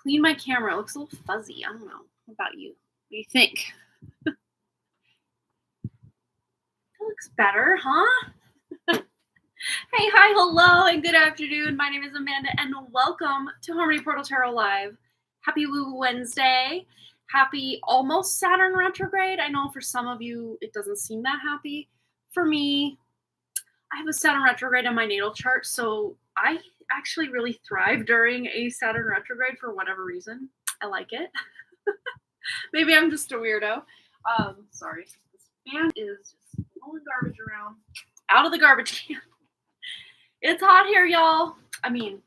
clean my camera. It looks a little fuzzy. I don't know. What about you? What do you think? That looks better, huh? Hey, hi, hello, and good afternoon. My name is Amanda, and welcome to Harmony Portal Tarot Live. Happy Woo Wednesday. Happy almost Saturn retrograde. I know for some of you it doesn't seem that happy. For me, I have a Saturn retrograde on my natal chart, so I actually really thrive during a Saturn retrograde for whatever reason. I like it. Maybe I'm just a weirdo. Sorry. This fan is just blowing garbage around. Out of the garbage can. It's hot here, y'all. I mean,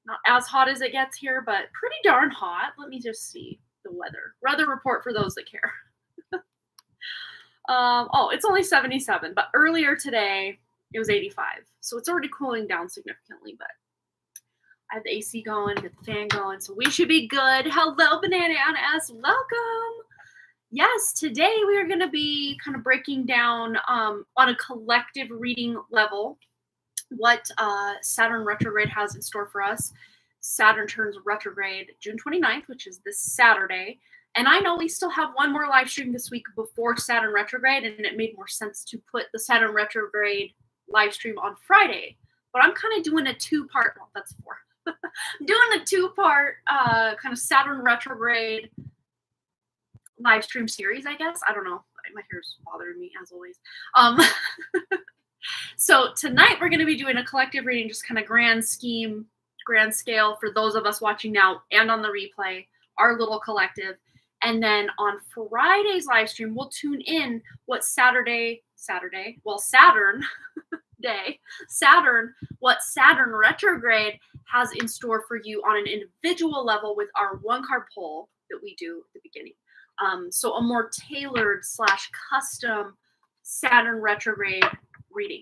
not as hot as it gets here, but pretty darn hot. Let me just see the weather report for those that care. It's only 77, but earlier today it was 85. So it's already cooling down significantly, but I have the AC going, get the fan going, so we should be good. Hello, Banana S. Welcome. Yes, today we are going to be kind of breaking down on a collective reading level what Saturn retrograde has in store for us. Saturn turns retrograde June 29th, which is this Saturday. And I know we still have one more live stream this week before Saturn retrograde, and it made more sense to put the Saturn retrograde live stream on Friday. But I'm kind of doing a two-part, well, that's four. I'm doing a two-part kind of Saturn retrograde live stream series, I guess. I don't know. My hair's bothering me, as always. So tonight we're going to be doing a collective reading, just kind of grand scale for those of us watching now and on the replay, our little collective. And then on Friday's live stream, we'll tune in what Saturn day, what Saturn retrograde has in store for you on an individual level with our one card poll that we do at the beginning. So a more tailored / custom Saturn retrograde reading.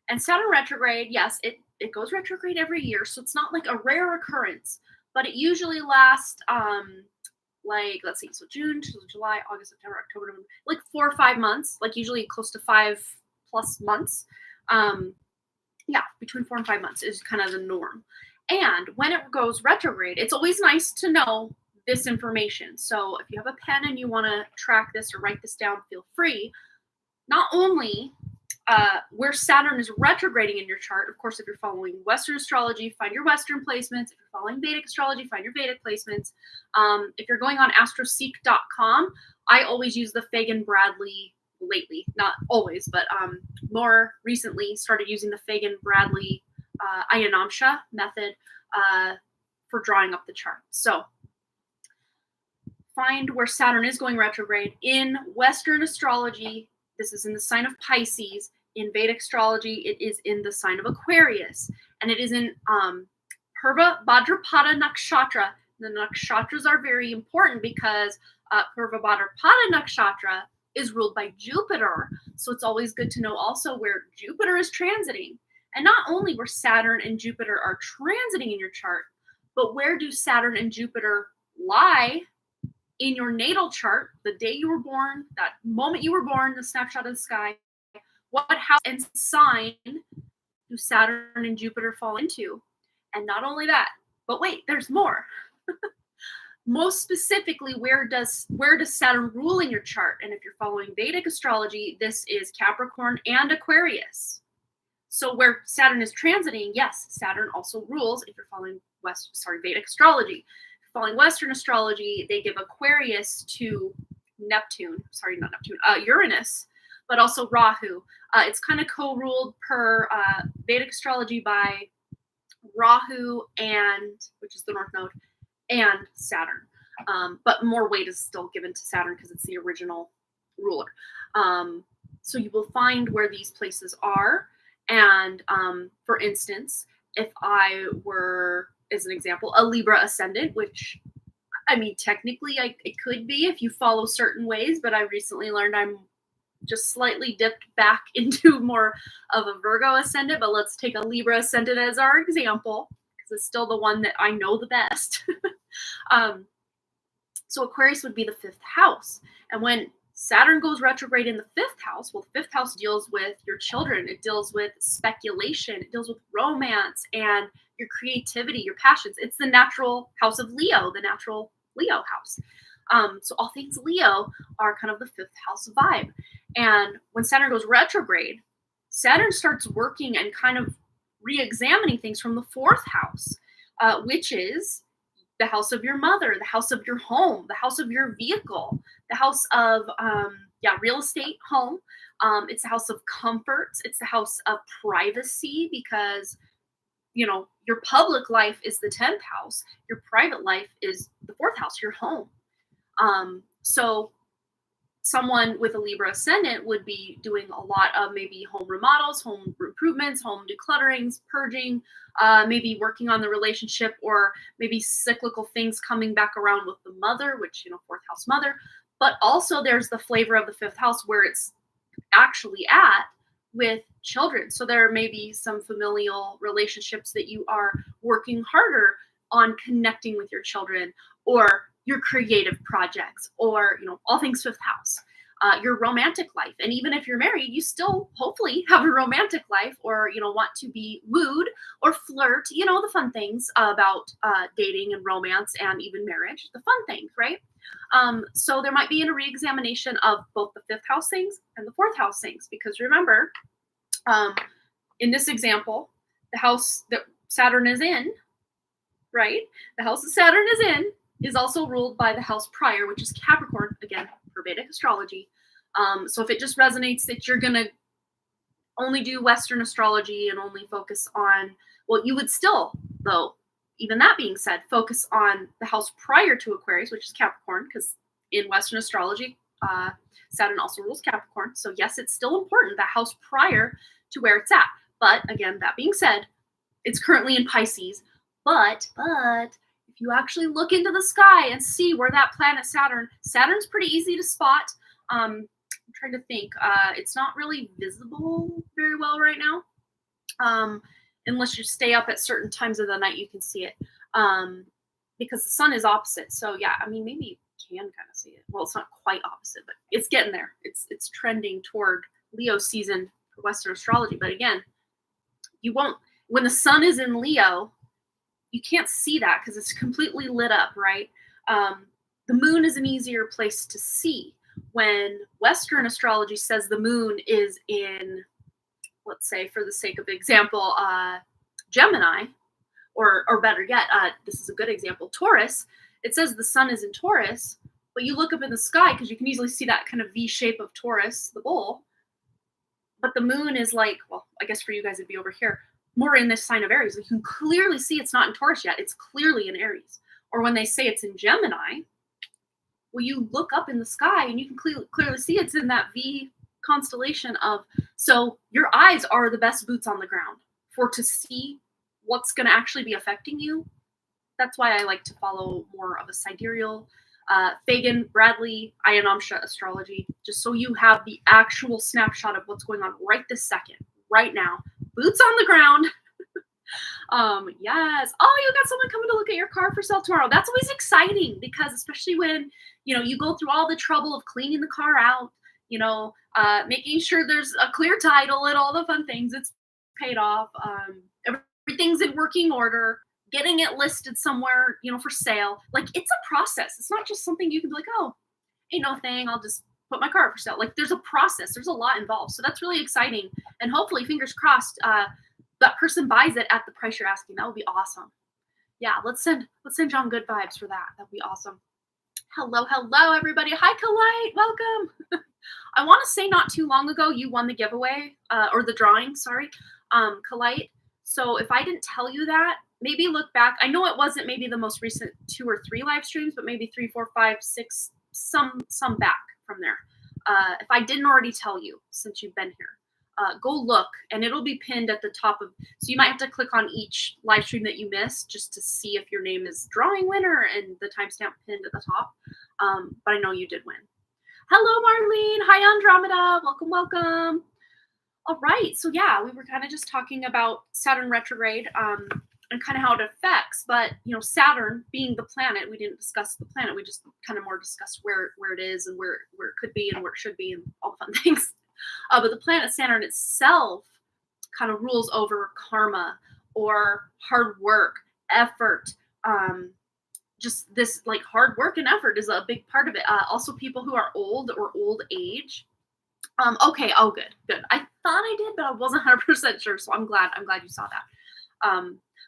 And Saturn retrograde, yes, it goes retrograde every year, so it's not like a rare occurrence, but it usually lasts let's see, so June, July, August, September, October, November, like 4 or 5 months, like usually close to 5+ months. Between 4 and 5 months is kind of the norm. And when it goes retrograde, it's always nice to know this information. So if you have a pen and you want to track this or write this down, feel free. Not only where Saturn is retrograding in your chart, of course, if you're following Western astrology, find your Western placements. If you're following Vedic astrology, find your Vedic placements. If you're going on astroseek.com, I always use the Fagan Bradley lately, not always, but more recently started using the Fagan Bradley Ayanamsha method for drawing up the chart. So find where Saturn is going retrograde in Western astrology. This is in the sign of Pisces. In Vedic astrology, it is in the sign of Aquarius. And it is in Purva Bhadrapada Nakshatra. The nakshatras are very important because Purva Bhadrapada Nakshatra is ruled by Jupiter. So it's always good to know also where Jupiter is transiting. And not only where Saturn and Jupiter are transiting in your chart, but where do Saturn and Jupiter lie in your natal chart, the day you were born, that moment you were born, the snapshot of the sky. What house and sign do Saturn and Jupiter fall into? And not only that, but wait, there's more. Most specifically, where does Saturn rule in your chart? And if you're following Vedic astrology, this is Capricorn and Aquarius. So where Saturn is transiting, yes, Saturn also rules if you're following Vedic astrology. Following Western astrology, they give Aquarius to Uranus, but also Rahu. It's kind of co-ruled per Vedic astrology by Rahu which is the North Node, and Saturn. But more weight is still given to Saturn because it's the original ruler. So you will find where these places are. And for instance, if I were, as an example, a Libra ascendant, which, I mean, technically it could be if you follow certain ways, but I recently learned I'm just slightly dipped back into more of a Virgo ascendant, but let's take a Libra ascendant as our example, because it's still the one that I know the best. So Aquarius would be the 5th house. And when Saturn goes retrograde in the 5th house. Well, the 5th house deals with your children. It deals with speculation. It deals with romance and your creativity, your passions. It's the natural house of Leo, the natural Leo house. So all things Leo are kind of the 5th house vibe. And when Saturn goes retrograde, Saturn starts working and kind of re-examining things from the 4th house, which is the house of your mother, the house of your home, the house of your vehicle, the house of real estate, home. It's the house of comforts. It's the house of privacy because your public life is the 10th house. Your private life is the 4th house, your home. So someone with a Libra ascendant would be doing a lot of maybe home remodels, home improvements, home declutterings, purging, maybe working on the relationship, or maybe cyclical things coming back around with the mother, which, 4th house mother. But also there's the flavor of the 5th house where it's actually at with children. So there may be some familial relationships that you are working harder on connecting with your children, or your creative projects, or all things 5th house, your romantic life. And even if you're married, you still hopefully have a romantic life, or want to be wooed or flirt, the fun things about dating and romance and even marriage, the fun things, right? So there might be a re-examination of both the 5th house things and the 4th house things, because remember, in this example, the house that Saturn is in, right? The house that Saturn is in is also ruled by the house prior, which is Capricorn, again, for Vedic astrology. So if it just resonates that you're going to only do Western astrology and only focus on, well, you would still, though, even that being said, focus on the house prior to Aquarius, which is Capricorn, because in Western astrology, Saturn also rules Capricorn. So yes, it's still important, the house prior to where it's at. But again, that being said, it's currently in Pisces. But if you actually look into the sky and see where that planet Saturn's pretty easy to spot. I'm trying to think. It's not really visible very well right now. Unless you stay up at certain times of the night, you can see it. Because the sun is opposite. So yeah, I mean, maybe you can kind of see it. Well, it's not quite opposite, but it's getting there. It's trending toward Leo season for Western astrology. But again, you won't, when the sun is in Leo, you can't see that because it's completely lit up, right? The moon is an easier place to see. When Western astrology says the moon is in, let's say, for the sake of example, Gemini, or better yet, this is a good example, Taurus, it says the sun is in Taurus, but you look up in the sky because you can easily see that kind of V shape of Taurus, the bull, but the moon is like, well, I guess for you guys it'd be over here, more in this sign of Aries. You can clearly see it's not in Taurus yet. It's clearly in Aries. Or when they say it's in Gemini, well, you look up in the sky and you can clearly see it's in that V constellation of, so your eyes are the best boots on the ground to see what's going to actually be affecting you. That's why I like to follow more of a sidereal, Fagan, Bradley, Ayanamsha astrology, just so you have the actual snapshot of what's going on right this second, right now. Boots on the ground. Yes. Oh, you got someone coming to look at your car for sale tomorrow. That's always exciting because especially when, you go through all the trouble of cleaning the car out, making sure there's a clear title and all the fun things. It's paid off. Everything's in working order, getting it listed somewhere, for sale. Like, it's a process. It's not just something you can be like, oh, ain't no thing. I'll just put my car up for sale. Like, there's a process. There's a lot involved. So that's really exciting. And hopefully, fingers crossed, that person buys it at the price you're asking. That would be awesome. Yeah, let's send John good vibes for that. That'd be awesome. Hello, everybody. Hi, Kalite. Welcome. I want to say not too long ago, you won the giveaway, or the drawing, sorry, Kalite. So if I didn't tell you that, maybe look back. I know it wasn't maybe the most recent 2 or 3 live streams, but maybe 3, 4, 5, 6, some back from there. If I didn't already tell you since you've been here, go look and it'll be pinned at the top of, so you might have to click on each live stream that you missed just to see if your name is drawing winner and the timestamp pinned at the top. But I know you did win. Hello, Marlene. Hi, Andromeda. Welcome. All right. So yeah, we were kind of just talking about Saturn retrograde. and kind of how it affects. But Saturn being the planet, we didn't discuss the planet. We just kind of more discussed where it is and where it could be and where it should be and all the fun things. But the planet Saturn itself kind of rules over karma or hard work, effort. Just this like hard work and effort is a big part of it. Also, people who are old or old age. Okay. Oh, good. I thought I did, but I wasn't 100% sure. So I'm glad you saw that.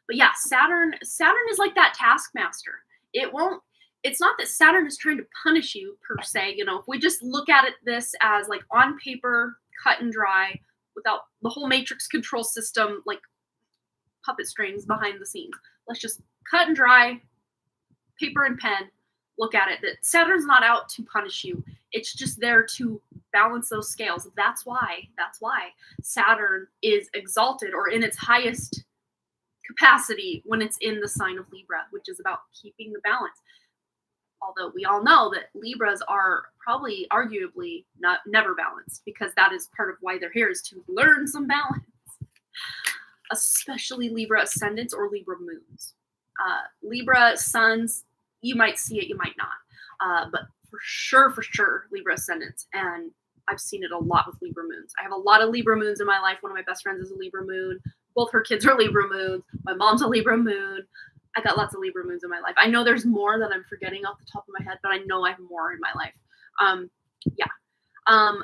But yeah, Saturn is like that taskmaster. It's not that Saturn is trying to punish you per se. If we just look at this as like on paper, cut and dry, without the whole matrix control system, like puppet strings behind the scenes. Let's just cut and dry, paper and pen, look at it. That Saturn's not out to punish you. It's just there to balance those scales. That's why Saturn is exalted or in its highest capacity when it's in the sign of Libra, which is about keeping the balance. Although we all know that Libras are probably arguably never balanced, because that is part of why they're here, is to learn some balance. Especially Libra ascendants or Libra moons. Libra suns, you might see it, you might not. But for sure, Libra ascendants. And I've seen it a lot with Libra moons. I have a lot of Libra moons in my life. One of my best friends is a Libra moon. Both her kids are Libra moons. My mom's a Libra moon. I got lots of Libra moons in my life. I know there's more that I'm forgetting off the top of my head, but I know I have more in my life.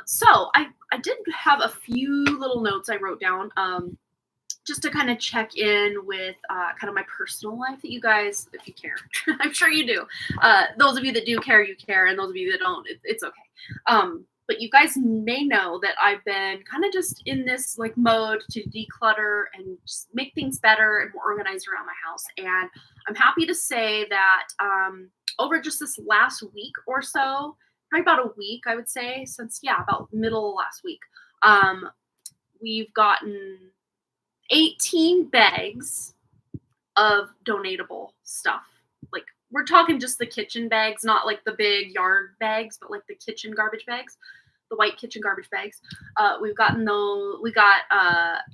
So I did have a few little notes I wrote down just to kind of check in with kind of my personal life that you guys, if you care, I'm sure you do. Those of you that do care, you care. And those of you that don't, it's okay. But you guys may know that I've been kind of just in this like mode to declutter and just make things better and more organized around my house. And I'm happy to say that over just this last week or so, probably about a week, I would say, since, about middle of last week, we've gotten 18 bags of donatable stuff. Like, we're talking just the kitchen bags, not like the big yard bags, but like the kitchen garbage bags, the white kitchen garbage bags. We got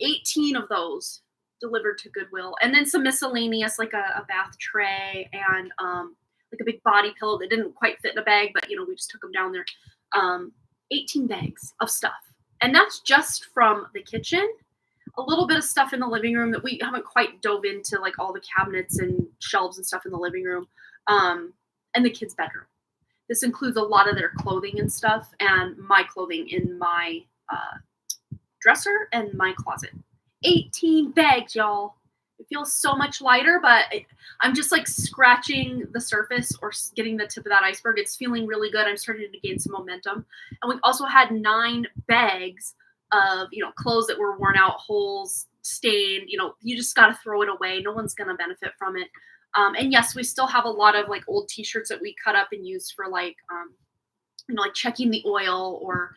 18 of those delivered to Goodwill, and then some miscellaneous, like a bath tray and like a big body pillow that didn't quite fit in a bag, but we just took them down there. 18 bags of stuff, and that's just from the kitchen. A little bit of stuff in the living room that we haven't quite dove into, like all the cabinets and shelves and stuff in the living room, and the kids' bedroom. This includes a lot of their clothing and stuff, and my clothing in my dresser and my closet. 18 bags, y'all. It feels so much lighter, but I'm just like scratching the surface or getting the tip of that iceberg. It's feeling really good. I'm starting to gain some momentum. And we also had 9 bags of, clothes that were worn out, holes, stained. You just got to throw it away. No one's going to benefit from it. And yes, we still have a lot of like old t-shirts that we cut up and use for like, like checking the oil or,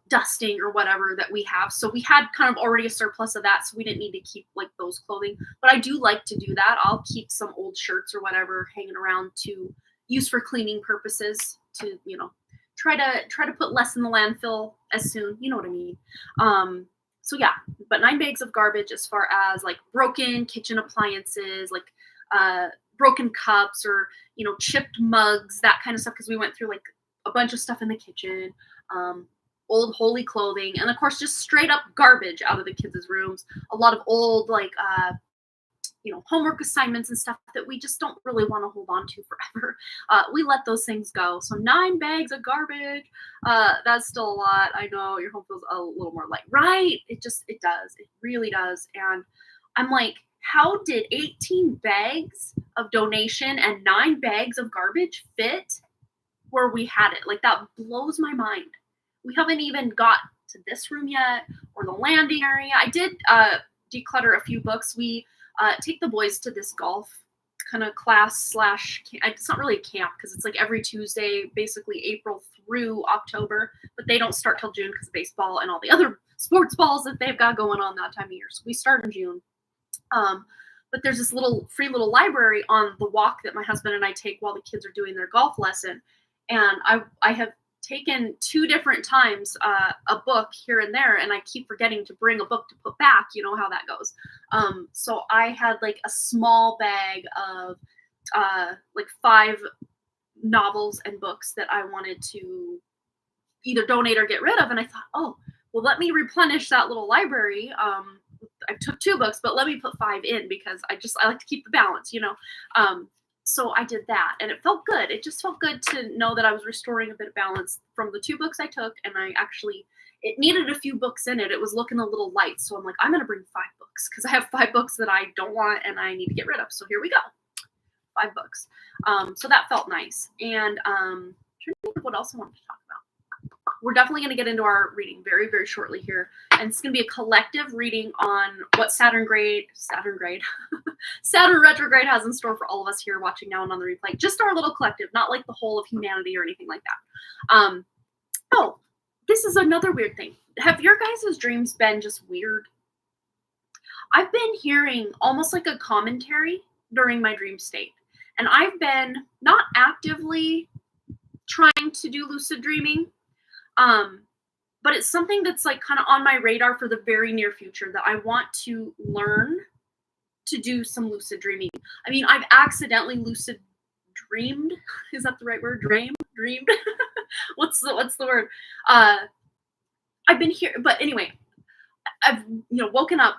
dusting or whatever that we have. So we had kind of already a surplus of that. So we didn't need to keep like those clothing, but I do like to do that. I'll keep some old shirts or whatever hanging around to use for cleaning purposes to, try to put less in the landfill as soon. You know what I mean? So yeah, but 9 bags of garbage as far as like broken kitchen appliances, like broken cups or, chipped mugs, that kind of stuff. Cause we went through like a bunch of stuff in the kitchen, old holy clothing, and of course, just straight up garbage out of the kids' rooms. A lot of old, like, homework assignments and stuff that we just don't really want to hold on to forever. We let those things go. So 9 bags of garbage, that's still a lot. I know your home feels a little more light, right? It does. It really does. And I'm like, how did 18 bags of donation and 9 bags of garbage fit where we had it? Like, that blows my mind. We haven't even got to this room yet or the landing area. I did declutter a few books. We take the boys to this golf kind of class / it's not really a camp because it's like every Tuesday, basically April through October, but they don't start till June because of baseball and all the other sports balls that they've got going on that time of year. So we start in June. But there's this free little library on the walk that my husband and I take while the kids are doing their golf lesson. And I have taken 2 different times a book here and there, and I keep forgetting to bring a book to put back. You know how that goes. So I had like a small bag of like 5 novels and books that I wanted to either donate or get rid of, and I thought, oh, well, let me replenish that little library. I took 2 books, but let me put 5 in because I like to keep the balance, you know. So I did that, and it felt good. It just felt good to know that I was restoring a bit of balance from the 2 books I took, and it needed a few books in it. It was looking a little light, so I'm like, I'm going to bring 5 books because I have 5 books that I don't want and I need to get rid of. So here we go, 5 books. So that felt nice. And I'm trying to think of what else I wanted to talk about. We're definitely going to get into our reading very, very shortly here. And it's going to be a collective reading on what Saturn Retrograde has in store for all of us here watching now and on the replay. Just our little collective, not like the whole of humanity or anything like that. Oh, this is another weird thing. Have your guys' dreams been just weird? I've been hearing almost like a commentary during my dream state. And I've been not actively trying to do lucid dreaming, but it's something that's like kind of on my radar for the very near future that I want to learn to do some lucid dreaming. I mean, I've accidentally lucid dreamed. Is that the right word? Dreamed? What's the word? I've been here, but anyway, I've woken up,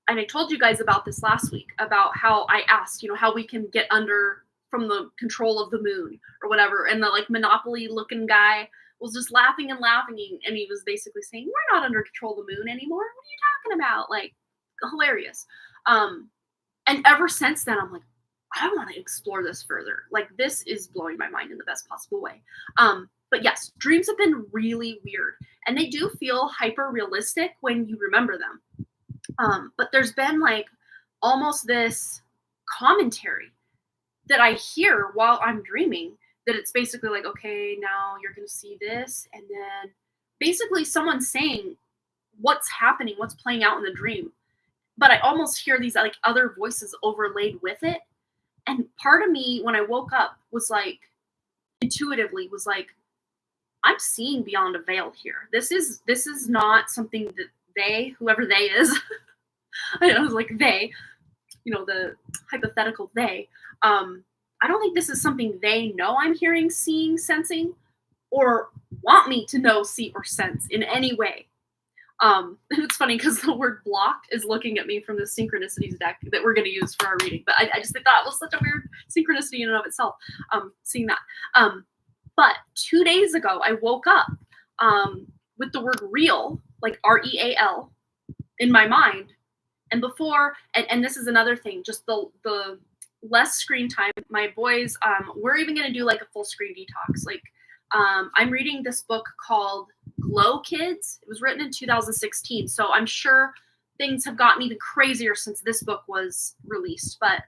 and I told you guys about this last week about how I asked, how we can get under from the control of the moon or whatever, and the like Monopoly looking guy was just laughing, and he was basically saying, we're not under control of the moon anymore. What are you talking about? Like, hilarious. And ever since then, I'm like, I want to explore this further. Like, this is blowing my mind in the best possible way. But yes, dreams have been really weird, and they do feel hyper realistic when you remember them. But there's been like almost this commentary that I hear while I'm dreaming, that it's basically like, okay, now you're going to see this. And then basically someone's saying what's happening, what's playing out in the dream. But I almost hear these like other voices overlaid with it. And part of me, when I woke up, was like, intuitively was like, I'm seeing beyond a veil here. This is not something that whoever they is, I was like they, the hypothetical they, I don't think this is something they know I'm hearing, seeing, sensing, or want me to know, see, or sense in any way. And it's funny because the word block is looking at me from the synchronicities deck that we're going to use for our reading. But I just think that was such a weird synchronicity in and of itself, seeing that. But 2 days ago, I woke up with the word real, like REAL, in my mind. And before, and this is another thing, just the less screen time. My boys, we're even going to do like a full screen detox. Like, I'm reading this book called Glow Kids. It was written in 2016. So I'm sure things have gotten even crazier since this book was released. But,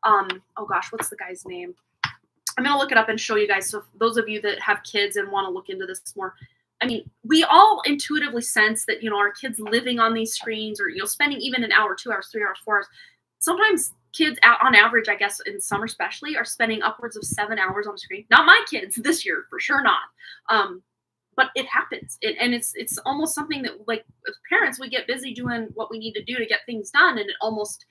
oh gosh, what's the guy's name? I'm going to look it up and show you guys. So those of you that have kids and want to look into this more, I mean, we all intuitively sense that, our kids living on these screens, or, spending even an hour, 2 hours, 3 hours, 4 hours. Sometimes kids, on average, I guess in summer especially, are spending upwards of 7 hours on the screen. Not my kids this year, for sure not. But it happens. And it's almost something that, like, as parents, we get busy doing what we need to do to get things done. And it almost,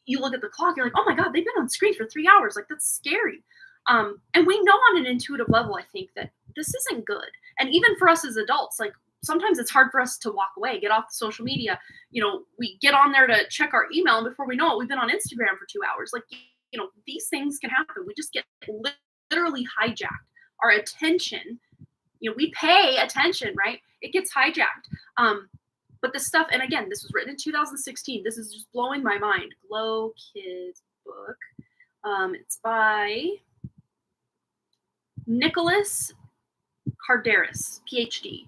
you look at the clock, you're like, oh my God, they've been on screen for 3 hours. Like, that's scary. And we know on an intuitive level, I think, that this isn't good. And even for us as adults, like, sometimes it's hard for us to walk away, get off social media. We get on there to check our email, and before we know it, we've been on Instagram for 2 hours. Like, these things can happen. We just get literally hijacked. Our attention, we pay attention, right? It gets hijacked. But this stuff, and again, this was written in 2016. This is just blowing my mind. Glow Kids book. It's by Nicholas Carderis, PhD.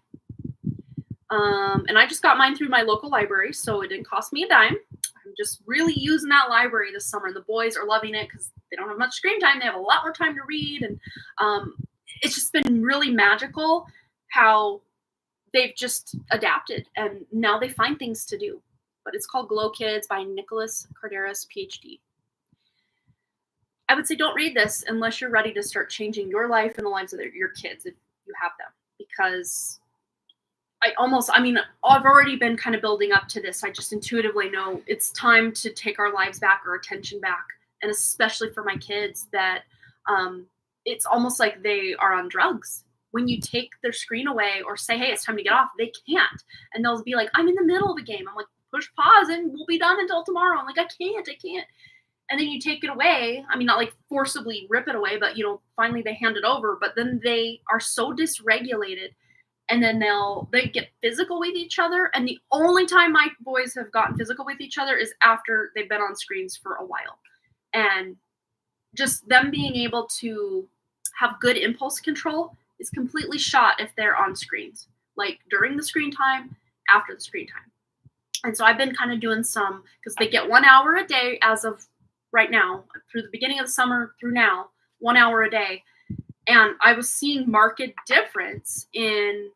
And I just got mine through my local library, so it didn't cost me a dime. I'm just really using that library this summer. The boys are loving it because they don't have much screen time. They have a lot more time to read. And it's just been really magical how they've just adapted, and now they find things to do. But it's called Glow Kids by Nicholas Carderis, PhD. I would say don't read this unless you're ready to start changing your life and the lives of your kids. you have them, because I've already been kind of building up to this. I just intuitively know it's time to take our lives back, our attention back. And especially for my kids, that it's almost like they are on drugs. When you take their screen away or say, hey, it's time to get off, they can't. And they'll be like, I'm in the middle of a game. I'm like, push pause and we'll be done until tomorrow. I'm like, I can't. And then you take it away. I mean, not like forcibly rip it away, but, finally they hand it over. But then they are so dysregulated. And then they get physical with each other. And the only time my boys have gotten physical with each other is after they've been on screens for a while. And just them being able to have good impulse control is completely shot if they're on screens, like during the screen time, after the screen time. And so I've been kind of doing some, because they get 1 hour a day as of right now, through the beginning of the summer through now, 1 hour a day. And I was seeing marked difference in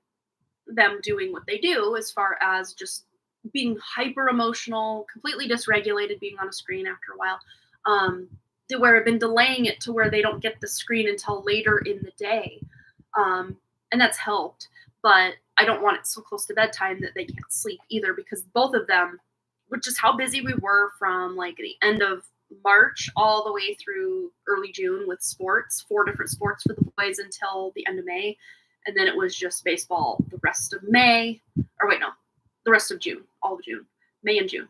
them doing what they do, as far as just being hyper emotional, completely dysregulated, being on a screen after a while, to where I've been delaying it to where they don't get the screen until later in the day. And that's helped, but I don't want it so close to bedtime that they can't sleep either, because both of them, which is how busy we were from like the end of March all the way through early June with sports, 4 different sports for the boys until the end of May. And then it was just baseball the rest of May, the rest of June, all of June, May and June.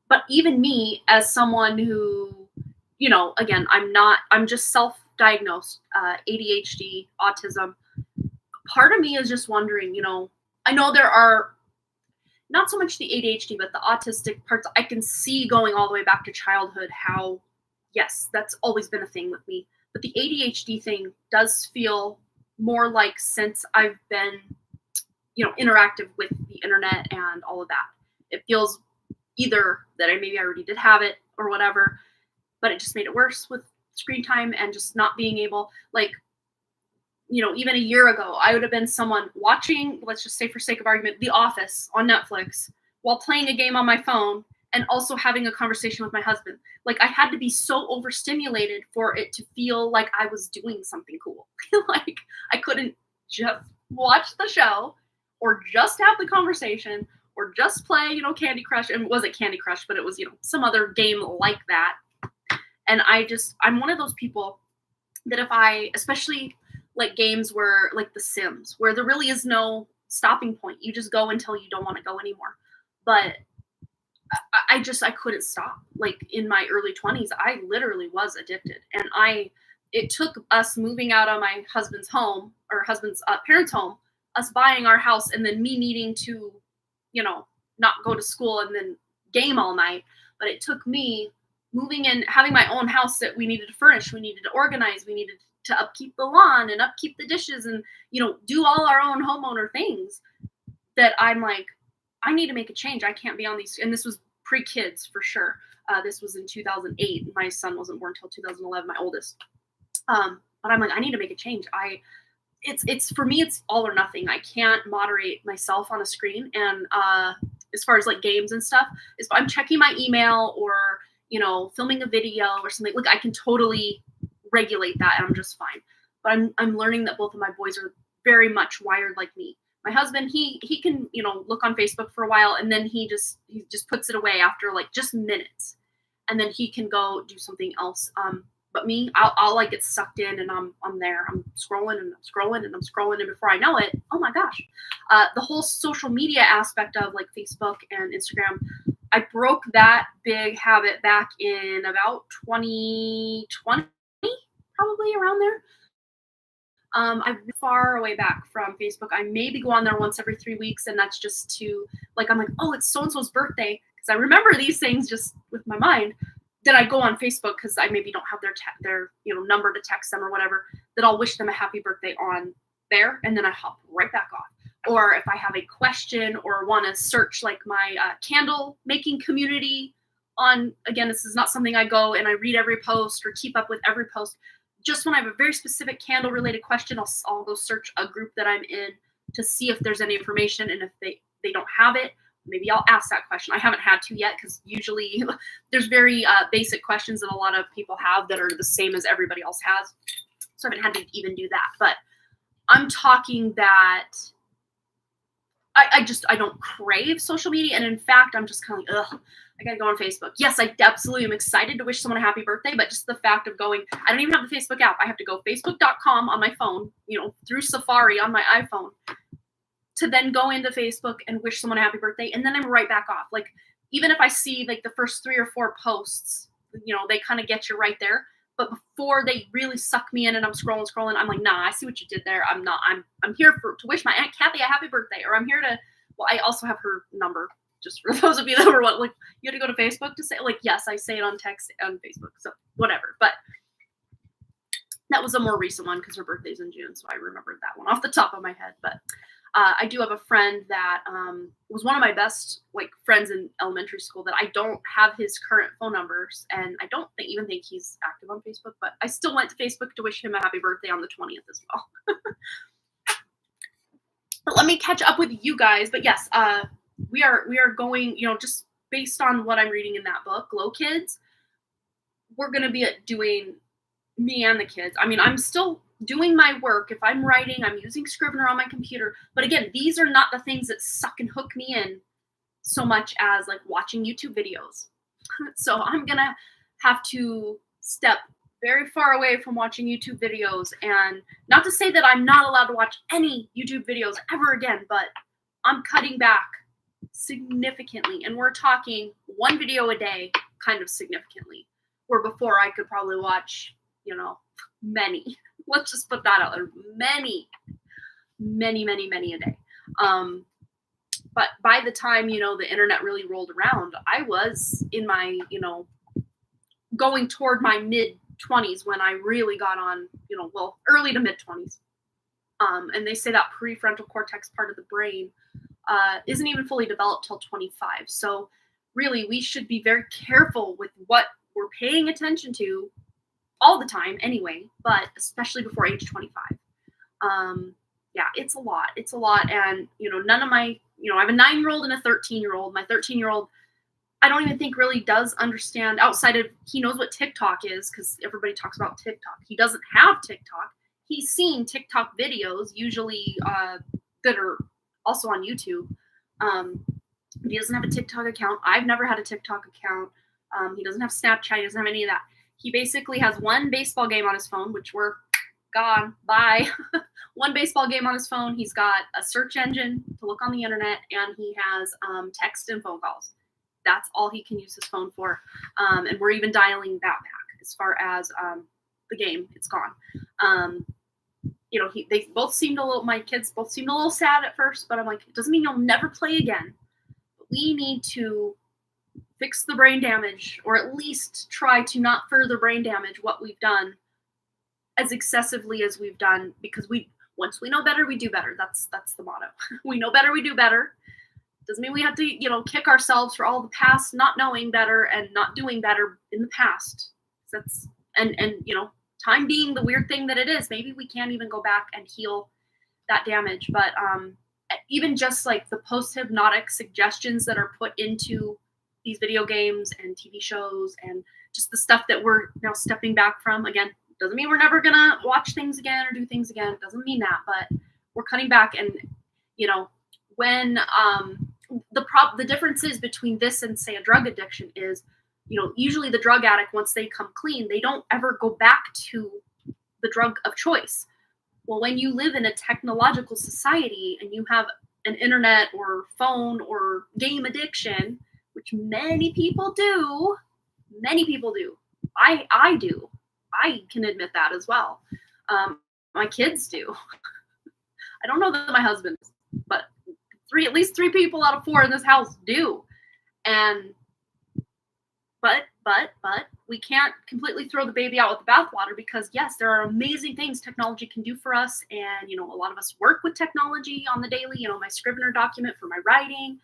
But even me, as someone who, again, I'm just self-diagnosed, ADHD, autism. Part of me is just wondering, I know there are not so much the ADHD, but the autistic parts. I can see going all the way back to childhood how, yes, that's always been a thing with me. But the ADHD thing does feel more like, since I've been, interactive with the internet and all of that, it feels either that I already did have it or whatever, but it just made it worse with screen time and just not being able, like, even a year ago, I would have been someone watching, let's just say for sake of argument, The Office on Netflix while playing a game on my phone and also having a conversation with my husband. Like, I had to be so overstimulated for it to feel like I was doing something cool. Like, I couldn't just watch the show or just have the conversation or just play, Candy Crush. And it wasn't Candy Crush, but it was, some other game like that. And I'm one of those people that if especially like games where, like The Sims, where there really is no stopping point. You just go until you don't want to go anymore. But I couldn't stop. Like, in my early 20s, I literally was addicted. And it took us moving out of my husband's home, or husband's parents' home, us buying our house, and then me needing to, not go to school and then game all night. But it took me moving in, having my own house that we needed to furnish, we needed to organize, we needed to upkeep the lawn and upkeep the dishes and, do all our own homeowner things, that I'm like, I need to make a change. I can't be on these. And this was pre-kids for sure. This was in 2008. My son wasn't born until 2011, my oldest. But I'm like, I need to make a change. It's for me, it's all or nothing. I can't moderate myself on a screen. And as far as like games and stuff, if I'm checking my email or, filming a video or something, like, I can totally regulate that and I'm just fine. But I'm learning that both of my boys are very much wired like me. My husband, he can, look on Facebook for a while, and then he just puts it away after like just minutes, and then he can go do something else. But me, I'll like get sucked in, and I'm there. I'm scrolling and I'm scrolling and I'm scrolling, and before I know it, oh my gosh, the whole social media aspect of like Facebook and Instagram, I broke that big habit back in about 2020, probably around there. I'm far away back from Facebook. I maybe go on there once every 3 weeks, and that's just to, like, I'm like, oh, it's so-and-so's birthday, because I remember these things just with my mind. Then I go on Facebook because I maybe don't have their number to text them or whatever, that I'll wish them a happy birthday on there, and then I hop right back off. Or if I have a question or want to search like my candle making community on, again, this is not something I go and I read every post or keep up with every post. Just when I have a very specific candle related question, I'll go search a group that I'm in to see if there's any information. And if they don't have it, maybe I'll ask that question. I haven't had to yet, because usually there's very basic questions that a lot of people have that are the same as everybody else has. So I haven't had to even do that. But I'm talking that I don't crave social media. And in fact, I'm just kind of like, ugh, I gotta go on Facebook. Yes, I absolutely am excited to wish someone a happy birthday, but just the fact of going, I don't even have the Facebook app. I have to go facebook.com on my phone, through Safari on my iPhone, to then go into Facebook and wish someone a happy birthday. And then I'm right back off. Like, even if I see like the first 3 or 4 posts, they kind of get you right there. But before they really suck me in and I'm scrolling, I'm like, nah, I see what you did there. I'm here to wish my Aunt Kathy a happy birthday, or I'm here to, well, I also have her number, just for those of you that were like, you had to go to Facebook to say, like, yes, I say it on text on Facebook, so whatever. But that was a more recent one because her birthday's in June, so I remembered that one off the top of my head. But I do have a friend that was one of my best friends in elementary school that I don't have his current phone numbers, and I don't even think he's active on Facebook, but I still went to Facebook to wish him a happy birthday on the 20th as well. But let me catch up with you guys. But yes, we are going, just based on what I'm reading in that book, Glow Kids, we're going to be doing me and the kids. I mean, I'm still doing my work. If I'm writing, I'm using Scrivener on my computer. But again, these are not the things that suck and hook me in so much as watching YouTube videos. So I'm going to have to step very far away from watching YouTube videos. And not to say that I'm not allowed to watch any YouTube videos ever again, but I'm cutting back significantly. And we're talking 1 video a day, kind of significantly. Where before I could probably watch, many. Let's just put that out there. Many a day. But by the time, the internet really rolled around, I was in my, going toward my mid-20s when I really got on, early to mid-20s. And they say that prefrontal cortex part of the brain isn't even fully developed till 25. So really, we should be very careful with what we're paying attention to all the time anyway, but especially before age 25. Yeah, it's a lot. And, none of my, I have a 9-year-old and a 13-year-old. My 13-year-old, I don't even think really does understand outside of, he knows what TikTok is because everybody talks about TikTok. He doesn't have TikTok. He's seen TikTok videos, usually that are also on YouTube. He doesn't have a TikTok account. I've never had a TikTok account. He doesn't have Snapchat. He doesn't have any of that. He basically has 1 baseball game on his phone, which we're gone. Bye. 1 baseball game on his phone. He's got a search engine to look on the internet, and he has text and phone calls. That's all he can use his phone for. And we're even dialing that back as far as the game. It's gone. They both seemed my kids both seemed a little sad at first, but I'm like, it doesn't mean you'll never play again. But we need to fix the brain damage, or at least try to not further brain damage what we've done as excessively as we've done, because once we know better, we do better. That's the motto. We know better, we do better. Doesn't mean we have to, kick ourselves for all the past not knowing better and not doing better in the past. That's and time being the weird thing that it is, maybe we can't even go back and heal that damage. But even just the post-hypnotic suggestions that are put into these video games and TV shows and just the stuff that we're now stepping back from, again, doesn't mean we're never gonna watch things again or do things again. Doesn't mean that, but we're cutting back. And when the difference is between this and say a drug addiction is, usually the drug addict, once they come clean, they don't ever go back to the drug of choice. Well, when you live in a technological society and you have an internet or phone or game addiction, which many people do. I do. I can admit that as well. My kids do. I don't know that my husband does, but at least 3 people out of 4 in this house do. And but we can't completely throw the baby out with the bathwater, because yes, there are amazing things technology can do for us. And, a lot of us work with technology on the daily, my Scrivener document for my writing.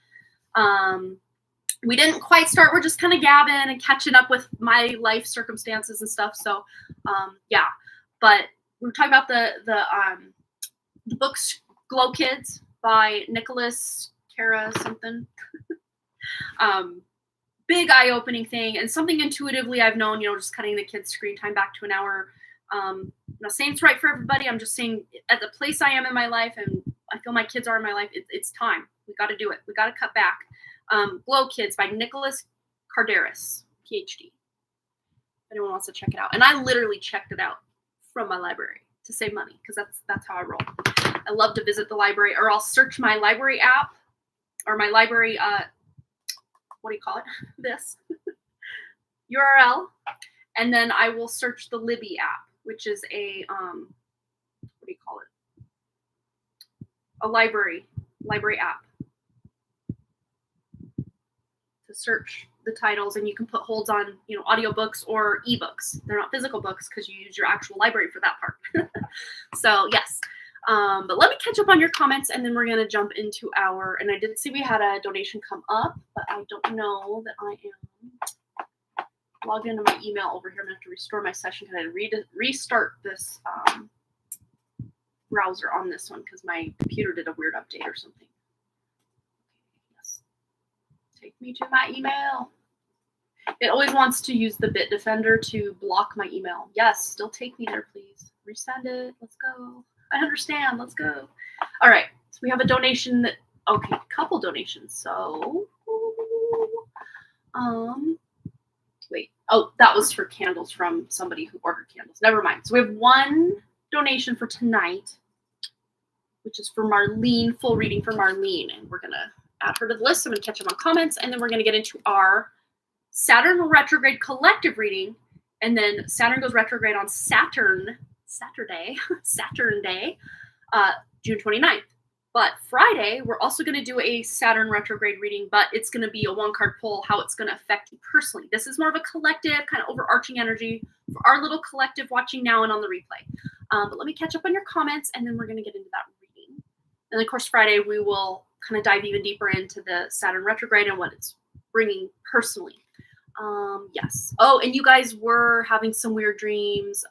We didn't quite start. We're just kind of gabbing and catching up with my life circumstances and stuff. So, yeah. But we were talking about the book Glow Kids by Nicholas Cara something. Big eye-opening thing, and something intuitively I've known, just cutting the kids' screen time back to an hour I'm not saying it's right for everybody. I'm just saying at the place I am in my life and I feel my kids are in my life, it's time. We got to do it. We got to cut back. Glow Kids by Nicholas Carderis, PhD. If anyone wants to check it out. And I literally checked it out from my library to save money because that's how I roll. I love to visit the library, or I'll search my library app or my library, what do you call it? This URL. And then I will search the Libby app, which is a, what do you call it? A library app to search the titles, and you can put holds on, audiobooks or ebooks. They're not physical books because you use your actual library for that part. So yes. But let me catch up on your comments, and then we're going to jump into and I did see we had a donation come up, but I don't know that I am logged into my email over here. I'm going to have to restore my session because I had to restart this browser on this one because my computer did a weird update or something. Yes. Take me to my email. It always wants to use the Bitdefender to block my email. Yes, still take me there, please. Resend it. Let's go. I understand. Let's go. All right. So we have a donation a couple donations. So, wait. Oh, that was for candles from somebody who ordered candles. Never mind. So we have one donation for tonight, which is for Marlene, full reading for Marlene. And we're going to add her to the list. I'm going to catch up on comments, and then we're going to get into our Saturn Retrograde collective reading. And then Saturn goes retrograde on Saturn Day, June 29th. But Friday, we're also going to do a Saturn retrograde reading, but it's going to be a one-card pull, how it's going to affect you personally. This is more of a collective, kind of overarching energy for our little collective watching now and on the replay. But let me catch up on your comments, and then we're going to get into that reading. And then, of course, Friday, we will kind of dive even deeper into the Saturn retrograde and what it's bringing personally. Yes. Oh, and you guys were having some weird dreams.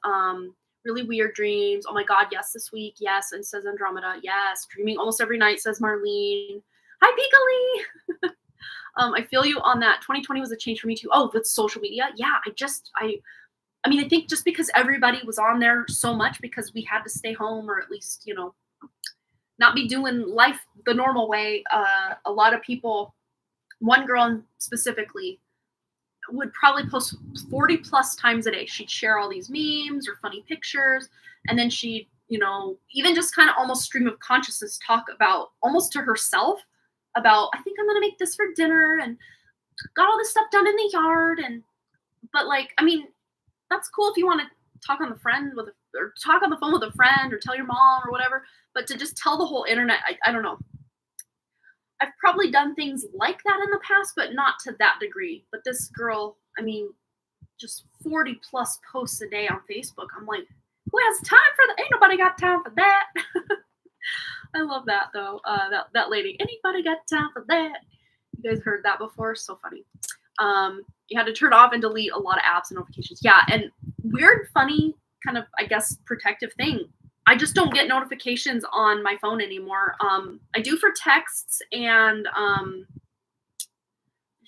Really weird dreams. Oh my God, yes, this week, yes. And says Andromeda, yes. Dreaming almost every night, says Marlene. Hi, Peekly. I feel you on that. 2020 was a change for me too. Oh, with social media. Yeah, I mean, I think just because everybody was on there so much because we had to stay home, or at least, not be doing life the normal way. A lot of people, one girl specifically, would probably post 40 plus times a day. She'd share all these memes or funny pictures, and then she'd, even just kind of almost stream of consciousness talk about almost to herself about, I think I'm gonna make this for dinner and got all this stuff done in the yard. But like, I mean, that's cool if you want to talk on the phone with a friend or tell your mom or whatever, but to just tell the whole internet, I don't know. I've probably done things like that in the past, but not to that degree. But this girl, I mean, just 40 plus posts a day on Facebook. I'm like, who has time for that? Ain't nobody got time for that. I love that though. That lady, anybody got time for that? You guys heard that before? So funny. You had to turn off and delete a lot of apps and notifications. Yeah, and weird, funny, kind of, I guess, protective thing. I just don't get notifications on my phone anymore. I do for texts, and there's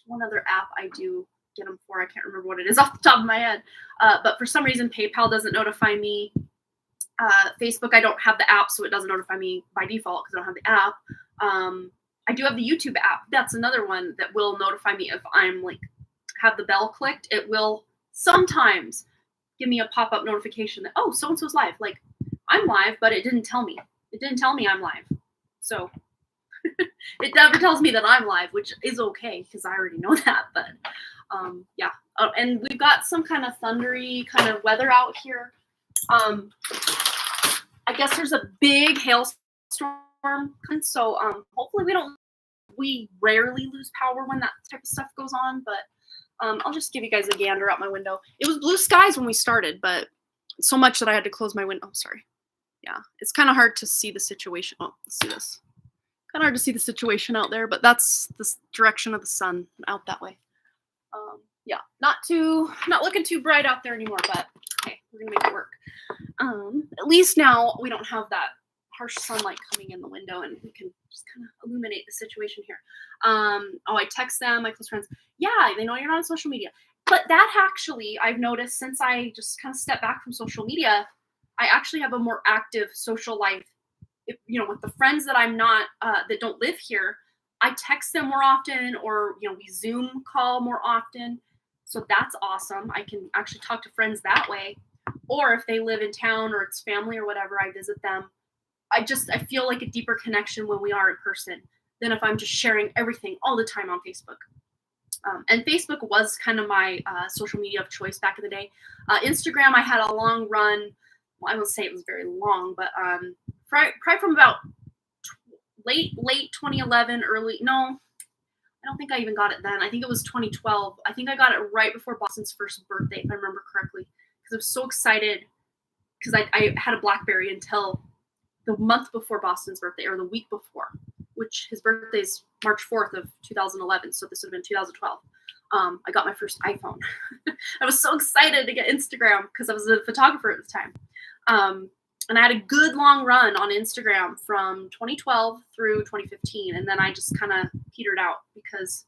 one other app I do get them for. I can't remember what it is off the top of my head. But for some reason, PayPal doesn't notify me. Facebook, I don't have the app, so it doesn't notify me by default because I don't have the app. I do have the YouTube app. That's another one that will notify me if I'm like have the bell clicked. It will sometimes give me a pop-up notification that, oh, so-and-so's live. Like, I'm live, but it didn't tell me. It didn't tell me I'm live. So it never tells me that I'm live, which is okay because I already know that. But yeah. Oh, and we've got some kind of thundery kind of weather out here. I guess there's a big hailstorm. So hopefully we rarely lose power when that type of stuff goes on. But I'll just give you guys a gander out my window. It was blue skies when we started, but so much that I had to close my window. Oh, sorry. Yeah, it's kind of hard to see the situation. Oh, let's see this. Kind of hard to see the situation out there, but that's the direction of the sun out that way. Yeah, not looking too bright out there anymore, but okay, we're gonna make it work. At least now we don't have that harsh sunlight coming in the window, and we can just kind of illuminate the situation here. Oh, I text them, my close friends. Yeah, they know you're not on social media. But that actually, I've noticed since I just kind of stepped back from social media, I actually have a more active social life. If, with the friends that I'm not, that don't live here, I text them more often, or, we Zoom call more often. So that's awesome. I can actually talk to friends that way. Or if they live in town or it's family or whatever, I visit them. I feel like a deeper connection when we are in person than if I'm just sharing everything all the time on Facebook. And Facebook was kind of my social media of choice back in the day. Instagram, I had a long run. Well, I won't say it was very long, but probably from about late 2011, I don't think I even got it then. I think it was 2012. I think I got it right before Boston's first birthday, if I remember correctly, because I was so excited because I had a BlackBerry until the month before Boston's birthday, or the week before, which his birthday is March 4th of 2011, so this would have been 2012. I got my first iPhone. I was so excited to get Instagram because I was a photographer at the time. And I had a good long run on Instagram from 2012 through 2015, and then I just kind of petered out because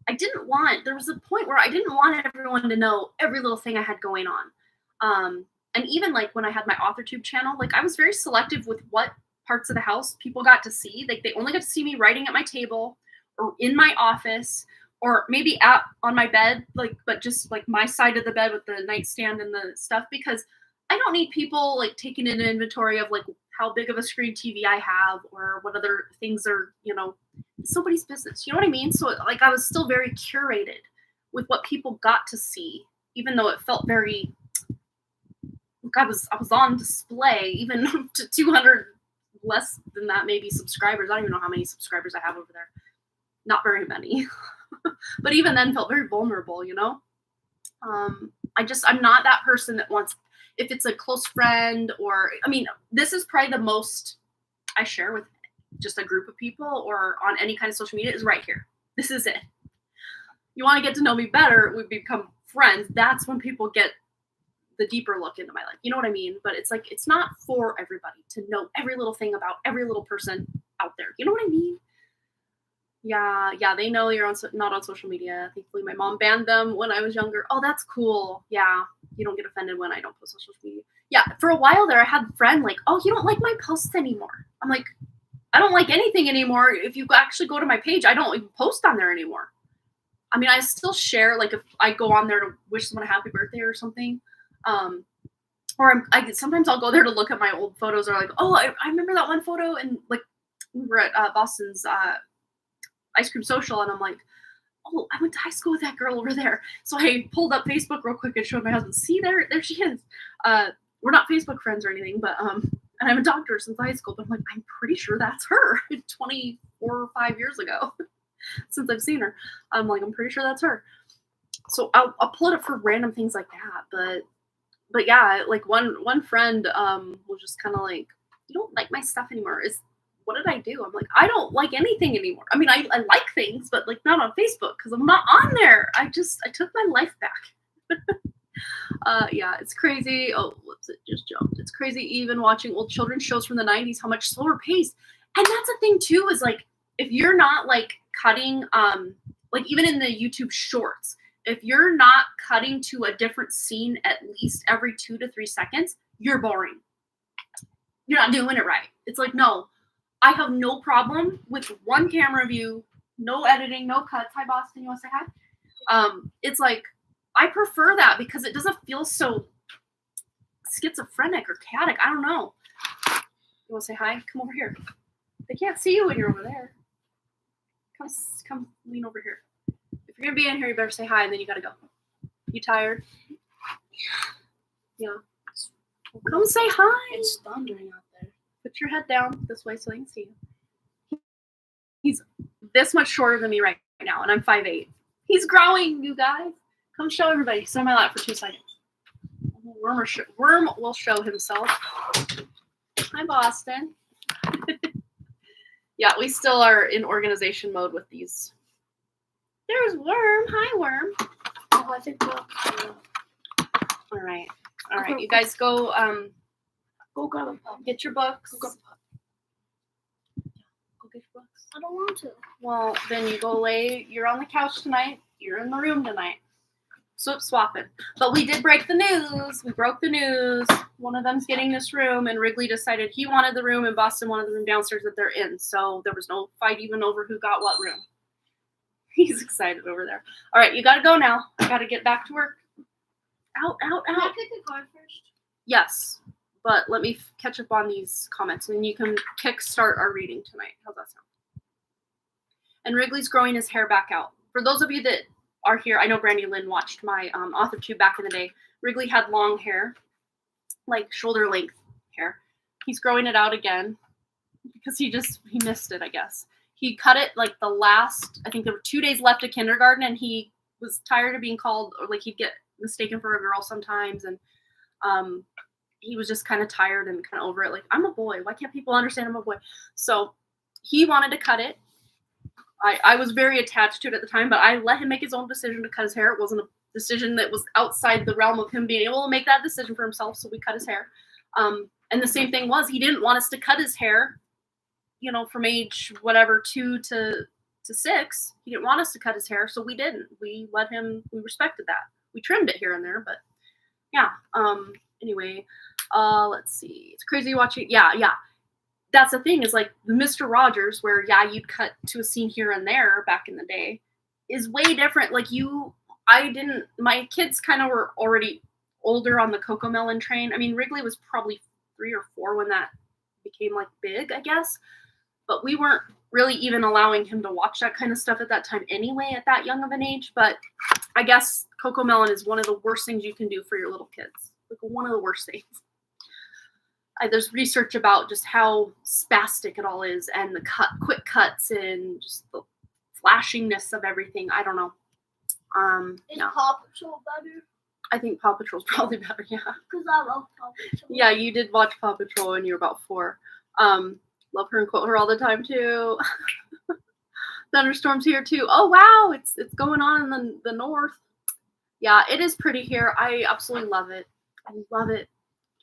there was a point where I didn't want everyone to know every little thing I had going on. And even like when I had my AuthorTube channel, like I was very selective with what parts of the house people got to see. Like they only got to see me writing at my table or in my office, or maybe on my bed, but just like my side of the bed with the nightstand and the stuff, because I don't need people like taking an inventory of like how big of a screen TV I have or what other things are, it's nobody's business. You know what I mean? So like I was still very curated with what people got to see, even though it felt very, like I was on display, even to 200 less than that, maybe subscribers. I don't even know how many subscribers I have over there. Not very many. But even then felt very vulnerable, I'm not that person that wants, if it's a close friend, or, this is probably the most I share with just a group of people or on any kind of social media is right here. This is it. You want to get to know me better, we become friends. That's when people get the deeper look into my life. You know what I mean? But it's like, it's not for everybody to know every little thing about every little person out there. You know what I mean? Yeah, they know you're not on social media. Thankfully, my mom banned them when I was younger. Oh, that's cool. Yeah, you don't get offended when I don't post on social media. Yeah, for a while there, I had a friend like, oh, you don't like my posts anymore. I'm like, I don't like anything anymore. If you actually go to my page, I don't even post on there anymore. I still share, like if I go on there to wish someone a happy birthday or something. Or sometimes I'll go there to look at my old photos, or like, oh, I remember that one photo, and like we were at Boston's ice cream social, and I'm like, oh, I went to high school with that girl over there. So I pulled up Facebook real quick and showed my husband, see, there she is. We're not Facebook friends or anything, but and I'm a doctor since high school, but I'm like, I'm pretty sure that's her 24 or 5 years ago since I've seen her. I'm like, I'm pretty sure that's her. So I'll pull it up for random things like that. But yeah, like one friend was just kind of like, you don't like my stuff anymore. What did I do? I'm like, I don't like anything anymore. I like things, but like not on Facebook because I'm not on there. I took my life back. Yeah, it's crazy. Oh, whoops, it just jumped. It's crazy even watching old children's shows from the 90s, how much slower paced. And that's a thing too, is like, if you're not like cutting, like even in the YouTube shorts, if you're not cutting to a different scene at least every 2 to 3 seconds, you're boring. You're not doing it right. It's like, no, I have no problem with one camera view, no editing, no cuts. Hi, Boston. You want to say hi? It's like, I prefer that because it doesn't feel so schizophrenic or chaotic. I don't know. You want to say hi? Come over here. They can't see you when you're over there. Come lean over here. If you're going to be in here, you better say hi, and then you got to go. You tired? Yeah. Well, come say hi. It's thundering out there. Put your head down this way so they can see you. He's this much shorter than me right now, and I'm 5'8". He's growing, you guys. Come show everybody. Sit on my lap for 2 seconds. Worm will show himself. Hi, Boston. Yeah, we still are in organization mode with these. There's Worm. Hi, Worm. Oh, I think All right. You guys go. Go grab a pup. Get your books. Go grab a pup. Go get your books. I don't want to. Well, then you go lay. You're on the couch tonight. You're in the room tonight. swapping. But we did break the news. We broke the news. One of them's getting this room, and Wrigley decided he wanted the room, and Boston wanted the room downstairs that they're in. So there was no fight even over who got what room. He's excited over there. All right, you got to go now. I got to get back to work. Out. Can I pick a card first? Yes, but let me catch up on these comments, and you can kickstart our reading tonight. How's that sound? And Wrigley's growing his hair back out. For those of you that are here, I know Brandy Lynn watched my author tube back in the day. Wrigley had long hair, like shoulder length hair. He's growing it out again because he missed it, I guess. He cut it like the last, I think there were 2 days left of kindergarten, and he was tired of being called, or like he'd get mistaken for a girl sometimes, and he was just kind of tired and kind of over it. Like, I'm a boy. Why can't people understand I'm a boy? So he wanted to cut it. I was very attached to it at the time, but I let him make his own decision to cut his hair. It wasn't a decision that was outside the realm of him being able to make that decision for himself, so we cut his hair. And the same thing was, he didn't want us to cut his hair, you know, from age whatever 2 to 6. He didn't want us to cut his hair, so we didn't. We let him. We respected that. We trimmed it here and there, but yeah. Anyway, let's see. It's crazy watching. Yeah. That's the thing, is like the Mr. Rogers, where you'd cut to a scene here and there back in the day, is way different. Like my kids kind of were already older on the Coco Melon train. I mean, Wrigley was probably 3 or 4 when that became like big, I guess. But we weren't really even allowing him to watch that kind of stuff at that time anyway, at that young of an age. But I guess Coco Melon is one of the worst things you can do for your little kids. Like one of the worst things. There's research about just how spastic it all is, and the quick cuts, and just the flashiness of everything. I don't know. Is Paw Patrol better? I think Paw Patrol's probably better, yeah. Because I love Paw Patrol. Yeah, you did watch Paw Patrol when you were about 4. Love her and quote her all the time too. Thunderstorms here too. Oh wow, it's going on in the north. Yeah, it is pretty here. I absolutely love it. I love it.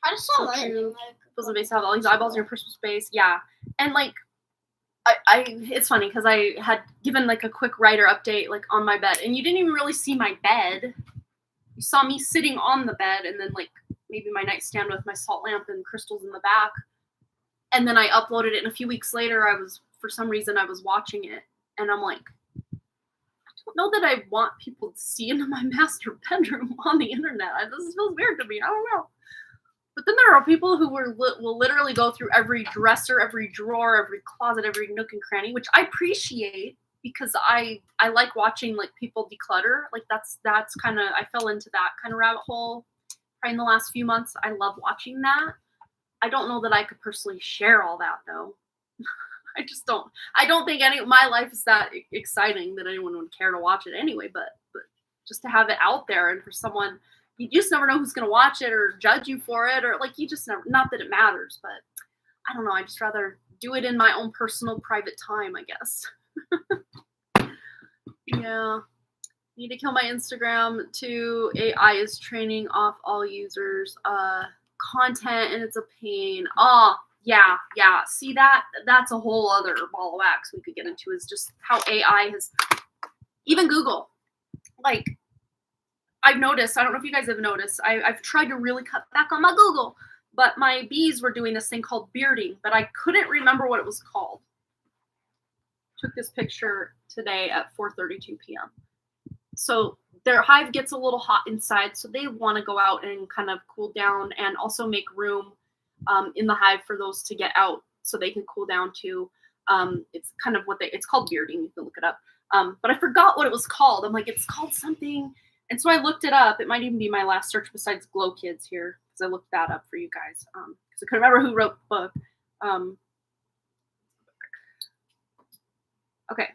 I just saw So lightning. true. Feels amazing to have all these eyeballs in your personal space. Yeah, and like I it's funny because I had given like a quick writer update like on my bed, and you didn't even really see my bed. You saw me sitting on the bed, and then like maybe my nightstand with my salt lamp and crystals in the back. And then I uploaded it, and a few weeks later, for some reason I was watching it, and I'm like, I don't know that I want people to see into my master bedroom on the internet. This feels weird to me. I don't know. But then there are people who will literally go through every dresser, every drawer, every closet, every nook and cranny, which I appreciate because I like watching like people declutter. Like that's kind of, I fell into that kind of rabbit hole probably in the last few months. I love watching that. I don't know that I could personally share all that though. I just don't. I don't think my life is that exciting that anyone would care to watch it anyway. But just to have it out there, and for someone, you just never know who's going to watch it or judge you for it, or like you just never. Not that it matters, but I don't know. I just rather do it in my own personal, private time, I guess. Yeah. Need to kill my Instagram too. AI is training off all users' content, and it's a pain. Oh, yeah. See that's a whole other ball of wax we could get into, is just how AI has, even Google. Like, I've noticed, I don't know if you guys have noticed, I've tried to really cut back on my Google, but my bees were doing this thing called bearding, but I couldn't remember what it was called. Took this picture today at 4:32 p.m. So their hive gets a little hot inside, so they want to go out and kind of cool down, and also make room in the hive for those to get out so they can cool down too. It's kind of it's called bearding. You can look it up. But I forgot what it was called. I'm like, it's called something. And so I looked it up. It might even be my last search besides Glow Kids here, because I looked that up for you guys. Because I couldn't remember who wrote the book. Okay.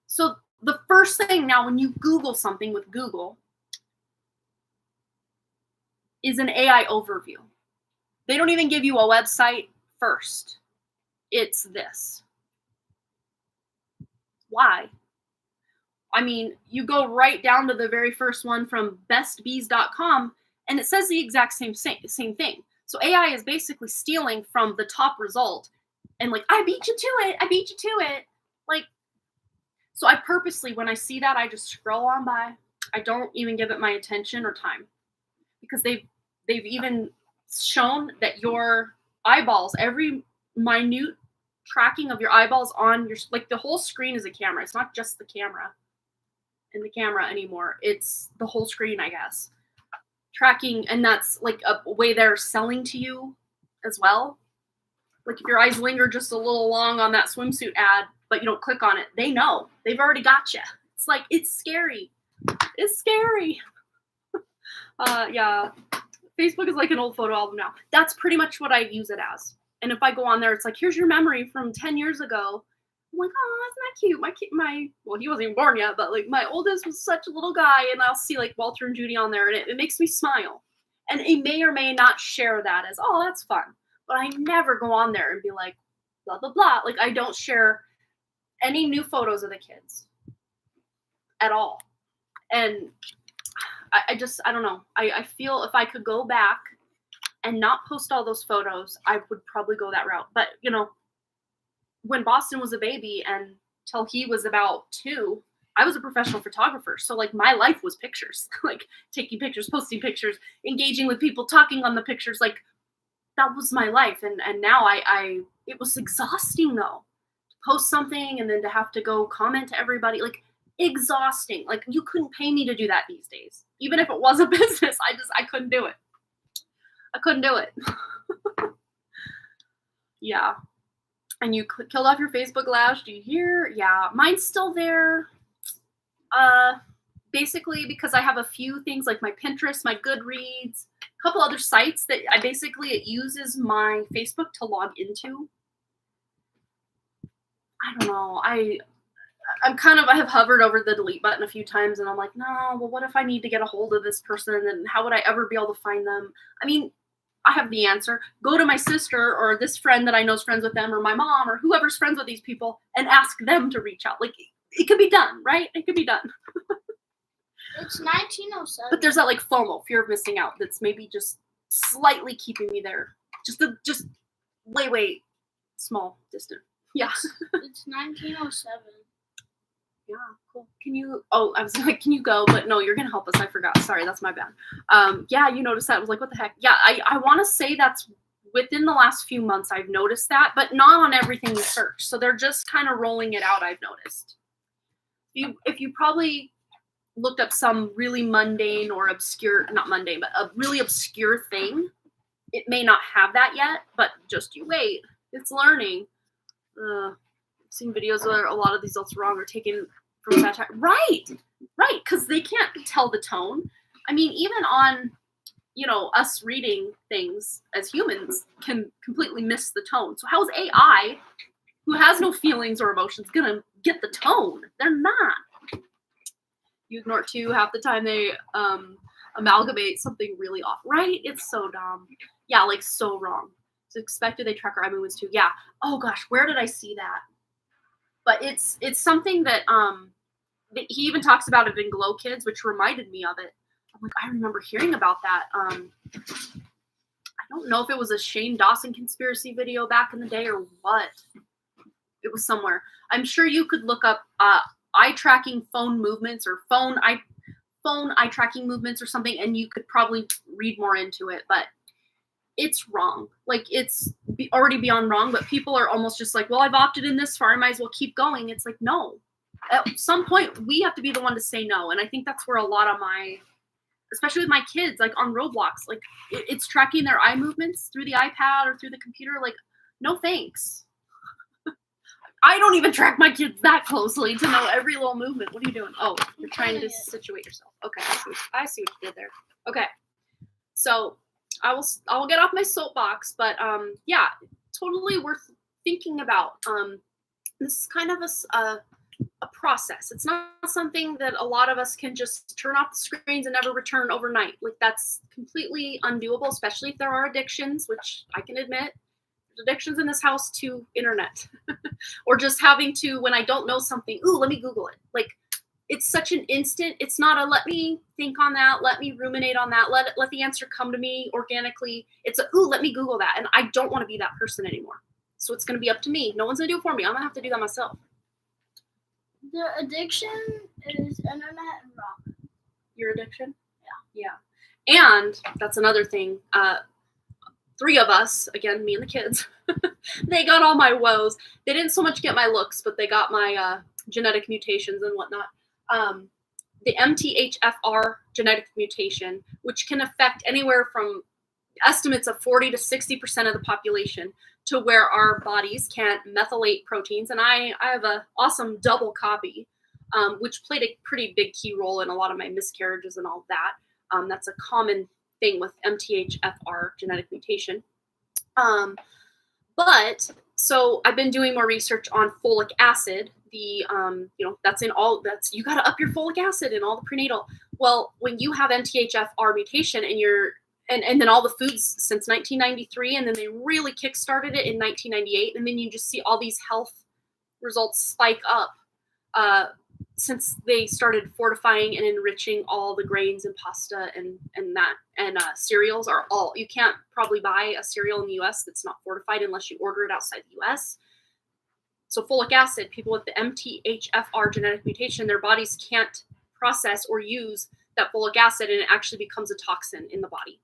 So the first thing now, when you Google something with Google, is an AI overview. They don't even give you a website first. It's this. Why? I mean, you go right down to the very first one from bestbees.com, and it says the exact same thing. So AI is basically stealing from the top result, and like, I beat you to it. Like, so I purposely, when I see that, I just scroll on by. I don't even give it my attention or time, because they've even shown that your eyeballs, every minute tracking of your eyeballs on your, like, the whole screen is a camera. It's not just the camera in the camera anymore. It's the whole screen, I guess. Tracking, and that's like a way they're selling to you as well. Like if your eyes linger just a little long on that swimsuit ad, but you don't click on it, they know. They've already got you. It's like, it's scary. It's scary. Yeah. Facebook is like an old photo album now. That's pretty much what I use it as. And if I go on there, it's like, here's your memory from 10 years ago. I'm like, oh, isn't that cute? Well, he wasn't even born yet, but like my oldest was such a little guy, and I'll see like Walter and Judy on there, and it makes me smile. And it may or may not share that as, oh, that's fun. But I never go on there and be like, blah, blah, blah. Like, I don't share any new photos of the kids at all. And I don't know. I feel if I could go back and not post all those photos, I would probably go that route. But, you know, when Boston was a baby and till he was about 2, I was a professional photographer. So like my life was pictures, like taking pictures, posting pictures, engaging with people, talking on the pictures. Like that was my life. And now it was exhausting though, to post something and then to have to go comment to everybody, like exhausting. Like you couldn't pay me to do that these days. Even if it was a business, I couldn't do it. I couldn't do it. Yeah. And you killed off your Facebook Lash. Do you hear? Yeah, mine's still there. Basically because I have a few things like my Pinterest, my Goodreads, a couple other sites that it uses my Facebook to log into. I don't know. I have hovered over the delete button a few times, and I'm like, no, well, what if I need to get a hold of this person, and how would I ever be able to find them? I mean, I have the answer. Go to my sister or this friend that I know is friends with them, or my mom or whoever's friends with these people, and ask them to reach out. Like, it could be done, right? It could be done. It's 1907. But there's that like FOMO, fear of missing out, that's maybe just slightly keeping me there. Just way small, distant. Yeah. It's 1907. Yeah, cool. I was like, can you go? But no, you're going to help us. I forgot. Sorry, that's my bad. Yeah, you noticed that. I was like, what the heck? Yeah, I want to say that's within the last few months I've noticed that, but not on everything you search. So they're just kind of rolling it out, I've noticed. If you probably looked up some really mundane or obscure, not mundane, but a really obscure thing, it may not have that yet, but just you wait. It's learning. I've seen videos where a lot of these results wrong are taken from satire. Right, because they can't tell the tone. I mean, even on, us reading things as humans can completely miss the tone. So how is AI, who has no feelings or emotions, gonna get the tone? They're not. You ignore it too. Half the time they amalgamate something really off. Right? It's so dumb. Yeah, like so wrong. It's expected they track our eye movements too. Yeah. Oh gosh, where did I see that? But it's something that he even talks about it in Glow Kids, which reminded me of it. I'm like, I remember hearing about that. I don't know if it was a Shane Dawson conspiracy video back in the day or what. It was somewhere. I'm sure you could look up eye tracking phone movements or phone eye tracking movements or something, and you could probably read more into it. But it's wrong. Like, it's already beyond wrong, but people are almost just like, well, I've opted in this far, I might as well keep going. It's like, no. At some point, we have to be the one to say no. And I think that's where a lot of especially with my kids, like on Roblox, like it's tracking their eye movements through the iPad or through the computer. Like, no thanks. I don't even track my kids that closely to know every little movement. What are you doing? Oh, you're trying to situate yourself. Okay, I see what you did there. Okay, so I will get off my soapbox, but yeah, totally worth thinking about. This is kind of a process. It's not something that a lot of us can just turn off the screens and never return overnight. Like, that's completely undoable, especially if there are addictions, which I can admit. There's addictions in this house to internet. Or just having to, when I don't know something, ooh, let me Google it. Like, it's such an instant. It's not a let me think on that, let me ruminate on that, let the answer come to me organically. It's a, ooh, let me Google that. And I don't want to be that person anymore. So it's going to be up to me. No one's going to do it for me. I'm going to have to do that myself. The addiction is internet and ramen. your addiction? Yeah. And that's another thing. 3 of us, again, me and the kids, they got all my woes. They didn't so much get my looks, but they got my genetic mutations and whatnot. The MTHFR genetic mutation, which can affect anywhere from estimates of 40 to 60% of the population, to where our bodies can't methylate proteins. And I have an awesome double copy, which played a pretty big key role in a lot of my miscarriages and all that. That's a common thing with MTHFR genetic mutation. But so I've been doing more research on folic acid. You got to up your folic acid in all the prenatal. Well, when you have MTHFR mutation and then all the foods since 1993, and then they really kickstarted it in 1998, and then you just see all these health results spike up since they started fortifying and enriching all the grains and pasta and cereals are all. You can't probably buy a cereal in the U.S. that's not fortified unless you order it outside the U.S. So folic acid, people with the MTHFR genetic mutation, their bodies can't process or use that folic acid, and it actually becomes a toxin in the body.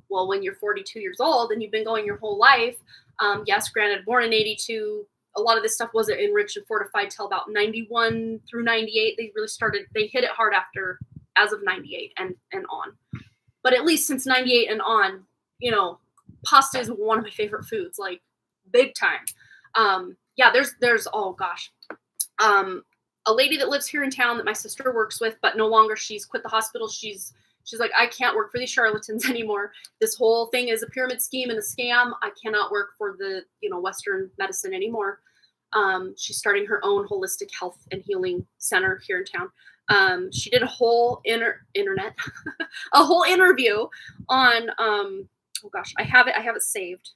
Well, when you're 42 years old and you've been going your whole life, yes, granted, born in 82, a lot of this stuff wasn't enriched and fortified till about 91 through 98. They hit it hard as of 98 and on. But at least since 98 and on, pasta is one of my favorite foods, like big time. There's oh gosh. A lady that lives here in town that my sister works with, but no longer, she's quit the hospital. She's like, I can't work for these charlatans anymore. This whole thing is a pyramid scheme and a scam. I cannot work for the, Western medicine anymore. She's starting her own holistic health and healing center here in town. She did a whole a whole interview on, oh gosh, I have it saved.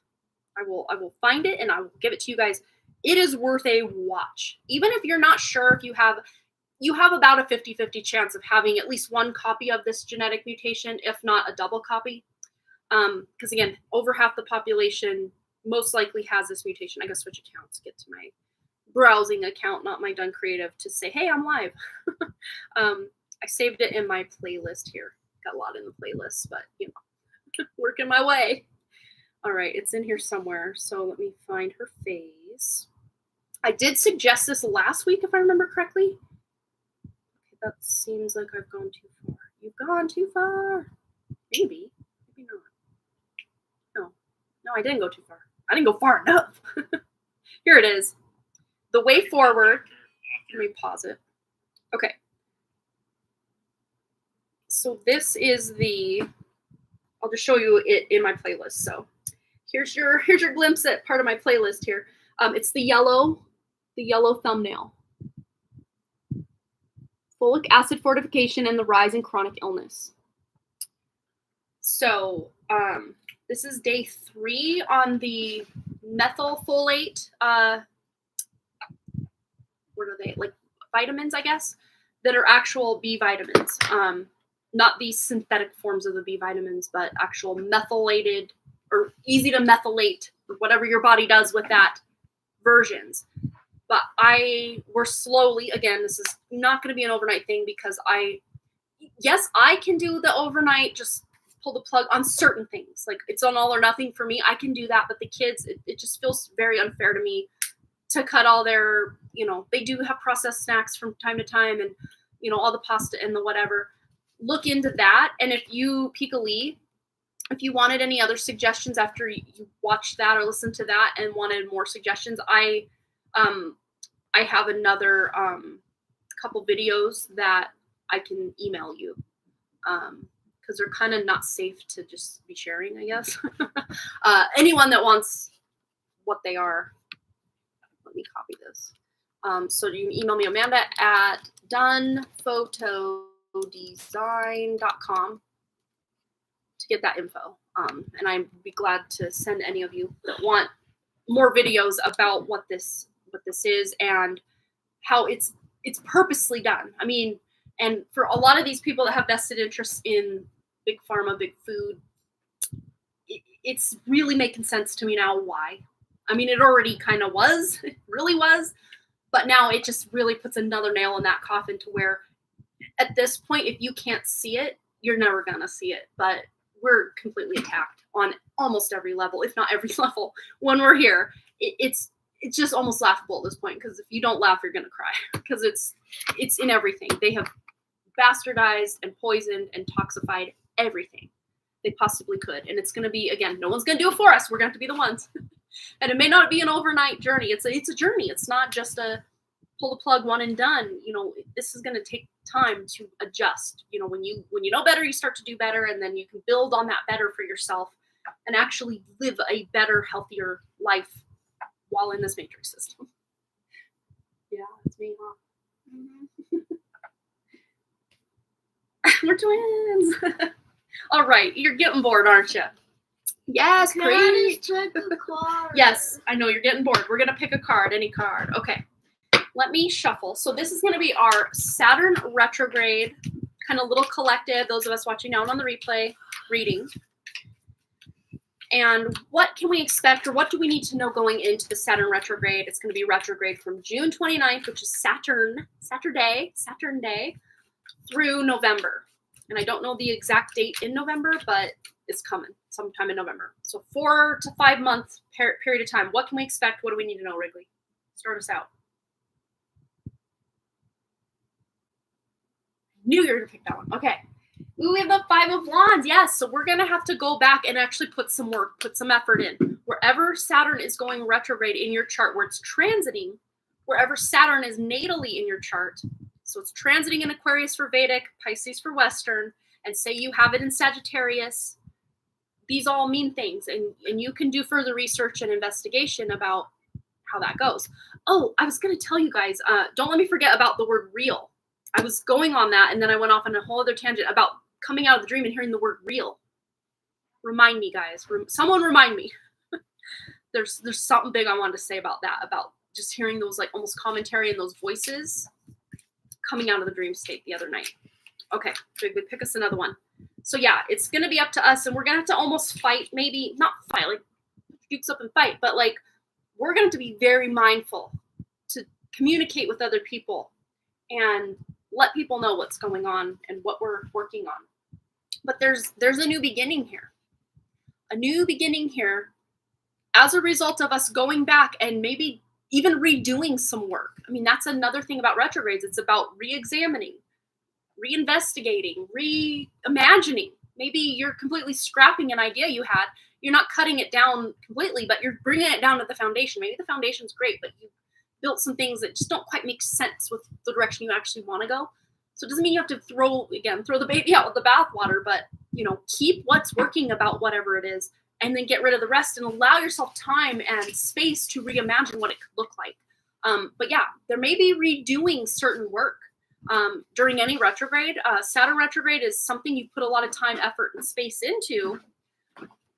I will find it and I will give it to you guys. It is worth a watch. Even if you're not sure if you have about a 50-50 chance of having at least one copy of this genetic mutation, if not a double copy. Because again, over half the population most likely has this mutation. I gotta switch accounts, get to my browsing account, not my Done Creative, to say, hey, I'm live. I saved it in my playlist here. Got a lot in the playlist, but working my way. All right, it's in here somewhere. So let me find her face. I did suggest this last week, if I remember correctly. That seems like I've gone too far. You've gone too far. Maybe not. No, I didn't go too far. I didn't go far enough. Here it is. The way forward. Let me pause it. Okay. So this is I'll just show you it in my playlist. So here's your glimpse at part of my playlist here. It's the yellow thumbnail. Folic acid fortification and the rise in chronic illness. So this is day 3 on the methylfolate. What are they? Like vitamins, I guess, that are actual B vitamins. Not these synthetic forms of the B vitamins, but actual methylated or easy to methylate, or whatever your body does with that versions. But we're slowly, again, this is not going to be an overnight thing because I can do the overnight, just pull the plug on certain things. Like it's on all or nothing for me. I can do that. But the kids, it just feels very unfair to me to cut all their, they do have processed snacks from time to time and, all the pasta and the whatever. Look into that. And if you wanted any other suggestions after you watched that or listened to that and wanted more suggestions, I have another couple videos that I can email you because they're kind of not safe to just be sharing, I guess. Anyone that wants what they are, let me copy this. So you can email me, Amanda at donephotodesign.com to get that info. And I'd be glad to send any of you that want more videos about what this is and how it's purposely done. I mean, and for a lot of these people that have vested interests in big pharma, big food, it's really making sense to me now why. I mean, it already kind of was, it really was, but now it just really puts another nail in that coffin to where at this point, if you can't see it, you're never gonna see it. But we're completely attacked on almost every level, if not every level, when we're here. It's just almost laughable at this point, because if you don't laugh, you're gonna cry, because it's in everything. They have bastardized and poisoned and toxified everything they possibly could, and it's gonna be, again, no one's gonna do it for us. We're gonna have to be the ones. And it may not be an overnight journey. It's a journey. It's not just a pull the plug, one and done. This is going to take time to adjust. When you know better, you start to do better, and then you can build on that better for yourself and actually live a better, healthier life while in this matrix system. Yeah, it's me, huh? Mm-hmm. We're twins. All right, you're getting bored, aren't you? Yes, great. Yes, I know you're getting bored. We're going to pick a card, any card. Okay, let me shuffle. So this is going to be our Saturn Retrograde, kind of little collective, those of us watching now on the replay, reading. And what can we expect, or what do we need to know going into the Saturn Retrograde? It's going to be retrograde from June 29th, which is Saturn Day, through November. And I don't know the exact date in November, but it's coming sometime in November. So 4 to 5 month period of time. What can we expect? What do we need to know, Wrigley? Start us out. Knew you were going to pick that one. Okay. Ooh, we have the 5 of Wands. Yes. So we're going to have to go back and actually put some work, put some effort in. Wherever Saturn is going retrograde in your chart, where it's transiting, wherever Saturn is natally in your chart. So it's transiting in Aquarius for Vedic, Pisces for Western, and say you have it in Sagittarius. These all mean things, and you can do further research and investigation about how that goes. Oh, I was going to tell you guys, don't let me forget about the word real. I was going on that, and then I went off on a whole other tangent about coming out of the dream and hearing the word real. Remind me, guys. Someone remind me. There's something big I wanted to say about that, about just hearing those like almost commentary and those voices coming out of the dream state the other night. Okay, Wrigley, pick us another one. So yeah, it's going to be up to us, and we're going to have to almost fight, maybe not fight, like dukes up and fight, but like we're going to be very mindful to communicate with other people and let people know what's going on and what we're working on. But there's a new beginning here. A new beginning here as a result of us going back and maybe even redoing some work. I mean, that's another thing about retrogrades. It's about re-examining, reinvestigating, reimagining. Maybe you're completely scrapping an idea you had. You're not cutting it down completely, but you're bringing it down at the foundation. Maybe the foundation's great, but you built some things that just don't quite make sense with the direction you actually want to go. So it doesn't mean you have to throw the baby out with the bathwater, but keep what's working about whatever it is, and then get rid of the rest and allow yourself time and space to reimagine what it could look like. But yeah, there may be redoing certain work during any retrograde. Saturn retrograde is something you put a lot of time, effort, and space into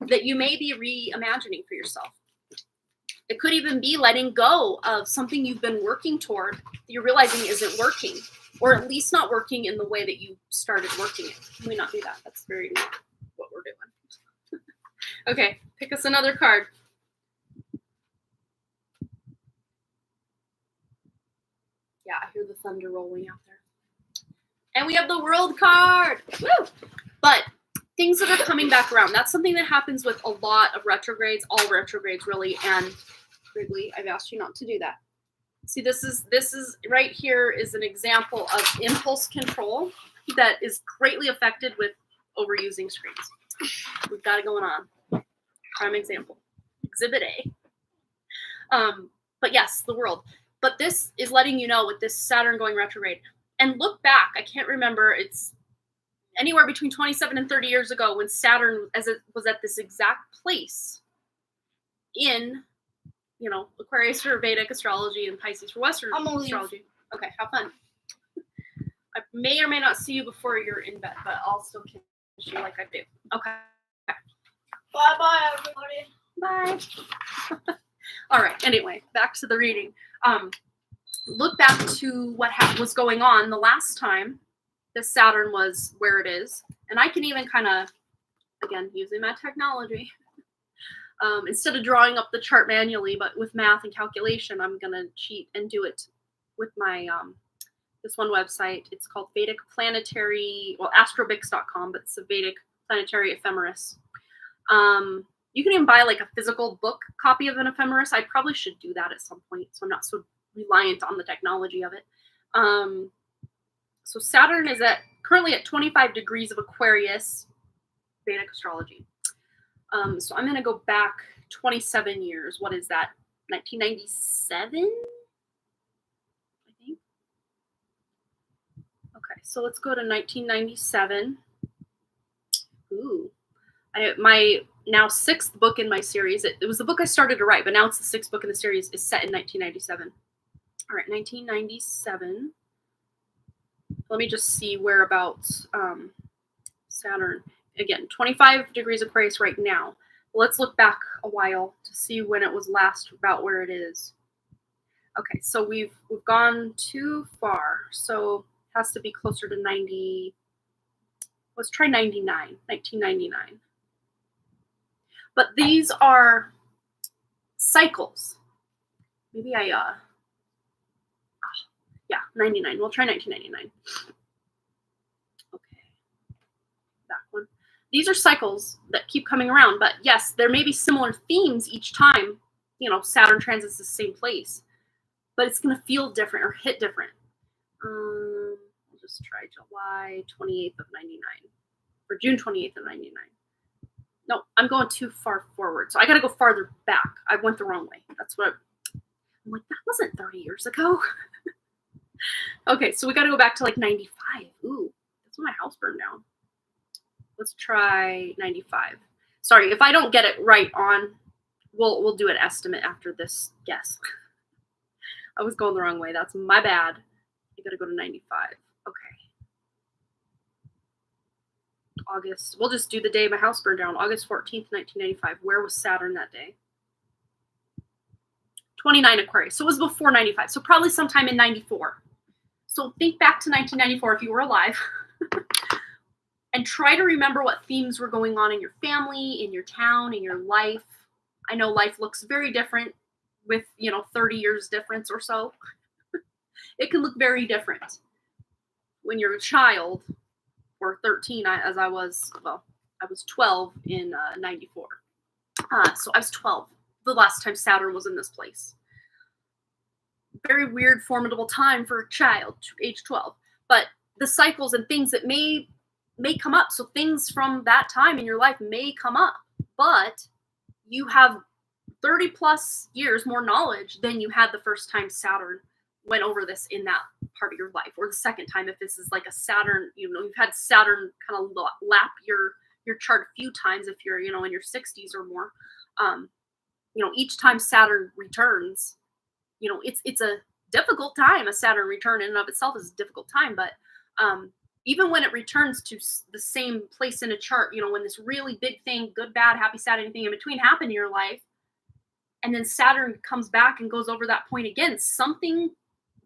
that you may be reimagining for yourself. It could even be letting go of something you've been working toward that you're realizing isn't working, or at least not working in the way that you started working it. Can we not do that? That's very not what we're doing. Okay, pick us another card. Yeah, I hear the thunder rolling out there. And we have the World card. Woo! But things that are coming back around. That's something that happens with a lot of retrogrades, all retrogrades really. And Wrigley, I've asked you not to do that. See, this is right here is an example of impulse control that is greatly affected with overusing screens. We've got it going on. Prime example. Exhibit A. But yes, the World. But this is letting you know with this Saturn going retrograde. And look back. I can't remember. It's anywhere between 27 and 30 years ago when Saturn was at this exact place in, Aquarius for Vedic astrology and Pisces for Western astrology. Okay, have fun. I may or may not see you before you're in bed, but I'll still kiss you like I do. Okay. Bye-bye, everybody. Bye. All right. Anyway, back to the reading. Look back to what was going on the last time this Saturn was where it is. And I can even kind of, again, using my technology, instead of drawing up the chart manually, but with math and calculation, I'm going to cheat and do it with my this one website. It's called Vedic Planetary, well, astrobix.com, but it's a Vedic Planetary Ephemeris. You can even buy like a physical book copy of an ephemeris. I probably should do that at some point, so I'm not so reliant on the technology of it. So Saturn is currently at 25 degrees of Aquarius, Vedic astrology. So I'm going to go back 27 years. What is that? 1997? I think. Okay, so let's go to 1997. Ooh. My now 6th book in my series. It was the book I started to write, but now it's the 6th book in the series, is set in 1997. All right, 1997. Let me just see whereabouts Saturn. Again, 25 degrees Aquarius right now. Let's look back a while to see when it was last about where it is. Okay, so we've gone too far. So it has to be closer to 90. Let's try 1999. But these are cycles. Maybe yeah, 99. We'll try 1999. Okay, that one. These are cycles that keep coming around, but yes, there may be similar themes each time, Saturn transits the same place, but it's going to feel different or hit different. I'll just try July 28th of 99, or June 28th of 99. No, I'm going too far forward, so I got to go farther back. I went the wrong way. That's what I'm like, that wasn't 30 years ago. Okay, so we got to go back to like 95. Ooh, that's when my house burned down. Let's try 95. Sorry, if I don't get it right on, we'll do an estimate after this guess. I was going the wrong way. That's my bad. You got to go to 95. Okay. August. We'll just do the day my house burned down. August 14th, 1995. Where was Saturn that day? 29 Aquarius. So it was before 95. So probably sometime in 94. So think back to 1994 if you were alive. And try to remember what themes were going on in your family, in your town, in your life. I know life looks very different with, 30 years difference or so. It can look very different when you're a child, or 13, as I was 12 in 94. So I was 12 the last time Saturn was in this place. Very weird, formidable time for a child, age 12. But the cycles and things that may come up. So things from that time in your life may come up, but you have 30 plus years more knowledge than you had the first time Saturn went over this in that part of your life, or the second time if this is like a Saturn, you've had Saturn kind of lap your chart a few times if you're, in your 60s or more. Each time Saturn returns, it's a difficult time. A Saturn return in and of itself is a difficult time, but even when it returns to the same place in a chart, when this really big thing, good, bad, happy, sad, anything in between happened in your life, and then Saturn comes back and goes over that point again, something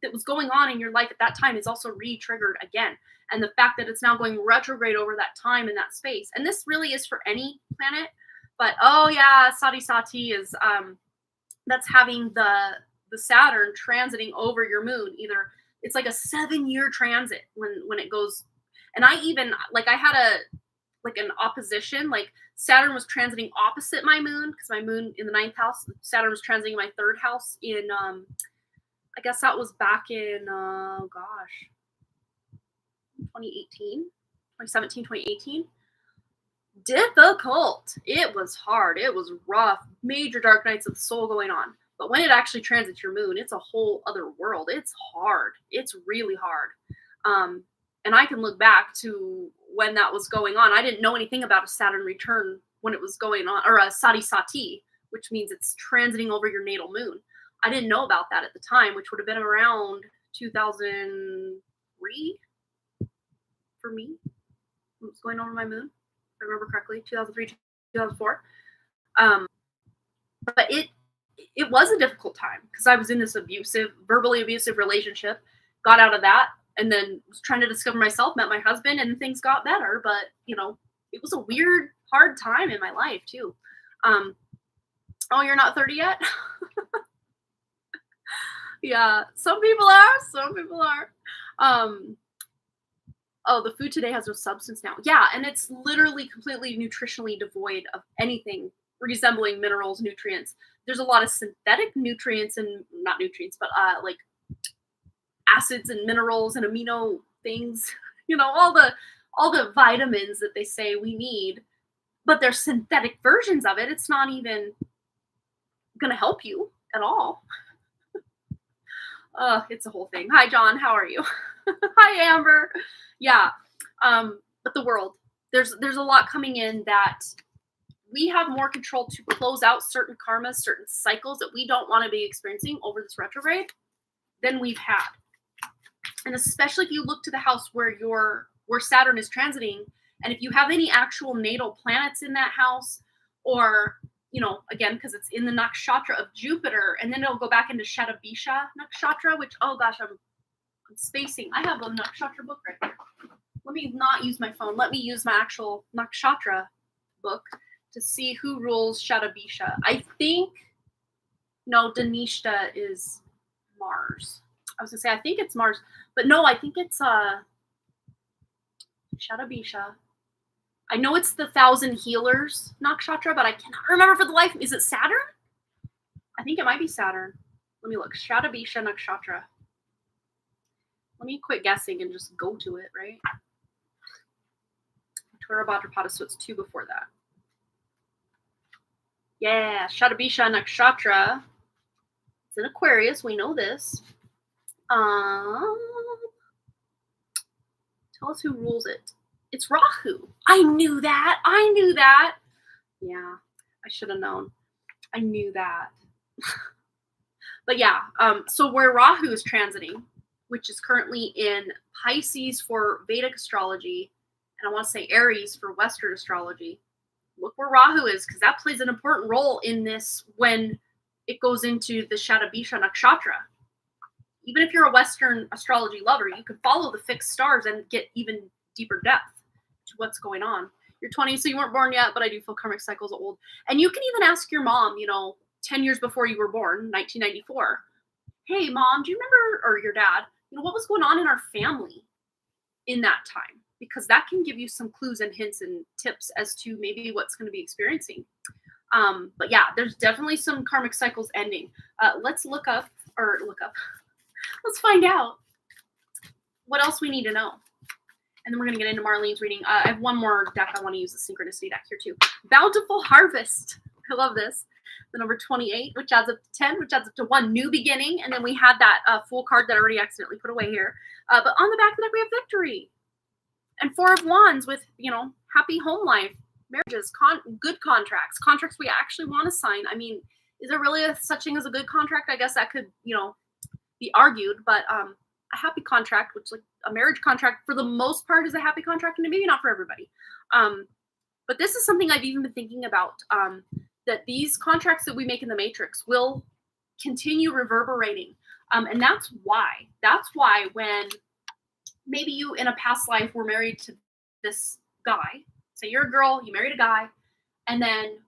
that was going on in your life at that time is also re-triggered again. And the fact that it's now going retrograde over that time and that space, and this really is for any planet, but Sati is that's having the Saturn transiting over your moon. Either it's like a 7-year transit when it goes, and I had an opposition, like Saturn was transiting opposite my moon, because my moon in the 9th house, Saturn was transiting my 3rd house in I guess that was back in 2017, 2018. Difficult. It was hard. It was rough. Major dark nights of the soul going on. But when it actually transits your moon, it's a whole other world. It's hard. It's really hard. And I can look back to when that was going on. I didn't know anything about a Saturn return when it was going on, or a Sati, which means it's transiting over your natal moon. I didn't know about that at the time, which would have been around 2003 for me. What was going on with my moon? If I remember correctly, 2003, 2004. But it was a difficult time because I was in this verbally abusive relationship, got out of that, and then was trying to discover myself, met my husband, and things got better. But, it was a weird, hard time in my life, too. Oh, you're not 30 yet? Yeah, some people are. Oh, the food today has no substance now. Yeah, and it's literally completely nutritionally devoid of anything resembling minerals, nutrients. There's a lot of synthetic nutrients and not nutrients, but like acids and minerals and amino things. All the vitamins that they say we need, but they're synthetic versions of it. It's not even gonna help you at all. It's a whole thing. Hi, John. How are you? Hi, Amber. Yeah. But the world, there's a lot coming in that we have more control to close out certain karmas, certain cycles that we don't want to be experiencing over this retrograde than we've had. And especially if you look to the house where Saturn is transiting, and if you have any actual natal planets in that house, or again, because it's in the nakshatra of Jupiter, and then it'll go back into Shatabisha nakshatra, which, oh gosh, I'm spacing. I have a nakshatra book right here. Let me not use my phone. Let me use my actual nakshatra book to see who rules Shatabisha. I think, no, Danishta is Mars. I was gonna say, I think it's Mars, but no, I think it's Shatabisha. I know it's the 1,000 healers nakshatra, but I cannot remember for the life. Is it Saturn? I think it might be Saturn. Let me look. Shatabisha nakshatra. Let me quit guessing and just go to it, right? Tura Bhadrapada, so it's 2 before that. Yeah, Shatabisha nakshatra. It's in Aquarius. We know this. Tell us who rules it. It's Rahu. I knew that. Yeah, I should have known. I knew that. But yeah, so where Rahu is transiting, which is currently in Pisces for Vedic astrology, and I want to say Aries for Western astrology. Look where Rahu is, because that plays an important role in this when it goes into the Shatabisha nakshatra. Even if you're a Western astrology lover, you can follow the fixed stars and get even deeper depth to what's going on. You're 20, so you weren't born yet, but I do feel karmic cycles are old. And you can even ask your mom, 10 years before you were born, 1994, hey, Mom, do you remember, or your dad, what was going on in our family in that time? Because that can give you some clues and hints and tips as to maybe what's going to be experiencing. But yeah, there's definitely some karmic cycles ending. Let's look up. Let's find out what else we need to know. And then we're going to get into Marlene's reading. I have one more deck I want to use, the synchronicity deck here too. Bountiful Harvest. I love this. The number 28, which adds up to 10, which adds up to 1 new beginning. And then we had that full card that I already accidentally put away here. But on the back of the deck, we have victory. And 4 of Wands with, happy home life, marriages, good contracts we actually want to sign. I mean, is there really such thing as a good contract? I guess that could, be argued, but a happy contract, which like a marriage contract for the most part is a happy contract, and maybe not for everybody. But this is something I've even been thinking about, that these contracts that we make in the Matrix will continue reverberating. And that's why when maybe you in a past life were married to this guy, say you're a girl, you married a guy, and then,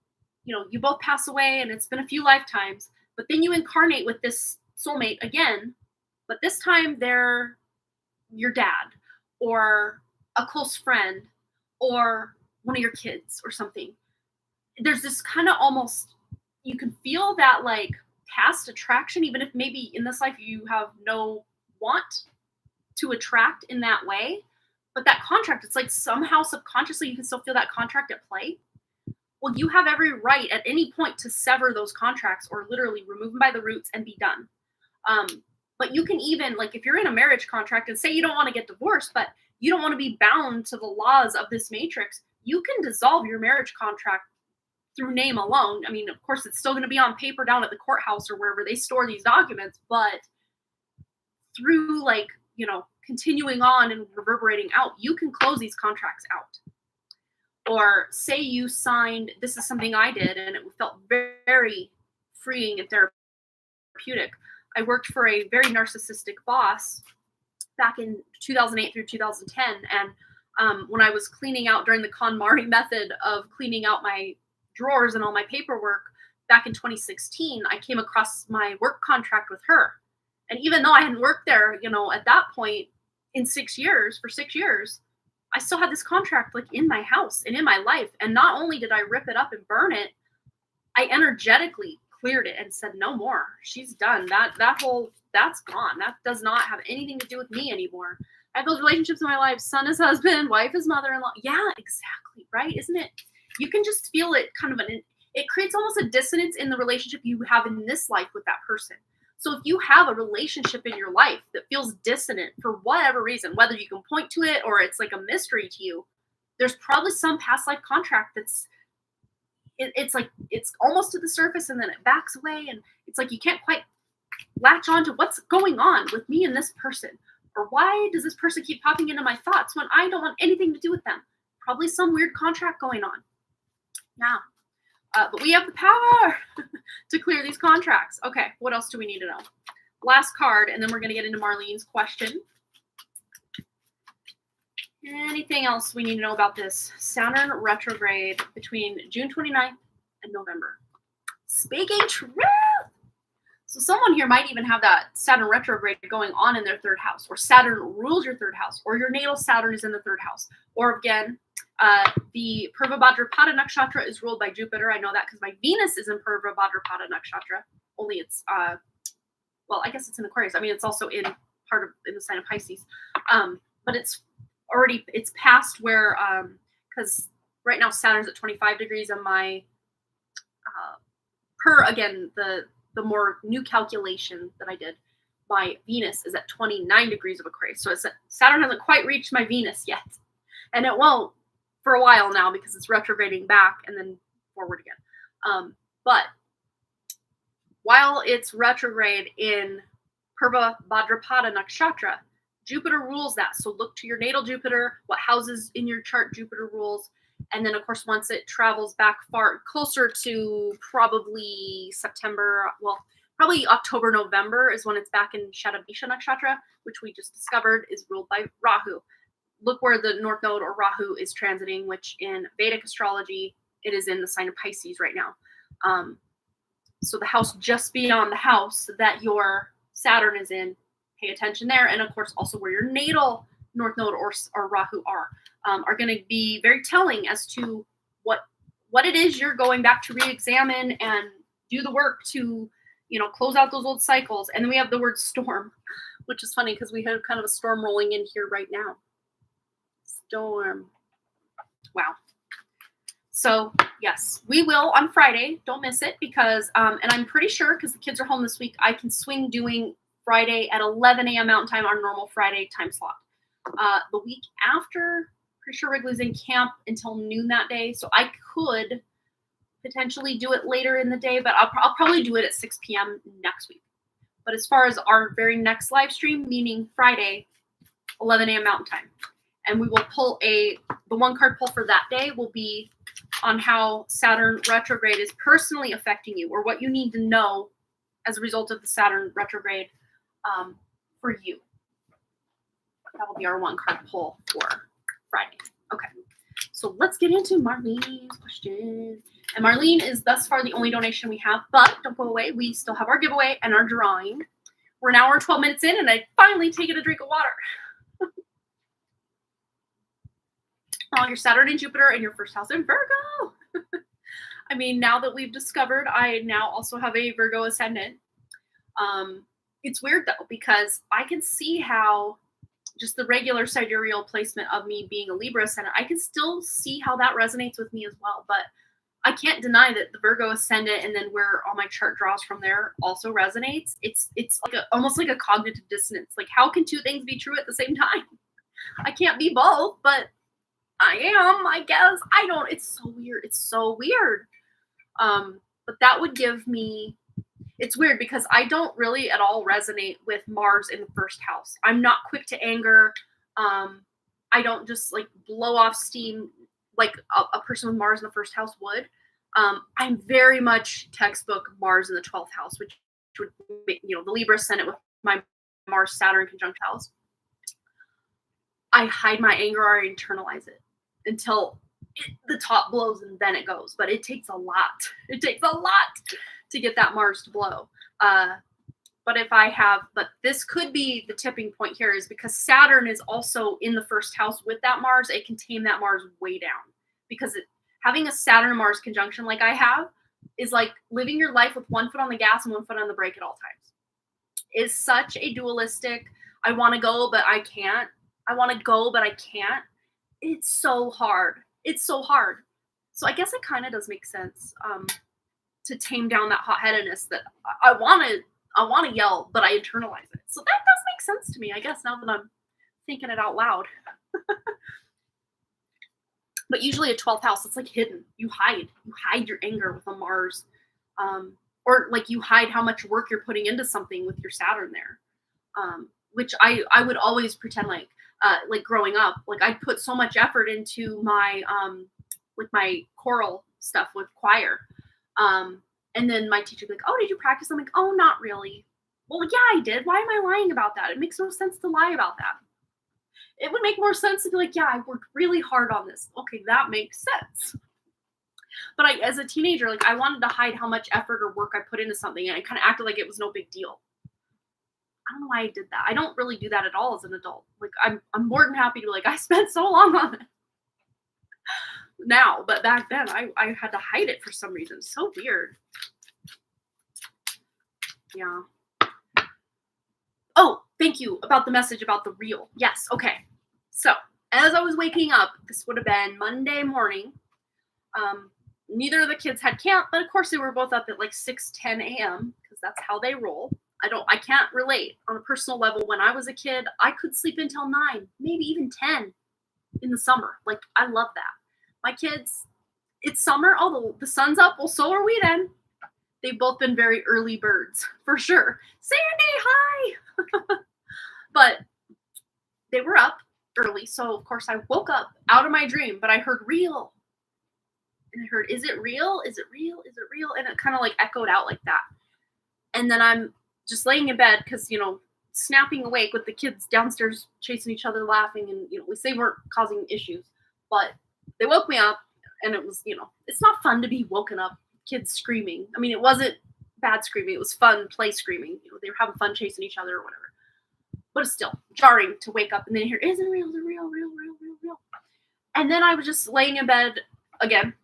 you both pass away and it's been a few lifetimes, but then you incarnate with this soulmate again, but this time they're your dad or a close friend or one of your kids or something. There's this kind of almost, you can feel that like past attraction, even if maybe in this life you have no want to attract in that way, but that contract, it's like somehow subconsciously you can still feel that contract at play. Well, you have every right at any point to sever those contracts or literally remove them by the roots and be done. But you can even, like, if you're in a marriage contract and say you don't want to get divorced, but you don't want to be bound to the laws of this matrix, you can dissolve your marriage contract through name alone. I mean, of course, it's still going to be on paper down at the courthouse or wherever they store these documents, but through, like, continuing on and reverberating out, you can close these contracts out. Or say you signed, this is something I did, and it felt very, very freeing and therapeutic. I worked for a very narcissistic boss back in 2008 through 2010. And when I was cleaning out during the KonMari method of cleaning out my drawers and all my paperwork back in 2016, I came across my work contract with her. And even though I hadn't worked there, at that point, in 6 years, for 6 years, I still had this contract like in my house and in my life. And not only did I rip it up and burn it, I energetically cleared it and said, no more. She's done. That's gone. That does not have anything to do with me anymore. I have those relationships in my life. Son is husband, wife is mother-in-law. Yeah, exactly. Right. Isn't it? You can just feel it kind of it creates almost a dissonance in the relationship you have in this life with that person. So if you have a relationship in your life that feels dissonant for whatever reason, whether you can point to it or it's like a mystery to you, there's probably some past life contract that's it's like it's almost to the surface and then it backs away, and it's like you can't quite latch on to what's going on with me and this person, or why does this person keep popping into my thoughts when I don't want anything to do with them. Probably some weird contract going on. Yeah. But we have the power to clear these contracts. Okay, what else do we need to know? Last card, and then we're going to get into Marlene's question. Anything else we need to know about this Saturn retrograde between June 29th and November? Speaking truth! So someone here might even have that Saturn retrograde going on in their third house, or Saturn rules your third house, or your natal Saturn is in the third house. Or again, the Purva Bhadrapada Nakshatra is ruled by Jupiter. I know that because my Venus is in Purva Bhadrapada Nakshatra. Only it's, well, I guess it's in Aquarius. I mean, it's also in the sign of Pisces. But it's past where, because right now Saturn's at 25 degrees and my, the more new calculation that I did, my Venus is at 29 degrees of Aquarius. So Saturn hasn't quite reached my Venus yet. And it won't for a while now because it's retrograding back and then forward again. But while it's retrograde in Purva Bhadrapada Nakshatra, Jupiter rules that. So look to your natal Jupiter, what houses in your chart Jupiter rules. And then, of course, once it travels back far, closer to probably September, well, probably October, November is when it's back in Shatabhisha Nakshatra, which we just discovered is ruled by Rahu. Look where the North Node or Rahu is transiting, which in Vedic astrology, it is in the sign of Pisces right now. So the house just beyond the house that your Saturn is in, pay attention there. And of course, also where your natal North Node or Rahu are going to be very telling as to what it is you're going back to re-examine and do the work to, close out those old cycles. And then we have the word storm, which is funny because we have kind of a storm rolling in here right now. Storm. Wow. So yes, we will on Friday. Don't miss it because, and I'm pretty sure because the kids are home this week, I can swing doing Friday at 11 a.m. Mountain Time, our normal Friday time slot. The week after, pretty sure Wrigley's in camp until noon that day. So I could potentially do it later in the day, but I'll probably do it at 6 p.m. next week. But as far as our very next live stream, meaning Friday, 11 a.m. Mountain Time. And we will pull the one card pull for that day will be on how Saturn retrograde is personally affecting you or what you need to know as a result of the Saturn retrograde for you. That will be our one card pull for Friday. Okay. So let's get into Marlene's question. And Marlene is thus far the only donation we have, but don't go away. We still have our giveaway and our drawing. We're an hour and 12 minutes in, and I finally taken a drink of water. Your Saturn and Jupiter in your first house in Virgo. I mean, now that we've discovered, I now also have a Virgo ascendant. It's weird though, because I can see how just the regular sidereal placement of me being a Libra ascendant, I can still see how that resonates with me as well. But I can't deny that the Virgo ascendant and then where all my chart draws from there also resonates. It's like almost like a cognitive dissonance. Like, how can two things be true at the same time? I can't be both, but I am, I guess. I don't. It's so weird. It's so weird. But that would give me, it's weird because I don't really at all resonate with Mars in the first house. I'm not quick to anger. I don't just like blow off steam like a person with Mars in the first house would. I'm very much textbook Mars in the 12th house, which would be, the Libra ascendant with my Mars Saturn conjunct house. I hide my anger or I internalize it until the top blows and then it goes. But it takes a lot. It takes a lot to get that Mars to blow. But this could be the tipping point here, is because Saturn is also in the first house with that Mars. It can tame that Mars way down, because having a Saturn-Mars conjunction like I have is like living your life with one foot on the gas and one foot on the brake at all times. Is such a dualistic, I want to go, but I can't. I want to go, but I can't. It's so hard. It's so hard. So I guess it kind of does make sense to tame down that hot-headedness that I want to yell, but I internalize it. So that does make sense to me, I guess, now that I'm thinking it out loud. But usually a 12th house, it's like hidden. You hide your anger with a Mars. Or like you hide how much work you're putting into something with your Saturn there. Which I would always pretend like growing up, like I'd put so much effort into my my choral stuff with choir. And then my teacher would be like, oh, did you practice? I'm like, oh, not really. Well, yeah, I did. Why am I lying about that? It makes no sense to lie about that. It would make more sense to be like, yeah, I worked really hard on this. Okay, that makes sense. But as a teenager, like I wanted to hide how much effort or work I put into something, and I kind of acted like it was no big deal. I don't know why I did that. I don't really do that at all as an adult. Like I'm more than happy to be like, I spent so long on it now, but back then I had to hide it for some reason. So weird. Yeah. Oh, thank you about the message about the reel. Yes. Okay. So as I was waking up, this would have been Monday morning. Neither of the kids had camp, but of course they were both up at like 6:10 a.m. because that's how they roll. I can't relate on a personal level. When I was a kid, I could sleep until 9, maybe even 10 in the summer. Like I love that. My kids, it's summer. Oh, the sun's up. Well, so are we then. They've both been very early birds for sure. Sandy, hi. But they were up early. So of course I woke up out of my dream, but I heard real. And I heard, is it real? Is it real? Is it real? And it kind of like echoed out like that. And then I'm just laying in bed because, snapping awake with the kids downstairs chasing each other, laughing. And, at least they weren't causing issues. But they woke me up and it was, it's not fun to be woken up, kids screaming. I mean, it wasn't bad screaming. It was fun play screaming. They were having fun chasing each other or whatever. But it's still jarring to wake up and then hear, is it real? Is it real? Real, real, real, real. And then I was just laying in bed again,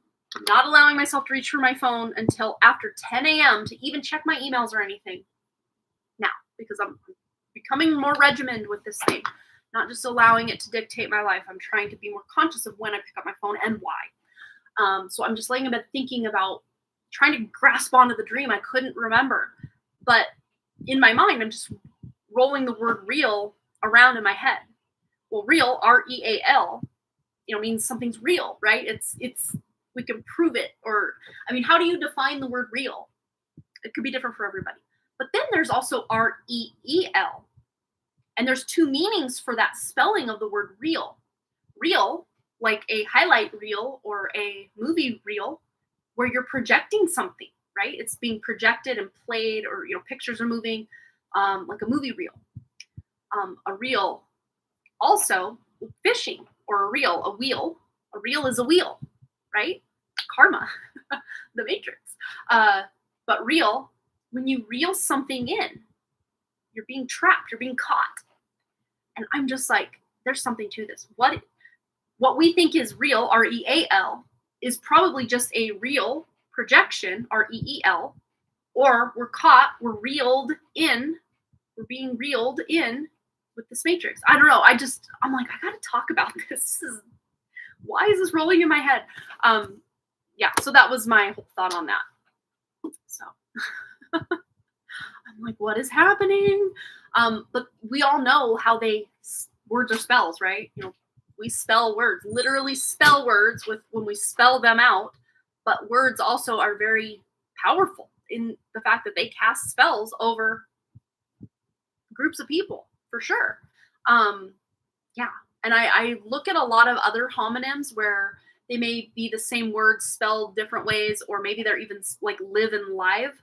not allowing myself to reach for my phone until after 10 a.m. to even check my emails or anything now, because I'm becoming more regimented with this thing, not just allowing it to dictate my life. I'm trying to be more conscious of when I pick up my phone and why. So I'm just laying in bed thinking about trying to grasp onto the dream I couldn't remember. But in my mind, I'm just rolling the word real around in my head. Well, real, R-E-A-L, means something's real, right? It's we can prove it. Or, how do you define the word real? It could be different for everybody. But then there's also R-E-E-L. And there's two meanings for that spelling of the word real. Real, like a highlight reel or a movie reel, where you're projecting something, right? It's being projected and played, or, pictures are moving, like a movie reel. A reel, also fishing, or a reel, a wheel. A reel is a wheel, right? Karma, the Matrix. But reel, when you reel something in, you're being trapped, you're being caught. And I'm just like, there's something to this. What we think is real, R-E-A-L, is probably just a real projection, R-E-E-L, or we're caught, we're reeled in, we're being reeled in with this Matrix. I don't know. I'm like, I gotta talk about this. Why is this rolling in my head? Yeah, so that was my whole thought on that. So I'm like, what is happening? But we all know how words are spells, right? We spell words, literally spell words when we spell them out. But words also are very powerful in the fact that they cast spells over groups of people, for sure. Yeah. And I look at a lot of other homonyms where they may be the same words spelled different ways, or maybe they're even like live and live.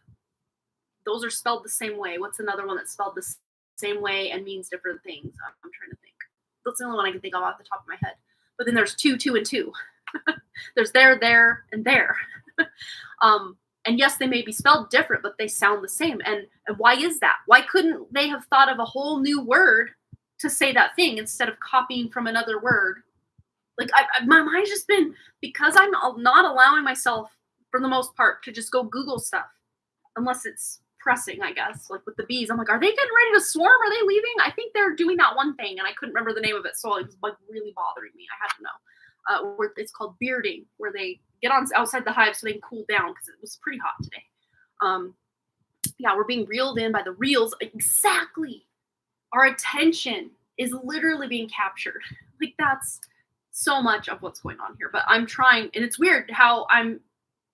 Those are spelled the same way. What's another one that's spelled the same way and means different things? I'm trying to think. That's the only one I can think of off the top of my head. But then there's two, and two. There's there, and there. And yes, they may be spelled different, but they sound the same. And why is that? Why couldn't they have thought of a whole new word to say that thing instead of copying from another word? Like, my mind's just been, because I'm not allowing myself, for the most part, to just go Google stuff, unless it's pressing, I guess. Like with the bees, I'm like, are they getting ready to swarm? Are they leaving? I think they're doing that one thing, and I couldn't remember the name of it, so it was like really bothering me. I had to know. Where it's called bearding, where they get on outside the hive so they can cool down because it was pretty hot today. Yeah, we're being reeled in by the reels. Exactly. Our attention is literally being captured. Like, that's so much of what's going on here. But I'm trying, and it's weird how I'm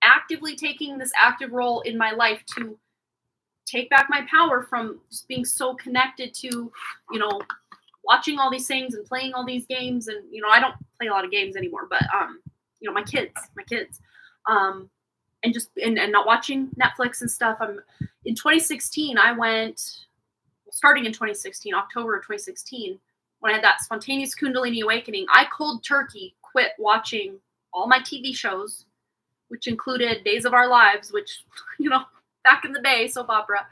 actively taking this active role in my life to take back my power from just being so connected to, watching all these things and playing all these games. And, I don't play a lot of games anymore, but, my kids, and just, and not watching Netflix and stuff. In 2016, starting in 2016, October of 2016, when I had that spontaneous Kundalini awakening, I cold turkey quit watching all my TV shows, which included Days of Our Lives, which, back in the day, soap opera.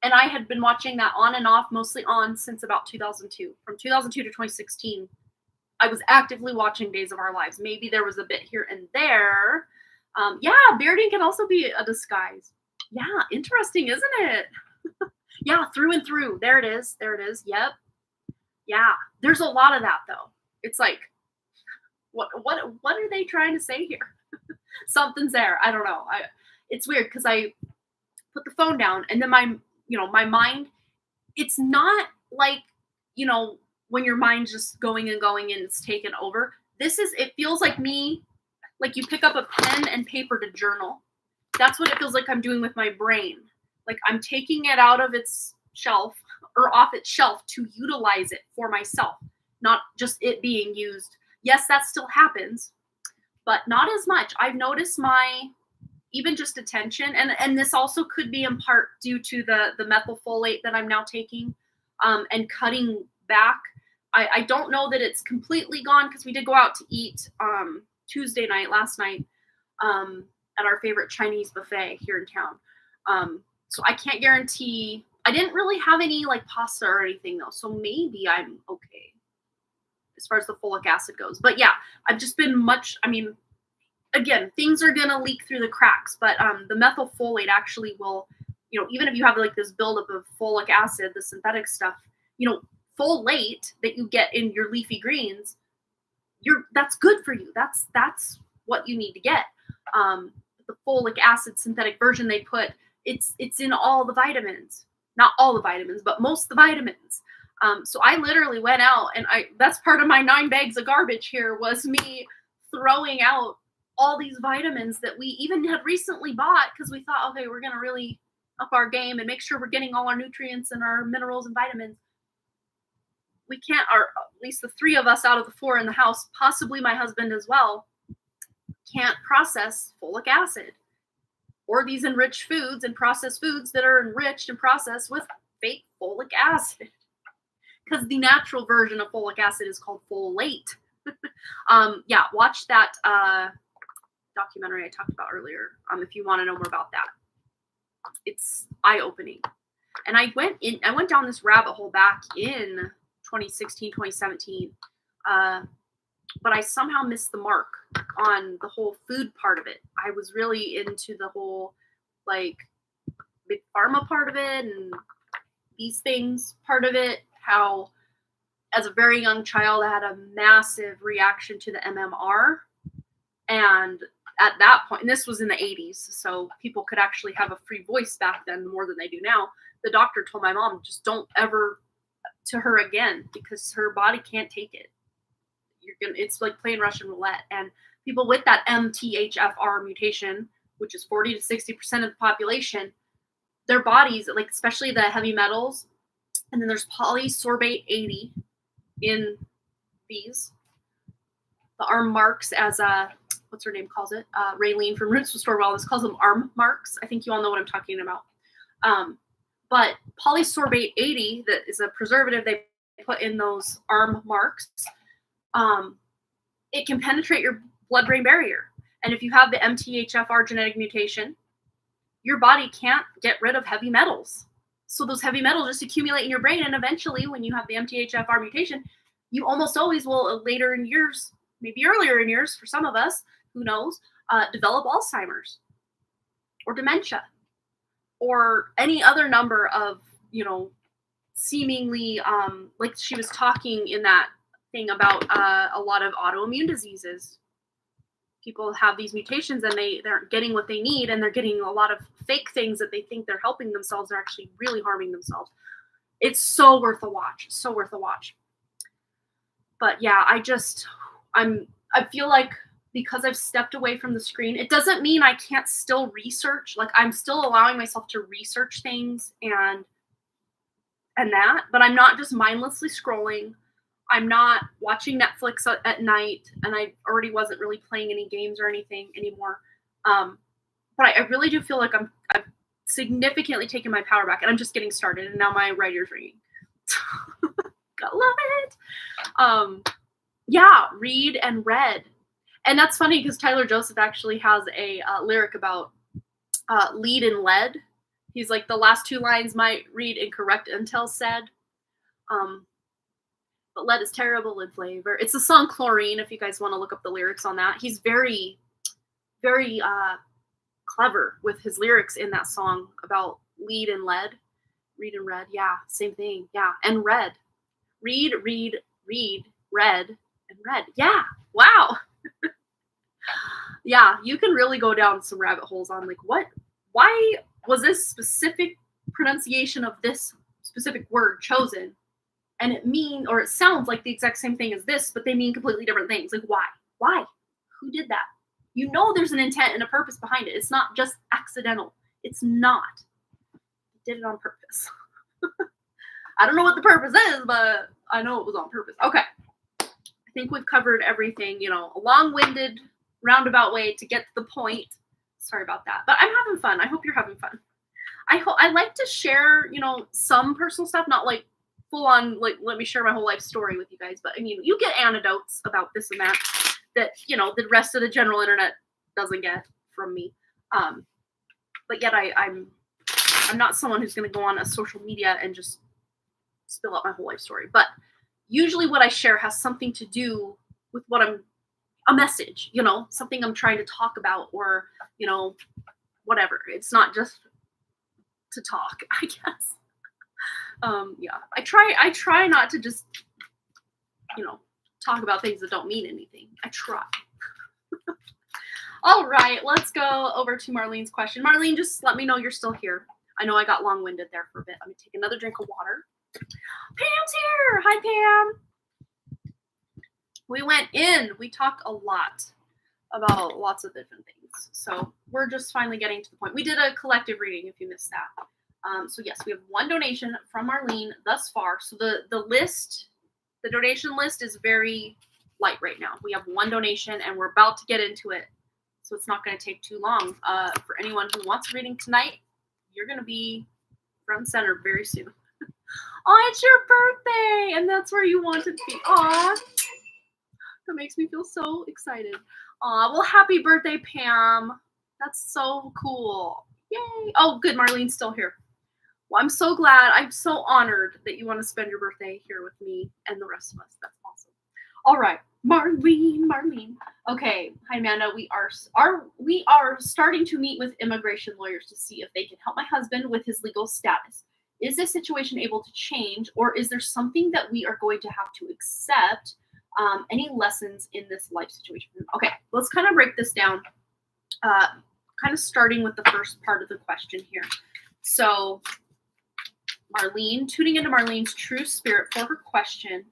And I had been watching that on and off, mostly on, since about 2002. From 2002 to 2016, I was actively watching Days of Our Lives. Maybe there was a bit here and there. Yeah, bearding can also be a disguise. Yeah, interesting, isn't it? Yeah, through and through. There it is. Yep. Yeah, there's a lot of that, though. It's like, what are they trying to say here? Something's there. I don't know. It's weird because I put the phone down, and then my mind, it's not like, when your mind's just going and it's taken over. It feels like me, like you pick up a pen and paper to journal. That's what it feels like I'm doing with my brain. Like I'm taking it out of its shelf or off its shelf to utilize it for myself, not just it being used. Yes, that still happens, but not as much. I've noticed my even just attention, and this also could be in part due to the methylfolate that I'm now taking, and cutting back. I don't know that it's completely gone because we did go out to eat Tuesday night, last night, at our favorite Chinese buffet here in town. So I can't guarantee. I didn't really have any like pasta or anything though, so maybe I'm okay as far as the folic acid goes. But yeah, I've just been again, things are gonna leak through the cracks, but the methylfolate actually will, even if you have like this buildup of folic acid, the synthetic stuff, folate that you get in your leafy greens, that's good for you. That's what you need to get. The folic acid synthetic version they put, it's in all the vitamins, not all the vitamins, but most of the vitamins. So I literally went out, and that's part of my 9 bags of garbage here was me throwing out all these vitamins that we even had recently bought because we thought, okay, we're going to really up our game and make sure we're getting all our nutrients and our minerals and vitamins. We can't, or at least the 3 of us out of the 4 in the house, possibly my husband as well, can't process folic acid or these enriched foods and processed foods that are enriched and processed with fake folic acid. Because the natural version of folic acid is called folate. Yeah, watch that documentary I talked about earlier, if you want to know more about that. It's eye-opening. And I went down this rabbit hole back in 2016, 2017, but I somehow missed the mark on the whole food part of it. I was really into the whole like big pharma part of it and these things part of it, how as a very young child I had a massive reaction to the MMR. And at that point, and this was in the 80s, so people could actually have a free voice back then more than they do now. The doctor told my mom, just don't ever to her again because her body can't take it. It's like playing Russian roulette. And people with that MTHFR mutation, which is 40 to 60% of the population, their bodies, like especially the heavy metals, and then there's polysorbate 80 in these. The arm marks, as what's her name calls it? Raylene from Roots Restore Wellness calls them arm marks. I think you all know what I'm talking about. But polysorbate 80, that is a preservative they put in those arm marks, it can penetrate your blood-brain barrier. And if you have the MTHFR genetic mutation, your body can't get rid of heavy metals. So those heavy metals just accumulate in your brain. And eventually, when you have the MTHFR mutation, you almost always will later in years, maybe earlier in years for some of us, who knows, develop Alzheimer's or dementia or any other number of, seemingly, like she was talking in that thing about a lot of autoimmune diseases. People have these mutations and they aren't getting what they need, and they're getting a lot of fake things that they think they're helping themselves. They're actually really harming themselves. It's so worth a watch. So worth a watch. But yeah, I feel like because I've stepped away from the screen, it doesn't mean I can't still research. Like, I'm still allowing myself to research things and that, but I'm not just mindlessly scrolling. I'm not watching Netflix at night, and I already wasn't really playing any games or anything anymore. But I really do feel like I've significantly taken my power back, and I'm just getting started, and now my right ear's ringing. Gotta love it. Yeah, read and read. And that's funny because Tyler Joseph actually has a lyric about lead and lead. He's like, the last two lines might read incorrect until said. But lead is terrible in flavor. It's the song Chlorine, if you guys want to look up the lyrics on that. He's very, very clever with his lyrics in that song about lead and lead. Read and read. Yeah, same thing. Yeah, and read. Read, read, read, read, and read. Yeah, wow. Yeah, you can really go down some rabbit holes on like, why was this specific pronunciation of this specific word chosen? And it sounds like the exact same thing as this, but they mean completely different things. Like, why? Why? Who did that? There's an intent and a purpose behind it. It's not just accidental. It's not. They did it on purpose. I don't know what the purpose is, but I know it was on purpose. Okay. I think we've covered everything, a long-winded, roundabout way to get to the point. Sorry about that. But I'm having fun. I hope you're having fun. I like to share, some personal stuff, not like full on, like, let me share my whole life story with you guys. But I mean, you get anecdotes about this and that, the rest of the general internet doesn't get from me. But yet I'm not someone who's going to go on a social media and just spill out my whole life story. But usually what I share has something to do with a message, something I'm trying to talk about, or, whatever. It's not just to talk, I guess. Yeah, I try not to just, talk about things that don't mean anything. I try. All right, let's go over to Marlene's question. Marlene, just let me know you're still here. I know I got long-winded there for a bit. Let me take another drink of water. Pam's here. Hi, Pam. We talked a lot about lots of different things. So we're just finally getting to the point. We did a collective reading if you missed that. So yes, we have one donation from Marlene thus far. So the donation list is very light right now. We have one donation and we're about to get into it. So it's not going to take too long. For anyone who wants a reading tonight, you're going to be front and center very soon. Oh, it's your birthday, and that's where you want to be. Aw, that makes me feel so excited. Aw, well, happy birthday, Pam. That's so cool. Yay. Oh, good, Marlene's still here. Well, I'm so glad. I'm so honored that you want to spend your birthday here with me and the rest of us. That's awesome. All right, Marlene. Okay, hi, Amanda. We are starting to meet with immigration lawyers to see if they can help my husband with his legal status. Is this situation able to change, or is there something that we are going to have to accept? Any lessons in this life situation? Okay, let's kind of break this down, kind of starting with the first part of the question here. So Marlene, tuning into Marlene's true spirit for her question,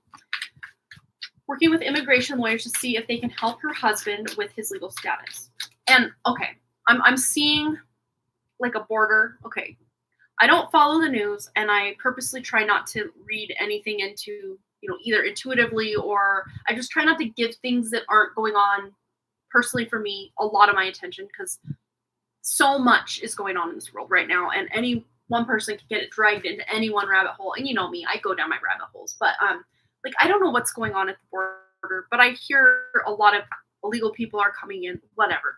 working with immigration lawyers to see if they can help her husband with his legal status. And okay, I'm seeing like a border. Okay, I don't follow the news, and I purposely try not to read anything into, either intuitively, or I just try not to give things that aren't going on personally for me a lot of my attention, because so much is going on in this world right now, and any one person can get it dragged into any one rabbit hole. And you know me, I go down my rabbit holes. But I don't know what's going on at the border, but I hear a lot of illegal people are coming in, whatever.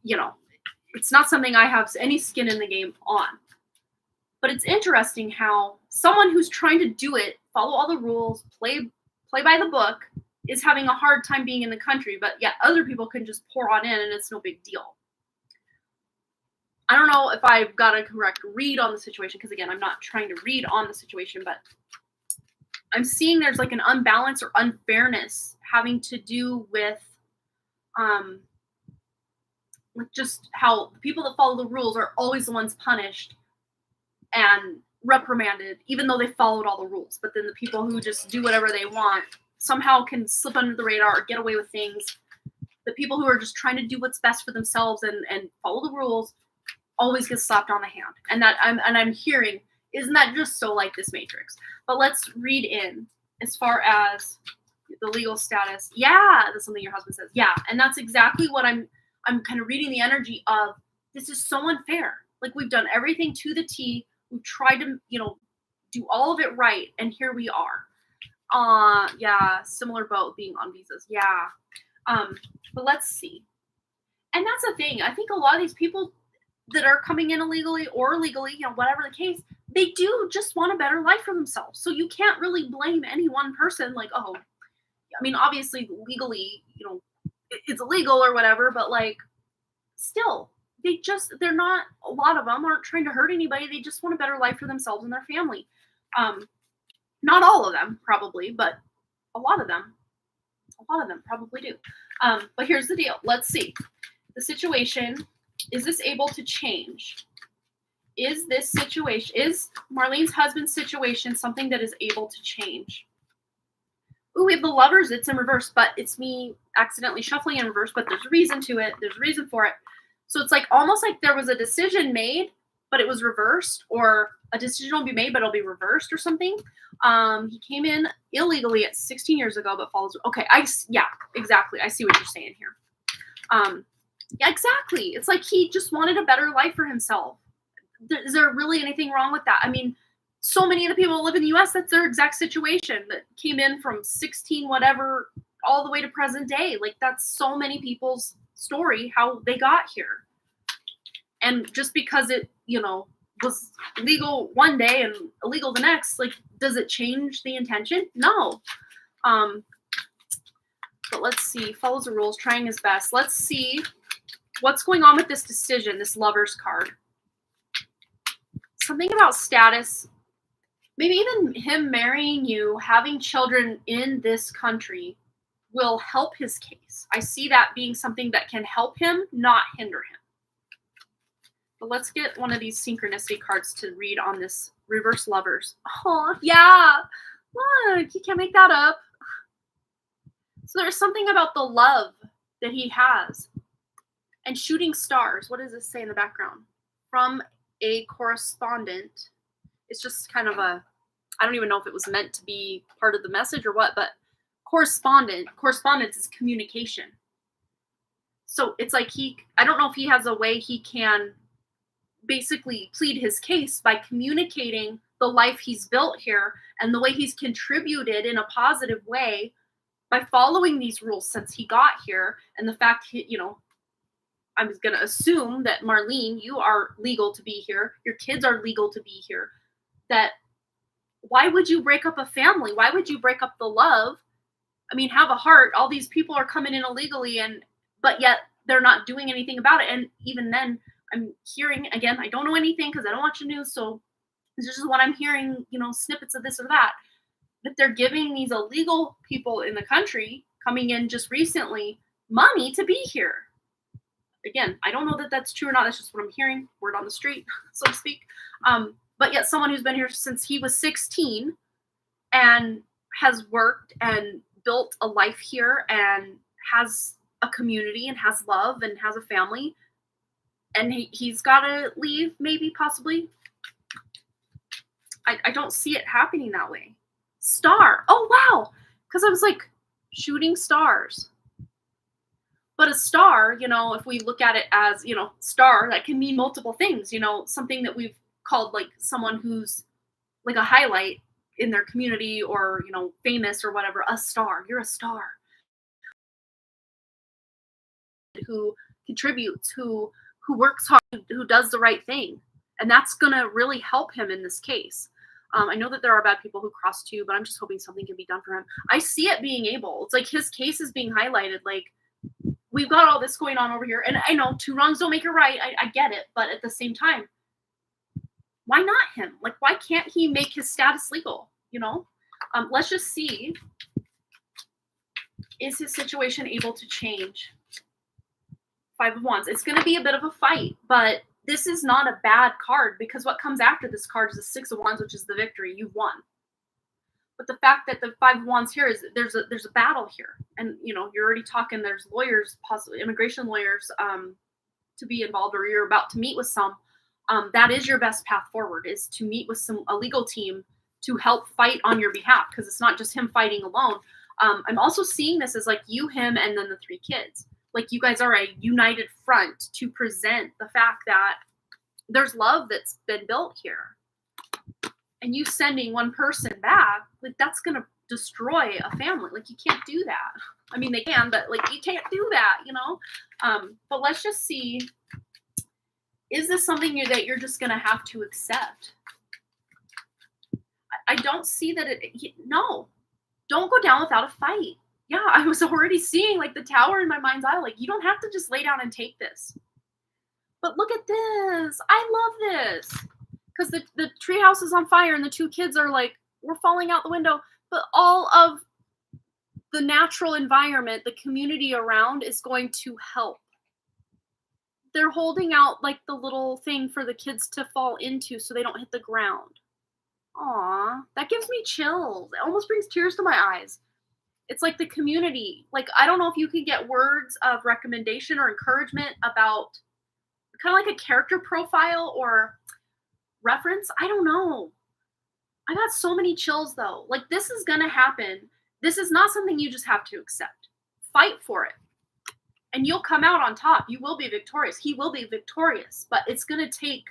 You know, it's not something I have any skin in the game on. But it's interesting how someone who's trying to do it, follow all the rules, play by the book, is having a hard time being in the country, but yet other people can just pour on in and it's no big deal. I don't know if I've got a correct read on the situation, because again, I'm not trying to read on the situation, but I'm seeing there's like an unbalance or unfairness having to do with just how the people that follow the rules are always the ones punished and reprimanded, even though they followed all the rules. But then the people who just do whatever they want somehow can slip under the radar or get away with things. The people who are just trying to do what's best for themselves and follow the rules always get slapped on the hand. And I'm hearing, isn't that just so like this Matrix? But let's read in as far as the legal status. Yeah, that's something your husband says. Yeah, and that's exactly what I'm kind of reading the energy of. This is so unfair. Like, we've done everything to the T. We've tried to, do all of it right, and here we are. Yeah, similar boat, being on visas. Yeah. But let's see. And that's the thing. I think a lot of these people that are coming in illegally or legally, whatever the case, they do just want a better life for themselves. So you can't really blame any one person, like, oh, I mean, obviously legally, it's illegal or whatever, but like, still, they're not, a lot of them aren't trying to hurt anybody. They just want a better life for themselves and their family. Not all of them probably, but a lot of them probably do. But here's the deal. Let's see. The situation, is this able to change? Is Marlene's husband's situation something that is able to change? Ooh, we have the Lovers. It's in reverse, but it's me accidentally shuffling in reverse, but there's a reason to it. There's a reason for it. So it's like almost like there was a decision made, but it was reversed, or a decision will be made, but it'll be reversed or something. He came in illegally at 16 years ago, but follows. Okay, yeah, exactly. I see what you're saying here. Yeah, exactly. It's like he just wanted a better life for himself. Is there really anything wrong with that? I mean, so many of the people that live in the U.S., that's their exact situation, that came in from 16 whatever all the way to present day. Like, that's so many people's story, how they got here. And just because it, was legal one day and illegal the next, like, does it change the intention? No. But let's see. Follows the rules, trying his best. Let's see what's going on with this decision, this Lovers card. Something about status. Maybe even him marrying you, having children in this country will help his case. I see that being something that can help him, not hinder him. But let's get one of these synchronicity cards to read on this reverse Lovers. Oh, yeah. Look, you can't make that up. So there's something about the love that he has. And shooting stars. What does this say in the background? From a correspondent. It's just kind of I don't even know if it was meant to be part of the message or what, but correspondence is communication. So it's like I don't know if he has a way he can basically plead his case by communicating the life he's built here and the way he's contributed in a positive way by following these rules since he got here. And the fact, I'm going to assume that Marlene, you are legal to be here. Your kids are legal to be here. That why would you break up a family? Why would you break up the love? I mean, have a heart. All these people are coming in illegally, but yet they're not doing anything about it. And even then, I'm hearing, again, I don't know anything because I don't watch the news, so this is what I'm hearing, snippets of this or that they're giving these illegal people in the country coming in just recently money to be here. Again, I don't know that that's true or not. That's just what I'm hearing, word on the street, so to speak. But yet someone who's been here since he was 16 and has worked and built a life here and has a community and has love and has a family, and he's got to leave, maybe, possibly. I don't see it happening that way. Star. Oh, wow. Because I was like, shooting stars. But a star, if we look at it as, star, that can mean multiple things. Something that we've called like someone who's like a highlight in their community or, famous or whatever, a star. You're a star. who contributes, who works hard, who does the right thing. And that's going to really help him in this case. I know that there are bad people who cross too, but I'm just hoping something can be done for him. I see it being able. It's like his case is being highlighted. Like, we've got all this going on over here. And I know 2 wrongs don't make a right. I get it. But at the same time, why not him? Like, why can't he make his status legal? You know? Let's just see. Is his situation able to change? 5 of Wands. It's going to be a bit of a fight, but this is not a bad card because what comes after this card is the 6 of Wands, which is the victory. You've won. But the fact that the 5 of Wands here is there's a battle here, and you know you're already talking. There's lawyers, possibly immigration lawyers, to be involved, or you're about to meet with some. That is your best path forward, is to meet with a legal team to help fight on your behalf, because it's not just him fighting alone. I'm also seeing this as like you, him, and then the 3 kids. Like you guys are a united front to present the fact that there's love that's been built here. And you sending one person back, like that's going to destroy a family. Like you can't do that. I mean, they can, but like you can't do that, you know? But let's just see, is this something that you're just going to have to accept? I don't see that no, don't go down without a fight. Yeah, I was already seeing like the tower in my mind's eye. Like, you don't have to just lay down and take this. But look at this. I love this. Because the treehouse is on fire and the 2 kids are like, we're falling out the window. But all of the natural environment, the community around is going to help. They're holding out like the little thing for the kids to fall into so they don't hit the ground. Aw, that gives me chills. It almost brings tears to my eyes. It's like the community. Like, I don't know if you can get words of recommendation or encouragement about kind of like a character profile or reference. I don't know. I got so many chills though. Like, this is going to happen. This is not something you just have to accept. Fight for it. And you'll come out on top. You will be victorious. He will be victorious. But it's going to take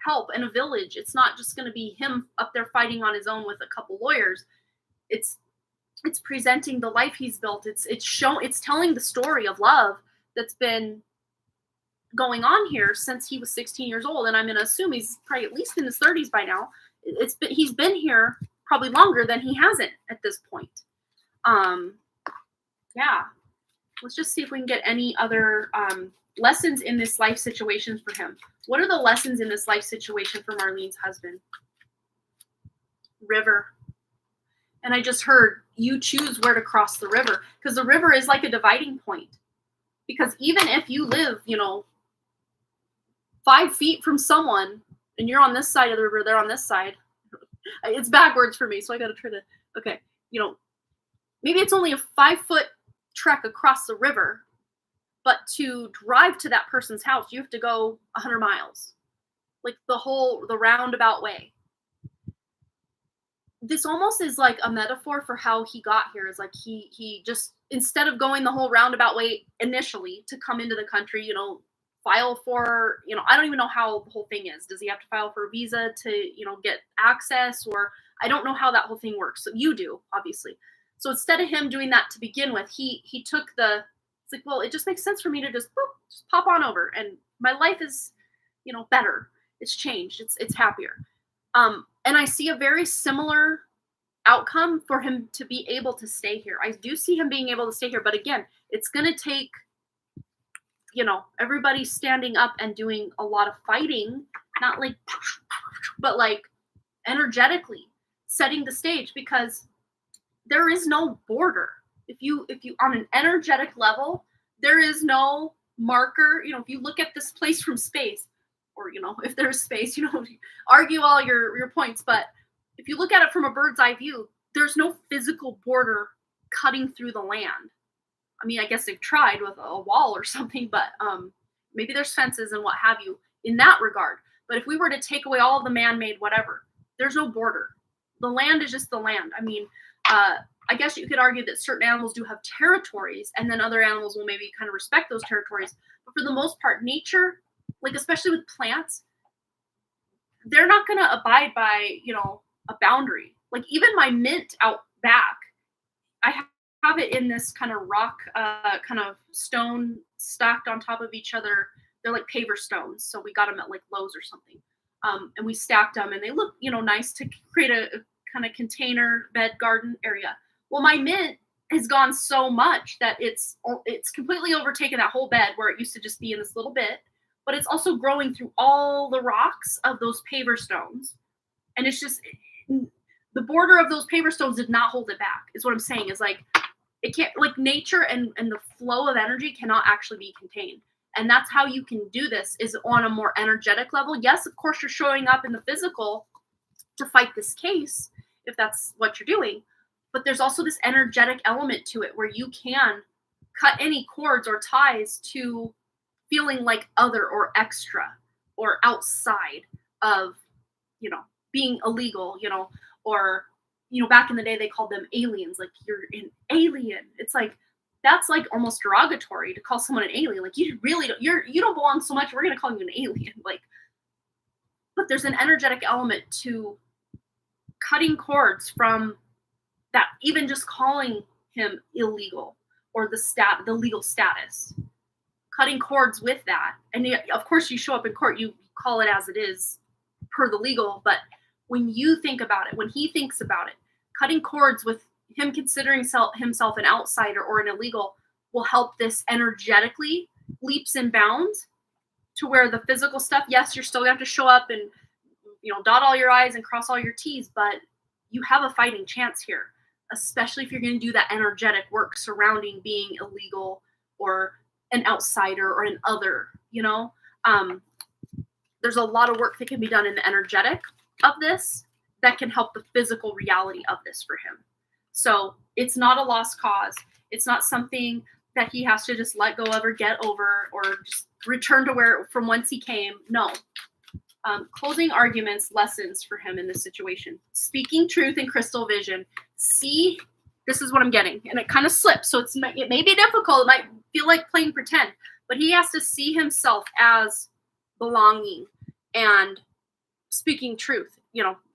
help and a village. It's not just going to be him up there fighting on his own with a couple lawyers. It's presenting the life he's built. It's telling the story of love that's been going on here since he was 16 years old. And I'm going to assume he's probably at least in his 30s by now. He's been here probably longer than he hasn't at this point. Yeah. Let's just see if we can get any other lessons in this life situation for him. What are the lessons in this life situation for Marlene's husband? River. And I just heard, you choose where to cross the river, because the river is like a dividing point. Because even if you live, 5 feet from someone and you're on this side of the river, they're on this side. It's backwards for me, so I got to try to, okay, maybe it's only a 5-foot trek across the river, but to drive to that person's house, you have to go 100 miles. Like the roundabout way. This almost is like a metaphor for how he got here. Is like he just, instead of going the whole roundabout way initially to come into the country, file for, I don't even know how the whole thing is. Does he have to file for a visa to, get access? Or I don't know how that whole thing works. So you do, obviously. So instead of him doing that to begin with, he took it's like, well, it just makes sense for me to just pop on over. And my life is, better. It's changed. It's happier. And I see a very similar outcome for him to be able to stay here. I do see him being able to stay here. But again, it's going to take, everybody standing up and doing a lot of fighting, not like, but like energetically setting the stage, because there is no border. If you on an energetic level, there is no marker. If you look at this place from space, or, if there's space, argue all your points. But if you look at it from a bird's eye view, there's no physical border cutting through the land. I mean, I guess they've tried with a wall or something, but maybe there's fences and what have you in that regard. But if we were to take away all of the man-made whatever, there's no border. The land is just the land. I mean, I guess you could argue that certain animals do have territories, and then other animals will maybe kind of respect those territories. But for the most part, nature, like especially with plants, they're not going to abide by, a boundary. Like even my mint out back, I have have it in this kind of rock, kind of stone stacked on top of each other. They're like paver stones. So we got them at like Lowe's or something. And we stacked them and they look, nice to create a kind of container bed garden area. Well, my mint has gone so much that it's completely overtaken that whole bed where it used to just be in this little bit, but it's also growing through all the rocks of those paver stones. And it's just, the border of those paver stones did not hold it back, is what I'm saying. Is like, it can't, like nature and the flow of energy cannot actually be contained. And that's how you can do this, is on a more energetic level. Yes, of course, you're showing up in the physical to fight this case, if that's what you're doing. But there's also this energetic element to it where you can cut any cords or ties to feeling like other or extra or outside of, being illegal, or, back in the day they called them aliens, like you're an alien. It's like, that's like almost derogatory to call someone an alien. Like you really don't, you don't belong so much. We're going to call you an alien. Like, but there's an energetic element to cutting cords from that, even just calling him illegal or the legal status, cutting cords with that. And of course you show up in court, you call it as it is per the legal. But when you think about it, when he thinks about it, cutting cords with him considering himself an outsider or an illegal will help this energetically leaps and bounds to where the physical stuff, yes, you're still going to have to show up and, dot all your I's and cross all your T's, but you have a fighting chance here, especially if you're going to do that energetic work surrounding being illegal or an outsider or an other, there's a lot of work that can be done in the energetic of this that can help the physical reality of this for him. So it's not a lost cause. It's not something that he has to just let go of or get over or just return to from whence he came. No. Closing arguments, lessons for him in this situation. Speaking truth in crystal vision. See, this is what I'm getting. And it kind of slips. So it may be difficult. It might feel like playing pretend. But he has to see himself as belonging and speaking truth.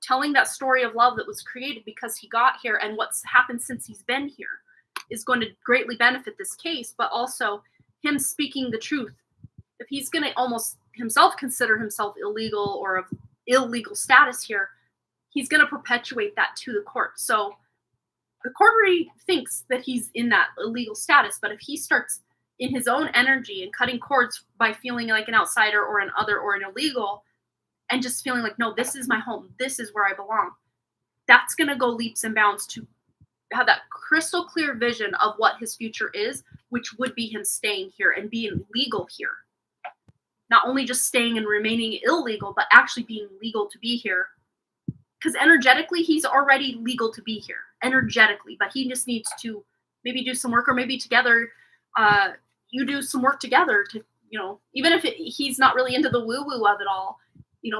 Telling that story of love that was created because he got here and what's happened since he's been here is going to greatly benefit this case, but also him speaking the truth. If he's going to almost himself consider himself illegal or of illegal status here, he's going to perpetuate that to the court. So the court already thinks that he's in that illegal status, but if he starts in his own energy and cutting cords by feeling like an outsider or an other or an illegal, and just feeling like, no, this is my home, this is where I belong, that's going to go leaps and bounds to have that crystal clear vision of what his future is, which would be him staying here and being legal here. Not only just staying and remaining illegal, but actually being legal to be here. Because energetically, he's already legal to be here, energetically, but he just needs to maybe do some work, or maybe together, you do some work together to, even if he's not really into the woo-woo of it all,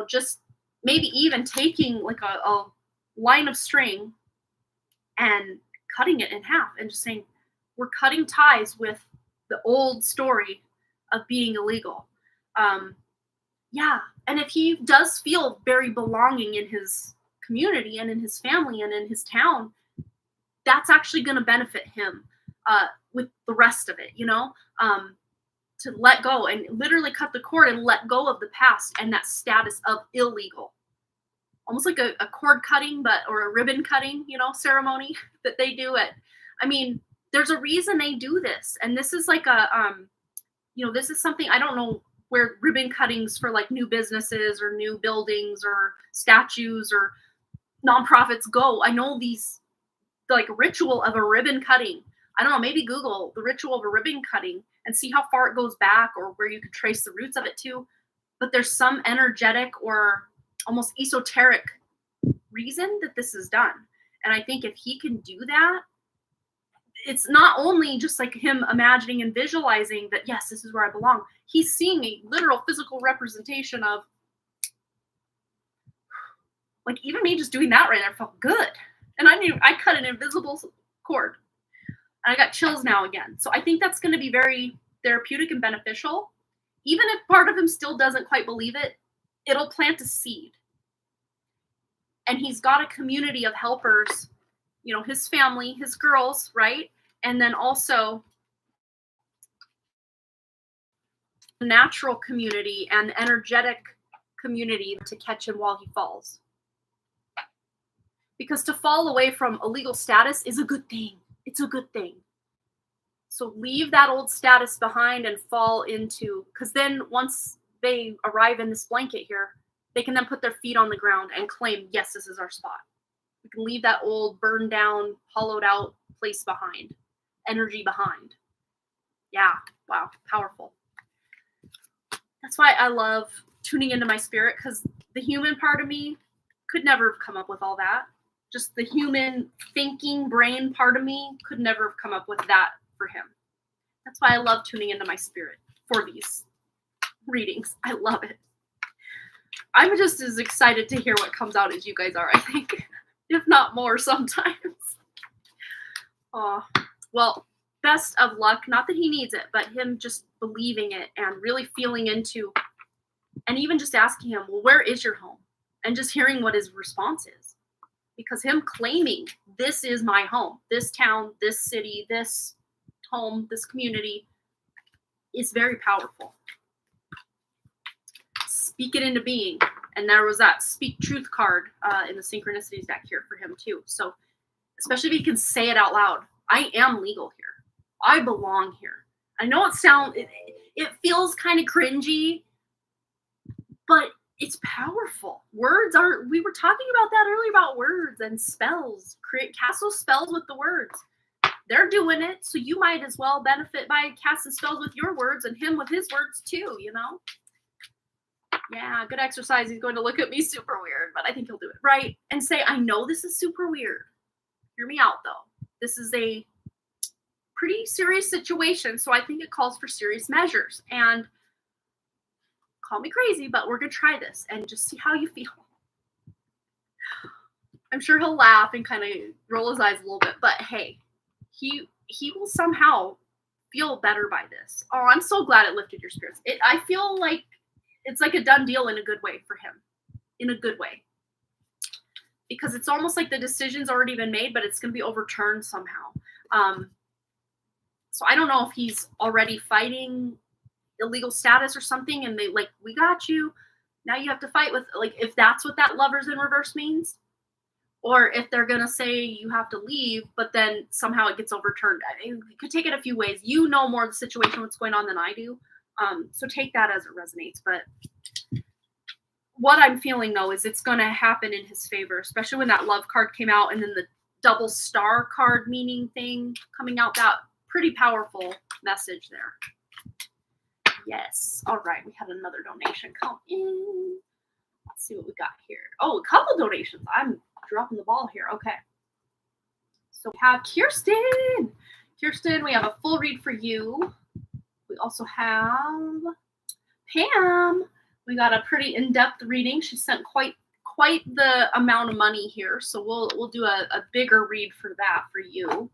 just maybe even taking like a line of string and cutting it in half and just saying, we're cutting ties with the old story of being illegal. And if he does feel very belonging in his community and in his family and in his town, that's actually going to benefit him with the rest of it, to let go and literally cut the cord and let go of the past and that status of illegal. Almost like a cord cutting, or a ribbon cutting, ceremony that they do there's a reason they do this. And this is like this is something, I don't know where ribbon cuttings for like new businesses or new buildings or statues or nonprofits go. I know these, like, ritual of a ribbon cutting. I don't know, maybe Google the ritual of a ribbon cutting and see how far it goes back or where you could trace the roots of it to. But there's some energetic or almost esoteric reason that this is done. And I think if he can do that, it's not only just like him imagining and visualizing that, yes, this is where I belong. He's seeing a literal physical representation of, like, even me just doing that right there felt good. And I cut an invisible cord. And I got chills now again. So I think that's going to be very therapeutic and beneficial. Even if part of him still doesn't quite believe it, it'll plant a seed. And he's got a community of helpers, his family, his girls, right? And then also the natural community and the energetic community to catch him while he falls. Because to fall away from a legal status is a good thing. It's a good thing. So leave that old status behind and fall into, because then once they arrive in this blanket here, they can then put their feet on the ground and claim, yes, this is our spot. We can leave that old burned down, hollowed out place behind, energy behind. Yeah, wow, powerful. That's why I love tuning into my spirit, because the human part of me could never have come up with all that. Just the human thinking brain part of me could never have come up with that for him. That's why I love tuning into my spirit for these readings. I love it. I'm just as excited to hear what comes out as you guys are, I think, if not more sometimes. Oh, well, best of luck. Not that he needs it, but him just believing it and really feeling into, and even just asking him, well, where is your home? And just hearing what his response is. Because him claiming, this is my home, this town, this city, this home, this community, is very powerful. Speak it into being. And there was that speak truth card in the synchronicities deck here for him too. So especially if you can say it out loud. I am legal here. I belong here. I know it feels kind of cringy, but it's powerful. Words are, we were talking about that earlier about words and spells. Cast those spells with the words. They're doing it, so you might as well benefit by casting spells with your words and him with his words too, you know? Yeah, good exercise. He's going to look at me super weird, but I think he'll do it right. And say, I know this is super weird. Hear me out, though. This is a pretty serious situation, so I think it calls for serious measures. And call me crazy, but we're going to try this and just see how you feel. I'm sure he'll laugh and kind of roll his eyes a little bit, but hey, he will somehow feel better by this. Oh, I'm so glad it lifted your spirits. I feel like it's like a done deal in a good way for him. In a good way. Because it's almost like the decision's already been made, but it's going to be overturned somehow. So I don't know if he's already fighting illegal status or something, and they like, we got you. Now you have to fight with, like, if that's what that lovers in reverse means. Or if they're going to say you have to leave, but then somehow it gets overturned. I mean, you could take it a few ways. You know more of the situation, what's going on than I do. So take that as it resonates. But what I'm feeling, though, is it's going to happen in his favor, especially when that love card came out and then the double star card meaning thing coming out. That pretty powerful message there. Yes. All right. We had another donation come in. Let's see what we got here. Oh, a couple donations. I'm dropping the ball here. Okay. So we have Kirsten. Kirsten, we have a full read for you. We also have Pam. We got a pretty in-depth reading. She sent quite the amount of money here, so we'll do a bigger read for that for you.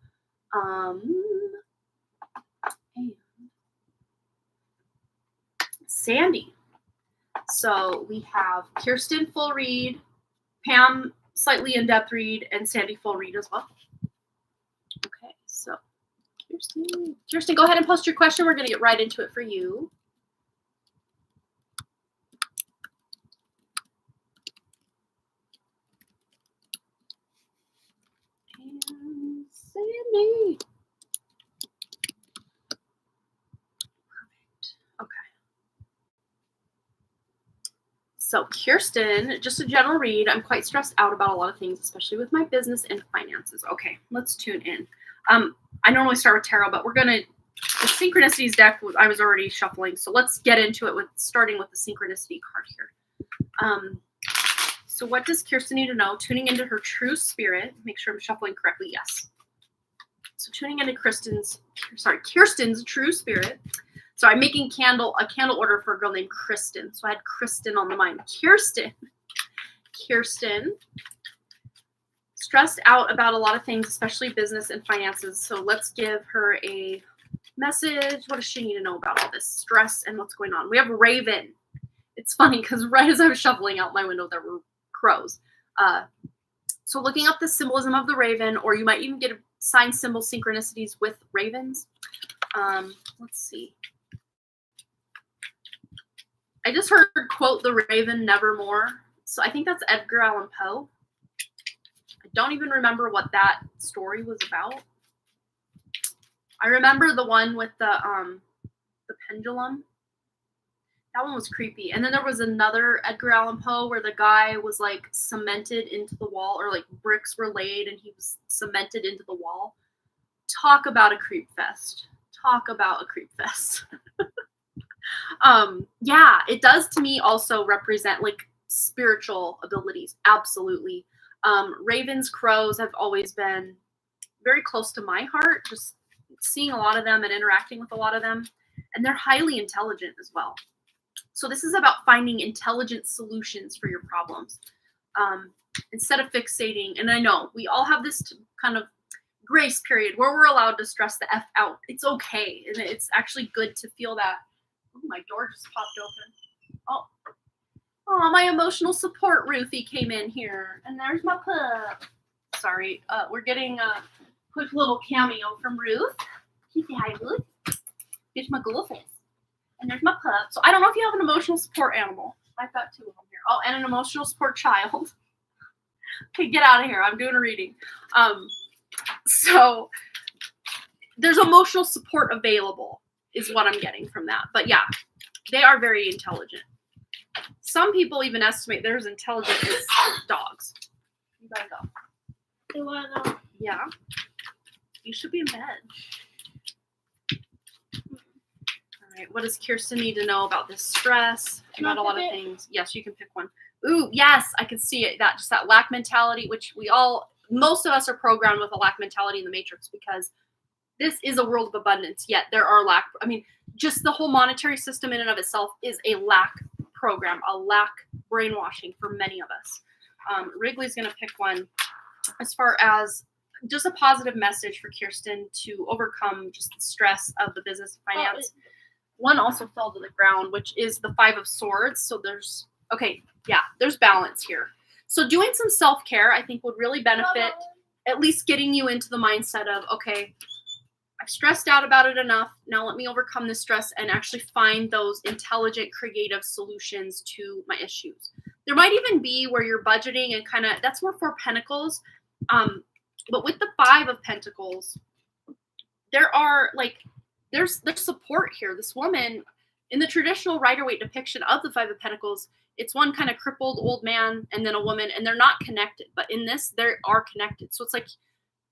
And Sandy. So we have Kirsten full read, Pam slightly in-depth read, and Sandy full read as well. Okay, so Kirsten, go ahead and post your question. We're going to get right into it for you. And Sandy. Perfect. Okay. So Kirsten, just a general read. I'm quite stressed out about a lot of things, especially with my business and finances. Okay, let's tune in. I normally start with tarot, but we're going to, the synchronicities deck, I was already shuffling. So let's get into it with starting with the synchronicity card here. So what does Kirsten need to know? Tuning into her true spirit. Make sure I'm shuffling correctly. Yes. So tuning into Kirsten's true spirit. So I'm making a candle order for a girl named Kristen. So I had Kristen on the mind. Kirsten. Stressed out about a lot of things, especially business and finances. So let's give her a message. What does she need to know about all this stress and what's going on? We have Raven. It's funny because right as I was shuffling out my window, there were crows. So looking up the symbolism of the raven, or you might even get sign symbol synchronicities with ravens. Let's see. I just heard quote the raven nevermore. So I think that's Edgar Allan Poe. I don't even remember what that story was about. I remember the one with the pendulum. That one was creepy. And then there was another Edgar Allan Poe where the guy was like cemented into the wall, or like bricks were laid and he was cemented into the wall. Talk about a creep fest. Talk about a creep fest. Yeah, it does to me also represent like spiritual abilities. Absolutely. Ravens, crows have always been very close to my heart, just seeing a lot of them and interacting with a lot of them. And they're highly intelligent as well. So this is about finding intelligent solutions for your problems. Instead of fixating, and I know we all have this kind of grace period where we're allowed to stress the F out. It's okay. And it's actually good to feel that. Oh, my door just popped open. Oh, my emotional support Ruthie came in here. And there's my pup. Sorry. We're getting a quick little cameo from Ruth. Can you say hi, Ruth? Here's my little face. And there's my pup. So I don't know if you have an emotional support animal. I've got two of them here. Oh, and an emotional support child. Okay, get out of here. I'm doing a reading. So there's emotional support available is what I'm getting from that. But yeah, they are very intelligent. Some people even estimate they're as intelligent as dogs. You gotta go. Do you want to? Yeah. You should be in bed. All right. What does Kirsten need to know about this stress? About a lot of things. Yes, you can pick one. Ooh, yes, I can see it. That just that lack mentality, which most of us are programmed with a lack mentality in the Matrix, because this is a world of abundance, yet there are lack. I mean, just the whole monetary system in and of itself is a lack program, a lack brainwashing for many of us. Wrigley's going to pick one as far as just a positive message for Kirsten to overcome just the stress of the business and finance. One also fell to the ground, which is the 5 of Swords. So there's balance here. So doing some self-care, I think, would really benefit, at least getting you into the mindset of, okay, I've stressed out about it enough. Now let me overcome the stress and actually find those intelligent, creative solutions to my issues. There might even be where you're budgeting and kind of, that's more 4 Pentacles. But with the 5 of Pentacles, there are there's support here. This woman, in the traditional Rider-Waite depiction of the 5 of Pentacles, it's one kind of crippled old man and then a woman, and they're not connected. But in this, they are connected. So it's like,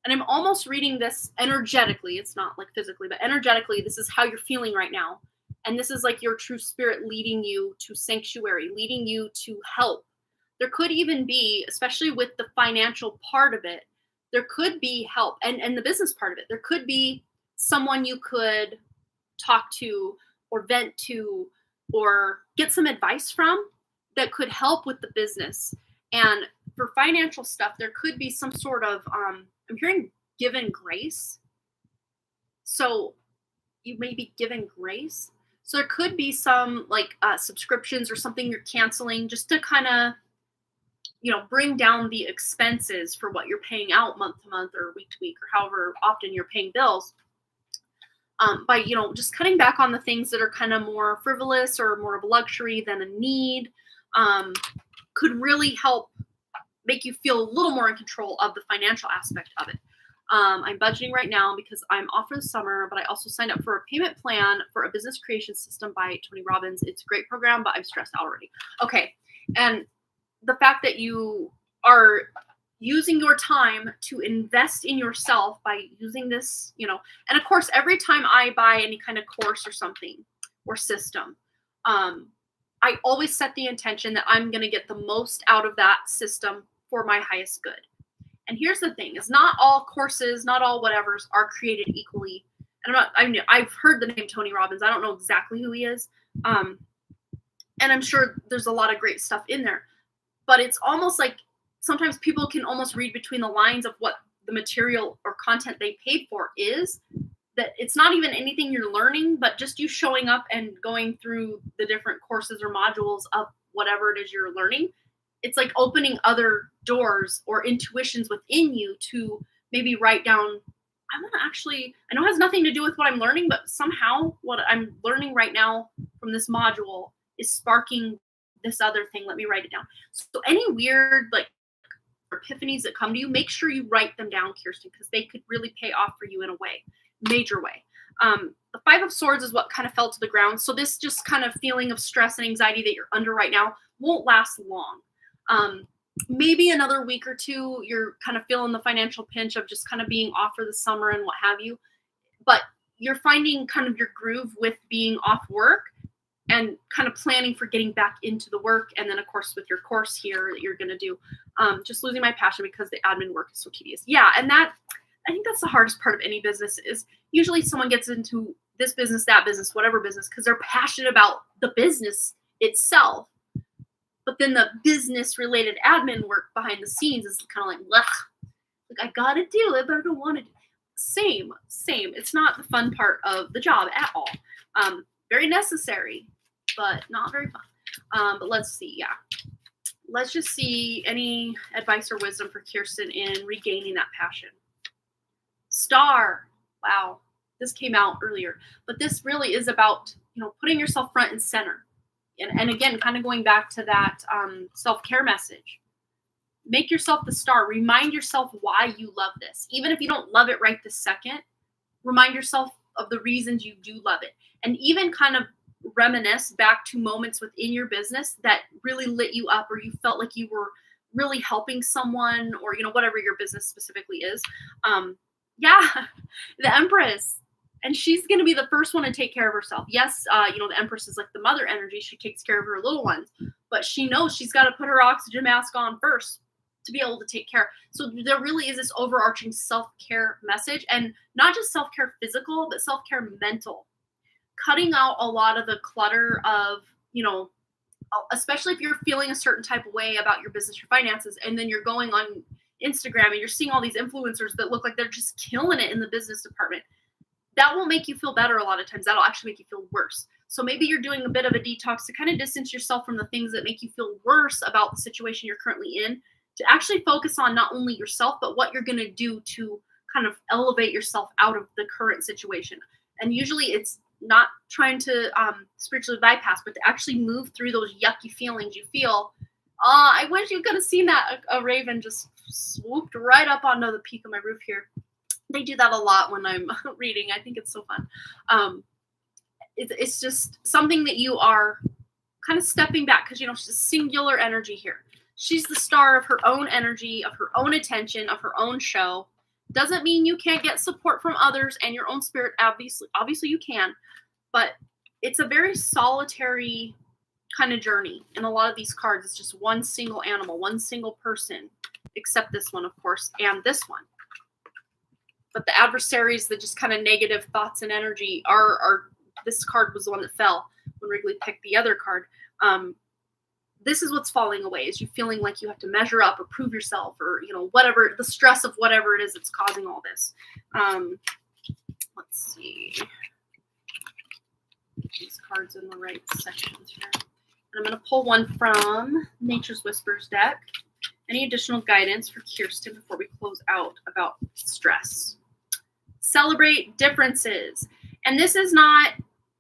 and I'm almost reading this energetically. It's not like physically, but energetically, this is how you're feeling right now. And this is like your true spirit leading you to sanctuary, leading you to help. There could even be, especially with the financial part of it, there could be help. And the business part of it, there could be someone you could talk to or vent to or get some advice from that could help with the business. And for financial stuff, there could be some sort of, I'm hearing given grace. So you may be given grace. So there could be some subscriptions or something you're canceling just to kind of, bring down the expenses for what you're paying out month to month or week to week or however often you're paying bills. By, just cutting back on the things that are kind of more frivolous or more of a luxury than a need, could really help make you feel a little more in control of the financial aspect of it. I'm budgeting right now because I'm off for the summer, but I also signed up for a payment plan for a business creation system by Tony Robbins. It's a great program, but I'm stressed out already. Okay. And the fact that you are using your time to invest in yourself by using this, and of course, every time I buy any kind of course or something or system, I always set the intention that I'm going to get the most out of that system for my highest good. And here's the thing, is not all courses, not all whatevers are created equally. And I've heard the name Tony Robbins. I don't know exactly who he is. And I'm sure there's a lot of great stuff in there, but it's almost like sometimes people can almost read between the lines of what the material or content they paid for is, that it's not even anything you're learning, but just you showing up and going through the different courses or modules of whatever it is you're learning. It's like opening other doors or intuitions within you to maybe write down I want to actually, I know it has nothing to do with what I'm learning, but somehow what I'm learning right now from this module is sparking this other thing. Let me write it down. So any weird like epiphanies that come to you, make sure you write them down, Kirsten, because they could really pay off for you in a way, major way. The Five of Swords is what kind of fell to the ground. So this just kind of feeling of stress and anxiety that you're under right now won't last long. Maybe another week or two, you're kind of feeling the financial pinch of just kind of being off for the summer and what have you. But you're finding kind of your groove with being off work and kind of planning for getting back into the work. And then, of course, with your course here that you're going to do, just losing my passion because the admin work is so tedious. Yeah, and that, I think that's the hardest part of any business is usually someone gets into this business, that business, whatever business, because they're passionate about the business itself. But then the business-related admin work behind the scenes is kind of like, ugh, like I got to do it, but I don't want to do it. Same. It's not the fun part of the job at all. Very necessary, but not very fun. But let's see, yeah. Let's just see any advice or wisdom for Kirsten in regaining that passion. Star. Wow, this came out earlier. But this really is about, putting yourself front and center. And again, kind of going back to that self-care message. Make yourself the star. Remind yourself why you love this. Even if you don't love it right this second, remind yourself of the reasons you do love it. And even kind of reminisce back to moments within your business that really lit you up or you felt like you were really helping someone or, whatever your business specifically is. The Empress. And she's going to be the first one to take care of herself. Yes, the Empress is like the mother energy. She takes care of her little ones. But she knows she's got to put her oxygen mask on first to be able to take care. So there really is this overarching self-care message. And not just self-care physical, but self-care mental. Cutting out a lot of the clutter of, especially if you're feeling a certain type of way about your business, your finances, and then you're going on Instagram and you're seeing all these influencers that look like they're just killing it in the business department. That won't make you feel better a lot of times. That'll actually make you feel worse. So maybe you're doing a bit of a detox to kind of distance yourself from the things that make you feel worse about the situation you're currently in, to actually focus on not only yourself, but what you're going to do to kind of elevate yourself out of the current situation. And usually it's not trying to spiritually bypass, but to actually move through those yucky feelings you feel. I wish you could have seen that. A raven just swooped right up onto the peak of my roof here. They do that a lot when I'm reading. I think it's so fun. It's just something that you are kind of stepping back because, she's a singular energy here. She's the star of her own energy, of her own attention, of her own show. Doesn't mean you can't get support from others and your own spirit. Obviously you can, but it's a very solitary kind of journey. In a lot of these cards, it's just one single animal, one single person, except this one, of course, and this one. But the adversaries, the just kind of negative thoughts and energy are this card was the one that fell when Wrigley picked the other card. This is what's falling away, is you feeling like you have to measure up or prove yourself or, whatever, the stress of whatever it is that's causing all this. Let's see. Get these cards in the right sections here. And I'm going to pull one from Nature's Whispers deck. Any additional guidance for Kirsten before we close out about stress? Celebrate differences. And this is not,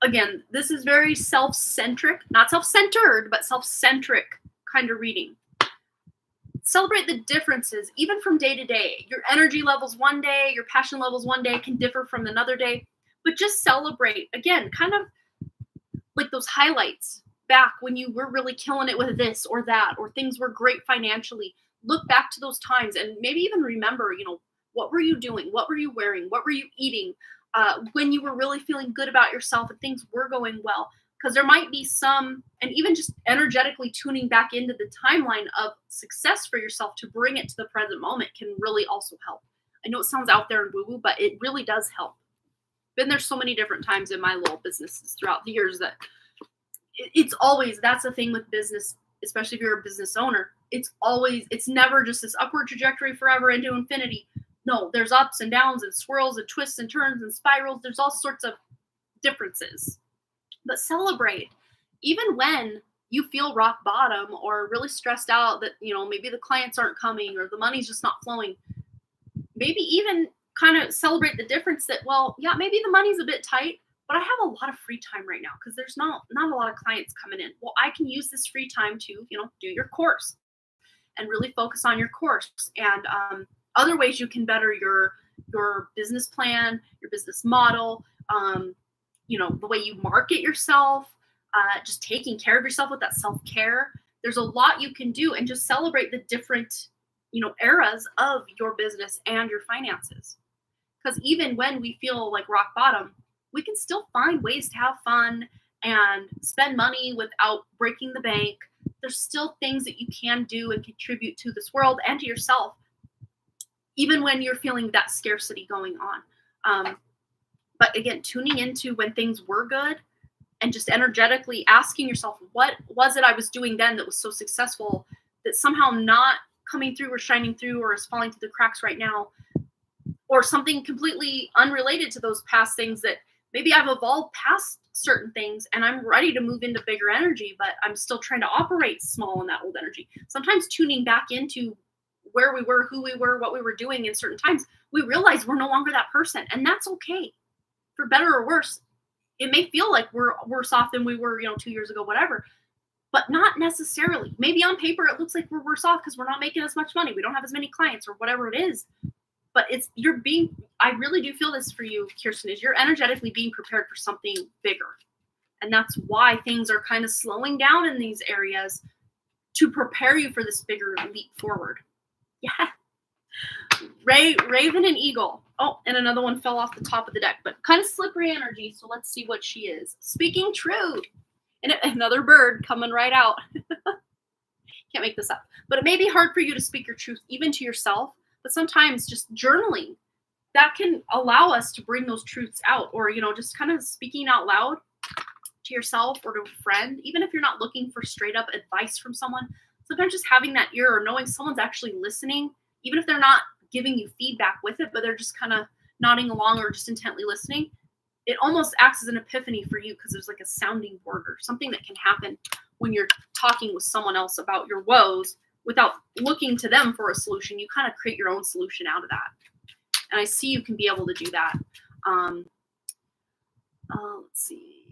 again, this is very self-centric, not self-centered, but self-centric kind of reading. Celebrate the differences, even from day to day. Your energy levels one day, your passion levels one day can differ from another day, but just celebrate. Again, kind of like those highlights back when you were really killing it with this or that, or things were great financially. Look back to those times and maybe even remember, what were you doing? What were you wearing? What were you eating? When you were really feeling good about yourself and things were going well. Because there might be some, and even just energetically tuning back into the timeline of success for yourself to bring it to the present moment can really also help. I know it sounds out there and woo-woo, but it really does help. Been there so many different times in my little businesses throughout the years that it's always, that's the thing with business, especially if you're a business owner. It's never just this upward trajectory forever into infinity. No, there's ups and downs and swirls and twists and turns and spirals. There's all sorts of differences. But celebrate. Even when you feel rock bottom or really stressed out that, maybe the clients aren't coming or the money's just not flowing. Maybe even kind of celebrate the difference that, well, yeah, maybe the money's a bit tight, but I have a lot of free time right now because there's not a lot of clients coming in. Well, I can use this free time to, do your course and really focus on your course. And other ways you can better your business plan, your business model, the way you market yourself, just taking care of yourself with that self-care. There's a lot you can do, and just celebrate the different, eras of your business and your finances. Because even when we feel like rock bottom, we can still find ways to have fun and spend money without breaking the bank. There's still things that you can do and contribute to this world and to yourself, even when you're feeling that scarcity going on. But again, tuning into when things were good and just energetically asking yourself, what was it I was doing then that was so successful that somehow not coming through or shining through or is falling through the cracks right now, or something completely unrelated to those past things that maybe I've evolved past certain things and I'm ready to move into bigger energy, but I'm still trying to operate small in that old energy. Sometimes tuning back into where we were, who we were, what we were doing in certain times, we realize we're no longer that person, and that's okay. For better or worse, it may feel like we're worse off than we were, 2 years ago, whatever, but not necessarily. Maybe on paper it looks like we're worse off because we're not making as much money, we don't have as many clients or whatever it is. But I really do feel this for you, Kirsten, is you're energetically being prepared for something bigger. And that's why things are kind of slowing down in these areas, to prepare you for this bigger leap forward. Yeah. Raven and Eagle. Oh, and another one fell off the top of the deck, but kind of slippery energy. So let's see what she is. Speaking truth. And another bird coming right out. Can't make this up. But it may be hard for you to speak your truth, even to yourself. But sometimes just journaling, that can allow us to bring those truths out, or, just kind of speaking out loud to yourself or to a friend, even if you're not looking for straight up advice from someone. Sometimes just having that ear or knowing someone's actually listening, even if they're not giving you feedback with it, but they're just kind of nodding along or just intently listening, it almost acts as an epiphany for you, because there's like a sounding board or something that can happen when you're talking with someone else about your woes without looking to them for a solution. You kind of create your own solution out of that. And I see you can be able to do that. Let's see.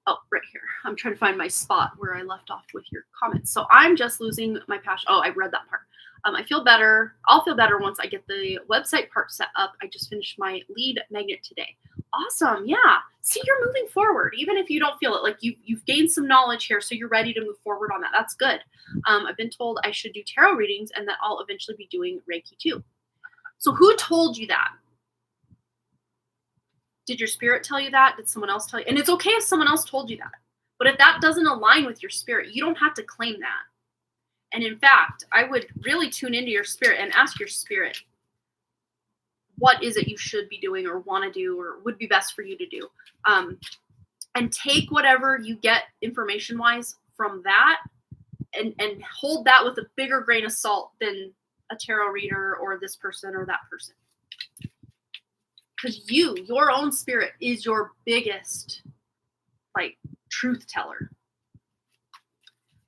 Oh, right here. I'm trying to find my spot where I left off with your comments. So I'm just losing my passion. Oh, I read that part. I feel better. I'll feel better once I get the website part set up. I just finished my lead magnet today. Awesome. Yeah. See, you're moving forward, even if you don't feel it. Like you've gained some knowledge here, so you're ready to move forward on that. That's good. I've been told I should do tarot readings and that I'll eventually be doing Reiki too. So who told you that? Did your spirit tell you that? Did someone else tell you? And it's okay if someone else told you that. But if that doesn't align with your spirit, you don't have to claim that. And in fact, I would really tune into your spirit and ask your spirit, what is it you should be doing or want to do or would be best for you to do? And take whatever you get information-wise from that and hold that with a bigger grain of salt than a tarot reader or this person or that person. Because your own spirit is your biggest, truth teller.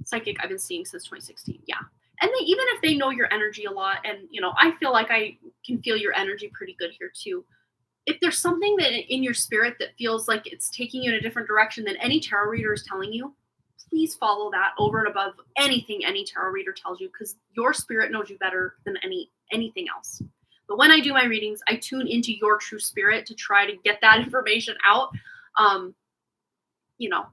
Psychic I've been seeing since 2016. Yeah. And even if they know your energy a lot, and, I feel like I can feel your energy pretty good here too. If there's something that in your spirit that feels like it's taking you in a different direction than any tarot reader is telling you, please follow that over and above anything any tarot reader tells you, because your spirit knows you better than anything else. But when I do my readings, I tune into your true spirit to try to get that information out.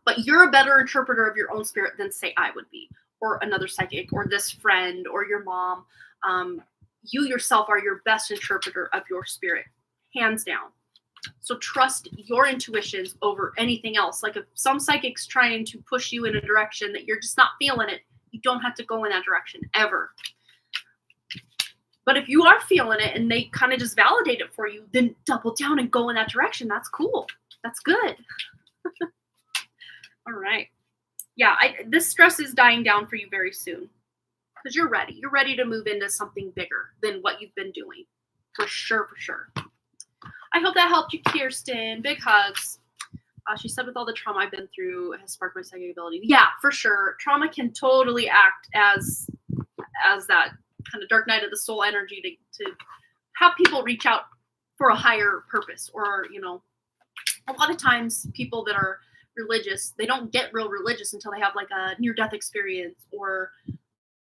But you're a better interpreter of your own spirit than, say, I would be, or another psychic, or this friend, or your mom. You yourself are your best interpreter of your spirit, hands down. So trust your intuitions over anything else. Like if some psychic's trying to push you in a direction that you're just not feeling it, you don't have to go in that direction ever. But if you are feeling it and they kind of just validate it for you, then double down and go in that direction. That's cool. That's good. All right. Yeah, this stress is dying down for you very soon because you're ready. You're ready to move into something bigger than what you've been doing. For sure, for sure. I hope that helped you, Kirsten. Big hugs. She said, with all the trauma I've been through, it has sparked my psychic ability. Yeah, for sure. Trauma can totally act as that kind of dark night of the soul energy to have people reach out for a higher purpose. Or, you know, a lot of times people that are religious, they don't get real religious until they have like a near-death experience, or,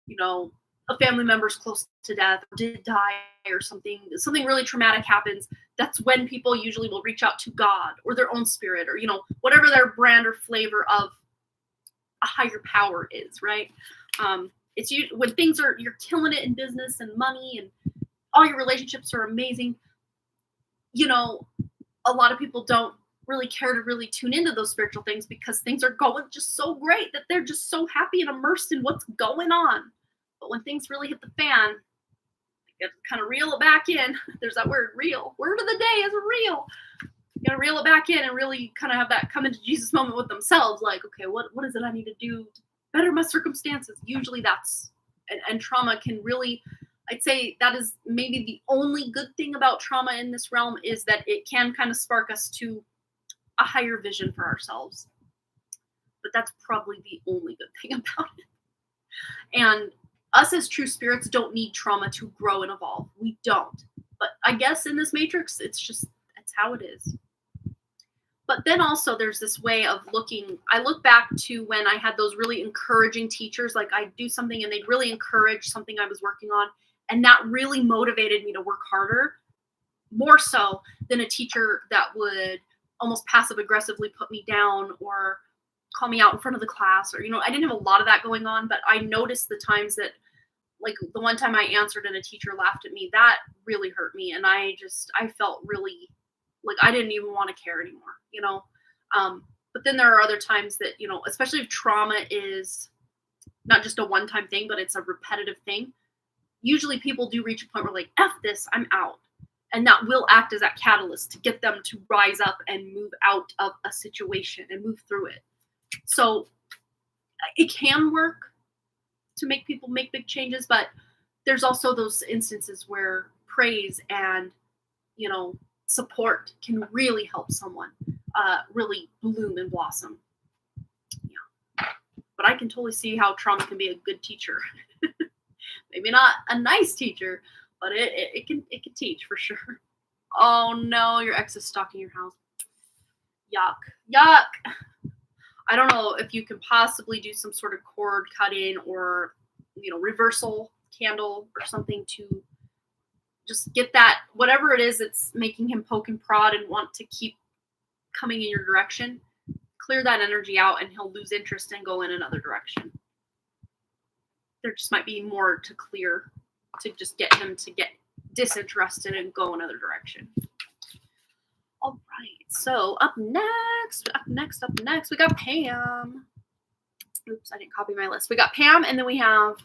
you know, a family member's close to death or did die, or something really traumatic happens. That's when people usually will reach out to God or their own spirit, or, you know, whatever their brand or flavor of a higher power is, right? It's when things are, you're killing it in business and money and all your relationships are amazing, you know, a lot of people don't really care to really tune into those spiritual things because things are going just so great that they're just so happy and immersed in what's going on. But when things really hit the fan, you kind of reel it back in. There's that word, real. Word of the day is real. You gotta reel it back in and really kind of have that come into Jesus moment with themselves. Like, okay, what is it I need to do to better my circumstances? Usually that's, and trauma can really, I'd say that is maybe the only good thing about trauma in this realm, is that it can kind of spark us to a higher vision for ourselves. But that's probably the only good thing about it. And us as true spirits don't need trauma to grow and evolve. We don't. But I guess in this matrix, that's how it is. But then also there's this way of looking. I look back to when I had those really encouraging teachers, like I'd do something and they'd really encourage something I was working on. And that really motivated me to work harder, more so than a teacher that would almost passive aggressively put me down or call me out in front of the class. Or, you know, I didn't have a lot of that going on, but I noticed the times that, like the one time I answered and a teacher laughed at me, that really hurt me. And I felt really like I didn't even want to care anymore, you know? But then there are other times that, you know, especially if trauma is not just a one-time thing, but it's a repetitive thing. Usually people do reach a point where like, F this, I'm out. And that will act as that catalyst to get them to rise up and move out of a situation and move through it. So it can work to make people make big changes, but there's also those instances where praise and, you know, support can really help someone really bloom and blossom. Yeah. But I can totally see how trauma can be a good teacher. Maybe not a nice teacher, but it can teach for sure. Oh no, your ex is stalking your house. Yuck. I don't know if you can possibly do some sort of cord cutting or, you know, reversal candle or something to just get that, whatever it is that's making him poke and prod and want to keep coming in your direction, clear that energy out and he'll lose interest and go in another direction. There just might be more to clear to just get him to get disinterested and go another direction. All right, so up next, we got Pam. Oops, I didn't copy my list. We got Pam, and then we have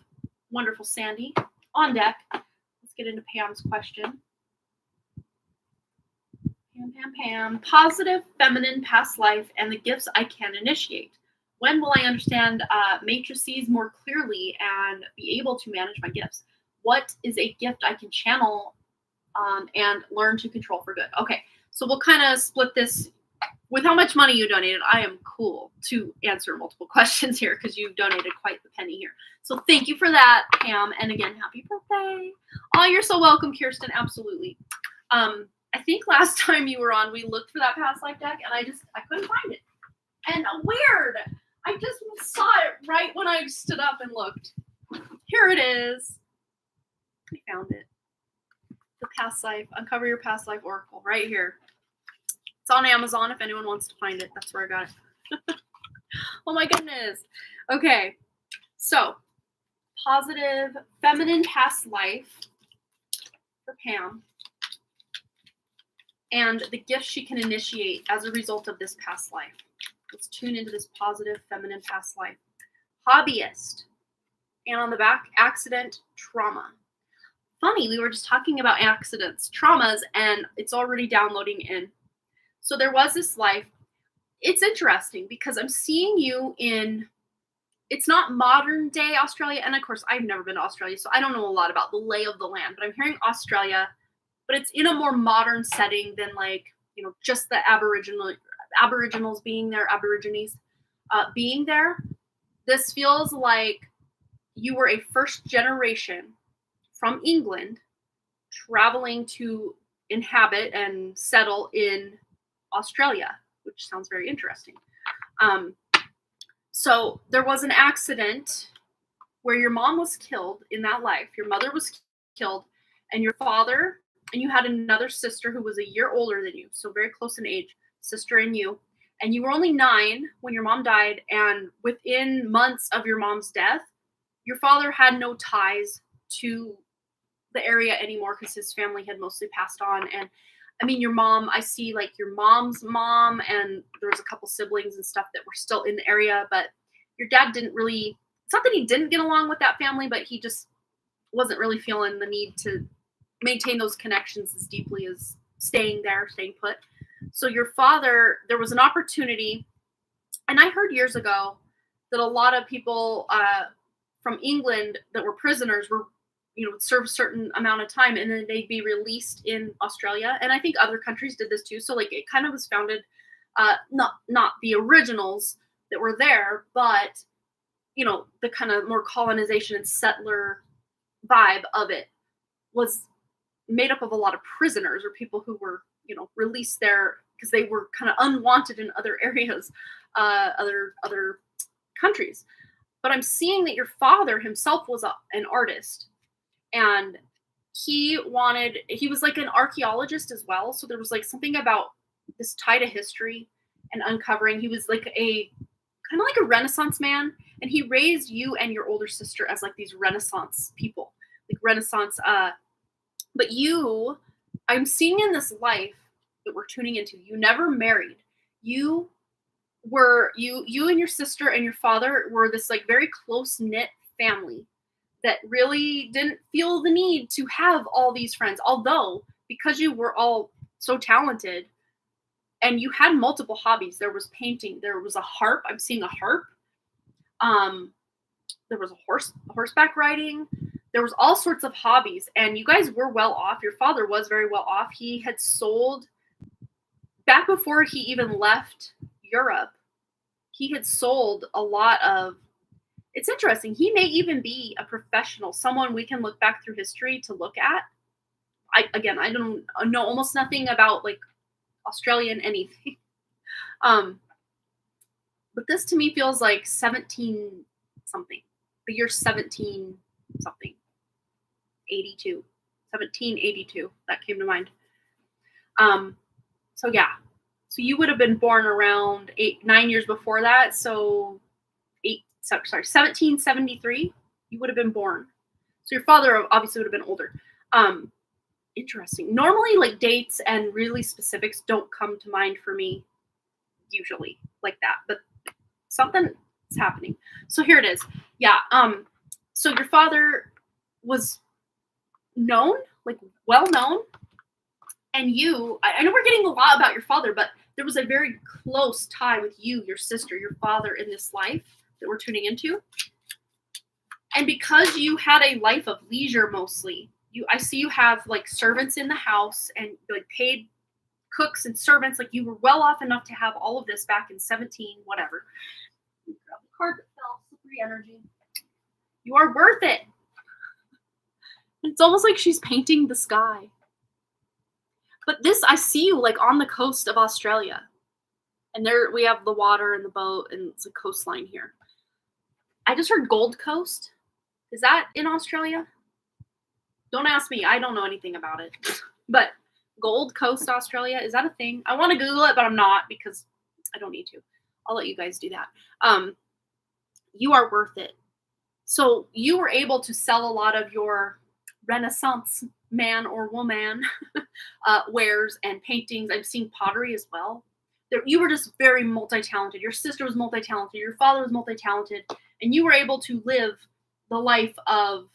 wonderful Sandy on deck. Let's get into Pam's question. Pam. Positive feminine past life and the gifts I can initiate. When will I understand matrices more clearly and be able to manage my gifts? What is a gift I can channel and learn to control for good? Okay, so we'll kind of split this with how much money you donated. I am cool to answer multiple questions here because you donated quite the penny here. So thank you for that, Pam. And again, happy birthday. Oh, you're so welcome, Kirsten. Absolutely. I think last time you were on, we looked for that past life deck and I couldn't find it. And weird. I just saw it right when I stood up and looked. Here it is. I found it. The past life, uncover your past life oracle, right here. It's on Amazon if anyone wants to find it. That's where I got it. Oh my goodness. Okay, so positive feminine past life for Pam and the gifts she can initiate as a result of this past life. Let's tune into this positive feminine past life. Hobbyist. And on the back, accident, trauma. Funny, we were just talking about accidents, traumas, and it's already downloading in. So there was this life. It's interesting because I'm seeing you in, it's not modern day Australia. And of course, I've never been to Australia, so I don't know a lot about the lay of the land. But I'm hearing Australia, but it's in a more modern setting than like, you know, just the Aboriginals being there, Aborigines being there. This feels like you were a first generation from England traveling to inhabit and settle in Australia, which sounds very interesting. So there was an accident where your mom was killed in that life. Your mother was killed, and your father, and you had another sister who was a year older than you, so very close in age, sister and you. And you were only 9 when your mom died, and within months of your mom's death, your father had no ties to the area anymore because his family had mostly passed on. And I mean, your mom, I see like your mom's mom, and there was a couple siblings and stuff that were still in the area, but your dad didn't really, it's not that he didn't get along with that family, but he just wasn't really feeling the need to maintain those connections as deeply as staying put. So your father, there was an opportunity, and I heard years ago that a lot of people from England that were prisoners were, would serve a certain amount of time and then they'd be released in Australia. And I think other countries did this too. So like it kind of was founded, not the originals that were there, but the kind of more colonization and settler vibe of it was made up of a lot of prisoners or people who were, released there because they were kind of unwanted in other areas, other countries. But I'm seeing that your father himself was an artist, and he was like an archaeologist as well. So there was like something about this tie to history and uncovering. He was like kind of like a Renaissance man, and he raised you and your older sister as like these Renaissance people, like Renaissance. But I'm seeing in this life that we're tuning into, you never married. You and your sister and your father were this like very close-knit family that really didn't feel the need to have all these friends. Although, because you were all so talented and you had multiple hobbies, there was painting, there was a harp. I'm seeing a harp. There was horseback riding. There was all sorts of hobbies, and you guys were well off. Your father was very well off. He had sold, back before he even left Europe, he had sold a lot of, it's interesting, he may even be a professional, someone we can look back through history to look at. I don't know almost nothing about like Australian anything. But this to me feels like 17 something. The year 17 something. 1782. That came to mind. So yeah. So you would have been born around 9 years before that. So 1773, you would have been born. So your father obviously would have been older. Interesting. Normally, like dates and really specifics don't come to mind for me usually like that, but something is happening. So here it is. Yeah. So your father was known, like well known, and I know we're getting a lot about your father, but there was a very close tie with you, your sister, your father in this life that we're tuning into. And because you had a life of leisure mostly, I see you have like servants in the house and like paid cooks and servants, like you were well off enough to have all of this back in 17 whatever. Grab the card that fell, slippery energy. You are worth it. It's almost like she's painting the sky. But this, I see you like on the coast of Australia. And there we have the water and the boat, and it's a coastline here. I just heard Gold Coast. Is that in Australia? Don't ask me. I don't know anything about it. But Gold Coast, Australia, is that a thing? I want to Google it, but I'm not because I don't need to. I'll let you guys do that. You are worth it. So you were able to sell a lot of your Renaissance man or woman wares and paintings. I've seen pottery as well. You were just very multi-talented. Your sister was multi-talented. Your father was multi-talented. And you were able to live the life of,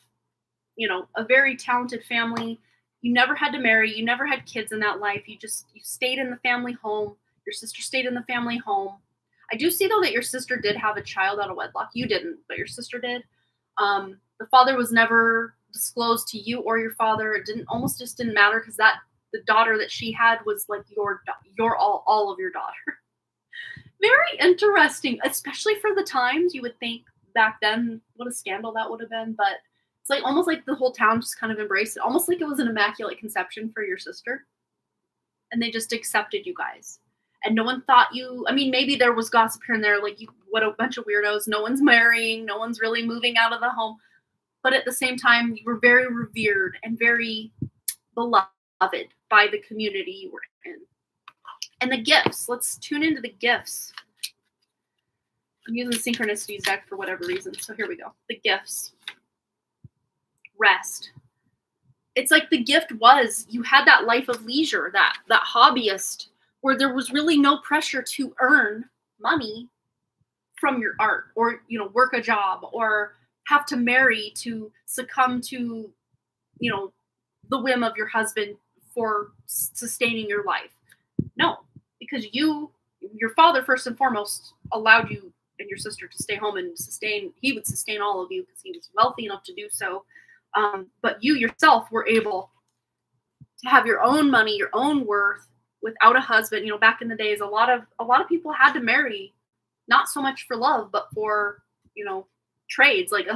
a very talented family. You never had to marry. You never had kids in that life. You stayed in the family home. Your sister stayed in the family home. I do see, though, that your sister did have a child out of wedlock. You didn't, but your sister did. The father was never disclosed to you or your father. It almost just didn't matter because the daughter that she had was like your all of your daughter. Very interesting, especially for the times. You would think back then what a scandal that would have been, but It's like almost like the whole town just kind of embraced it, almost like it was an immaculate conception for your sister. And they just accepted you guys. And no one thought you, I mean, maybe there was gossip here and there, like, you, what a bunch of weirdos. No one's marrying, no one's really moving out of the home. But at the same time, you were very revered and very beloved by the community you were in. And the gifts, let's tune into the gifts. I'm using the Synchronicities deck for whatever reason, so here we go. The gifts. Rest. It's like the gift was you had that life of leisure, that hobbyist, where there was really no pressure to earn money from your art, or work a job, or have to marry to succumb to the whim of your husband for sustaining your life. No, because your father first and foremost allowed you and your sister to stay home and he would sustain all of you because he was wealthy enough to do so. But you yourself were able to have your own money, your own worth without a husband. Back in the days, a lot of people had to marry, not so much for love, but for, trades, like,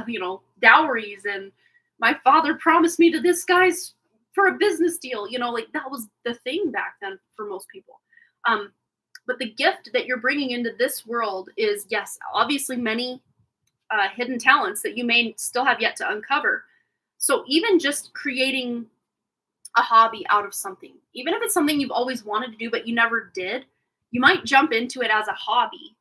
dowries. And my father promised me to this guy's for a business deal, like that was the thing back then for most people. But the gift that you're bringing into this world is, yes, obviously many hidden talents that you may still have yet to uncover. So even just creating a hobby out of something, even if it's something you've always wanted to do but you never did, you might jump into it as a hobby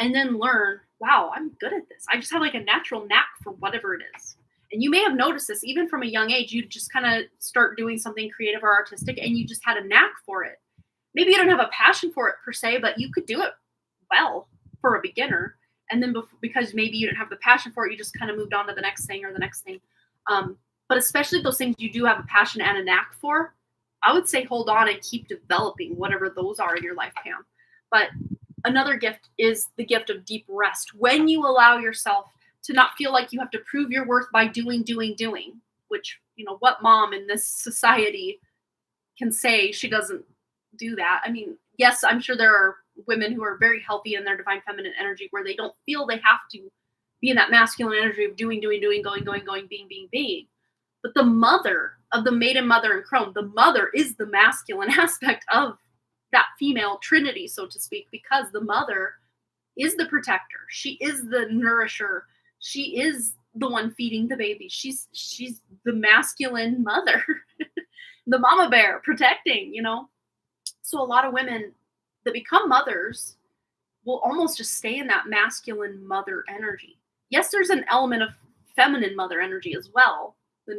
and then learn, wow, I'm good at this. I just have like a natural knack for whatever it is. And you may have noticed this even from a young age. You just kind of start doing something creative or artistic and you just had a knack for it. Maybe you don't have a passion for it per se, but you could do it well for a beginner. And then because maybe you didn't have the passion for it, you just kind of moved on to the next thing or the next thing. But especially those things you do have a passion and a knack for, I would say hold on and keep developing whatever those are in your life, Pam. But another gift is the gift of deep rest. When you allow yourself to not feel like you have to prove your worth by doing, which, what mom in this society can say she doesn't do that? I mean, yes, I'm sure there are women who are very healthy in their divine feminine energy where they don't feel they have to be in that masculine energy of doing, going, being. But the mother of the maiden, mother, and crone, the mother is the masculine aspect of that female trinity, so to speak, because the mother is the protector. She is the nourisher. She is the one feeding the baby. She's the masculine mother, the mama bear protecting, So a lot of women that become mothers will almost just stay in that masculine mother energy. Yes, there's an element of feminine mother energy as well. The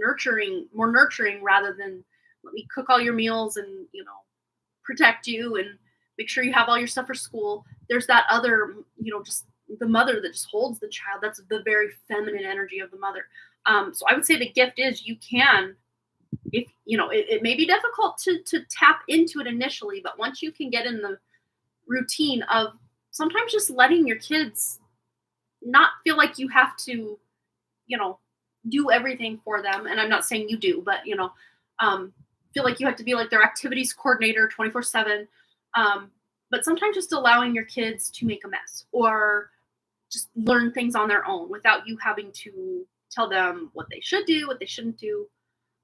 more nurturing rather than let me cook all your meals and, protect you and make sure you have all your stuff for school. There's that other, just the mother that just holds the child. That's the very feminine energy of the mother. So I would say the gift is you can, if, it may be difficult to tap into it initially, but once you can get in the routine of sometimes just letting your kids not feel like you have to, do everything for them. And I'm not saying you do, but, feel like you have to be like their activities coordinator 24/7. But sometimes just allowing your kids to make a mess or just learn things on their own without you having to tell them what they should do, what they shouldn't do.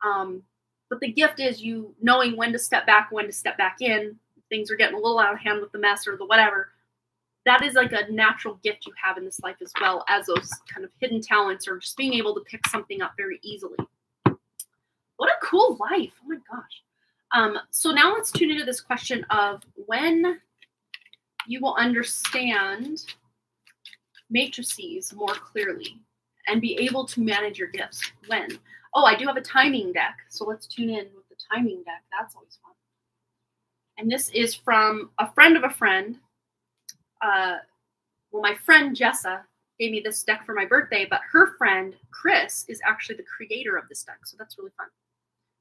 But the gift is you knowing when to step back, when to step back in. Things are getting a little out of hand with the mess or the whatever. That is like a natural gift you have in this life as well as those kind of hidden talents or just being able to pick something up very easily. What a cool life. Oh my gosh. So now let's tune into this question of when you will understand matrices more clearly and be able to manage your gifts. When? Oh, I do have a timing deck. So let's tune in with the timing deck. That's always fun. And this is from a friend of a friend. My friend Jessa gave me this deck for my birthday, but her friend Chris is actually the creator of this deck. So that's really fun.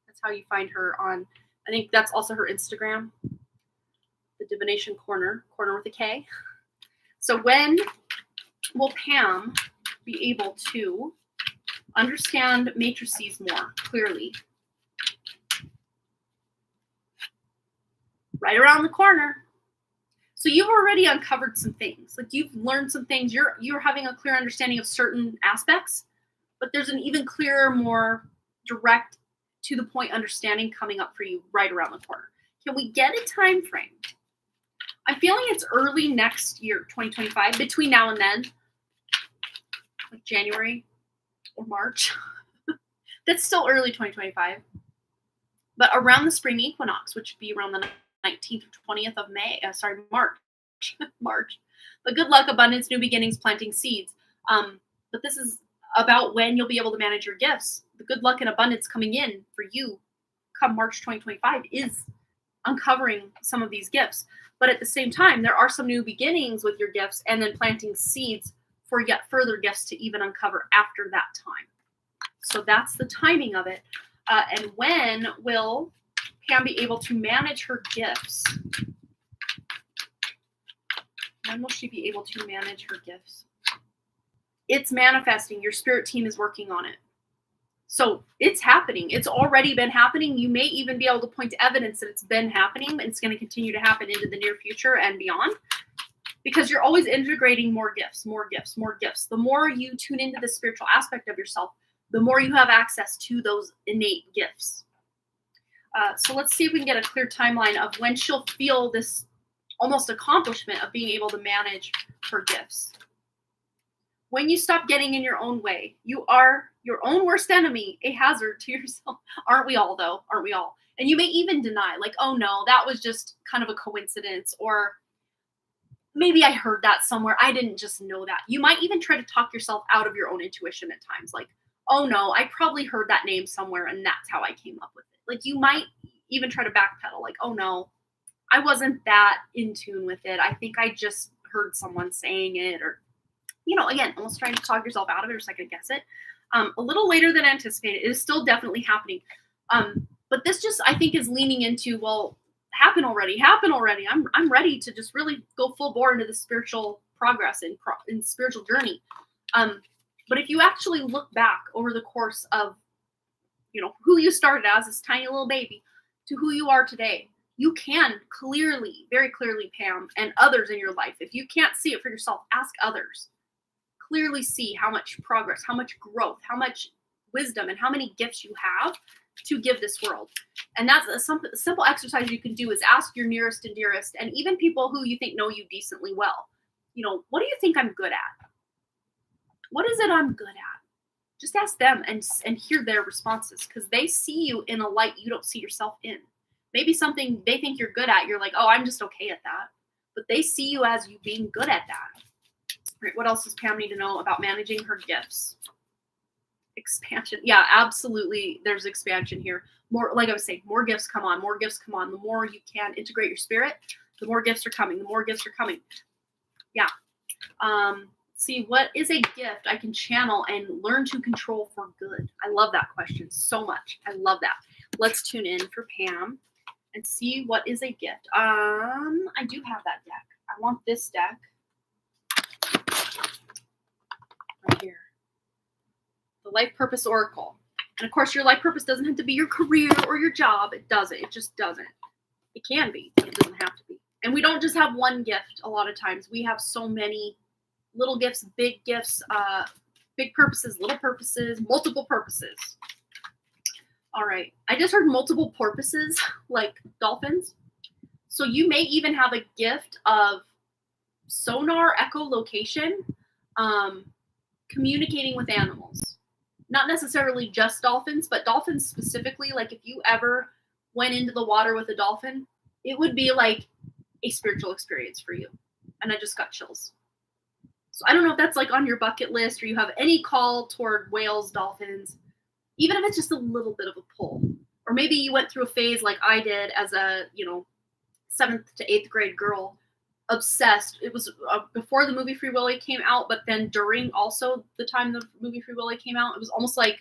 That's how you find her on, I think that's also her Instagram, the Divination Corner with a K. So when will Pam be able to understand matrices more clearly? Right around the corner. So you've already uncovered some things. Like you've learned some things. You're having a clear understanding of certain aspects. but there's an even clearer, more direct, to the point understanding coming up for you right around the corner. Can we get a time frame? I'm feeling it's early next year, 2025, between now and then, like January or March. That's still early 2025. But around the spring equinox, which would be around the 19th or 20th of March. March. But good luck, abundance, new beginnings, planting seeds. But this is about when you'll be able to manage your gifts. The good luck and abundance coming in for you come March 2025 is uncovering some of these gifts. But at the same time, there are some new beginnings with your gifts and then planting seeds for yet further gifts to even uncover after that time. So that's the timing of it. And when will Pam be able to manage her gifts? When will she be able to manage her gifts? It's manifesting. Your spirit team is working on it. So it's happening. It's already been happening. You may even be able to point to evidence that it's been happening and it's going to continue to happen into the near future and beyond, because you're always integrating more gifts, more gifts, more gifts. The more you tune into the spiritual aspect of yourself, the more you have access to those innate gifts. So let's see if we can get a clear timeline of when she'll feel this almost accomplishment of being able to manage her gifts. When you stop getting in your own way, you are your own worst enemy, a hazard to yourself. Aren't we all, though? Aren't we all? And you may even deny, like, oh no, that was just kind of a coincidence, or maybe I heard that somewhere. I didn't just know that. You might even try to talk yourself out of your own intuition at times, like, oh no, I probably heard that name somewhere and that's how I came up with it. Like, you might even try to backpedal, like, oh no, I wasn't that in tune with it. I think I just heard someone saying it, or, again, almost trying to talk yourself out of it or second guess it. A little later than anticipated. It is still definitely happening. But this just, I think, is leaning into, well, happen already. I'm ready to just really go full bore into the spiritual progress and spiritual journey. But if you actually look back over the course of, who you started as this tiny little baby to who you are today, you can clearly, very clearly, Pam, and others in your life, if you can't see it for yourself, ask others. Clearly see how much progress, how much growth, how much wisdom, and how many gifts you have to give this world. And that's a simple exercise you can do, is ask your nearest and dearest, and even people who you think know you decently well, what do you think I'm good at? What is it I'm good at? Just ask them and hear their responses, because they see you in a light you don't see yourself in. Maybe something they think you're good at, you're like, oh, I'm just okay at that. But they see you as you being good at that. Right, what else does Pam need to know about managing her gifts? Expansion. Yeah, absolutely. There's expansion here. More, like I was saying, more gifts come on. More gifts come on. The more you can integrate your spirit, the more gifts are coming. The more gifts are coming. Yeah. See, what is a gift I can channel and learn to control for good? I love that question so much. I love that. Let's tune in for Pam and see what is a gift. I do have that deck. I want this deck. Right here. The Life Purpose Oracle. And of course, your life purpose doesn't have to be your career or your job. It doesn't. It just doesn't. It can be, but it doesn't have to be. And we don't just have one gift a lot of times. We have so many little gifts, big purposes, little purposes, multiple purposes. All right. I just heard multiple porpoises, like dolphins. So you may even have a gift of sonar echolocation, communicating with animals. Not necessarily just dolphins, but dolphins specifically. Like, if you ever went into the water with a dolphin, it would be like a spiritual experience for you. And I just got chills. So I don't know if that's like on your bucket list, or you have any call toward whales, dolphins, even if it's just a little bit of a pull. Or maybe you went through a phase like I did as a, 7th to 8th grade girl, obsessed. It was before the movie Free Willy came out, but then during also the time the movie Free Willy came out, it was almost like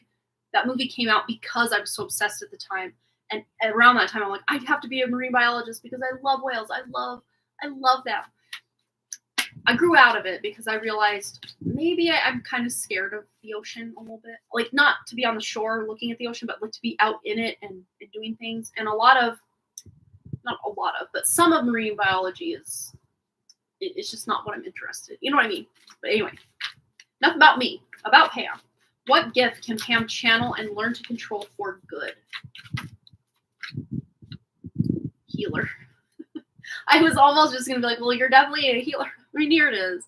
that movie came out because I was so obsessed at the time. And around that time, I'm like, I have to be a marine biologist because I love whales. I love them. I grew out of it because I realized maybe I'm kind of scared of the ocean a little bit. Like, not to be on the shore looking at the ocean, but like to be out in it and doing things. And but some of marine biology it's just not what I'm interested in. You know what I mean? But anyway, enough about me, about Pam. What gift can Pam channel and learn to control for good? Healer. I was almost just going to be like, well, you're definitely a healer. I mean, here it is.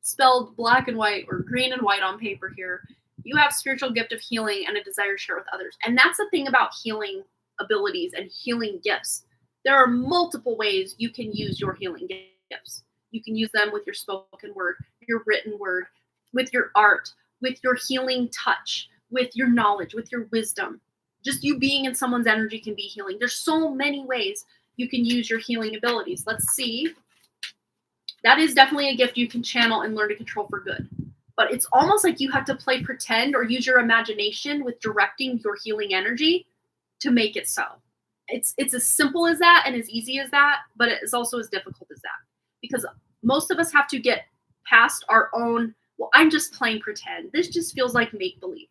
Spelled black and white or green and white on paper here. You have spiritual gift of healing and a desire to share with others. And that's the thing about healing abilities and healing gifts. There are multiple ways you can use your healing gifts. You can use them with your spoken word, your written word, with your art, with your healing touch, with your knowledge, with your wisdom. Just you being in someone's energy can be healing. There's so many ways you can use your healing abilities. Let's see. That is definitely a gift you can channel and learn to control for good. But it's almost like you have to play pretend or use your imagination with directing your healing energy to make it so. It's as simple as that and as easy as that, but it's also as difficult as that. Because most of us have to get past our own, well, I'm just playing pretend. This just feels like make-believe.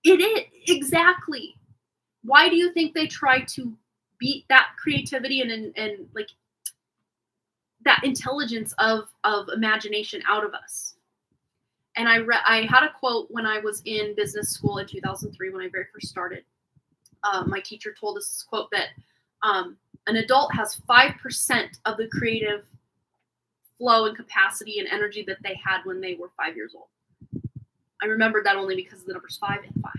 It is, exactly. Why do you think they try to beat that creativity and like that intelligence of imagination out of us? And I had a quote when I was in business school in 2003 when I very first started. My teacher told us this quote that an adult has 5% of the creative flow and capacity and energy that they had when they were 5 years old. I remembered that only because of the numbers 5 and 5.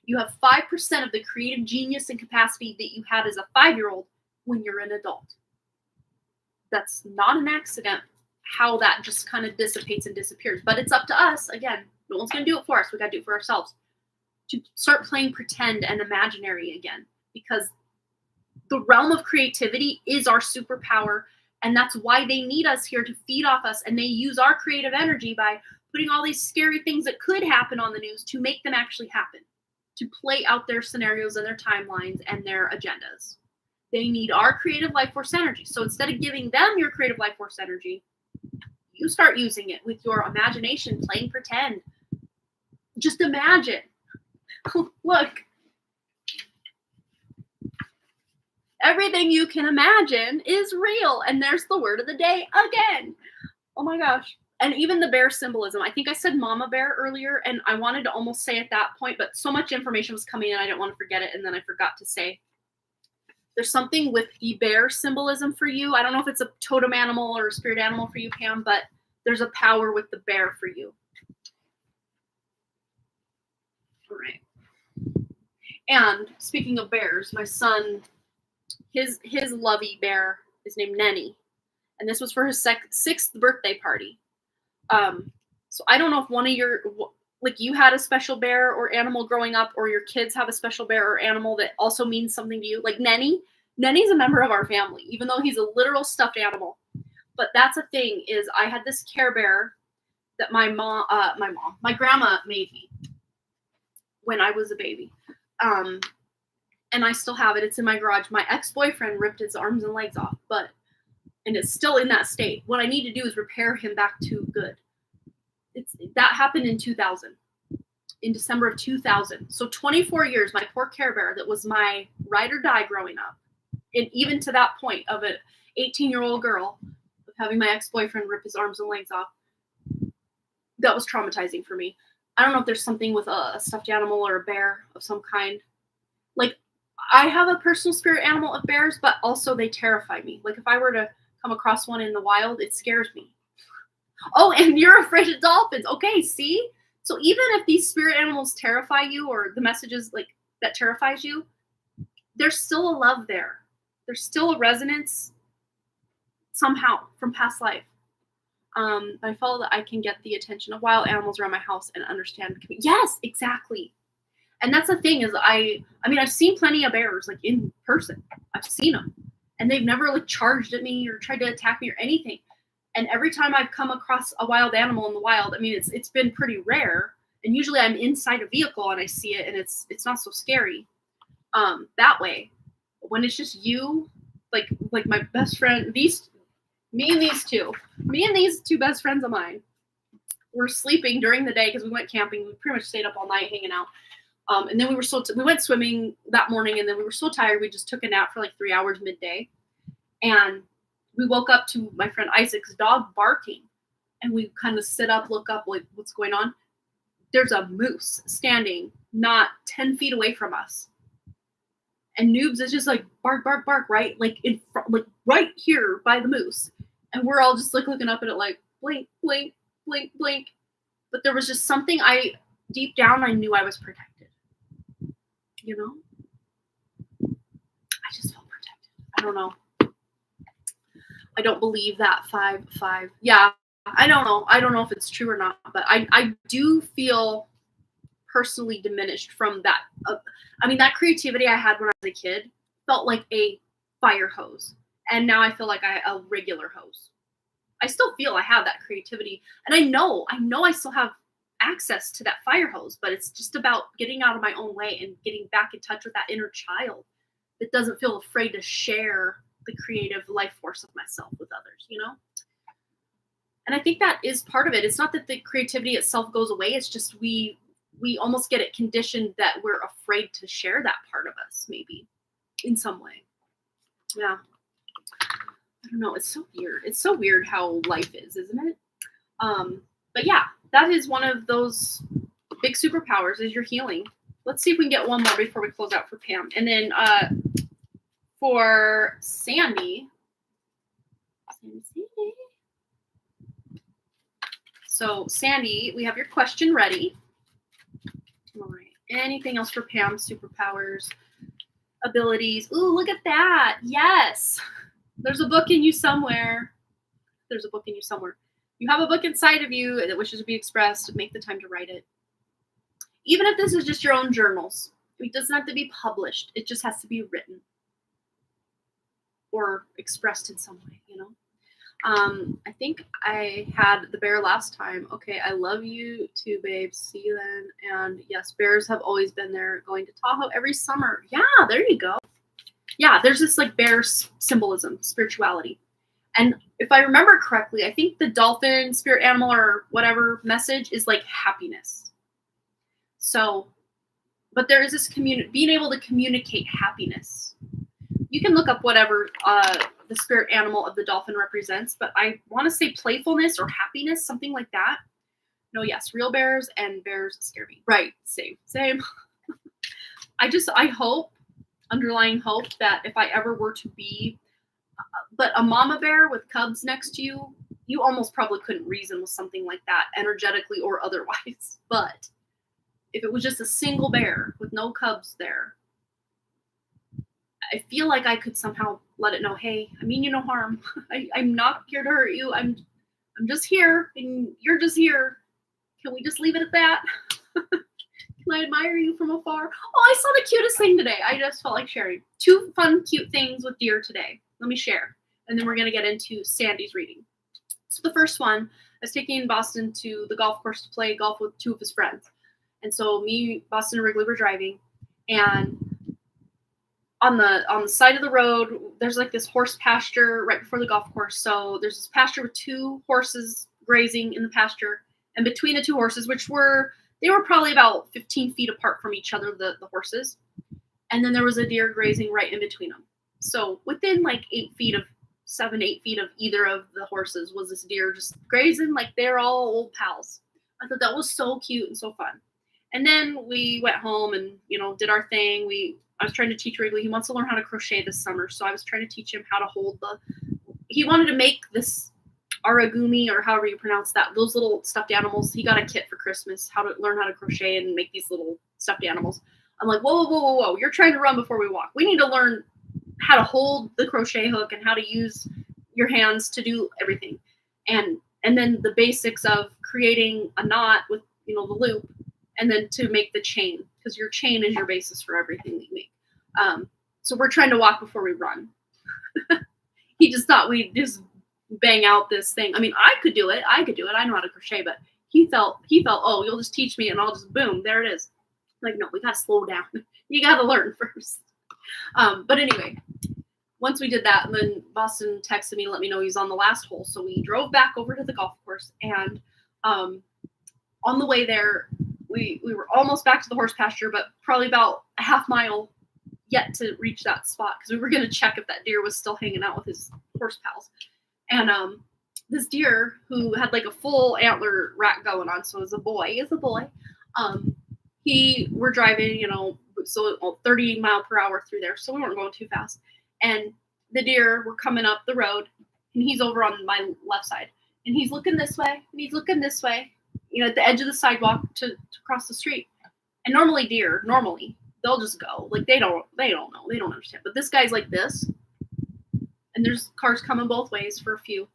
You have 5% of the creative genius and capacity that you had as a 5-year-old when you're an adult. That's not an accident how that just kind of dissipates and disappears. But it's up to us. Again, no one's going to do it for us. We got to do it for ourselves. To start playing pretend and imaginary again. Because the realm of creativity is our superpower. And that's why they need us here to feed off us. And they use our creative energy by putting all these scary things that could happen on the news to make them actually happen. To play out their scenarios and their timelines and their agendas. They need our creative life force energy. So instead of giving them your creative life force energy, you start using it with your imagination, playing pretend. Just imagine. Look. Everything you can imagine is real. And there's the word of the day again. Oh my gosh. And even the bear symbolism. I think I said mama bear earlier, and I wanted to almost say at that point, but so much information was coming in, I didn't want to forget it, and then I forgot to say. There's something with the bear symbolism for you. I don't know if it's a totem animal or a spirit animal for you, Pam, but there's a power with the bear for you. All right. And speaking of bears, my son, his lovey bear is named Nenny. And this was for his 6th birthday party. So I don't know if one of your, like you had a special bear or animal growing up, or your kids have a special bear or animal that also means something to you. Like Nenny's a member of our family, even though he's a literal stuffed animal. But that's a thing is I had this Care Bear that my grandma made me when I was a baby. And I still have it. It's in my garage. My ex-boyfriend ripped his arms and legs off, and it's still in that state. What I need to do is repair him back to good. That happened in 2000, in December of 2000. So 24 years, my poor Care Bear that was my ride or die growing up. And even to that point of an 18-year-old girl of having my ex-boyfriend rip his arms and legs off, that was traumatizing for me. I don't know if there's something with a stuffed animal or a bear of some kind. Like, I have a personal spirit animal of bears, but also they terrify me. Like, if I were to come across one in the wild, it scares me. Oh, and you're afraid of dolphins. Okay, see? So even if these spirit animals terrify you, or the messages like that terrifies you, there's still a love there. There's still a resonance somehow from past life. I feel that I can get the attention of wild animals around my house and understand. Yes, exactly. And that's the thing is I mean, I've seen plenty of bears like in person. I've seen them. And they've never like charged at me or tried to attack me or anything. And every time I've come across a wild animal in the wild, I mean, it's been pretty rare. And usually I'm inside a vehicle and I see it and it's not so scary that way. But when it's just you, like my best friend, me and these two best friends of mine were sleeping during the day because we went camping. We pretty much stayed up all night hanging out. And then we went swimming that morning, and then we were so tired we just took a nap for like 3 hours midday. And we woke up to my friend Isaac's dog barking, and we kind of sit up, look up, like, what's going on? there's a moose standing not 10 feet away from us. And Noobs is just like, bark, bark, bark, right? Like, in front, like right here by the moose. And we're all just like looking up at it like, blink, blink, blink, blink. But there was just something deep down, I knew I was protected. You know? I just felt protected. I don't know. I don't believe that 5. Yeah, I don't know. I don't know if it's true or not, but I do feel personally diminished from that. That creativity I had when I was a kid felt like a fire hose. And now I feel like a regular hose. I still feel I have that creativity. And I know I still have access to that fire hose, but it's just about getting out of my own way and getting back in touch with that inner child that doesn't feel afraid to share the creative life force of myself with others, you know? And I think that is part of it. It's not that the creativity itself goes away. It's just we almost get it conditioned that we're afraid to share that part of us, maybe, in some way. Yeah. I don't know. It's so weird. It's so weird how life is, isn't it? But yeah, that is one of those big superpowers is your healing. Let's see if we can get one more before we close out for Pam. And then for Sandy. So Sandy, we have your question ready. All right. Anything else for Pam? Superpowers, abilities. Ooh, look at that. Yes. There's a book in you somewhere. There's a book in you somewhere. You have a book inside of you that wishes to be expressed. Make the time to write it. Even if this is just your own journals. It doesn't have to be published. It just has to be written. Or expressed in some way, you know? I think I had the bear last time. Okay, I love you too, babe. See you then. And yes, bears have always been there. Going to Tahoe every summer. Yeah, there you go. Yeah, there's this like bear symbolism, spirituality. And if I remember correctly, I think the dolphin, spirit animal, or whatever message is like happiness. So, but there is this being able to communicate happiness. You can look up whatever the spirit animal of the dolphin represents, but I want to say playfulness or happiness, something like that. No, yes, real bears and bears scare me. Right, same. I hope, underlying hope, that if I ever were to be, but a mama bear with cubs next to you, you almost probably couldn't reason with something like that, energetically or otherwise. But if it was just a single bear with no cubs there, I feel like I could somehow let it know, hey, I mean you no harm. I'm not here to hurt you. I'm just here, and you're just here. Can we just leave it at that? Can I admire you from afar? Oh, I saw the cutest thing today. I just felt like sharing. 2 fun, cute things with deer today. Let me share. And then we're going to get into Sandy's reading. So the first one, I was taking Boston to the golf course to play golf with 2 of his friends. And so me, Boston, and Wrigley were driving. And on the side of the road, there's like this horse pasture right before the golf course. So there's this pasture with 2 horses grazing in the pasture. And between the 2 horses, they were probably about 15 feet apart from each other, the horses. And then there was a deer grazing right in between them. So within like 8 feet of 8 feet of either of the horses was this deer just grazing like they're all old pals. I thought that was so cute and so fun. And then we went home and, did our thing. I was trying to teach Wrigley. He wants to learn how to crochet this summer. So I was trying to teach him how to hold he wanted to make this aragumi, or however you pronounce that, those little stuffed animals. He got a kit for Christmas, how to learn how to crochet and make these little stuffed animals. I'm like, whoa. You're trying to run before we walk. We need to learn how to hold the crochet hook and how to use your hands to do everything. And then the basics of creating a knot with, the loop, and then to make the chain, because your chain is your basis for everything that you make. So we're trying to walk before we run. He just thought we'd just bang out this thing. I mean, I could do it. I know how to crochet, but he felt, oh, you'll just teach me and I'll just boom, there it is. Like, no, we got to slow down. You got to learn first. But anyway, once we did that, then Boston texted me to let me know he was on the last hole. So we drove back over to the golf course, and on the way there, we were almost back to the horse pasture, but probably about a half mile yet to reach that spot, because we were going to check if that deer was still hanging out with his horse pals. And this deer, who had like a full antler rack going on, so it was a boy, We're driving, so 30 mile per hour through there, so we weren't going too fast. And the deer were coming up the road, and he's over on my left side, and he's looking this way, and he's looking this way, at the edge of the sidewalk to cross the street. And normally deer, they'll just go. Like, they don't know. They don't understand. But this guy's like this, and there's cars coming both ways for a few.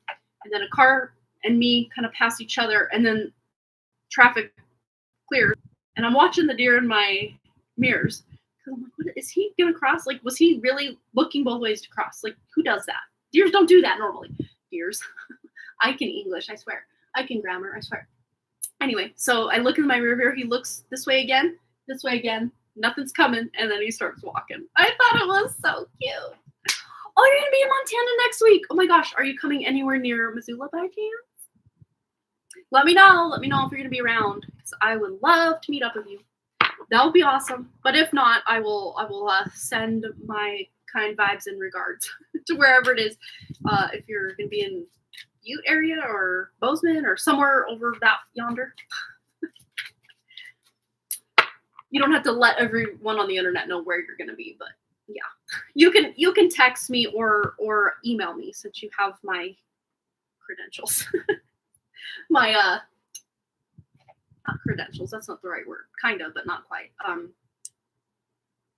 And then a car and me kind of pass each other, and then traffic clears. And I'm watching the deer in my mirrors. Because I'm like, what, is he going to cross? Like, was he really looking both ways to cross? Like, who does that? Deers don't do that normally. Deers. I can English, I swear. I can grammar, I swear. Anyway, so I look in my rear mirror. He looks this way again. Nothing's coming. And then he starts walking. I thought it was so cute. Oh, you're going to be in Montana next week. Oh my gosh. Are you coming anywhere near Missoula by chance? Let me know. Let me know if you're going to be around. Because I would love to meet up with you. That would be awesome. But if not, I will send my kind vibes and regards to wherever it is. If you're going to be in Butte area or Bozeman or somewhere over that yonder. You don't have to let everyone on the internet know where you're going to be, but yeah, you can text me or email me since you have my credentials. My not credentials, that's not the right word. Kind of, but not quite.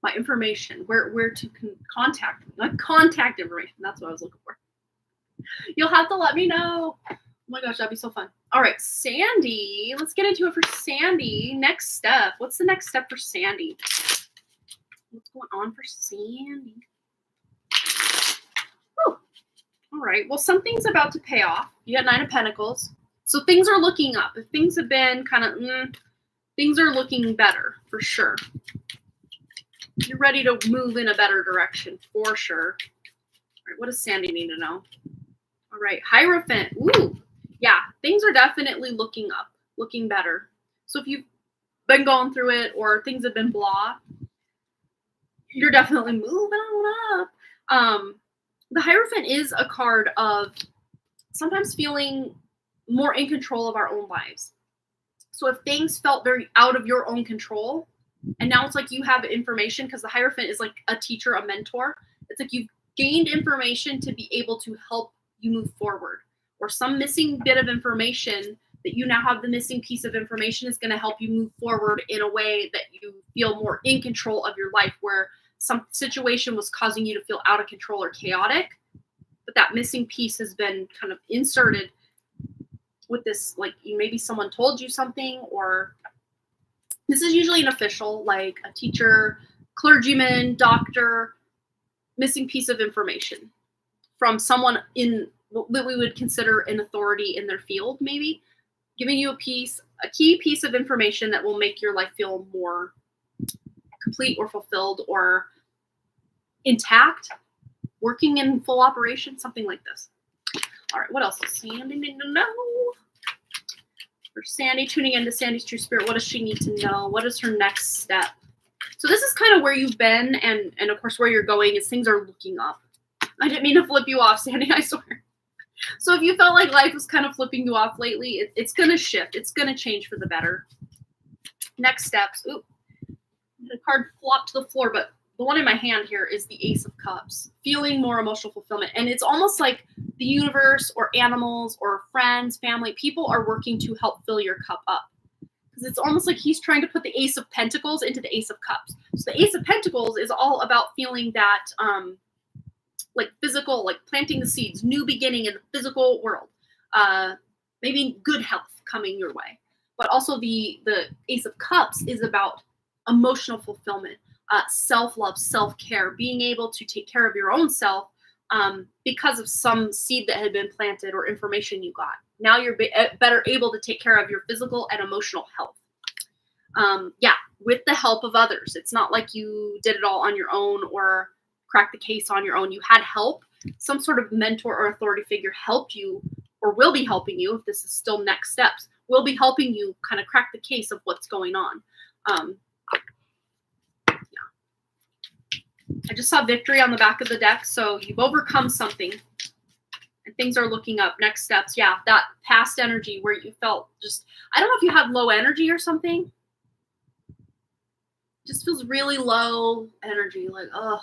My information, where to contact me. My contact information, that's what I was looking for. You'll have to let me know. Oh my gosh, that'd be so fun. All right, Sandy. Let's get into it for Sandy. Next step. What's the next step for Sandy? What's going on for Sandy? Oh, all right. Well, something's about to pay off. You got 9 of Pentacles. So things are looking up. If things have been kind of, things are looking better for sure. You're ready to move in a better direction for sure. All right, what does Sandy need to know? All right, Hierophant. Ooh, yeah, things are definitely looking up, looking better. So if you've been going through it or things have been blah, you're definitely moving on up. The Hierophant is a card of sometimes feeling more in control of our own lives. So if things felt very out of your own control, and now it's like you have information, because the Hierophant is like a teacher, a mentor. It's like you've gained information to be able to help you move forward, or some missing bit of information that you now have. The missing piece of information is going to help you move forward in a way that you feel more in control of your life, where some situation was causing you to feel out of control or chaotic, but that missing piece has been kind of inserted with this, like maybe someone told you something, or this is usually an official, like a teacher, clergyman, doctor, missing piece of information from someone in what we would consider an authority in their field, maybe giving you a key piece of information that will make your life feel more complete or fulfilled or intact, working in full operation, something like this. All right, what else does Sandy need to know? For Sandy, tuning into Sandy's true spirit, what does she need to know? What is her next step? So this is kind of where you've been, and of course where you're going is things are looking up. I didn't mean to flip you off, Sandy, I swear. So if you felt like life was kind of flipping you off lately, it's going to shift. It's going to change for the better. Next steps. Ooh, the card flopped to the floor, but the one in my hand here is the Ace of Cups. Feeling more emotional fulfillment. And it's almost like the universe or animals or friends, family, people are working to help fill your cup up. Because it's almost like he's trying to put the Ace of Pentacles into the Ace of Cups. So the Ace of Pentacles is all about feeling that like physical, like planting the seeds, new beginning in the physical world. Maybe good health coming your way. But also the Ace of Cups is about emotional fulfillment, self-love, self-care, being able to take care of your own self because of some seed that had been planted or information you got. Now you're better able to take care of your physical and emotional health. Yeah, with the help of others. It's not like you did it all on your own or cracked the case on your own. You had help. Some sort of mentor or authority figure helped you, or will be helping you, if this is still next steps, will be helping you kind of crack the case of what's going on. Yeah. I just saw victory on the back of the deck, so you've overcome something and things are looking up. Next steps. Yeah, that past energy where you felt just, I don't know if you had low energy or something, just feels really low energy. Like, oh,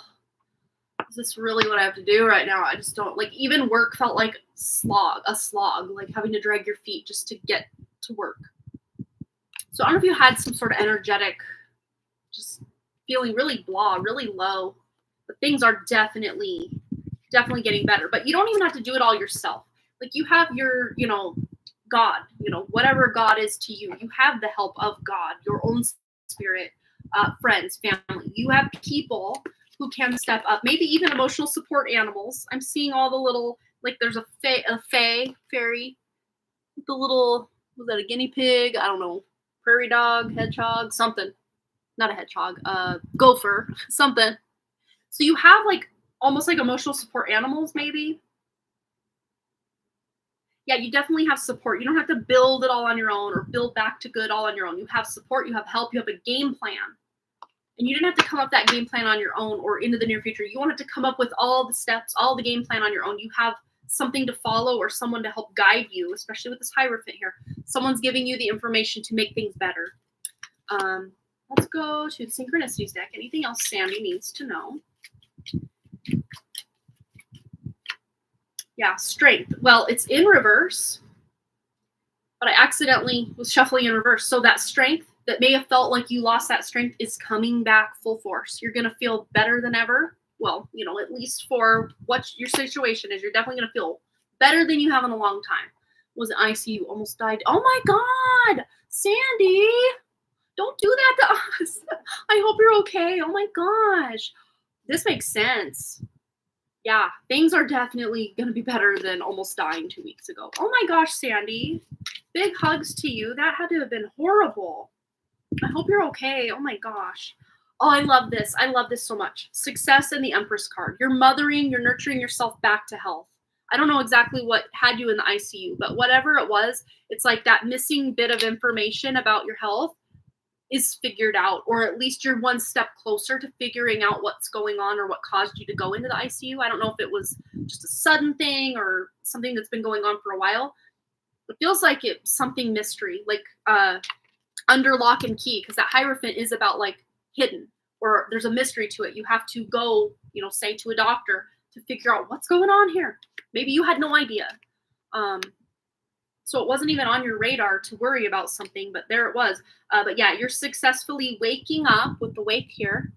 is this really what I have to do right now? I just don't, like, even work felt like a slog, like having to drag your feet just to get to work. So I don't know if you had some sort of energetic, just feeling really blah, really low, but things are definitely getting better. But you don't even have to do it all yourself. Like, you have your, God, whatever God is to you, you have the help of God, your own spirit, friends, family. You have people who can step up, maybe even emotional support animals. I'm seeing all the little, like, there's a fairy, the little, was that a guinea pig? I don't know, prairie dog, hedgehog, something. Not a hedgehog, gopher, something. So you have, like, almost like emotional support animals, maybe. Yeah, you definitely have support. You don't have to build it all on your own or build back to good all on your own. You have support, you have help, you have a game plan. And you didn't have to come up that game plan on your own or into the near future. You wanted to come up with all the steps, all the game plan on your own. You have something to follow or someone to help guide you, especially with this Hierophant here. Someone's giving you the information to make things better. Let's go to the Synchronicities deck. Anything else Sandy needs to know? Yeah, Strength. Well, it's in reverse, but I accidentally was shuffling in reverse. So that strength that may have felt like you lost that strength is coming back full force. You're going to feel better than ever. Well, at least for what your situation is, you're definitely going to feel better than you have in a long time. Was it ICU? Almost died. Oh my God, Sandy, don't do that to us. I hope you're okay. Oh my gosh. This makes sense. Yeah, things are definitely going to be better than almost dying 2 weeks ago. Oh my gosh, Sandy. Big hugs to you. That had to have been horrible. I hope you're okay. Oh my gosh. Oh, I love this. I love this so much. Success and the Empress card. You're mothering, you're nurturing yourself back to health. I don't know exactly what had you in the ICU, but whatever it was, it's like that missing bit of information about your health is figured out, or at least you're one step closer to figuring out what's going on or what caused you to go into the ICU. I don't know if it was just a sudden thing or something that's been going on for a while. It feels like it's something mystery, like under lock and key, because that Hierophant is about like hidden, or there's a mystery to it. You have to go, say to a doctor to figure out what's going on here. Maybe you had no idea. So it wasn't even on your radar to worry about something, but there it was. But yeah, you're successfully waking up with the wake here.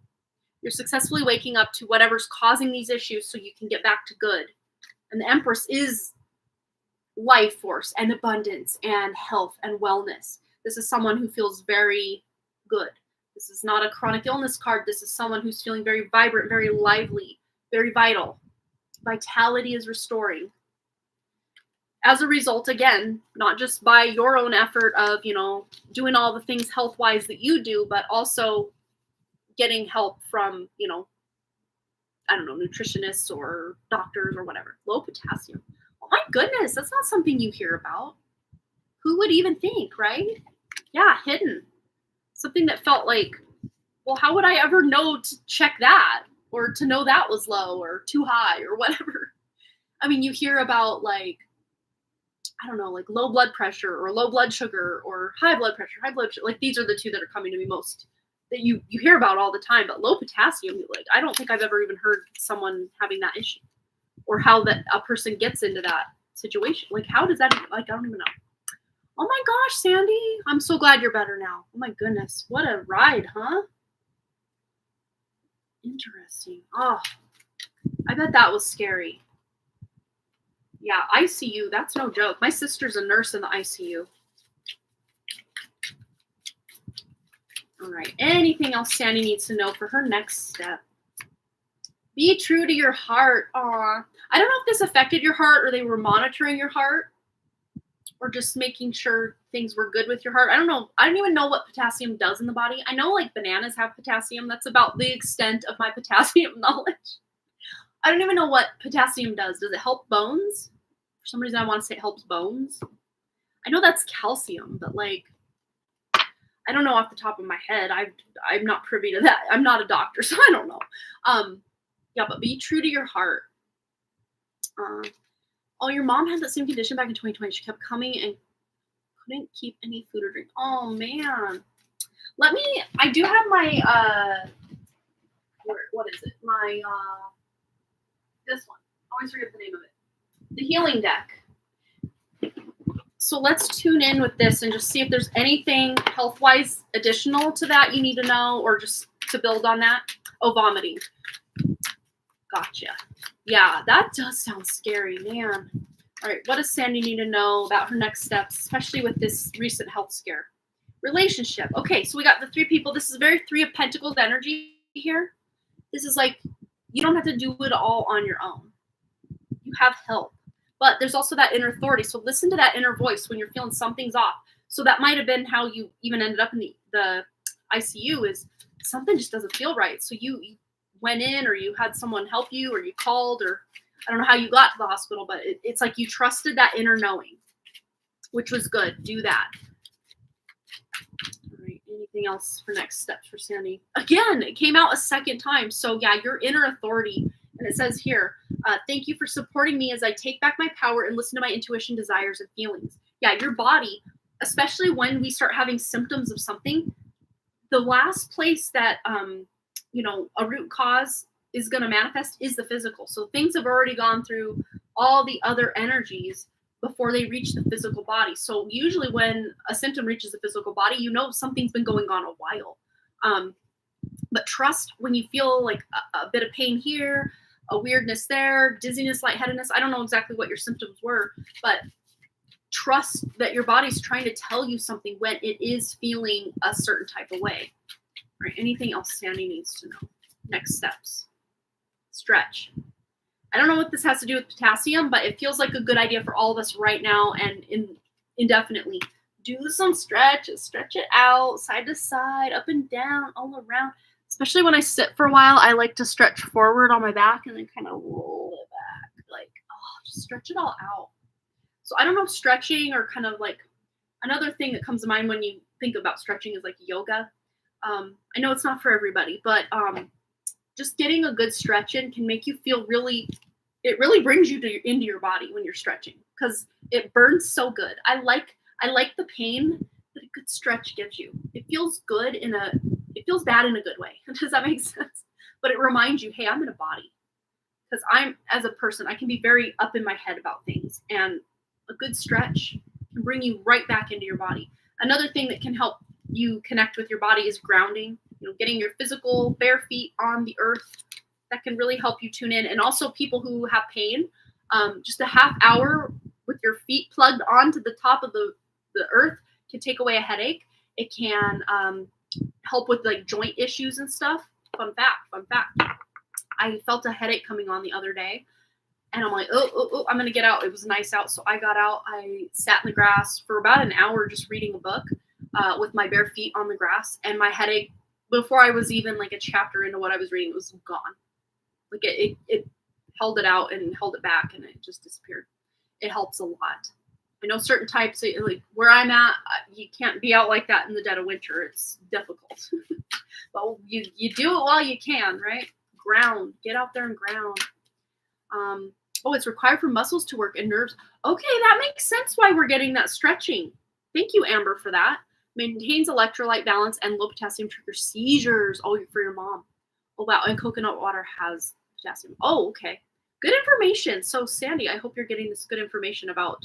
You're successfully waking up to whatever's causing these issues so you can get back to good. And the Empress is life force and abundance and health and wellness. This is someone who feels very good. This is not a chronic illness card. This is someone who's feeling very vibrant, very lively, very vital. Vitality is restoring. As a result, again, not just by your own effort of, doing all the things health-wise that you do, but also getting help from, I don't know, nutritionists or doctors or whatever. Low potassium. Oh my goodness, that's not something you hear about. Who would even think, right? Yeah, hidden. Something that felt like, well, how would I ever know to check that or to know that was low or too high or whatever? I mean, you hear about like, I don't know, like low blood pressure or low blood sugar or high blood pressure, like these are the two that are coming to me most that you hear about all the time. But low potassium, like I don't think I've ever even heard someone having that issue or how that a person gets into that situation. Like how does that, like, I don't even know. Oh my gosh, Sandy, I'm so glad you're better now. Oh my goodness, what a ride, huh? Interesting. Oh, I bet that was scary. Yeah, ICU, that's no joke. My sister's a nurse in the ICU. All right, anything else Sandy needs to know for her next step? Be true to your heart. Aw, I don't know if this affected your heart or they were monitoring your heart or just making sure things were good with your heart. I don't know. I don't even know what potassium does in the body. I know like bananas have potassium. That's about the extent of my potassium knowledge. I don't even know what potassium does. Does it help bones? For some reason, I want to say it helps bones. I know that's calcium, but like, I don't know off the top of my head. I'm not privy to that. I'm not a doctor, so I don't know. Yeah, but be true to your heart. Oh, your mom had that same condition back in 2020. She kept coming and couldn't keep any food or drink. Oh, man. I do have my, what is it? My, this one. I always forget the name of it. The healing deck. So let's tune in with this and just see if there's anything health-wise additional to that you need to know, or just to build on that. Oh, vomiting. Gotcha. Yeah, that does sound scary, man. All right, what does Sandy need to know about her next steps, especially with this recent health scare? Relationship. Okay, so we got the 3 people. This is very 3 of Pentacles energy here. This is like, you don't have to do it all on your own. You have help. But there's also that inner authority. So listen to that inner voice when you're feeling something's off. So that might have been how you even ended up in the ICU, is something just doesn't feel right. So you went in, or you had someone help you, or you called, or I don't know how you got to the hospital, but it's like you trusted that inner knowing, which was good. Do that. All right. Anything else for next steps for Sandy? Again, it came out a second time. So yeah, your inner authority. And it says here, thank you for supporting me as I take back my power and listen to my intuition, desires, and feelings. Yeah, your body, especially when we start having symptoms of something, the last place that, a root cause is going to manifest is the physical. So things have already gone through all the other energies before they reach the physical body. So usually when a symptom reaches the physical body, something's been going on a while. But trust when you feel like a bit of pain here, a weirdness there, dizziness, lightheadedness. I don't know exactly what your symptoms were, but trust that your body's trying to tell you something when it is feeling a certain type of way. All right, anything else Sandy needs to know? Next steps. Stretch. I don't know what this has to do with potassium, but it feels like a good idea for all of us right now and indefinitely. Do some stretches. Stretch it out, side to side, up and down, all around. Especially when I sit for a while, I like to stretch forward on my back and then kind of roll it back. Like, just stretch it all out. So I don't know if stretching, or kind of like another thing that comes to mind when you think about stretching is like yoga. I know it's not for everybody, but just getting a good stretch in can make you feel it really brings you into your body when you're stretching, because it burns so good. I like the pain that a good stretch gives you. It feels good it feels bad in a good way. Does that make sense? But it reminds you, hey, I'm in a body. Because as a person, I can be very up in my head about things. And a good stretch can bring you right back into your body. Another thing that can help you connect with your body is grounding. Getting your physical bare feet on the earth. That can really help you tune in. And also people who have pain, just a half hour with your feet plugged onto the top of the earth can take away a headache. It can help with like joint issues and stuff. Fun fact. I felt a headache coming on the other day, and I'm like, oh, I'm gonna get out. It was nice out, so I got out. I sat in the grass for about an hour just reading a book with my bare feet on the grass, and my headache, before I was even like a chapter into what I was reading, was gone. Like it held it out and held it back, and it just disappeared. It helps a lot. I know certain types, like where I'm at, you can't be out like that in the dead of winter. It's difficult. But you do it while you can, right? Ground. Get out there and ground. It's required for muscles to work and nerves. Okay, that makes sense why we're getting that stretching. Thank you, Amber, for that. Maintains electrolyte balance and low potassium triggers seizures. Oh, for your mom. Oh, wow. And coconut water has potassium. Oh, okay. Good information. So, Sandy, I hope you're getting this good information about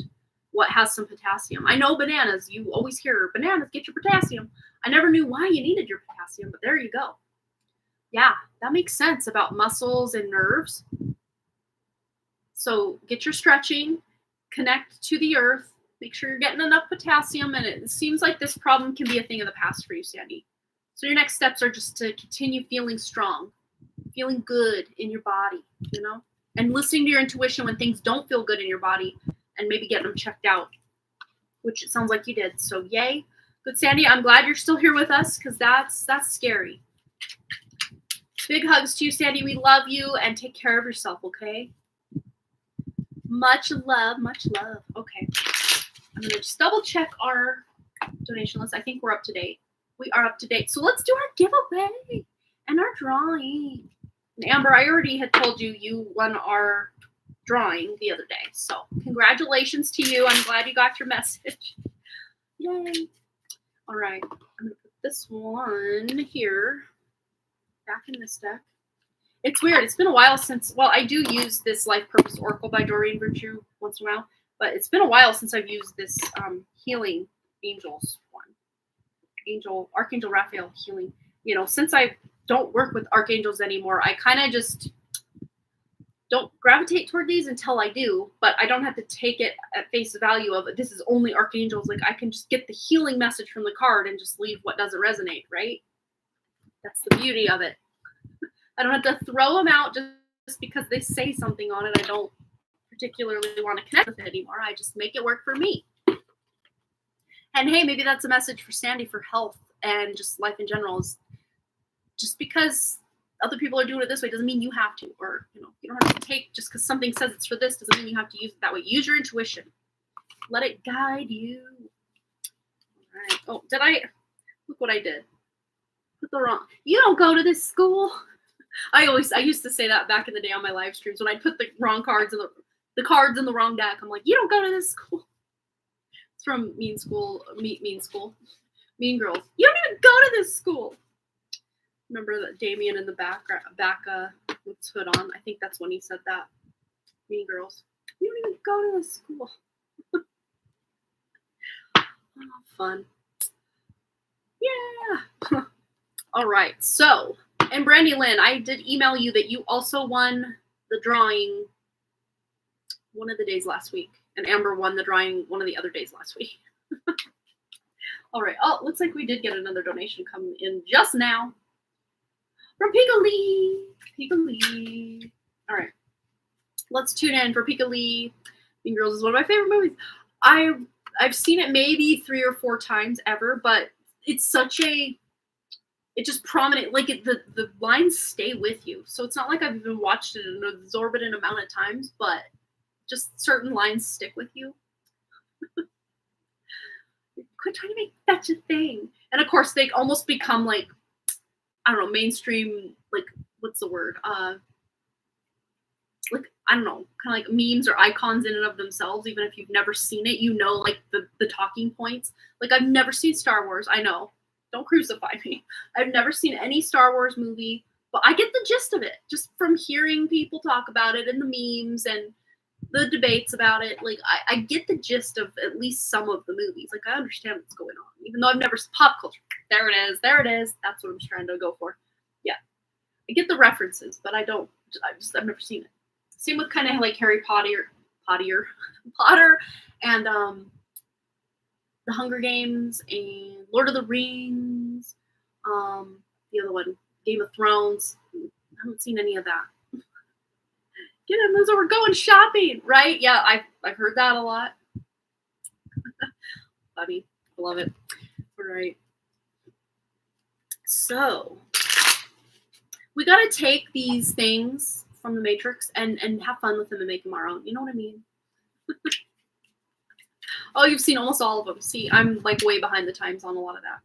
what has some potassium. I know bananas. You always hear, bananas, get your potassium. I never knew why you needed your potassium, but there you go. Yeah, that makes sense about muscles and nerves. So get your stretching, connect to the earth, make sure you're getting enough potassium, and it seems like this problem can be a thing of the past for you, Sandy. So your next steps are just to continue feeling strong, feeling good in your body, and listening to your intuition when things don't feel good in your body, and maybe getting them checked out, which it sounds like you did. So yay. Good, Sandy. I'm glad you're still here with us, because that's scary. Big hugs to you, Sandy. We love you, and take care of yourself, okay? Much love, much love. Okay. I'm going to just double check our donation list. I think we're up to date. We are up to date. So let's do our giveaway and our drawing. And Amber, I already had told you won our drawing the other day. So congratulations to you. I'm glad you got your message. Yay. All right. I'm going to put this one here back in this deck. It's weird. It's been a while since, well, I do use this Life Purpose Oracle by Doreen Virtue once in a while, but it's been a while since I've used this Healing Angels one. Archangel Raphael Healing. Since I don't work with archangels anymore, I kind of just don't gravitate toward these until I do, but I don't have to take it at face value of this is only archangels. Like I can just get the healing message from the card and just leave what doesn't resonate, right? That's the beauty of it. I don't have to throw them out just because they say something on it. I don't particularly want to connect with it anymore. I just make it work for me. And hey, maybe that's a message for Sandy for health and just life in general. Is just because other people are doing it this way doesn't mean you have to, or you don't have to take just because something says it's for this doesn't mean you have to use it that way. Use your intuition. Let it guide you. All right. Oh, did I look what I did? Put the wrong. You don't go to this school. I used to say that back in the day on my live streams when I put the wrong cards in the cards in the wrong deck. I'm like, you don't go to this school. It's from Mean Girls. You don't even go to this school. Remember that Damien in the back with his hood on? I think that's when he said that. Mean Girls. You don't even go to this school. Oh, fun. Yeah. All right. So, and Brandy Lynn, I did email you that you also won the drawing one of the days last week. And Amber won the drawing one of the other days last week. All right. Oh, looks like we did get another donation coming in just now. From Pika Lee. All right. Let's tune in for Pika Lee. Mean Girls is one of my favorite movies. I've seen it maybe 3 or 4 times ever, but it's it's just prominent. Like the lines stay with you. So it's not like I've even watched it an exorbitant amount of times, but just certain lines stick with you. Quit trying to make such a thing. And of course, they almost become like, I don't know, mainstream, like, what's the word? Like, I don't know, kind of like memes or icons in and of themselves, even if you've never seen it, like the talking points. Like, I've never seen Star Wars, I know. Don't crucify me. I've never seen any Star Wars movie, but I get the gist of it just from hearing people talk about it and the memes and the debates about it. Like, I get the gist of at least some of the movies. Like, I understand what's going on, even though I've never pop culture. There it is. That's what I'm trying to go for. Yeah, I get the references, but I've never seen it. Same with kind of like Harry Potter, and the Hunger Games and Lord of the Rings. The other one, Game of Thrones. I haven't seen any of that. Get him, those are going shopping, right? Yeah, I've heard that a lot. Funny, I love it. All right. So we got to take these things from the Matrix and have fun with them and make them our own. You know what I mean? Oh, you've seen almost all of them. See, I'm like way behind the times on a lot of that.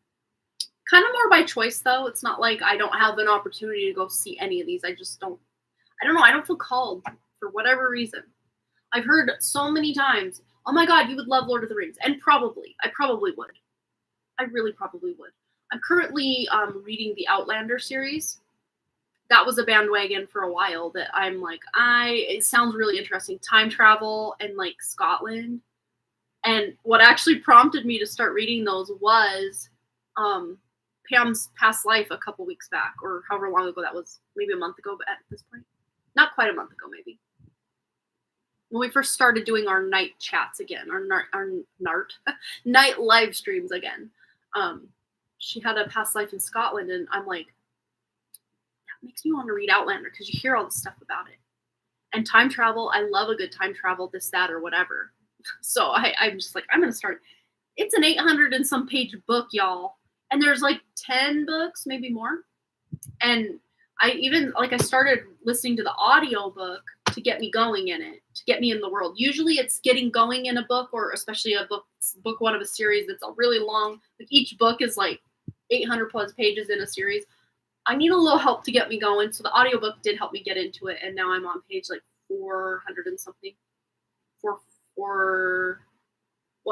Kind of more by choice, though. It's not like I don't have an opportunity to go see any of these. I just don't. I don't know. I don't feel called for whatever reason. I've heard so many times, oh my God, you would love Lord of the Rings. And I probably would. I really probably would. I'm currently reading the Outlander series. That was a bandwagon for a while that I'm like, it sounds really interesting. Time travel and like Scotland. And what actually prompted me to start reading those was Pam's past life a couple weeks back, or however long ago that was, maybe a month ago, but at this point. Not quite a month ago, maybe. When we first started doing our night chats again, our night live streams again. She had a past life in Scotland, and I'm like, that makes me want to read Outlander because you hear all this stuff about it. And time travel, I love a good time travel, this, that, or whatever. So I'm just like, I'm going to start. It's an 800 and some page book, y'all. And there's like 10 books, maybe more. And I started listening to the audio book to get me going in it, to get me in the world. Usually it's getting going in a book, or especially a book one of a series that's really long. Like each book is like 800 plus pages in a series. I need a little help to get me going. So the audiobook did help me get into it. And now I'm on page like 400 and something. Well,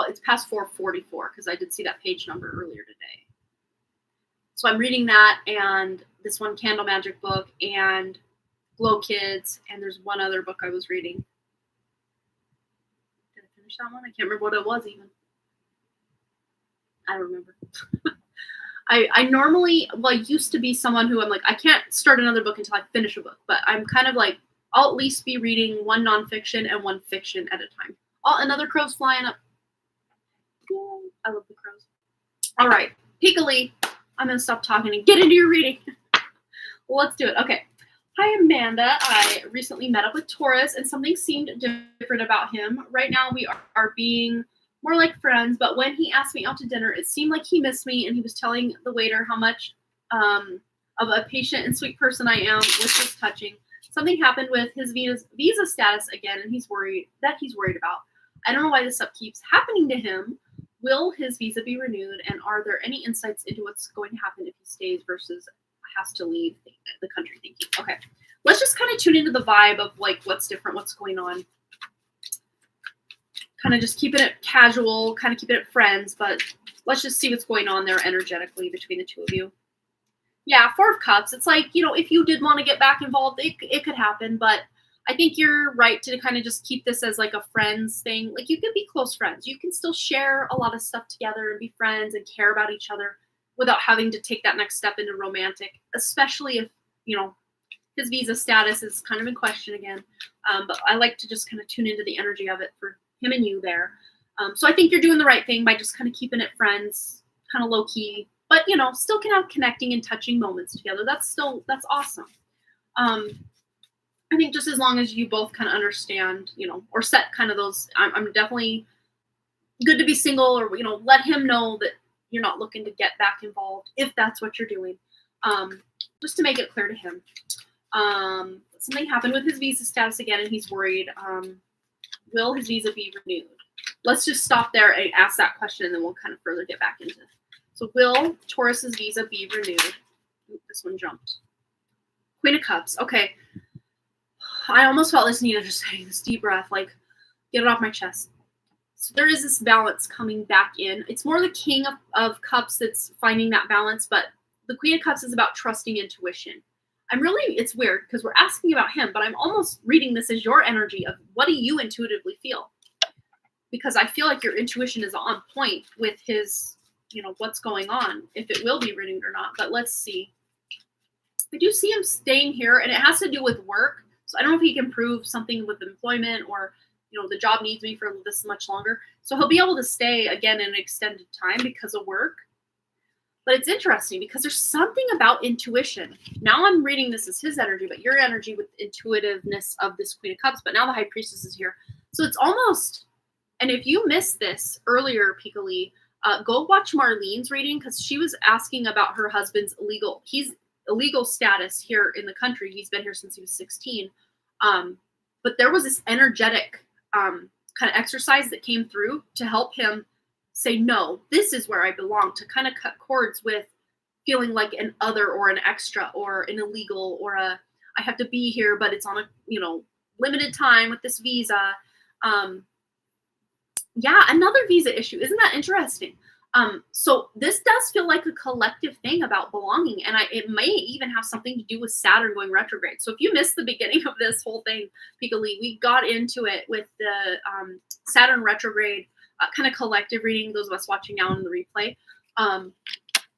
it's past 444 because I did see that page number earlier today. So I'm reading that and this one Candle Magic book and Glow Kids, and there's one other book I was reading. Did I finish that one? I can't remember what it was even. I don't remember. I normally, well, I used to be someone who I'm like, I can't start another book until I finish a book, but I'm kind of like, I'll at least be reading one nonfiction and one fiction at a time. Oh, another crow's flying up. Yay. I love the crows. All right, Peekily, I'm going to stop talking and get into your reading. Well, let's do it. Okay. Hi, Amanda. I recently met up with Taurus, and something seemed different about him. Right now, we are being more like friends, but when he asked me out to dinner, it seemed like he missed me, and he was telling the waiter how much of a patient and sweet person I am, which was touching. Something happened with his visa status again, and he's worried about. I don't know why this stuff keeps happening to him. Will his visa be renewed, and are there any insights into what's going to happen if he stays versus has to leave the country? Thank you. Okay, let's just kind of tune into the vibe of like what's different, what's going on. Kind of just keeping it casual, kind of keeping it friends, but let's just see what's going on there energetically between the two of you. Yeah, Four of Cups. It's like, you know, if you did want to get back involved, it could happen, but I think you're right to kind of just keep this as like a friends thing. Like, you can be close friends. You can still share a lot of stuff together and be friends and care about each other without having to take that next step into romantic, especially if, you know, his visa status is kind of in question again. But I like to just kind of tune into the energy of it for him and you there. So I think you're doing the right thing by just kind of keeping it friends, kind of low key, but, you know, still can have connecting and touching moments together. That's awesome. I think just as long as you both kind of understand, you know, or set kind of those, I'm definitely good to be single, or, you know, let him know that you're not looking to get back involved if that's what you're doing. Just to make it clear to him. Something happened with his visa status again, and he's worried. Will his visa be renewed? Let's just stop there and ask that question, and then we'll kind of further get back into it. So will Taurus's visa be renewed? Ooh, this one jumped. Queen of Cups. Okay. I almost felt this need of just taking this deep breath, like, get it off my chest. So there is this balance coming back in. It's more the King of Cups that's finding that balance, but the Queen of Cups is about trusting intuition. It's weird because we're asking about him, but I'm almost reading this as your energy of what do you intuitively feel? Because I feel like your intuition is on point with his, you know, what's going on, if it will be renewed or not. But let's see. I do see him staying here, and it has to do with work. So I don't know if he can prove something with employment, or, you know, the job needs me for this much longer. So he'll be able to stay again in an extended time because of work. But it's interesting because there's something about intuition. Now I'm reading this as his energy, but your energy with intuitiveness of this Queen of Cups. But now the High Priestess is here. So it's almost, and if you missed this earlier, Peekily, go watch Marlene's reading, because she was asking about her husband's illegal status here in the country. He's been here since he was 16. But there was this energetic kind of exercise that came through to help him say, no, this is where I belong, to kind of cut cords with feeling like an other or an extra or an illegal or I have to be here, but it's on a, you know, limited time with this visa. Yeah, another visa issue. Isn't that interesting? So this does feel like a collective thing about belonging, and it may even have something to do with Saturn going retrograde. So if you missed the beginning of this whole thing, Peekily, we got into it with the Saturn retrograde kind of collective reading, those of us watching now on the replay.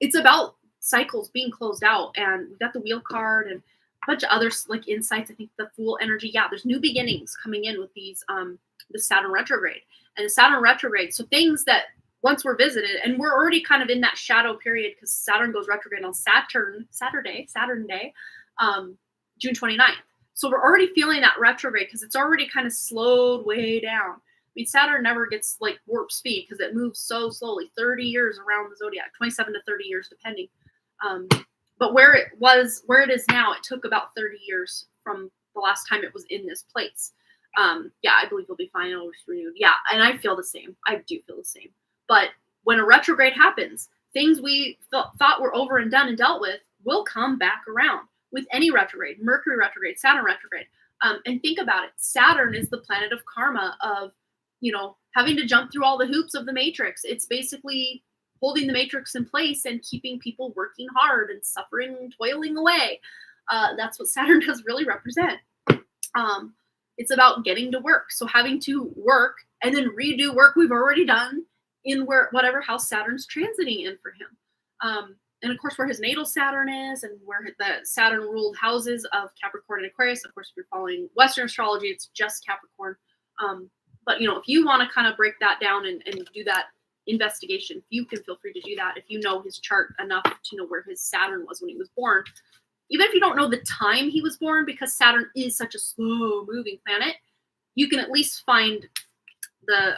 It's about cycles being closed out, and we got the Wheel card and a bunch of other like insights. I think the Fool energy. Yeah, there's new beginnings coming in with these the Saturn retrograde and the Saturn retrograde. So things that once we're visited, and we're already kind of in that shadow period because Saturn goes retrograde on Saturn Day, June 29th. So we're already feeling that retrograde because it's already kind of slowed way down. I mean, Saturn never gets like warp speed because it moves so slowly, 30 years around the zodiac, 27 to 30 years depending. But where it is now, it took about 30 years from the last time it was in this place. Yeah, I believe it'll be fine. It'll be renewed. Yeah, and I feel the same. I do feel the same. But when a retrograde happens, things we thought were over and done and dealt with will come back around with any retrograde, Mercury retrograde, Saturn retrograde. And think about it. Saturn is the planet of karma, of, you know, having to jump through all the hoops of the matrix. It's basically holding the matrix in place and keeping people working hard and suffering, toiling away. That's what Saturn does really represent. It's about getting to work. So having to work and then redo work we've already done in whatever house Saturn's transiting in for him. And of course, where his natal Saturn is and where the Saturn ruled houses of Capricorn and Aquarius. Of course, if you're following Western astrology, it's just Capricorn. But, if you want to kind of break that down and do that investigation, you can feel free to do that if you know his chart enough to know where his Saturn was when he was born. Even if you don't know the time he was born, because Saturn is such a slow-moving planet, you can at least find the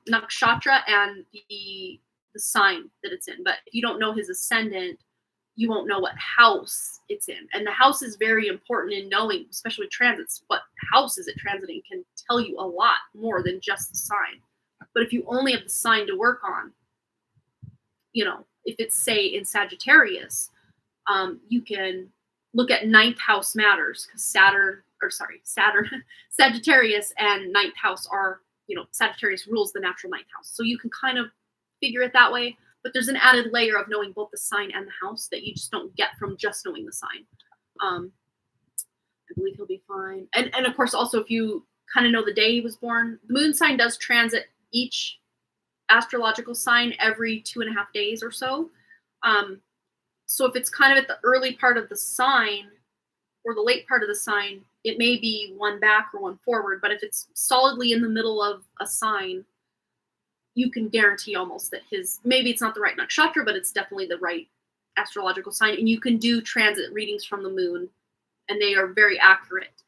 nakshatra and the sign that it's in. But if you don't know his ascendant, you won't know what house it's in. And the house is very important in knowing, especially transits, what house is it transiting can tell you a lot more than just the sign. But if you only have the sign to work on, if it's, say, in Sagittarius, you can look at ninth house matters, because Saturn, Sagittarius and ninth house are, Sagittarius rules the natural ninth house. So you can kind of figure it that way, but there's an added layer of knowing both the sign and the house that you just don't get from just knowing the sign. I believe he'll be fine. And of course, also, if you kind of know the day he was born, the moon sign does transit each astrological sign every 2.5 days or so. So if it's kind of at the early part of the sign or the late part of the sign, it may be one back or one forward. But if it's solidly in the middle of a sign, you can guarantee almost that maybe it's not the right nakshatra, but it's definitely the right astrological sign. And you can do transit readings from the moon, and they are very accurate,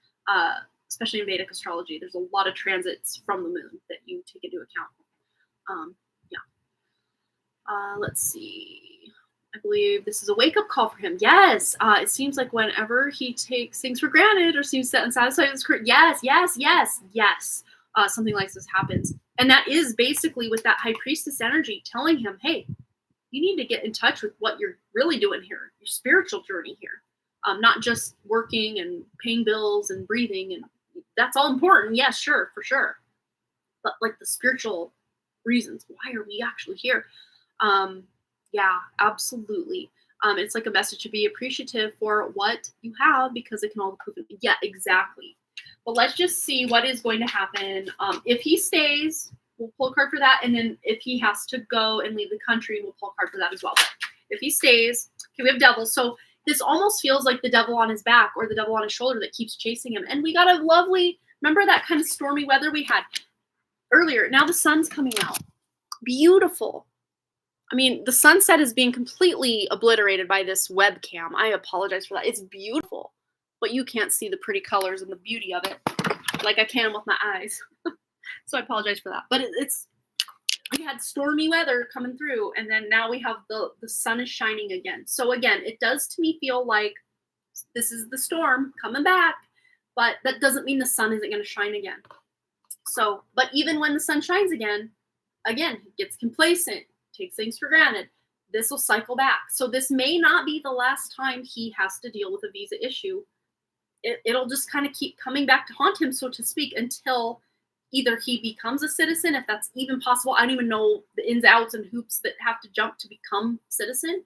especially in Vedic astrology. There's a lot of transits from the moon that you take into account. Let's see. I believe this is a wake-up call for him. Yes. It seems like whenever he takes things for granted or seems set and satisfied, yes. Something like this happens. And that is basically with that high priestess energy telling him, hey, you need to get in touch with what you're really doing here, your spiritual journey here. Not just working and paying bills and breathing. And that's all important. Yes, sure, for sure. But like the spiritual reasons, why are we actually here? Yeah, absolutely. It's like a message to be appreciative for what you have, because it can all prove it. Yeah, exactly. But let's just see what is going to happen. If he stays, we'll pull a card for that. And then if he has to go and leave the country, we'll pull a card for that as well. But if he stays, okay, we have devil. So this almost feels like the devil on his back or the devil on his shoulder that keeps chasing him. And we got a lovely, remember that kind of stormy weather we had earlier? Now the sun's coming out. Beautiful. I mean, the sunset is being completely obliterated by this webcam. I apologize for that. It's beautiful, but you can't see the pretty colors and the beauty of it like I can with my eyes. So I apologize for that. But we had stormy weather coming through, and then now we have the sun is shining again. So again, it does to me feel like this is the storm coming back, but that doesn't mean the sun isn't going to shine again. So, but even when the sun shines again, he gets complacent, takes things for granted. This will cycle back. So this may not be the last time he has to deal with a visa issue. It'll just kind of keep coming back to haunt him, so to speak, until either he becomes a citizen, if that's even possible. I don't even know the ins, outs, and hoops that have to jump to become citizen,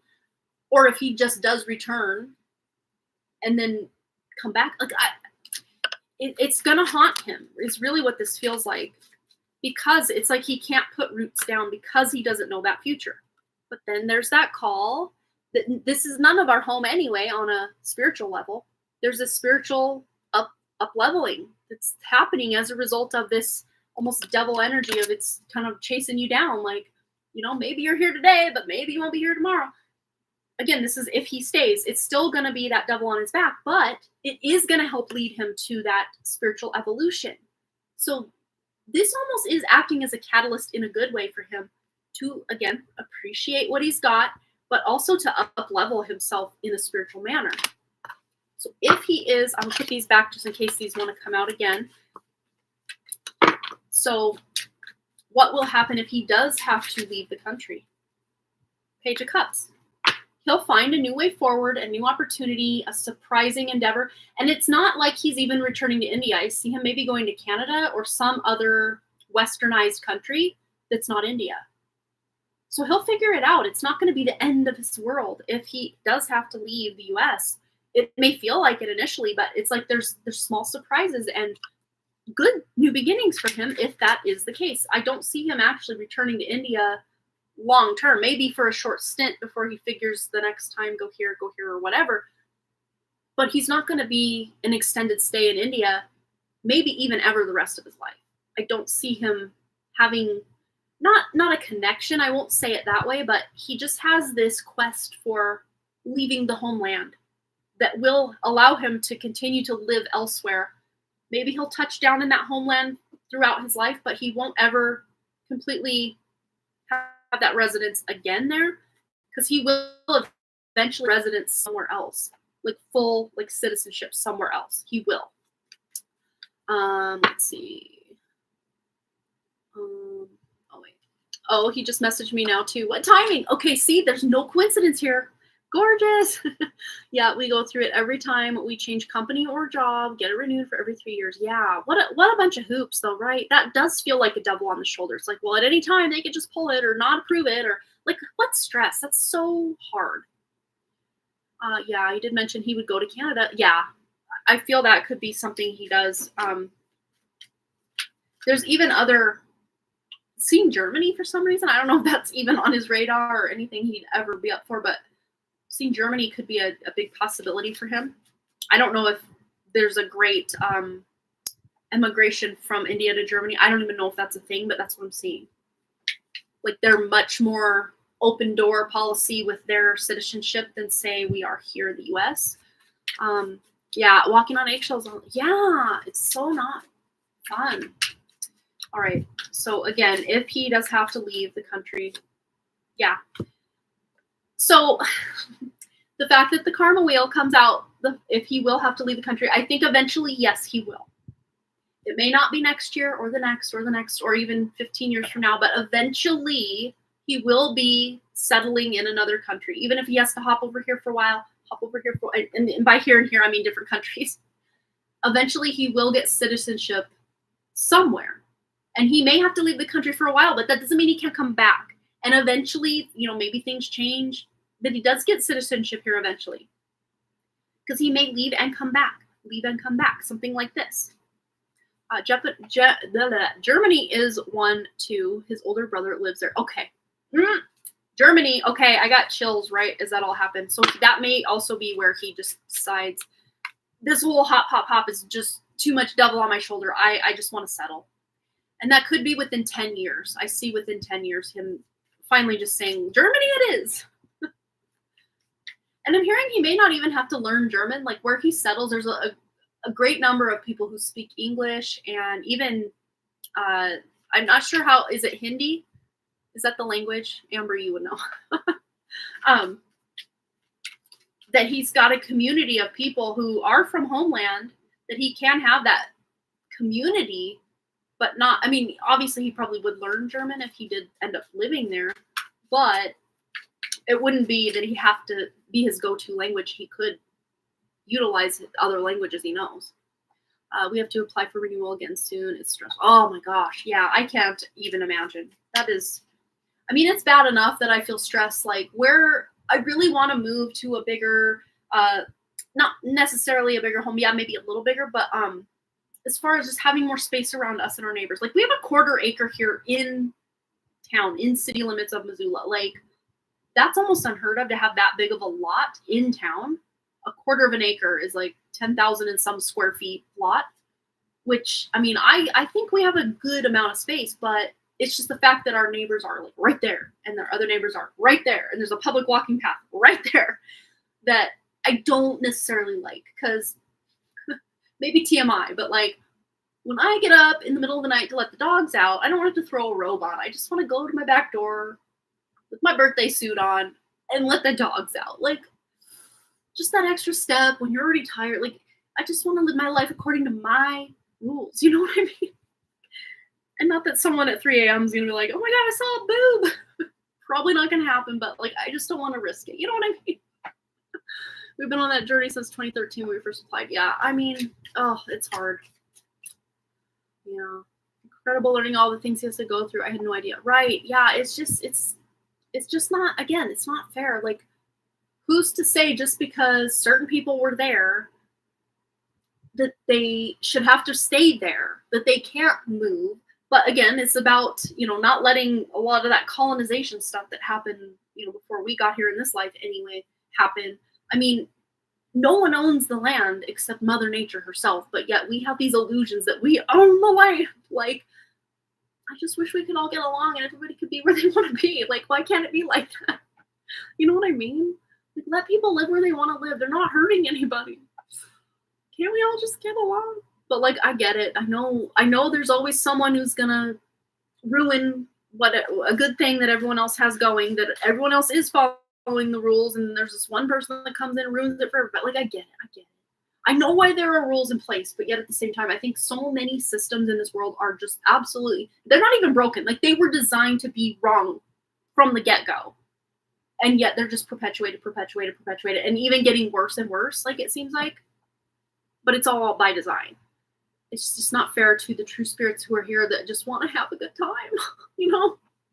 or if he just does return and then come back. Like it's gonna haunt him. Is really what this feels like, because it's like he can't put roots down because he doesn't know that future. But then there's that call that this is none of our home anyway on a spiritual level. There's a spiritual up leveling that's happening as a result of this almost devil energy of it's kind of chasing you down. Like, maybe you're here today, but maybe you won't be here tomorrow. Again, this is if he stays. It's still going to be that devil on his back, but it is going to help lead him to that spiritual evolution. So this almost is acting as a catalyst in a good way for him to, again, appreciate what he's got, but also to up-level himself in a spiritual manner. So if he is, I'm going to put these back just in case these want to come out again. So what will happen if he does have to leave the country? Page of Cups. He'll find a new way forward, a new opportunity, a surprising endeavor. And it's not like he's even returning to India. I see him maybe going to Canada or some other westernized country that's not India. So he'll figure it out. It's not going to be the end of his world if he does have to leave the US. It may feel like it initially, but it's like there's small surprises and good new beginnings for him if that is the case. I don't see him actually returning to India long term, maybe for a short stint before he figures the next time go here, or whatever. But he's not going to be an extended stay in India, maybe even ever the rest of his life. I don't see him having not a connection, I won't say it that way, but he just has this quest for leaving the homeland that will allow him to continue to live elsewhere. Maybe he'll touch down in that homeland throughout his life, but he won't ever completely have that residence again there, because he will eventually residence somewhere else, like full like citizenship somewhere else. He will. Let's see. Oh wait. Oh, he just messaged me now too. What timing? Okay, see, there's no coincidence here. Gorgeous. Yeah, we go through it every time we change company or job, get it renewed for every 3 years. Yeah, what a bunch of hoops though, right? That does feel like a devil on the shoulder. It's like, well, at any time they could just pull it or not approve it, or like, what stress? That's so hard. Yeah, he did mention he would go to Canada. Yeah, I feel that could be something he does. There's even seeing Germany for some reason. I don't know if that's even on his radar or anything he'd ever be up for, but seeing Germany could be a big possibility for him. I don't know if there's a great immigration from India to Germany. I don't even know if that's a thing, but that's what I'm seeing. Like, they're much more open door policy with their citizenship than, say, we are here in the US. Yeah, walking on eggshells. Yeah, it's so not fun. All right. So again, if he does have to leave the country, yeah. So the fact that the karma wheel comes out, if he will have to leave the country, I think eventually, yes, he will. It may not be next year or the next or the next or even 15 years from now, but eventually he will be settling in another country. Even if he has to hop over here for a while, and by here and here, I mean different countries. Eventually he will get citizenship somewhere. And he may have to leave the country for a while, but that doesn't mean he can't come back. And eventually, maybe things change, but he does get citizenship here eventually. Because he may leave and come back, something like this. Germany is one, too. His older brother lives there. Okay. Germany, okay, I got chills, right, as that all happened. So that may also be where he just decides, this whole hop is just too much devil on my shoulder. I just want to settle. And that could be within 10 years. I see within 10 years him finally just saying, Germany it is. And I'm hearing he may not even have to learn German. Like, where he settles, there's a great number of people who speak English, and even, I'm not sure how, is it Hindi? Is that the language? Amber, you would know. That he's got a community of people who are from homeland, that he can have that community, but not, I mean, obviously he probably would learn German if he did end up living there, but it wouldn't be that he have to be his go-to language. He could utilize other languages he knows. We have to apply for renewal again soon. It's stressful. Oh my gosh. Yeah, I can't even imagine. That is, I mean, it's bad enough that I feel stressed. Like, where I really want to move to a bigger, not necessarily a bigger home. Yeah, maybe a little bigger, but as far as just having more space around us and our neighbors. Like, we have a 1/4 acre here in town, in city limits of Missoula. Like, that's almost unheard of to have that big of a lot in town. 1/4 of an acre is like 10,000 and some square feet lot, which, I mean, I think we have a good amount of space, but it's just the fact that our neighbors are like right there and their other neighbors are right there. And there's a public walking path right there that I don't necessarily like, because maybe TMI, but like, when I get up in the middle of the night to let the dogs out, I don't want to throw a robe on. I just want to go to my back door with my birthday suit on and let the dogs out. Like, just that extra step when you're already tired. Like, I just want to live my life according to my rules. You know what I mean? And not that someone at 3 a.m. is going to be like, oh my God, I saw a boob. Probably not going to happen, but like, I just don't want to risk it. You know what I mean? We've been on that journey since 2013 when we first applied. Yeah, I mean, oh, it's hard. Yeah. Incredible learning all the things he has to go through. I had no idea. Right. Yeah, it's just, it's It's just not, again, it's not fair. Like, who's to say just because certain people were there that they should have to stay there, that they can't move? But again, it's about, not letting a lot of that colonization stuff that happened, before we got here in this life anyway, happen. I mean, no one owns the land except Mother Nature herself, but yet we have these illusions that we own the land. Like, I just wish we could all get along and everybody could be where they want to be. Like, why can't it be like that? You know what I mean? Like, let people live where they want to live. They're not hurting anybody. Can't we all just get along? But like, I get it. I know there's always someone who's gonna ruin what a good thing that everyone else has going, that everyone else is following the rules, and there's this one person that comes in and ruins it for everybody. Like, I get it. I know why there are rules in place, but yet at the same time, I think so many systems in this world are just absolutely, they're not even broken. Like, they were designed to be wrong from the get-go. And yet they're just perpetuated, and even getting worse and worse, like, it seems like. But it's all by design. It's just not fair to the true spirits who are here that just want to have a good time.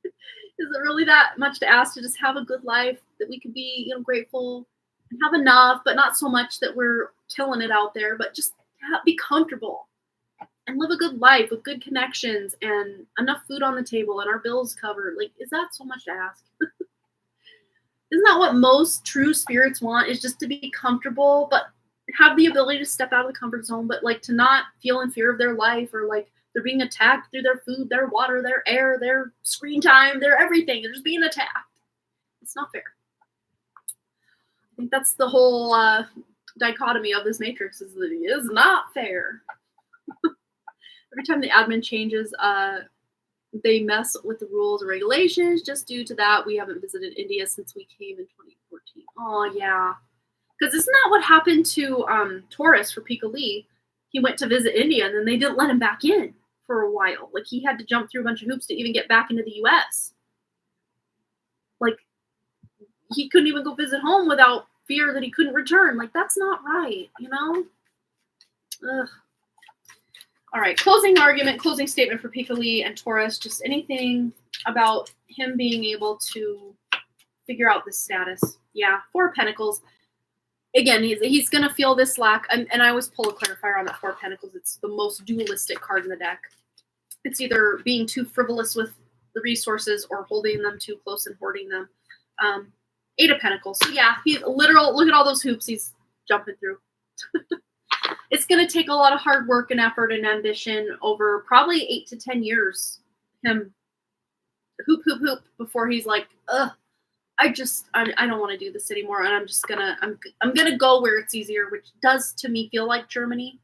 Is it really that much to ask to just have a good life, that we could be, grateful and have enough, but not so much that we're killing it out there, but just be comfortable and live a good life with good connections and enough food on the table and our bills covered? Like, is that so much to ask? Isn't that what most true spirits want, is just to be comfortable, but have the ability to step out of the comfort zone, but like to not feel in fear of their life, or like they're being attacked through their food, their water, their air, their screen time, their everything. They're just being attacked. It's not fair. I think that's the whole dichotomy of this matrix, is that it is not fair. Every time the admin changes, they mess with the rules and regulations. Just due to that, we haven't visited India since we came in 2014. Oh, yeah. Because isn't that what happened to Taurus for Pika Lee? He went to visit India, and then they didn't let him back in for a while. Like, he had to jump through a bunch of hoops to even get back into the U.S. Like, he couldn't even go visit home without fear that he couldn't return. Like, that's not right, Ugh. All right, closing statement for Pika Lee and Taurus. Just anything about him being able to figure out this status. Yeah, Four of Pentacles. Again, he's going to feel this lack, and I always pull a clarifier on that Four of Pentacles. It's the most dualistic card in the deck. It's either being too frivolous with the resources or holding them too close and hoarding them. Eight of Pentacles. So yeah, he's literal. Look at all those hoops he's jumping through. It's going to take a lot of hard work and effort and ambition over probably 8 to 10 years. Him hoop before he's like, ugh. I don't want to do this anymore, and I'm gonna go where it's easier, which does to me feel like Germany.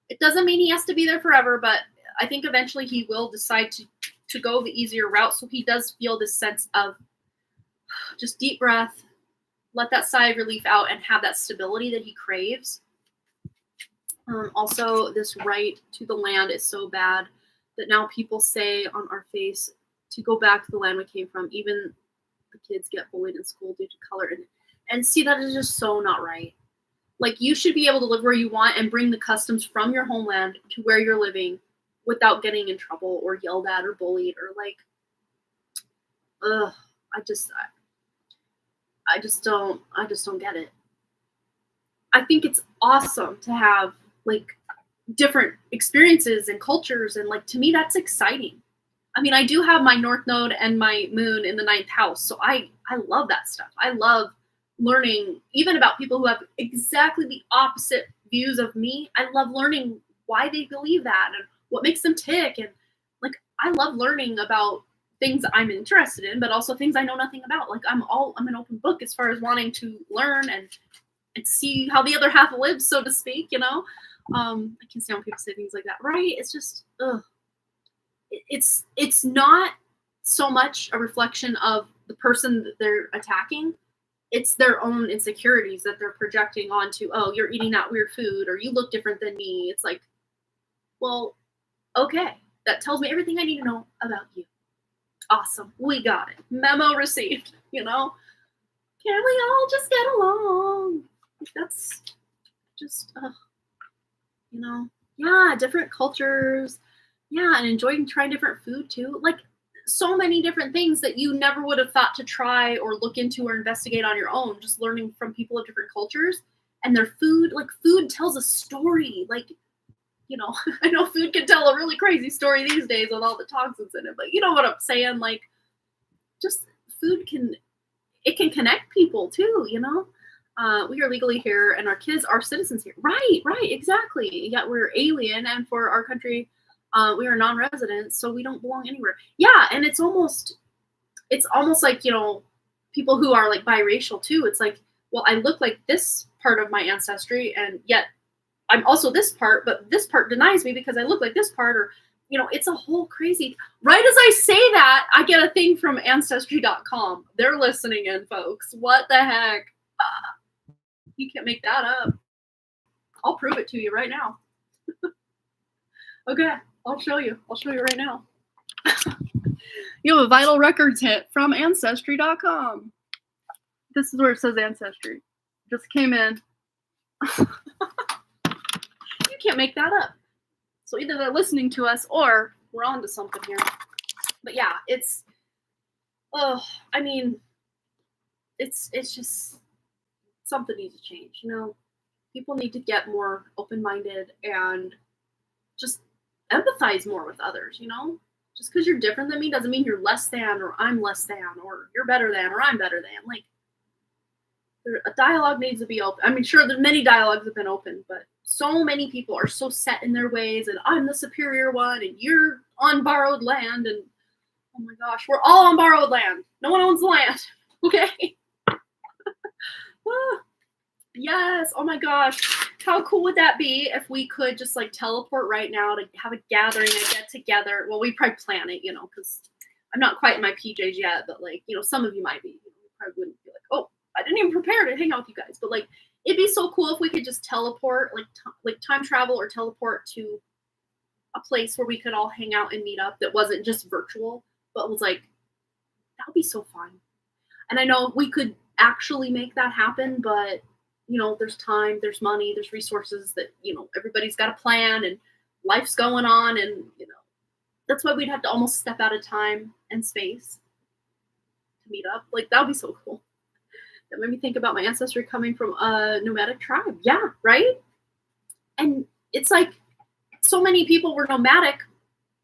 It doesn't mean he has to be there forever, but I think eventually he will decide to go the easier route. So he does feel this sense of just deep breath, let that sigh of relief out, and have that stability that he craves. Also, this right to the land is so bad that now people say on our face to go back to the land we came from, even the kids get bullied in school due to color, and see, that is just so not right. Like, you should be able to live where you want and bring the customs from your homeland to where you're living without getting in trouble or yelled at or bullied or like, ugh. I just don't get it. I think it's awesome to have like different experiences and cultures, and like, to me, that's exciting. I mean, I do have my North Node and my Moon in the 9th house, so I love that stuff. I love learning even about people who have exactly the opposite views of me. I love learning why they believe that and what makes them tick. And like, I love learning about things I'm interested in, but also things I know nothing about. Like, I'm an open book as far as wanting to learn and see how the other half lives, so to speak. I can see how people say things like that, right? It's just, ugh. It's not so much a reflection of the person that they're attacking. It's their own insecurities that they're projecting onto, oh, you're eating that weird food, or you look different than me. It's like, well, okay, that tells me everything I need to know about you. Awesome, we got it. Memo received, Can we all just get along? That's just, yeah, different cultures. Yeah, and enjoying trying different food too. Like, so many different things that you never would have thought to try or look into or investigate on your own, just learning from people of different cultures and their food. Like, food tells a story. Like, I know food can tell a really crazy story these days with all the toxins in it, but you know what I'm saying? Like, just food can connect people too, we are legally here and our kids are citizens here. Right, exactly. Yet we're alien, and for our country, we are non-residents, so we don't belong anywhere. Yeah, and it's almost like, people who are like biracial too. It's like, well, I look like this part of my ancestry, and yet I'm also this part, but this part denies me because I look like this part, or it's a whole crazy. Right as I say that, I get a thing from Ancestry.com. They're listening in, folks. What the heck? You can't make that up. I'll prove it to you right now. Okay, I'll show you. I'll show you right now. You have a vital records hit from Ancestry.com. This is where it says Ancestry. Just came in. You can't make that up. So either they're listening to us or we're on to something here. But yeah, it's just something needs to change, People need to get more open-minded and just empathize more with others, Just because you're different than me doesn't mean you're less than, or I'm less than, or you're better than, or I'm better than. Like, a dialogue needs to be open. I mean, sure, there's many dialogues have been open, but so many people are so set in their ways, and I'm the superior one, and you're on borrowed land, and oh my gosh, we're all on borrowed land. No one owns the land, okay? Yes, oh my gosh. How cool would that be if we could just like teleport right now to have a gathering, a get together? Well, we probably plan it, because I'm not quite in my PJs yet, but like, some of you might be. You probably wouldn't be like, oh, I didn't even prepare to hang out with you guys. But like, it'd be so cool if we could just teleport, like time travel or teleport to a place where we could all hang out and meet up that wasn't just virtual, but was like, that would be so fun. And I know we could actually make that happen, but there's time, there's money, there's resources that, everybody's got a plan and life's going on. And, that's why we'd have to almost step out of time and space to meet up. Like, that would be so cool. That made me think about my ancestry coming from a nomadic tribe. Yeah, right? And it's like so many people were nomadic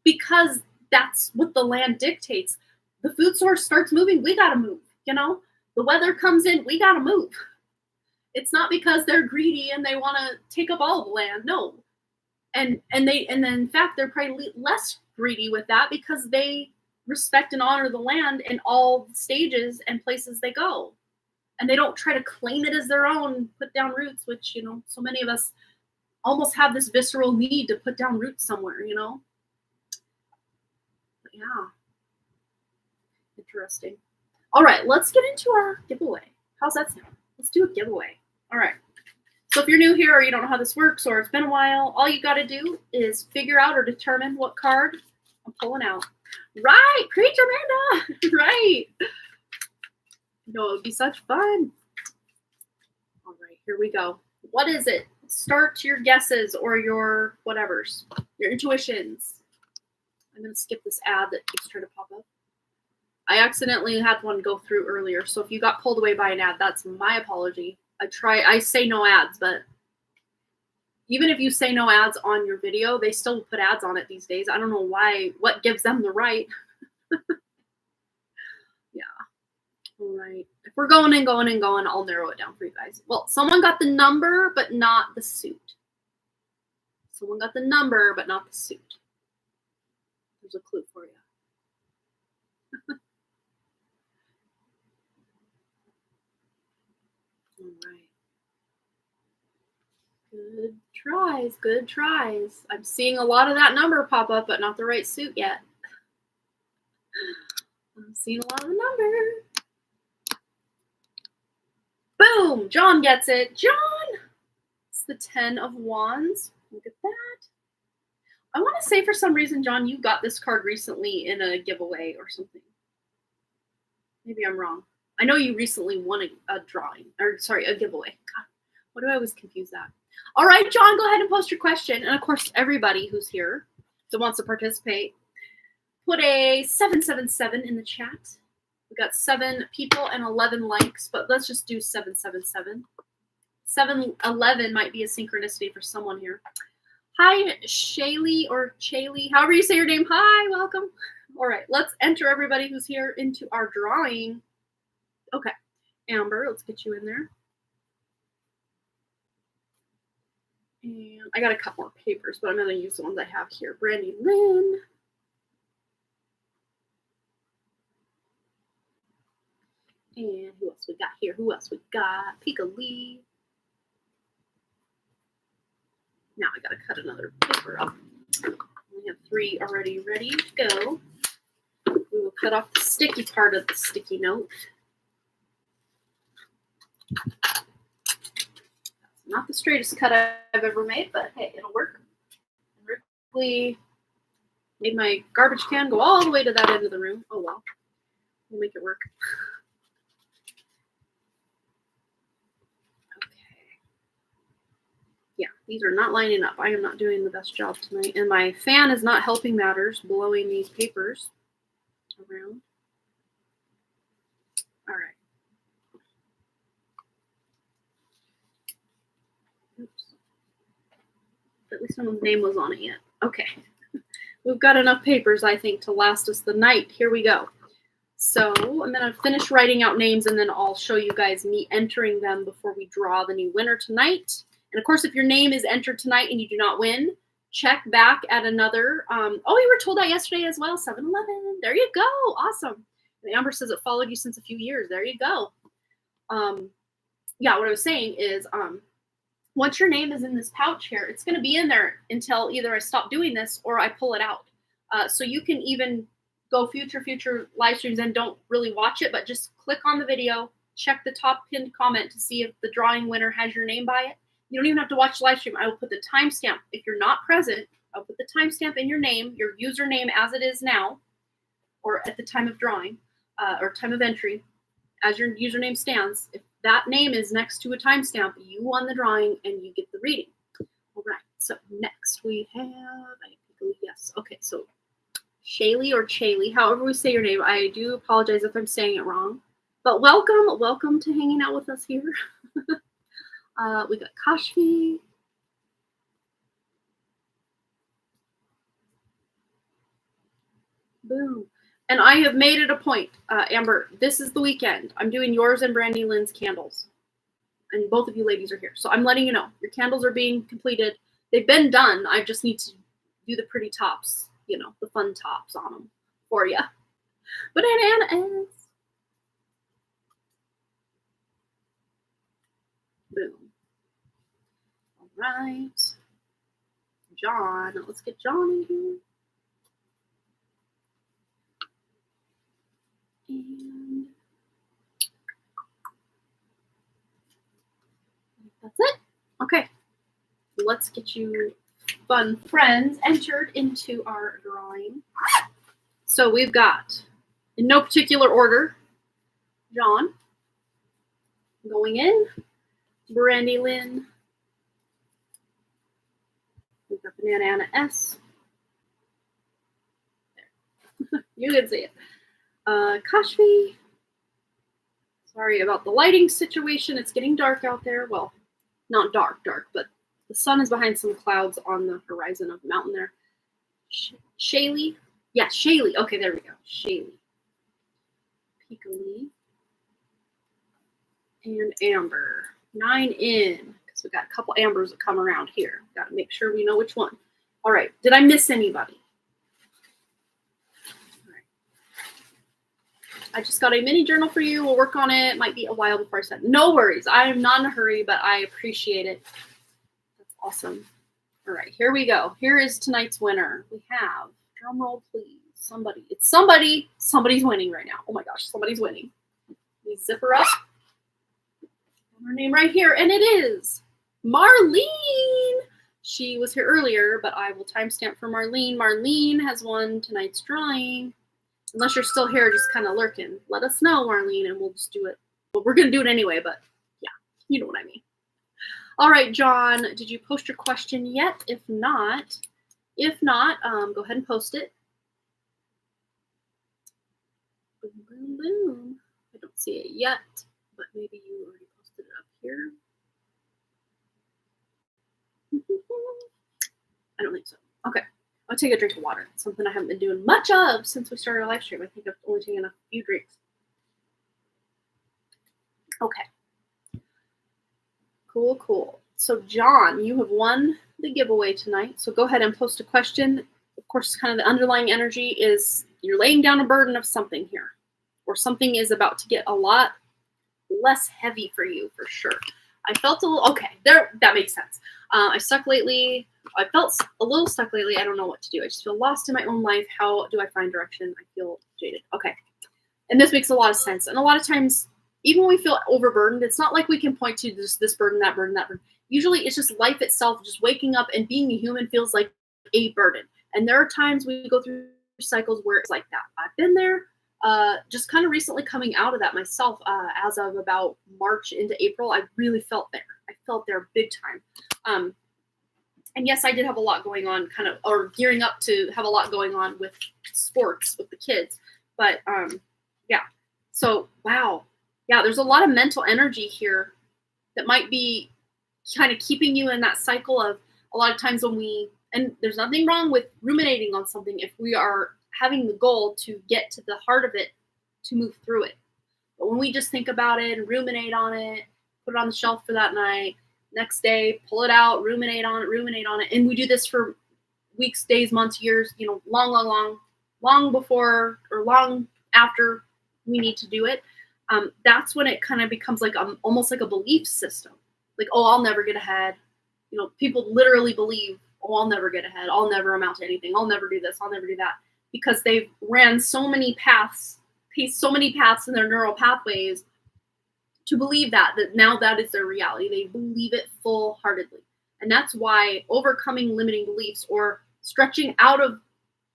because that's what the land dictates. The food source starts moving, we got to move, The weather comes in, we got to move. It's not because they're greedy and they want to take up all of the land. No. And then in fact, they're probably less greedy with that because they respect and honor the land in all stages and places they go. And they don't try to claim it as their own, put down roots, which, so many of us almost have this visceral need to put down roots somewhere, But yeah. Interesting. All right, let's get into our giveaway. How's that sound? Let's do a giveaway. All right. So if you're new here or you don't know how this works or it's been a while, all you got to do is figure out or determine what card I'm pulling out. Right, Preacher Amanda. Right. It would be such fun. All right, here we go. What is it? Start your guesses or your whatevers, your intuitions. I'm going to skip this ad that keeps trying to pop up. I accidentally had one go through earlier, so if you got pulled away by an ad, that's my apology. I say no ads, but even if you say no ads on your video, they still put ads on it these days. I don't know why, what gives them the right. Yeah. All right. If we're going and going and going, I'll narrow it down for you guys. Well, someone got the number, but not the suit. Someone got the number, but not the suit. There's a clue for you. All right. Good tries, good tries. I'm seeing a lot of that number pop up, but not the right suit yet. I'm seeing a lot of the number. Boom! John gets it. John! It's the 10 of Wands. Look at that. I want to say for some reason, John, you got this card recently in a giveaway or something. Maybe I'm wrong. I know you recently won a drawing, or sorry, a giveaway. God, why do I always confuse that? All right, John, go ahead and post your question. And of course, everybody who's here that wants to participate, put a 777 in the chat. We got 7 people and 11 likes, but let's just do 777. 711 might be a synchronicity for someone here. Hi, Shaylee or Chaylee, however you say your name. Hi, welcome. All right, let's enter everybody who's here into our drawing. Okay, Amber, let's get you in there. And I got a couple more papers, but I'm going to use the ones I have here. Brandy Lynn. And who else we got here? Who else we got? Pika Lee. Now I gotta cut another paper up. We have 3 already ready to go. We will cut off the sticky part of the sticky note. That's not the straightest cut I've ever made, but hey, it'll work. I really made my garbage can go all the way to that end of the room. Oh well, we'll make it work. Yeah, these are not lining up. I am not doing the best job tonight. And my fan is not helping matters, blowing these papers around. All right. Oops. At least someone's name was on it yet. Okay. We've got enough papers, I think, to last us the night. Here we go. So I'm going to finish writing out names, and then I'll show you guys me entering them before we draw the new winner tonight. And of course, if your name is entered tonight and you do not win, check back at another. Oh, you were told that yesterday as well. 7-Eleven. There you go. Awesome. And Amber says it followed you since a few years. There you go. Yeah, what I was saying is once your name is in this pouch here, it's going to be in there until either I stop doing this or I pull it out. So you can even go future live streams and don't really watch it, but just click on the video, check the top pinned comment to see if the drawing winner has your name by it. You don't even have to watch the live stream. I will put the timestamp. If you're not present, I'll put the timestamp in your name, your username as it is now, or at the time of drawing, or time of entry, as your username stands. If that name is next to a timestamp, you won the drawing and you get the reading. All right, so next we have, yes, okay, so Shaylee or Chaylee, however we say your name, I do apologize if I'm saying it wrong, but welcome to hanging out with us here. We got Kashfi. Boom. And I have made it a point, Amber, this is the weekend. I'm doing yours and Brandy Lynn's candles. And both of you ladies are here. So I'm letting you know. Your candles are being completed. They've been done. I just need to do the pretty tops, you know, the fun tops on them for you. Banana Anna is. Boom. All right. John. Let's get John in here. And that's it. Okay. Let's get you fun friends entered into our drawing. So we've got, in no particular order, John going in, Brandy Lynn, we've got Banana Anna S. There. You can see it. Kashfi. Sorry about the lighting situation. It's getting dark out there. Well, not dark, but the sun is behind some clouds on the horizon of the mountain there. Shaylee. Yeah, Shaylee. Okay, there we go. Shaylee. Pika-Lee. And Amber. 9 in. Because we've got a couple Ambers that come around here. Got to make sure we know which one. All right. Did I miss anybody? I just got a mini journal for you. We'll work on it. Might be a while before I send. No worries. I am not in a hurry, but I appreciate it. That's awesome. All right, here we go. Here is tonight's winner. We have, drum roll please, somebody. It's somebody. Somebody's winning right now. Oh my gosh, somebody's winning. Let me zip her up. Her name right here, and it is Marlene. She was here earlier, but I will timestamp for Marlene. Marlene has won tonight's drawing. Unless you're still here just kind of lurking. Let us know, Marlene, and we'll just do it. Well, we're going to do it anyway, but yeah, you know what I mean. All right, John, did you post your question yet? If not, go ahead and post it. Boom, boom, boom. I don't see it yet, but maybe you already posted it up here. I don't think so. Okay. I'll take a drink of water. It's something I haven't been doing much of since we started our live stream. I think I've only taken a few drinks. Okay. Cool, cool. So, John, you have won the giveaway tonight. So go ahead and post a question. Of course, kind of the underlying energy is you're laying down a burden of something here, or something is about to get a lot less heavy for you, for sure. I felt a little, okay, there, that makes sense. I felt a little stuck lately. I don't know what to do. I just feel lost in my own life. How do I find direction? I feel jaded. Okay. And this makes a lot of sense. And a lot of times, even when we feel overburdened, it's not like we can point to this burden, that burden, that burden. Usually it's just life itself, just waking up and being a human feels like a burden. And there are times we go through cycles where it's like that. I've been there. Just kind of recently coming out of that myself, as of about March into April, I really felt there. I felt there big time. And yes, I did have a lot going on, or gearing up to have a lot going on with sports with the kids. But yeah, so wow. Yeah, there's a lot of mental energy here that might be kind of keeping you in that cycle of a lot of times and there's nothing wrong with ruminating on something if we are having the goal to get to the heart of it, to move through it. But when we just think about it and ruminate on it, put it on the shelf for that night, next day, pull it out, ruminate on it. And we do this for weeks, days, months, years, long before or long after we need to do it. That's when it kind of becomes like almost like a belief system. Like, oh, I'll never get ahead. People literally believe, oh, I'll never get ahead. I'll never amount to anything. I'll never do this. I'll never do that. Because they've ran so many paths in their neural pathways to believe that now that is their reality. They believe it full-heartedly. And that's why overcoming limiting beliefs or stretching out of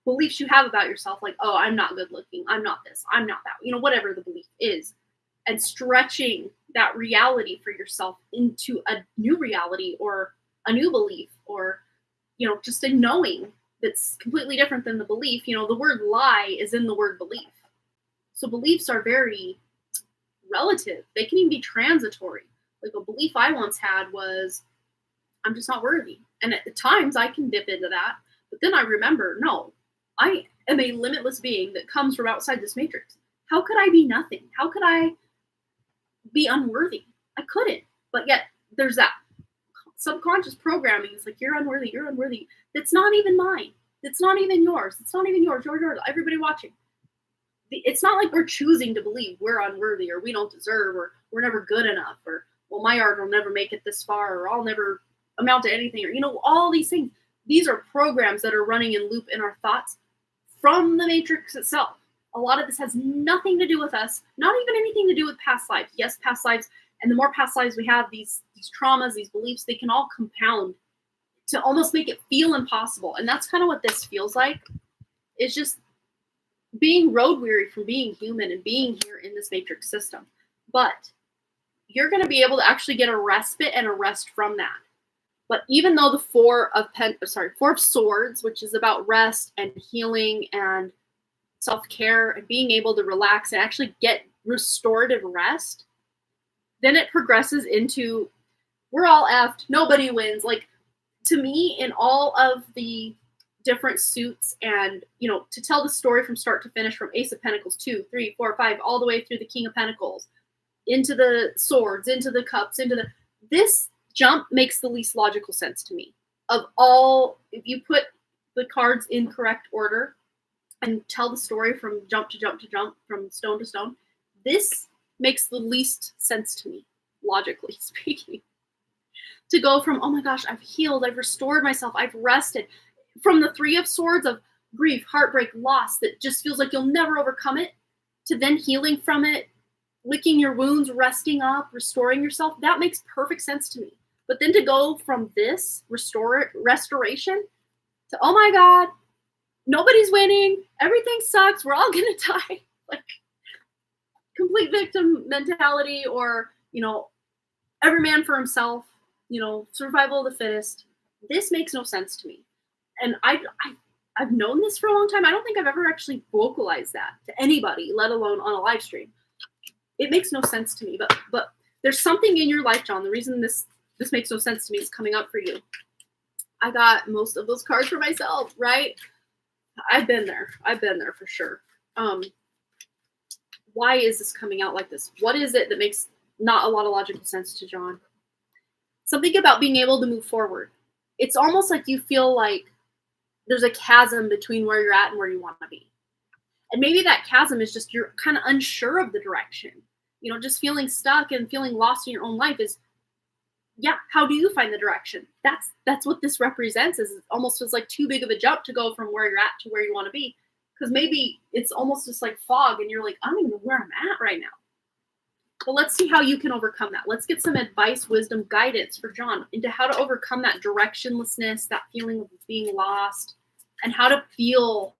beliefs you have about yourself, like, oh, I'm not good looking, I'm not this, I'm not that, whatever the belief is, and stretching that reality for yourself into a new reality or a new belief, or, just a knowing that's completely different than the belief. The word lie is in the word belief. So beliefs are very relative. They can even be transitory. Like a belief I once had was, I'm just not worthy. And at the times I can dip into that, but then I remember, no, I am a limitless being that comes from outside this matrix. How could I be nothing? How could I be unworthy? I couldn't. But yet there's that subconscious programming. It's like, you're unworthy, you're unworthy. That's not even mine. It's not even yours. It's not even yours. Yours. Everybody watching. It's not like we're choosing to believe we're unworthy or we don't deserve or we're never good enough or, well, my art will never make it this far or I'll never amount to anything or, all these things. These are programs that are running in loop in our thoughts from the matrix itself. A lot of this has nothing to do with us, not even anything to do with past lives. Yes, past lives. And the more past lives we have, these traumas, these beliefs, they can all compound to almost make it feel impossible. And that's kind of what this feels like. It's just being road weary from being human and being here in this matrix system. But you're going to be able to actually get a respite and a rest from that. But even though the Four of Swords, which is about rest and healing and self-care and being able to relax and actually get restorative rest, then it progresses into, we're all effed, nobody wins. Like, to me, in all of the different suits and, to tell the story from start to finish, from Ace of Pentacles 2, 3, 4, 5, all the way through the King of Pentacles, into the Swords, into the Cups, this jump makes the least logical sense to me. Of all, if you put the cards in correct order and tell the story from jump to jump to jump, from stone to stone, this makes the least sense to me, logically speaking. To go from, oh my gosh, I've healed, I've restored myself, I've rested, from the Three of Swords of grief, heartbreak, loss, that just feels like you'll never overcome it, to then healing from it, licking your wounds, resting up, restoring yourself, that makes perfect sense to me. But then to go from this restoration to, oh my God, nobody's winning, everything sucks, we're all gonna die, like complete victim mentality, or, every man for himself, survival of the fittest. This makes no sense to me. And I I've known this for a long time. I don't think I've ever actually vocalized that to anybody, let alone on a live stream. It makes no sense to me, but there's something in your life, John. The reason this makes no sense to me is coming up for you. I got most of those cards for myself, right? I've been there for sure. Why is this coming out like this? What is it that makes not a lot of logical sense to John? Something about being able to move forward. It's almost like you feel like there's a chasm between where you're at and where you want to be. And maybe that chasm is just you're kind of unsure of the direction. You know, just feeling stuck and feeling lost in your own life is, yeah, how do you find the direction? That's what this represents, is it almost feels like too big of a jump to go from where you're at to where you want to be. Because maybe it's almost just like fog and you're like, I don't even know where I'm at right now. But let's see how you can overcome that. Let's get some advice, wisdom, guidance for John into how to overcome that directionlessness, that feeling of being lost, and how to feel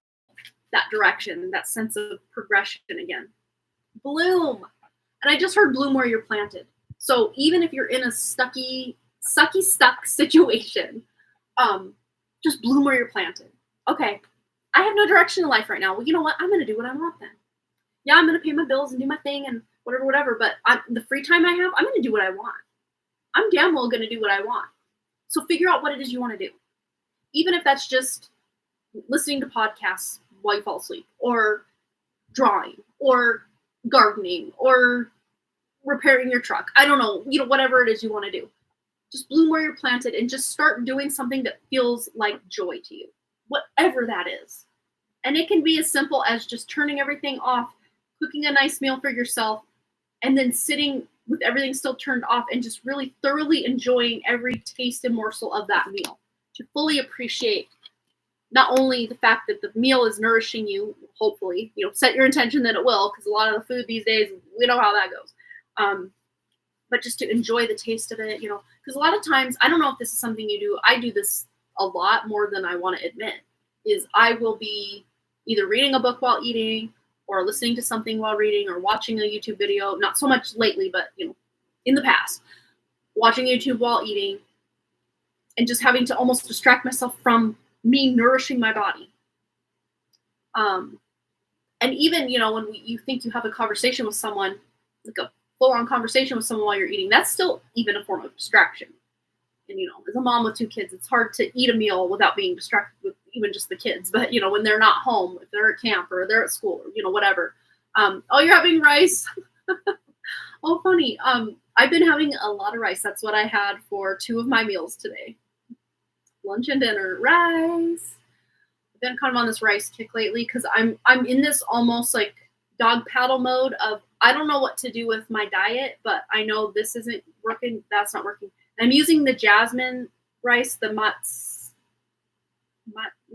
that direction, that sense of progression again. Bloom. And I just heard bloom where you're planted. So even if you're in a stuck situation, just bloom where you're planted. Okay, I have no direction in life right now. Well, you know what? I'm going to do what I want then. Yeah, I'm going to pay my bills and do my thing and whatever. But the free time I have, I'm going to do what I want. I'm damn well going to do what I want. So figure out what it is you want to do. Even if that's just listening to podcasts while you fall asleep, or drawing, or gardening, or repairing your truck. I don't know, whatever it is you want to do. Just bloom where you're planted and just start doing something that feels like joy to you, whatever that is. And it can be as simple as just turning everything off, cooking a nice meal for yourself, and then sitting with everything still turned off and just really thoroughly enjoying every taste and morsel of that meal, to fully appreciate not only the fact that the meal is nourishing you, hopefully, set your intention that it will, because a lot of the food these days, we know how that goes. But just to enjoy the taste of it, because a lot of times, I don't know if this is something you do, I do this a lot more than I want to admit, is I will be either reading a book while eating, or listening to something while reading, or watching a YouTube video, not so much lately, but in the past, watching YouTube while eating, and just having to almost distract myself from me nourishing my body. And even, when you think you have a conversation with someone, like a full-on conversation with someone while you're eating, that's still even a form of distraction. And, as a mom with 2 kids, it's hard to eat a meal without being distracted with even just the kids. But, when they're not home, if they're at camp or they're at school or, whatever. Oh, you're having rice? Oh, funny. I've been having a lot of rice. That's what I had for 2 of my meals today. Lunch and dinner, rice. I've been kind of on this rice kick lately because I'm in this almost like dog paddle mode of I don't know what to do with my diet, but I know this isn't working. That's not working. I'm using the jasmine rice, the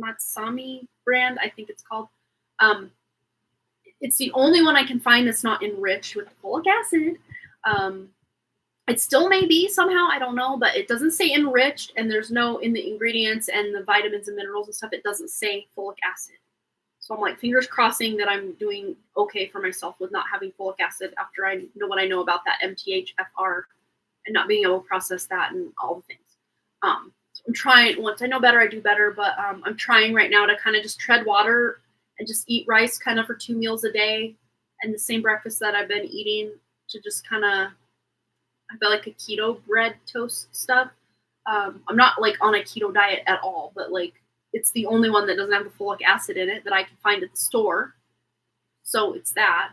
Matsami brand, I think it's called. It's the only one I can find that's not enriched with folic acid. It still may be somehow, I don't know, but it doesn't say enriched, and there's no, in the ingredients and the vitamins and minerals and stuff, it doesn't say folic acid. So I'm like fingers crossing that I'm doing okay for myself with not having folic acid after I know what I know about that MTHFR and not being able to process that and all the things. So I'm trying, once I know better, I do better, but I'm trying right now to kind of just tread water and just eat rice kind of for 2 meals a day and the same breakfast that I've been eating, to just kind of, I feel like a keto bread toast stuff. I'm not like on a keto diet at all, but like it's the only one that doesn't have the folic acid in it that I can find at the store. So it's that.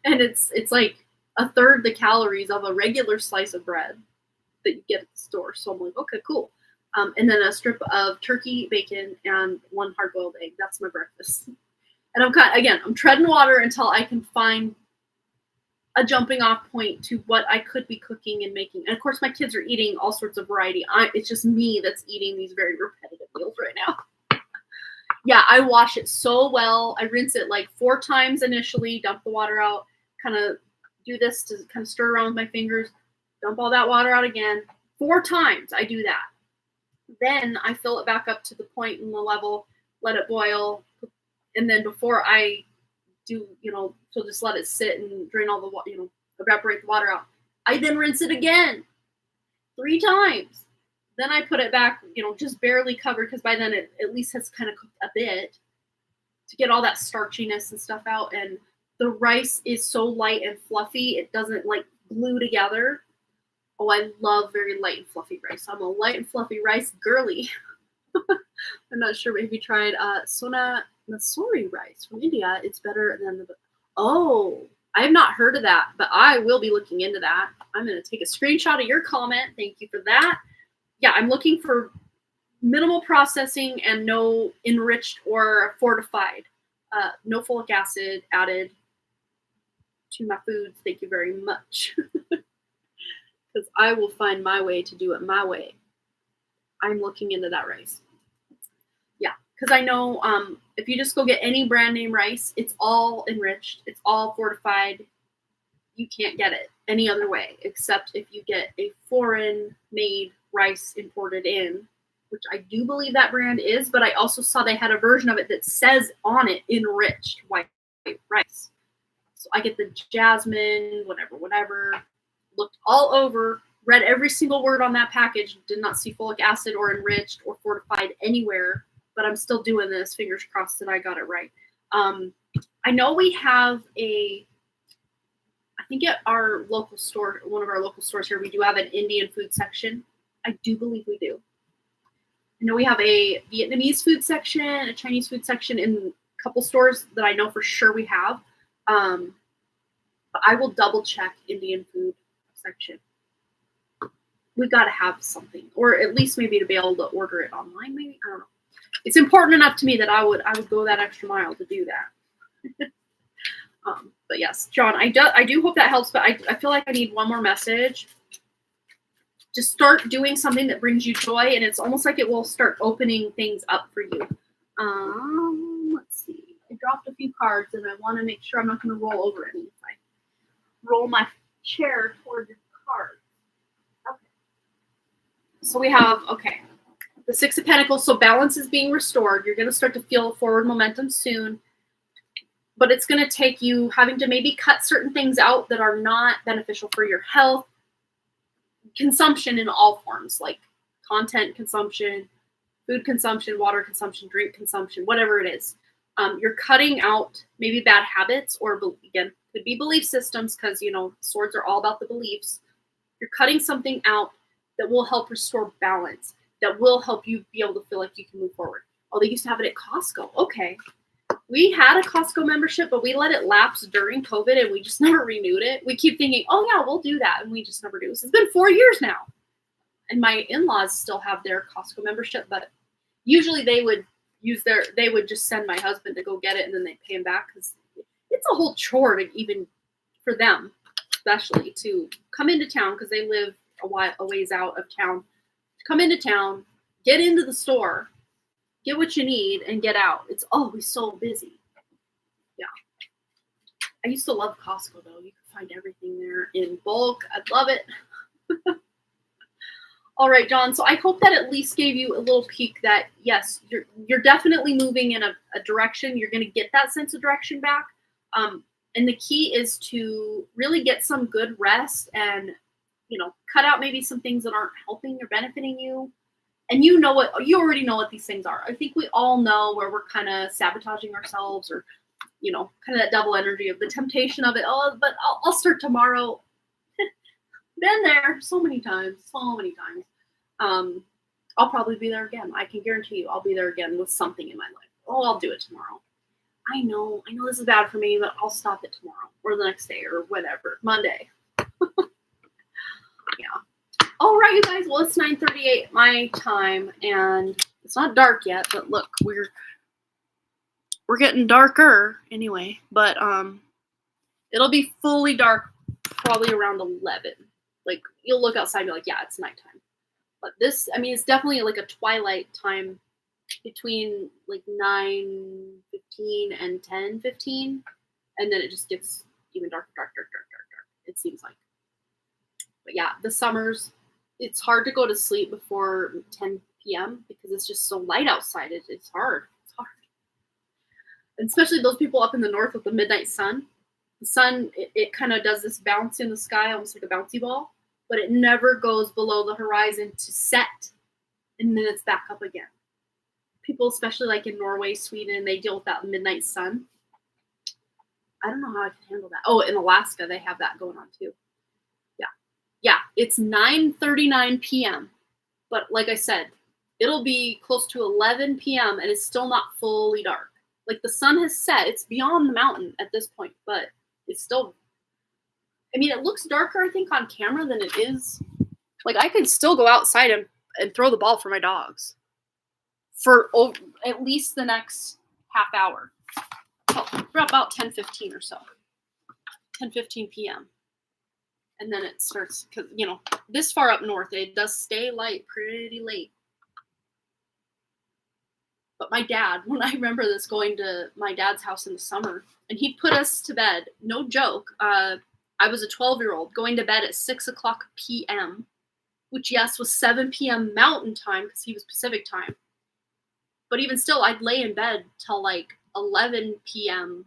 And it's like 1/3 the calories of a regular slice of bread that you get at the store. So I'm like, okay, cool. And then a strip of turkey, bacon, and 1 hard-boiled egg. That's my breakfast. And I'm treading water until I can find a jumping off point to what I could be cooking and making. And of course, my kids are eating all sorts of variety. It's just me that's eating these very repetitive meals right now. Yeah, I wash it so well. I rinse it like 4 times initially, dump the water out, kind of do this to kind of stir around with my fingers, dump all that water out again. 4 times I do that. Then I fill it back up to the point in the level, let it boil. And then before I do, so just let it sit and drain all the water, evaporate the water out. I then rinse it again 3 times. Then I put it back, just barely covered, because by then it at least has kind of cooked a bit to get all that starchiness and stuff out. And the rice is so light and fluffy, it doesn't like glue together. Oh, I love very light and fluffy rice. I'm a light and fluffy rice girly. I'm not sure, but have you tried Sona Masuri rice from India? It's better than the... Oh, I have not heard of that, but I will be looking into that. I'm going to take a screenshot of your comment. Thank you for that. Yeah, I'm looking for minimal processing and no enriched or fortified. No folic acid added to my foods. Thank you very much. Because I will find my way to do it my way. I'm looking into that rice. Yeah, because I know if you just go get any brand name rice, it's all enriched. It's all fortified. You can't get it any other way except if you get a foreign made rice imported in, which I do believe that brand is, but I also saw they had a version of it that says on it enriched white rice. So I get the jasmine, whatever, looked all over, read every single word on that package, did not see folic acid or enriched or fortified anywhere, but I'm still doing this, fingers crossed that I got it right. I know we have I think at our local store, one of our local stores here, we do have an Indian food section. I do believe we do. I know we have a Vietnamese food section, a Chinese food section in a couple stores that I know for sure we have. But I will double check Indian food section. We've got to have something, or at least maybe to be able to order it online. Maybe, I don't know. It's important enough to me that I would go that extra mile to do that. But yes, John, I do hope that helps. But I feel like I need one more message. Just start doing something that brings you joy, and it's almost like it will start opening things up for you. Let's see. I dropped a few cards, and I want to make sure I'm not going to roll over any if I roll my chair toward the cards. Okay. So we have, the Six of Pentacles. So balance is being restored. You're going to start to feel forward momentum soon. But it's going to take you having to maybe cut certain things out that are not beneficial for your health. Consumption in all forms, like content consumption, food consumption, water consumption, drink consumption, whatever it is. You're cutting out maybe bad habits, or again, could be belief systems, because swords are all about the beliefs. You're cutting something out that will help restore balance, that will help you be able to feel like you can move forward. Oh, they used to have it at Costco. Okay. We had a Costco membership, but we let it lapse during COVID and we just never renewed it. We keep thinking, oh yeah, we'll do that. And we just never do. So it's been 4 years now. And my in-laws still have their Costco membership, but usually they would just send my husband to go get it and then they pay him back, because it's a whole chore to even, for them, especially, to come into town, because they live a ways out of town. To come into town, get into the store, get what you need, and get out. It's always so busy. Yeah. I used to love Costco, though. You could find everything there in bulk. I'd love it. All right, John. So I hope that at least gave you a little peek that, yes, you're definitely moving in a direction. You're going to get that sense of direction back. And the key is to really get some good rest and, cut out maybe some things that aren't helping or benefiting you. And you already know what these things are. I think we all know where we're kind of sabotaging ourselves, or, kind of that double energy of the temptation of it. Oh, but I'll start tomorrow. Been there so many times. I'll probably be there again. I can guarantee you I'll be there again with something in my life. Oh, I'll do it tomorrow. I know this is bad for me, but I'll stop it tomorrow or the next day or whatever. Monday. Yeah. All right, you guys. Well, it's 9:38 my time, and it's not dark yet, but look, we're getting darker anyway. But it'll be fully dark probably around 11. Like, you'll look outside and be like, yeah, it's nighttime. But this, it's definitely like a twilight time between like 9:15 and 10:15, and then it just gets even darker, dark. It seems like. But yeah, the summers, it's hard to go to sleep before 10 p.m. because it's just so light outside. It's hard. It's hard. And especially those people up in the north with the midnight sun. The sun, it kind of does this bounce in the sky, almost like a bouncy ball, but it never goes below the horizon to set and then it's back up again. People, especially like in Norway, Sweden, they deal with that midnight sun. I don't know how I can handle that. Oh, in Alaska, they have that going on too. Yeah, it's 9:39 p.m. But like I said, it'll be close to 11 p.m. and it's still not fully dark. Like the sun has set. It's beyond the mountain at this point, but it's still, I mean, it looks darker, I think, on camera than it is. Like I could still go outside and throw the ball for my dogs for at least the next half hour. So, for about 10:15 or so. 10:15 p.m. And then it starts, because, you know, this far up north, it does stay light pretty late. But my dad, when I remember this, going to my dad's house in the summer, and he put us to bed, no joke, I was a 12-year-old going to bed at 6 o'clock p.m., which, yes, was 7 p.m. Mountain Time, because he was Pacific Time. But even still, I'd lay in bed till like 11 p.m.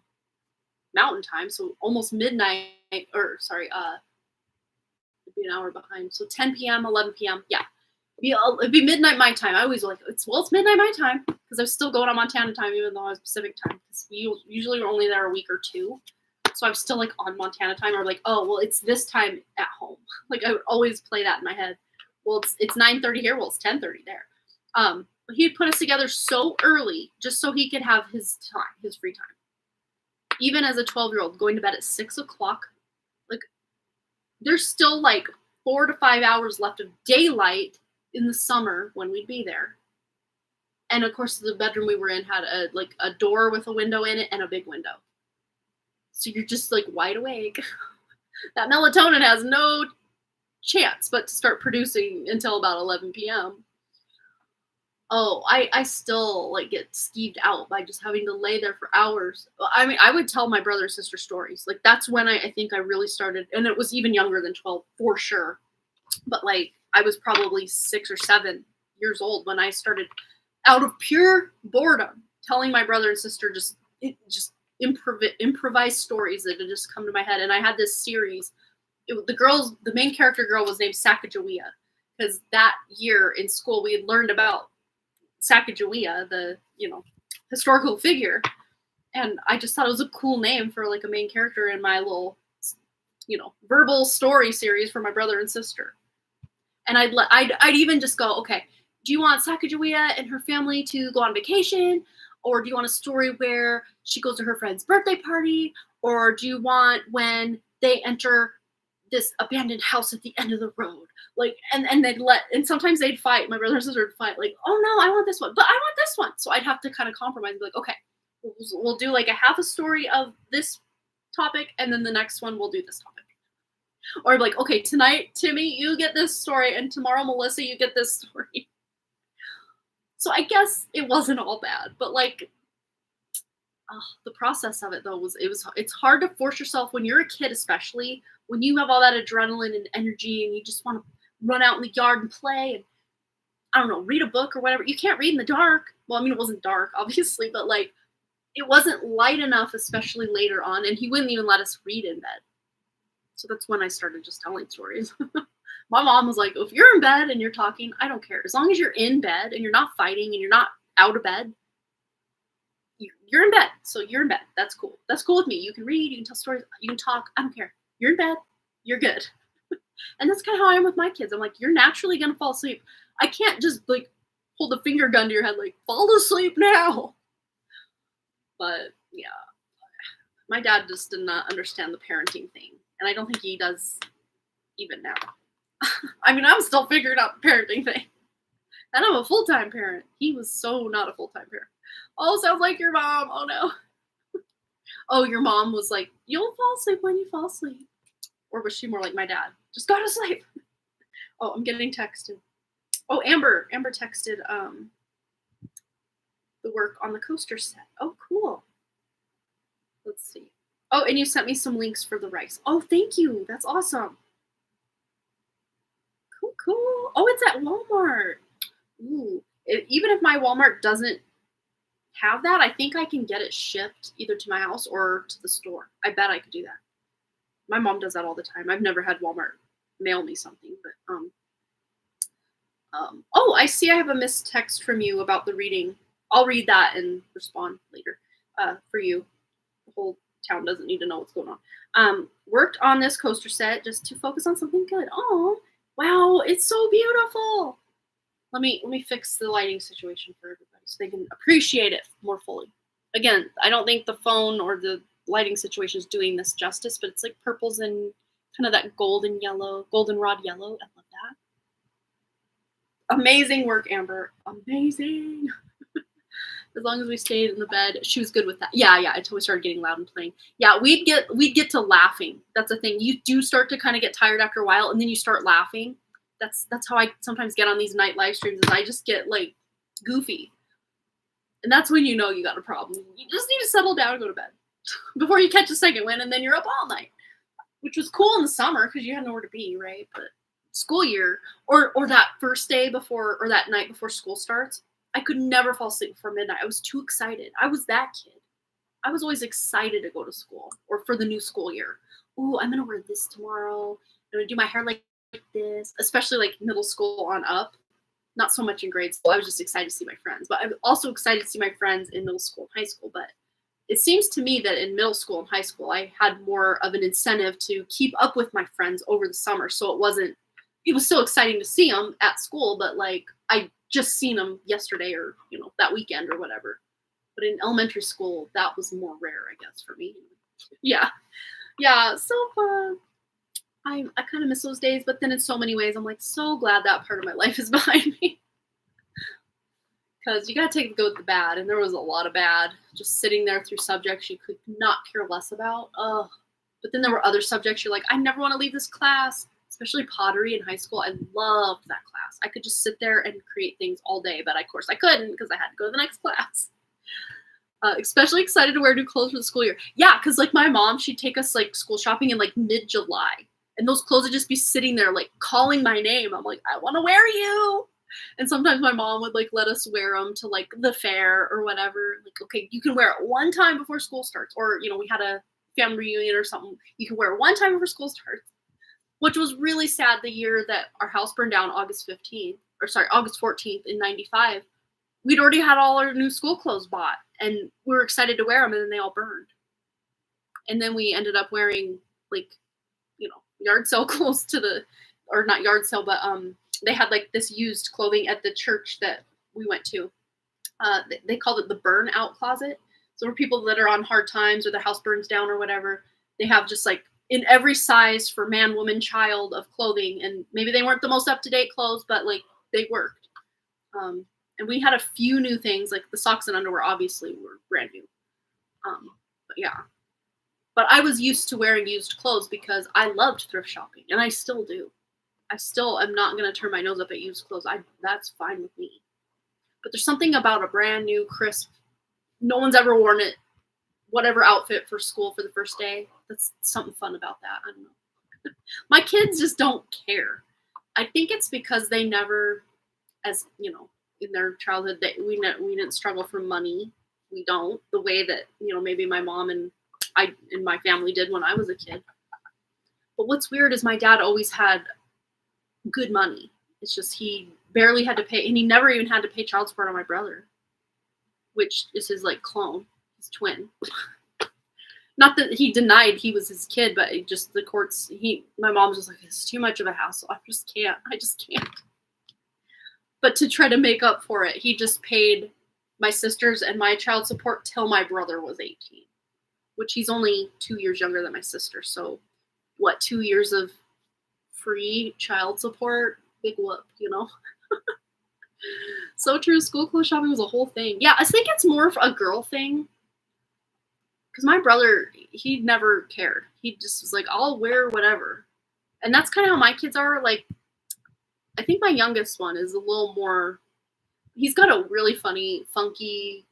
Mountain Time, so almost midnight, or sorry, it'd be an hour behind. So 10 p.m., 11 p.m. Yeah. It'd be midnight my time. I always like, it's midnight my time, because I was still going on Montana time, even though I was Pacific time, because we usually were only there a week or two. So I'm still like on Montana time, or like, oh, well, it's this time at home. Like I would always play that in my head. Well, it's 9:30 here. Well, it's 10:30 there. But he'd put us together so early just so he could have his time, his free time. Even as a 12-year-old, going to bed at 6 o'clock, like there's still like 4 to 5 hours left of daylight in the summer when we'd be there. And of course, the bedroom we were in had a door with a window in it and a big window. So you're just like wide awake. That melatonin has no chance but to start producing until about 11 p.m. Oh, I still like get skeeved out by just having to lay there for hours. I mean, I would tell my brother and sister stories. Like that's when I think I really started, and it was even younger than 12 for sure. But like I was probably 6 or 7 years old when I started, out of pure boredom, telling my brother and sister just improvised stories that had just come to my head. And I had this series. The main character girl was named Sacagawea, because that year in school we had learned about Sacagawea, the, you know, historical figure, and I just thought it was a cool name for like a main character in my little, you know, verbal story series for my brother and sister. And I'd even just go, okay, do you want Sacagawea and her family to go on vacation, or do you want a story where she goes to her friend's birthday party, or do you want when they enter this abandoned house at the end of the road? Like, and sometimes they'd fight. My brother and sister would fight, like, oh no, I want this one, but I want this one. So I'd have to kind of compromise and be like, okay, we'll do like a half a story of this topic, and then the next one we'll do this topic. Or like, okay, tonight, Timmy, you get this story, and tomorrow, Melissa, you get this story. So I guess it wasn't all bad, but like, the process of it though it's hard to force yourself when you're a kid, especially when you have all that adrenaline and energy, and you just want to run out in the yard and play and, I don't know, read a book or whatever. You can't read in the dark. Well, I mean, it wasn't dark, obviously, but like, it wasn't light enough, especially later on, and he wouldn't even let us read in bed. So that's when I started just telling stories. My mom was like, if you're in bed and you're talking, I don't care. As long as you're in bed and you're not fighting and you're not out of bed, you're in bed. So you're in bed. That's cool. That's cool with me. You can read, you can tell stories, you can talk. I don't care. You're in bed. You're good. And that's kind of how I am with my kids. I'm like, you're naturally going to fall asleep. I can't just like hold a finger gun to your head, like, fall asleep now. But yeah, my dad just did not understand the parenting thing. And I don't think he does even now. I mean, I'm still figuring out the parenting thing. And I'm a full-time parent. He was so not a full-time parent. Oh, sounds like your mom. Oh no. Oh, your mom was like, you'll fall asleep when you fall asleep. Or was she more like my dad? Just go to sleep. Oh, I'm getting texted. Oh, Amber texted the work on the coaster set. Oh, cool. Let's see. Oh, and you sent me some links for the rice. Oh, thank you. That's awesome. Cool. Oh, it's at Walmart. Ooh. Even if my Walmart doesn't have that, I think I can get it shipped either to my house or to the store. I bet I could do that. My mom does that all the time. I've never had Walmart mail me something, but Oh, I see I have a missed text from you about the reading. I'll read that and respond later for you. The whole town doesn't need to know what's going on. Worked on this coaster set just to focus on something good. Oh, wow, it's so beautiful. Let me fix the lighting situation for everybody so they can appreciate it more fully. Again, I don't think the phone or the lighting situation is doing this justice, but it's like purples and kind of that golden rod yellow. I love that. Amazing work, Amber. Amazing. As long as we stayed in the bed, she was good with that. Yeah, until we started getting loud and playing. Yeah, we'd get to laughing. That's the thing. You do start to kind of get tired after a while, and then you start laughing. That's how I sometimes get on these night live streams, is I just get like goofy. And that's when you know you got a problem. You just need to settle down and go to bed before you catch a second wind, and then you're up all night. Which was cool in the summer because you had nowhere to be, right? But school year, or that first day before, or that night before school starts, I could never fall asleep before midnight. I was too excited. I was that kid. I was always excited to go to school or for the new school year. Ooh, I'm going to wear this tomorrow. I'm going to do my hair like this, especially like middle school on up. Not so much in grade school. I was just excited to see my friends. But I'm also excited to see my friends in middle school and high school. But it seems to me that in middle school and high school, I had more of an incentive to keep up with my friends over the summer. So it was still exciting to see them at school, but like I just seen them yesterday or, that weekend or whatever. But in elementary school, that was more rare, I guess, for me. Yeah, so fun. I kind of miss those days, but then in so many ways, I'm like so glad that part of my life is behind me. Because you got to take the good with the bad, and there was a lot of bad. Just sitting there through subjects you could not care less about. Ugh. But then there were other subjects you're like, I never want to leave this class. Especially pottery in high school. I loved that class. I could just sit there and create things all day, but of course I couldn't because I had to go to the next class. Especially excited to wear new clothes for the school year. Yeah, because like my mom, she'd take us like school shopping in like mid-July. And those clothes would just be sitting there like calling my name. I'm like, I want to wear you. And sometimes my mom would like let us wear them to like the fair or whatever. Like, okay, you can wear it one time before school starts. Or, we had a family reunion or something. You can wear it one time before school starts. Which was really sad the year that our house burned down August 14th in 95. We'd already had all our new school clothes bought and we were excited to wear them, and then they all burned. And then we ended up wearing like, yard sale clothes or not yard sale, but they had like this used clothing at the church that we went to. They called it the burnout closet. So for people that are on hard times or the house burns down or whatever, they have just like in every size for man, woman, child of clothing. And maybe they weren't the most up-to-date clothes, but like they worked. And we had a few new things, like the socks and underwear obviously were brand new. But yeah. But I was used to wearing used clothes because I loved thrift shopping, and I still do. I still am not going to turn my nose up at used clothes. That's fine with me. But there's something about a brand new, crisp, no one's ever worn it, whatever outfit for school for the first day. That's something fun about that. I don't know. My kids just don't care. I think it's because they never, as in their childhood, we didn't struggle for money. We don't, the way that maybe my mom and I and my family did when I was a kid. But what's weird is my dad always had good money. It's just he barely had to pay, and he never even had to pay child support on my brother, which is his like clone, his twin. Not that he denied he was his kid, but it just the courts. My mom was just like, it's too much of a hassle. I just can't. But to try to make up for it, he just paid my sisters and my child support till my brother was 18, which he's only 2 years younger than my sister. So, 2 years of free child support? Big whoop, So true. School clothes shopping was a whole thing. Yeah, I think it's more of a girl thing. Because my brother, he never cared. He just was like, I'll wear whatever. And that's kind of how my kids are. Like, I think my youngest one is a little more, he's got a really funny, funky,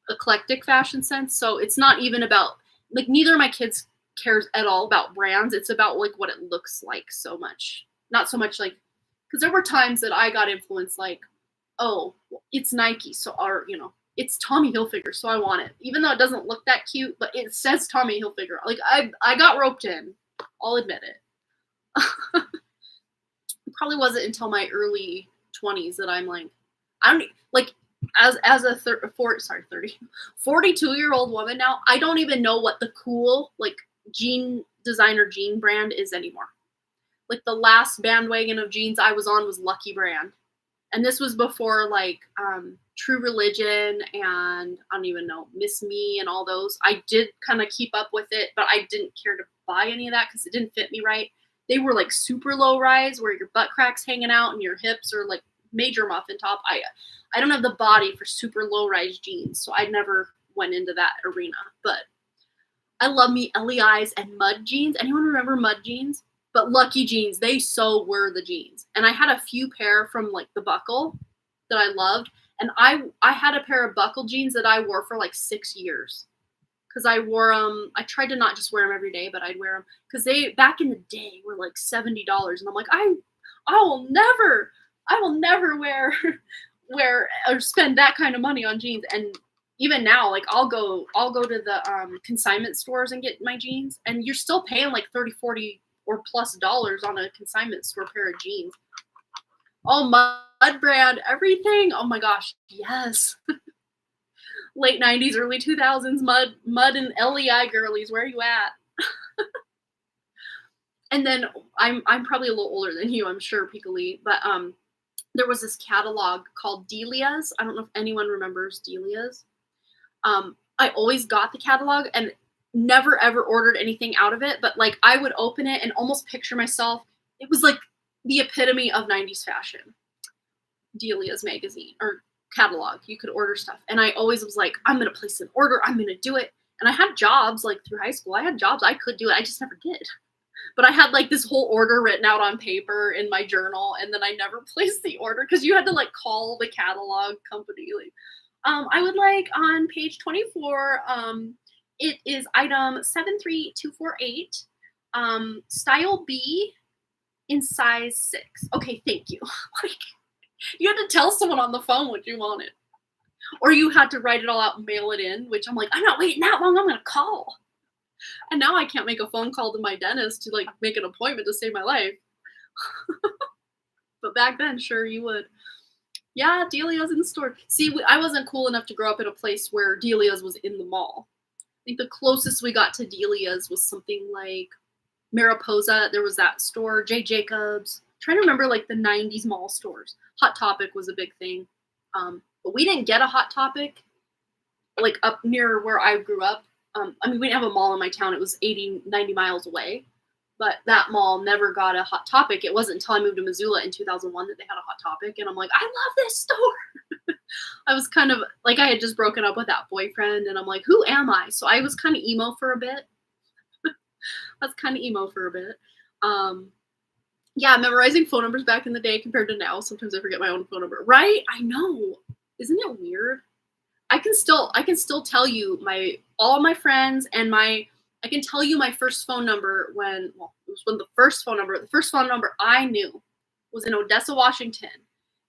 eclectic fashion sense. So it's not even about, like, neither of my kids cares at all about brands. It's about, like, what it looks like so much. Not so much, like, because there were times that I got influenced, like, oh, it's Nike, so it's Tommy Hilfiger, so I want it. Even though it doesn't look that cute, but it says Tommy Hilfiger. Like, I got roped in. I'll admit it. It probably wasn't until my early 20s that I'm like, I don't like as a 42-year-old woman now, I don't even know what the cool like designer jean brand is anymore. Like the last bandwagon of jeans I was on was Lucky Brand. And this was before like True Religion and I don't even know, Miss Me and all those. I did kind of keep up with it, but I didn't care to buy any of that because it didn't fit me right. They were like super low rise where your butt crack's hanging out and your hips are like major muffin top. I don't have the body for super low rise jeans, so I never went into that arena. But I love me LEIs and mud jeans. Anyone remember mud jeans? But Lucky jeans, they so were the jeans. And I had a few pair from like the Buckle that I loved. And I had a pair of Buckle jeans that I wore for like 6 years. Because I wore them, I tried to not just wear them every day, but I'd wear them. Because they, back in the day, were like $70. And I'm like, I will never wear or spend that kind of money on jeans. And even now, like I'll go to the consignment stores and get my jeans. And you're still paying like 30, 40 or plus dollars on a consignment store pair of jeans. Oh, mud brand, everything. Oh my gosh, yes. Late 90s, early 2000s, mud and LEI girlies, where are you at? And then I'm probably a little older than you, I'm sure, Piccoli, but there was this catalog called Delia's. I don't know if anyone remembers Delia's. I always got the catalog and never ever ordered anything out of it, but like I would open it and almost picture myself. It was like the epitome of 90s fashion. Delia's magazine or catalog. You could order stuff. And I always was like, I'm going to place an order. I'm going to do it. And I had jobs like through high school. I had jobs. I could do it. I just never did. But I had like this whole order written out on paper in my journal. And then I never placed the order because you had to like call the catalog company. Like, I would like on page 24, it is item 73248, style B in size 6. Okay, thank you. Like, you had to tell someone on the phone what you wanted. Or you had to write it all out and mail it in, which I'm like, I'm not waiting that long, I'm going to call. And now I can't make a phone call to my dentist to like make an appointment to save my life. But back then, sure, you would. Yeah, Delia's in the store. See, I wasn't cool enough to grow up in a place where Delia's was in the mall. I think the closest we got to Delia's was something like Mariposa. There was that store, J. Jacobs. I'm trying to remember like the 90s mall stores. Hot Topic was a big thing. But we didn't get a Hot Topic like up near where I grew up. I mean, we didn't have a mall in my town. It was 80, 90 miles away. But that mall never got a Hot Topic. It wasn't until I moved to Missoula in 2001 that they had a Hot Topic. And I'm like, I love this store. I was kind of like, I had just broken up with that boyfriend. And I'm like, who am I? So I was kind of emo for a bit. Yeah, memorizing phone numbers back in the day compared to now. Sometimes I forget my own phone number. Right? I know. Isn't it weird? I can still tell you all my friends and I can tell you my first phone number the first phone number I knew was in Odessa, Washington.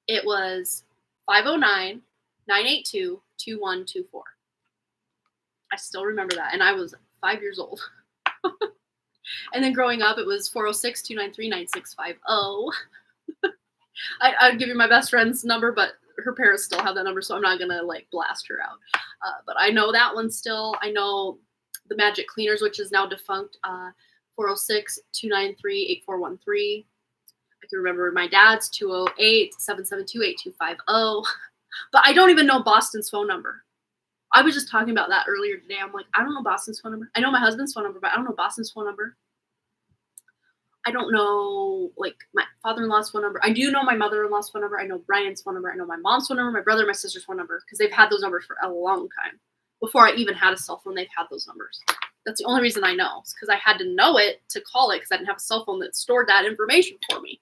It was 509-982-2124. I still remember that. And I was 5 years old. And then growing up, it was 406-293-9650. I'd give you my best friend's number, but her parents still have that number, so I'm not going to like blast her out. But I know that one still. I know the Magic Cleaners, which is now defunct, 406-293-8413. I can remember my dad's 208-772-8250. But I don't even know Boston's phone number. I was just talking about that earlier today. I'm like, I don't know Boston's phone number. I know my husband's phone number, but I don't know Boston's phone number. I don't know, like, my father-in-law's phone number. I do know my mother-in-law's phone number. I know Brian's phone number. I know my mom's phone number, my brother, my sister's phone number, because they've had those numbers for a long time. Before I even had a cell phone, they've had those numbers. That's the only reason I know. It's because I had to know it to call it because I didn't have a cell phone that stored that information for me.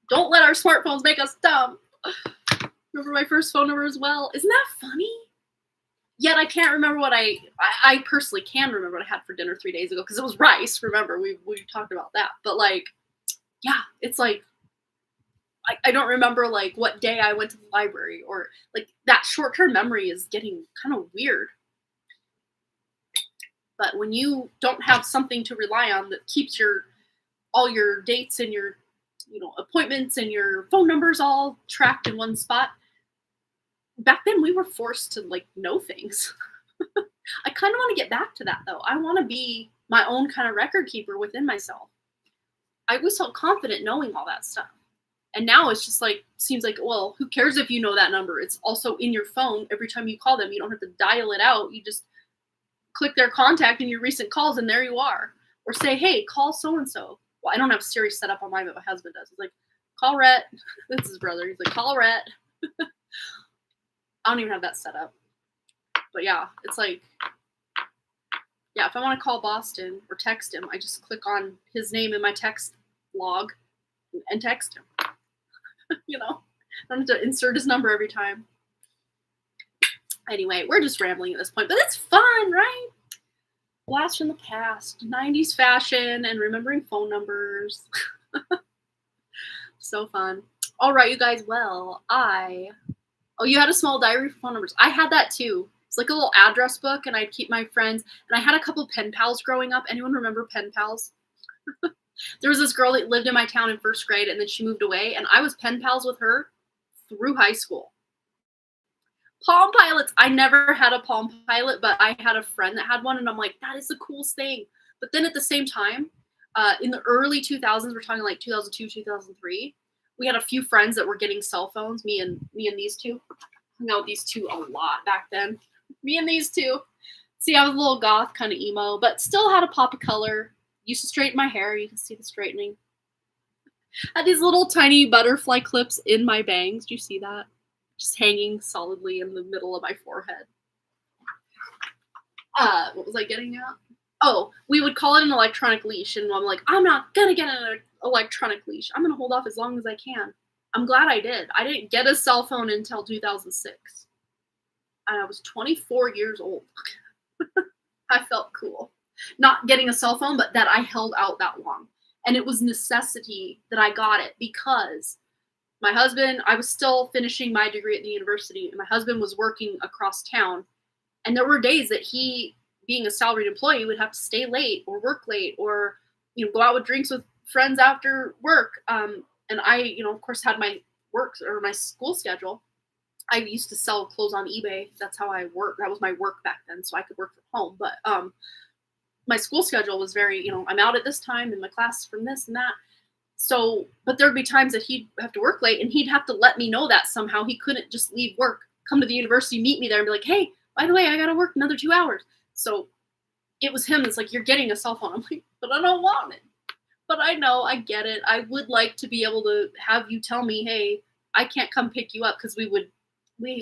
Don't let our smartphones make us dumb. Remember my first phone number as well? Isn't that funny? Yet I can't remember what I personally can remember what I had for dinner 3 days ago because it was rice. Remember, we talked about that. But like, yeah, it's like, I don't remember like what day I went to the library or like that short-term memory is getting kind of weird. But when you don't have something to rely on that keeps all your dates and your appointments and your phone numbers all tracked in one spot. Back then we were forced to know things. I kind of want to get back to that though. I want to be my own kind of record keeper within myself. I always felt confident knowing all that stuff. And now it's just seems like, well, who cares if you know that number? It's also in your phone. Every time you call them, you don't have to dial it out. You just click their contact in your recent calls and there you are. Or say, hey, call so-and-so. Well, I don't have Siri set up on mine, but my husband does. He's like, call Rhett. That's his brother. He's like, call Rhett. I don't even have that set up. But yeah, it's if I want to call Boston or text him, I just click on his name in my text log and text him. I don't have to insert his number every time. Anyway, we're just rambling at this point, but it's fun, right? Blast from the past, 90s fashion, and remembering phone numbers. So fun. All right, you guys. Well, you had a small diary for phone numbers. I had that too. It's like a little address book, and I'd keep my friends. And I had a couple pen pals growing up. Anyone remember pen pals? There was this girl that lived in my town in first grade, and then she moved away, and I was pen pals with her through high school. Palm Pilots. I never had a Palm Pilot, but I had a friend that had one, and I'm like, that is the coolest thing. But then at the same time, in the early 2000s, we're talking 2002, 2003, we had a few friends that were getting cell phones. Me and these two. Hung out with these two a lot back then. Me and these two. See, I was a little goth, kind of emo, but still had a pop of color. Used to straighten my hair. You can see the straightening. Had these little tiny butterfly clips in my bangs. Do you see that? Just hanging solidly in the middle of my forehead. What was I getting at? Oh, we would call it an electronic leash, and I'm like, I'm not gonna get an electronic leash. I'm gonna hold off as long as I can. I'm glad I did. I didn't get a cell phone until 2006. And I was 24 years old. I felt cool. Not getting a cell phone, but that I held out that long. And it was necessity that I got it because my husband, I was still finishing my degree at the university, and my husband was working across town. And there were days that he, being a salaried employee, would have to stay late or work late or, go out with drinks with friends after work. And I, of course, had my work or my school schedule. I used to sell clothes on eBay. That's how I worked. That was my work back then, so I could work from home. But my school schedule was very, I'm out at this time in my class from this and that. So, but there'd be times that he'd have to work late, and he'd have to let me know that somehow. He couldn't just leave work, come to the university, meet me there, and be like, hey, by the way, I got to work another 2 hours. So it was him that's like, you're getting a cell phone. I'm like, but I don't want it. But I know, I get it. I would like to be able to have you tell me, hey, I can't come pick you up, because we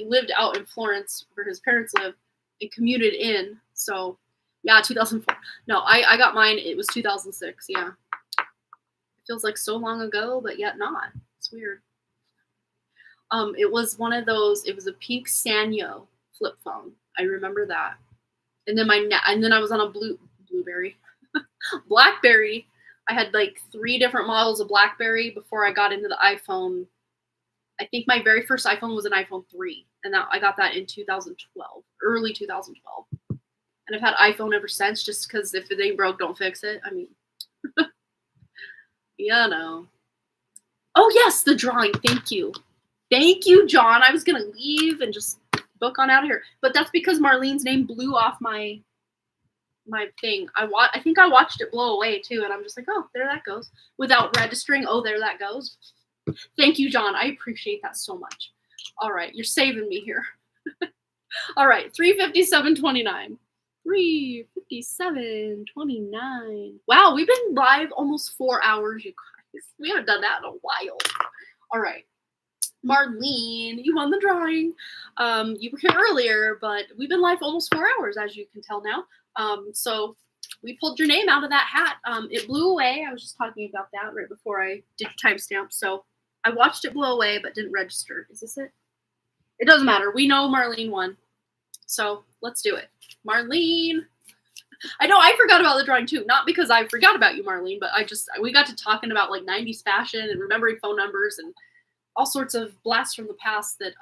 lived out in Florence where his parents live and commuted in. So yeah, 2004. No, I got mine. It was 2006. Yeah. It feels like so long ago, but yet not. It's weird. It was one of those, it was a pink Sanyo flip phone. I remember that. And then I was on a BlackBerry. I had 3 different models of BlackBerry before I got into the iPhone. I think my very first iPhone was an iPhone 3, and I got that in 2012, early 2012. And I've had iPhone ever since, just because if it ain't broke, don't fix it. I mean, no. Oh, yes, the drawing. Thank you. Thank you, John. I was going to leave and just book on out of here. But that's because Marlene's name blew off my thing. I think I watched it blow away, too, and I'm just like, oh, there that goes. Without registering, oh, there that goes. Thank you, John. I appreciate that so much. All right, you're saving me here. All right, 357.29. 357.29. Wow, we've been live almost 4 hours, you guys. We haven't done that in a while. All right. Marlene, you won the drawing. You were here earlier, but we've been live almost 4 hours, as you can tell now. So we pulled your name out of that hat. It blew away. I was just talking about that right before I did timestamp. So I watched it blow away, but didn't register. Is this it? It doesn't matter. We know Marlene won. So let's do it. Marlene. I know I forgot about the drawing too. Not because I forgot about you, Marlene, but we got to talking about 90s fashion and remembering phone numbers and all sorts of blasts from the past that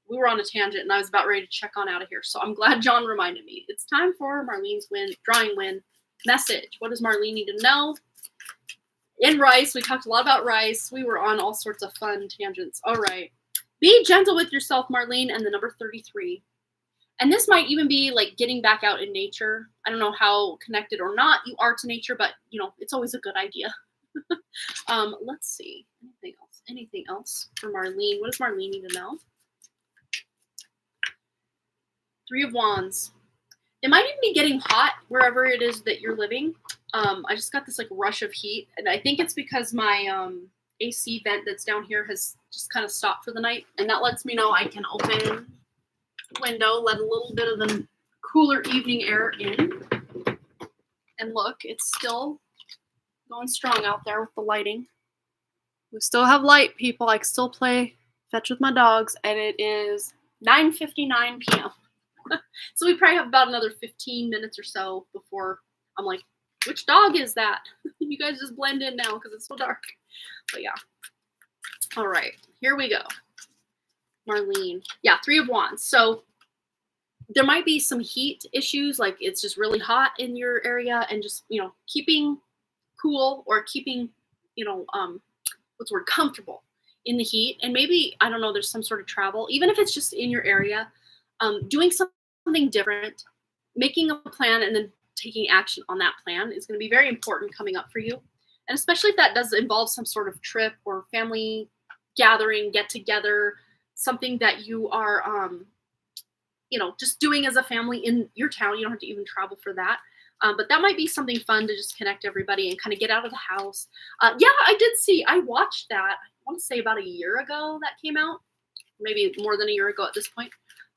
we were on a tangent, and I was about ready to check on out of here. So I'm glad John reminded me. It's time for Marlene's drawing win message. What does Marlene need to know? in rice. We talked a lot about rice. We were on all sorts of fun tangents. All right. Be gentle with yourself, Marlene, and the number 33. And this might even be like getting back out in nature. I don't know how connected or not you are to nature, but it's always a good idea. Let's see. Anything else for Marlene? What does Marlene need to know? 3 of Wands. It might even be getting hot wherever it is that you're living. I just got this like rush of heat, and I think it's because my AC vent that's down here has just kind of stopped for the night, and that lets me know I can open the window, let a little bit of the cooler evening air in. And look, it's still going strong out there with the lighting. We still have light, people. I can still play fetch with my dogs, and it is 9:59 p.m. So we probably have about another 15 minutes or so before I'm like, which dog is that? You guys just blend in now because it's so dark. But yeah. All right, here we go. Marlene. Yeah, 3 of Wands. So there might be some heat issues, like it's just really hot in your area, and just, keeping cool or keeping, comfortable in the heat. And maybe, I don't know, there's some sort of travel, even if it's just in your area, doing something different, making a plan, and then taking action on that plan is going to be very important coming up for you. And especially if that does involve some sort of trip or family gathering, get together, something that you are, just doing as a family in your town. You don't have to even travel for that. But that might be something fun to just connect everybody and kind of get out of the house. Yeah, I watched that. I want to say about a year ago that came out. Maybe more than a year ago at this point.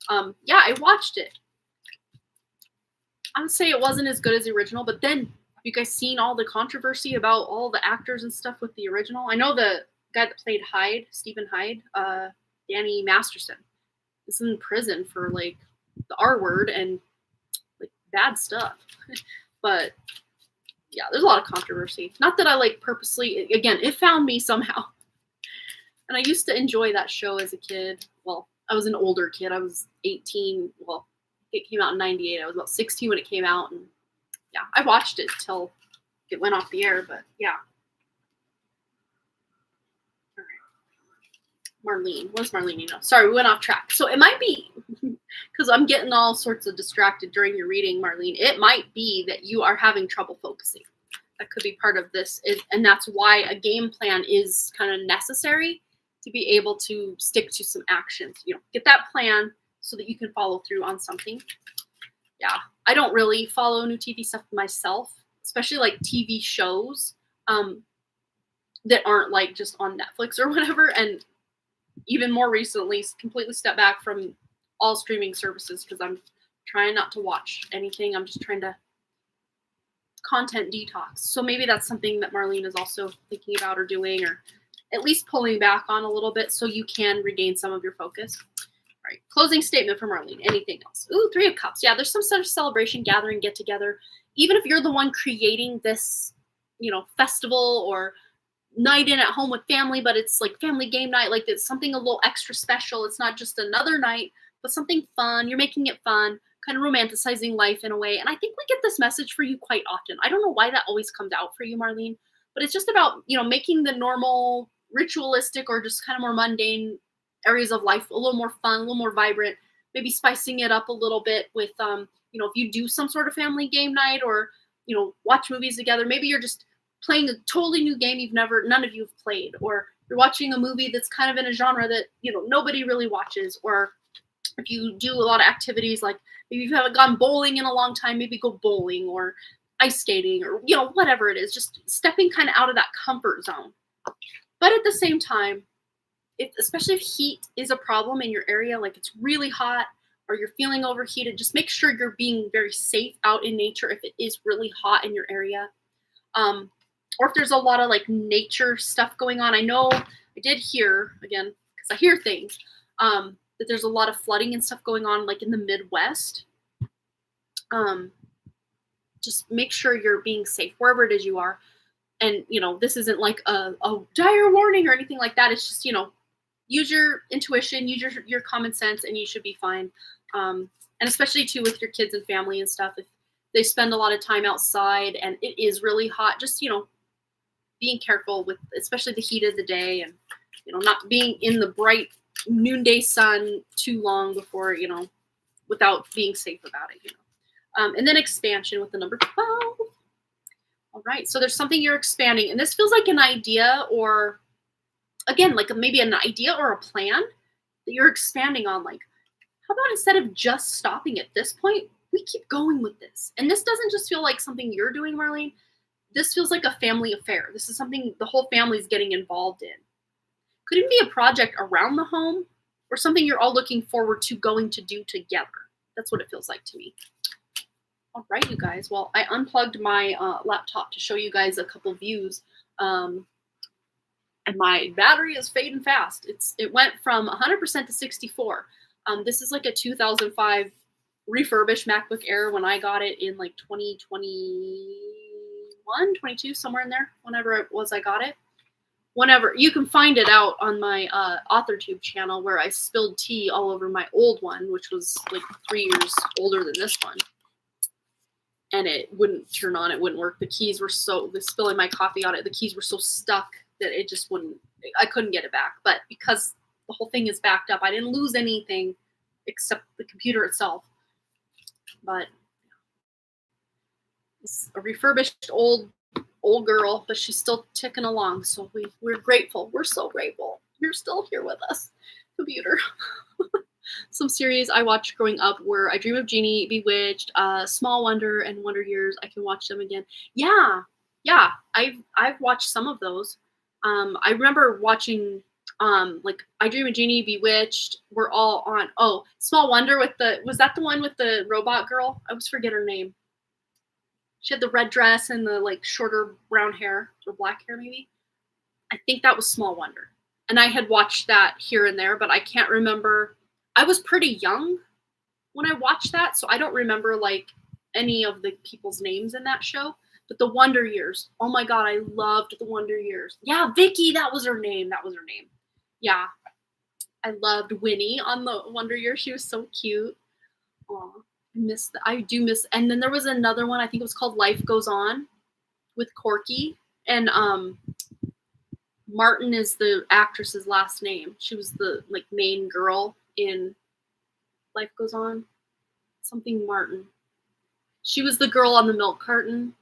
Yeah, I watched it. I would say it wasn't as good as the original, but then have you guys seen all the controversy about all the actors and stuff with the original? I know the guy that played Hyde, Stephen Hyde, Danny Masterson, is in prison for like the R word and like bad stuff. But yeah, there's a lot of controversy. Not that I like purposely, again, it found me somehow. And I used to enjoy that show as a kid. Well, I was an older kid. I was 18. Well, it came out in 98. I was about 16 when it came out. And yeah, I watched it till it went off the air. But yeah. All right. Marlene. What's Marlene? Sorry, we went off track. So it might be, because I'm getting all sorts of distracted during your reading, Marlene. It might be that you are having trouble focusing. That could be part of this. And that's why a game plan is kind of necessary to be able to stick to some actions. Get that plan so that you can follow through on something. Yeah, I don't really follow new TV stuff myself, especially like TV shows that aren't like just on Netflix or whatever. And even more recently, completely stepped back from all streaming services because I'm trying not to watch anything. I'm just trying to content detox. So maybe that's something that Marlene is also thinking about or doing, or at least pulling back on a little bit so you can regain some of your focus. All right, closing statement from Marlene. Anything else? Ooh, 3 of Cups. Yeah, there's some sort of celebration, gathering, get together. Even if you're the one creating this, festival or night in at home with family, but it's like family game night, like it's something a little extra special. It's not just another night, but something fun. You're making it fun, kind of romanticizing life in a way. And I think we get this message for you quite often. I don't know why that always comes out for you, Marlene, but it's just about, making the normal, ritualistic, or just kind of more mundane areas of life a little more fun, a little more vibrant, maybe spicing it up a little bit with, if you do some sort of family game night or, watch movies together, maybe you're just playing a totally new game none of you have played, or you're watching a movie that's kind of in a genre that, nobody really watches, or if you do a lot of activities, like maybe you haven't gone bowling in a long time, maybe go bowling or ice skating or, whatever it is, just stepping kind of out of that comfort zone. But at the same time, especially if heat is a problem in your area, like it's really hot or you're feeling overheated, just make sure you're being very safe out in nature if it is really hot in your area. Or if there's a lot of like nature stuff going on. I know I did hear, again, because I hear things, that there's a lot of flooding and stuff going on like in the Midwest. Just make sure you're being safe wherever it is you are. And, this isn't like a dire warning or anything like that. It's just, use your intuition, use your common sense, and you should be fine. And especially too with your kids and family and stuff, if they spend a lot of time outside and it is really hot, just, being careful with, especially the heat of the day, and not being in the bright noonday sun too long before, without being safe about it, and then expansion with the number 12. All right, so there's something you're expanding, and this feels like an idea, or again, like maybe an idea or a plan that you're expanding on. Like, how about instead of just stopping at this point, we keep going with this? And this doesn't just feel like something you're doing, Marlene. This feels like a family affair. This is something the whole family is getting involved in. Could even be a project around the home, or something you're all looking forward to going to do together. That's what it feels like to me. All right, you guys. Well, I unplugged my laptop to show you guys a couple views. And my battery is fading fast. It went from 100% to 64. This is like a 2005 refurbished MacBook Air when I got it in like 2021, 22, somewhere in there, whenever it was I got it. Whenever. You can find it out on my AuthorTube channel, where I spilled tea all over my old one, which was like 3 years older than this one. And it wouldn't turn on, it wouldn't work. The keys were spilling my coffee on it, the keys were so stuck that it just wouldn't, I couldn't get it back. But because the whole thing is backed up, I didn't lose anything except the computer itself. But it's a refurbished old girl, but she's still ticking along. So we're grateful. We're so grateful you're still here with us, computer. Some series I watched growing up were I Dream of Jeannie, Bewitched, Small Wonder, and Wonder Years. I can watch them again. Yeah. I've watched some of those. I remember watching like I Dream of Jeannie, Bewitched. Were all on. Oh, Small Wonder was that the one with the robot girl? I always forget her name. She had the red dress and the like shorter brown hair or black hair maybe. I think that was Small Wonder. And I had watched that here and there, but I can't remember. I was pretty young when I watched that, so I don't remember like any of the people's names in that show. But the Wonder Years, oh my God, I loved the Wonder Years. Yeah, Vicky, that was her name. Yeah, I loved Winnie on the Wonder Years. She was so cute. Aw, I do miss. And then there was another one. I think it was called Life Goes On with Corky, and Martin is the actress's last name. She was the like main girl in Life Goes On. Something Martin. She was the girl on the milk carton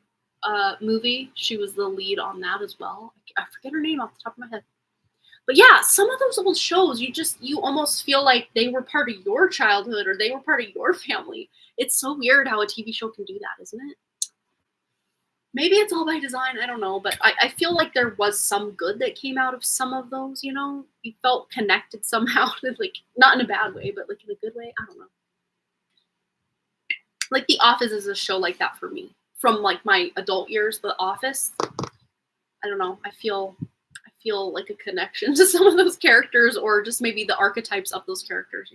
movie. She was the lead on that as well. I forget her name off the top of my head. But yeah, some of those old shows, you almost feel like they were part of your childhood or they were part of your family. It's so weird how a TV show can do that, isn't it? Maybe it's all by design, I don't know, but I feel like there was some good that came out of some of those, You felt connected somehow, like, not in a bad way, but like in a good way, I don't know. Like The Office is a show like that for me. From like my adult years, The Office, I don't know, I feel like a connection to some of those characters, or just maybe the archetypes of those characters,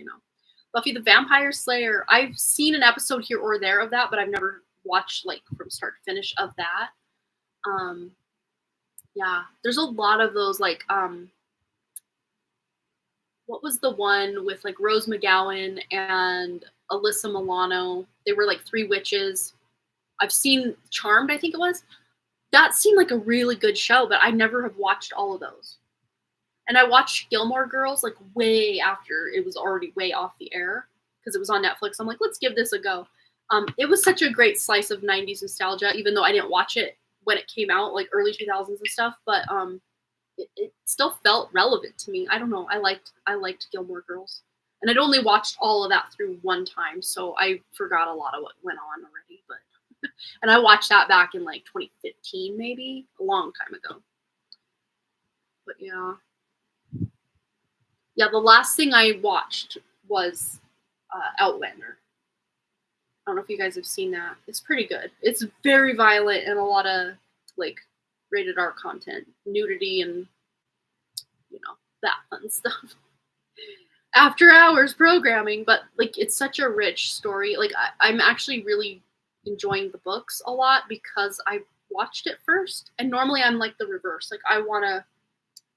Buffy the Vampire Slayer, I've seen an episode here or there of that, but I've never watched like from start to finish of that. Yeah, there's a lot of those, like what was the one with like Rose McGowan and Alyssa Milano? They were like three witches. I've seen Charmed, I think it was. That seemed like a really good show, but I never have watched all of those. And I watched Gilmore Girls like way after it was already way off the air because it was on Netflix. I'm like, let's give this a go. It was such a great slice of 90s nostalgia, even though I didn't watch it when it came out, like early 2000s and stuff. But it still felt relevant to me. I don't know. I liked Gilmore Girls. And I'd only watched all of that through one time, so I forgot a lot of what went on already. But and I watched that back in like 2015, maybe, a long time ago. But yeah. Yeah, the last thing I watched was Outlander. I don't know if you guys have seen that. It's pretty good. It's very violent and a lot of like rated R content, nudity, and that fun stuff. After hours programming, but like it's such a rich story. Like I'm actually really enjoying the books a lot because I watched it first, and normally I'm like the reverse. Like I want to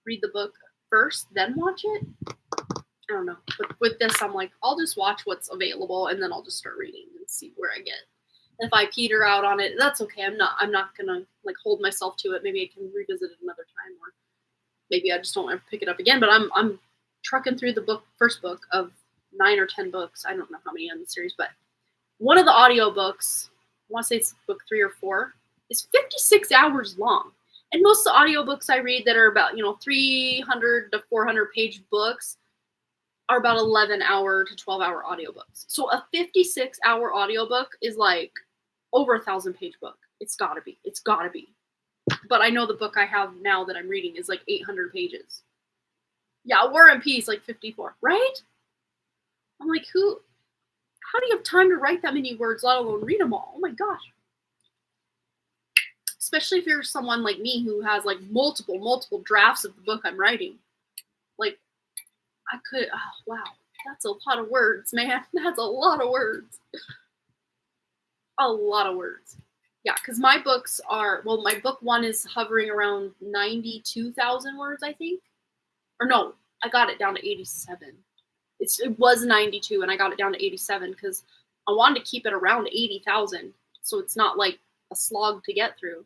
read the book first, then watch it. I don't know, but with this, I'm like, I'll just watch what's available, and then I'll just start reading and see where I get. If I peter out on it, that's okay. I'm not gonna like hold myself to it. Maybe I can revisit it another time, or maybe I just don't ever pick it up again. But I'm trucking through the first book of 9 or 10 books. I don't know how many in the series, but one of the audiobooks, I want to say it's book 3 or 4, is 56 hours long. And most of the audiobooks I read that are about, 300 to 400 page books are about 11-hour to 12-hour audiobooks. So a 56-hour audiobook is like over 1,000-page book. It's gotta be. But I know the book I have now that I'm reading is like 800 pages. Yeah, War and Peace, like 54, right? I'm like, how do you have time to write that many words, let alone read them all? Oh my gosh. Especially if you're someone like me who has like multiple drafts of the book I'm writing. Like, I could, oh wow, that's a lot of words, man. That's a lot of words. A lot of words. Yeah, because my books are, well, my book 1 is hovering around 92,000 words, I think. Or no, I got it down to 87. It was 92 and I got it down to 87 because I wanted to keep it around 80,000. So it's not like a slog to get through.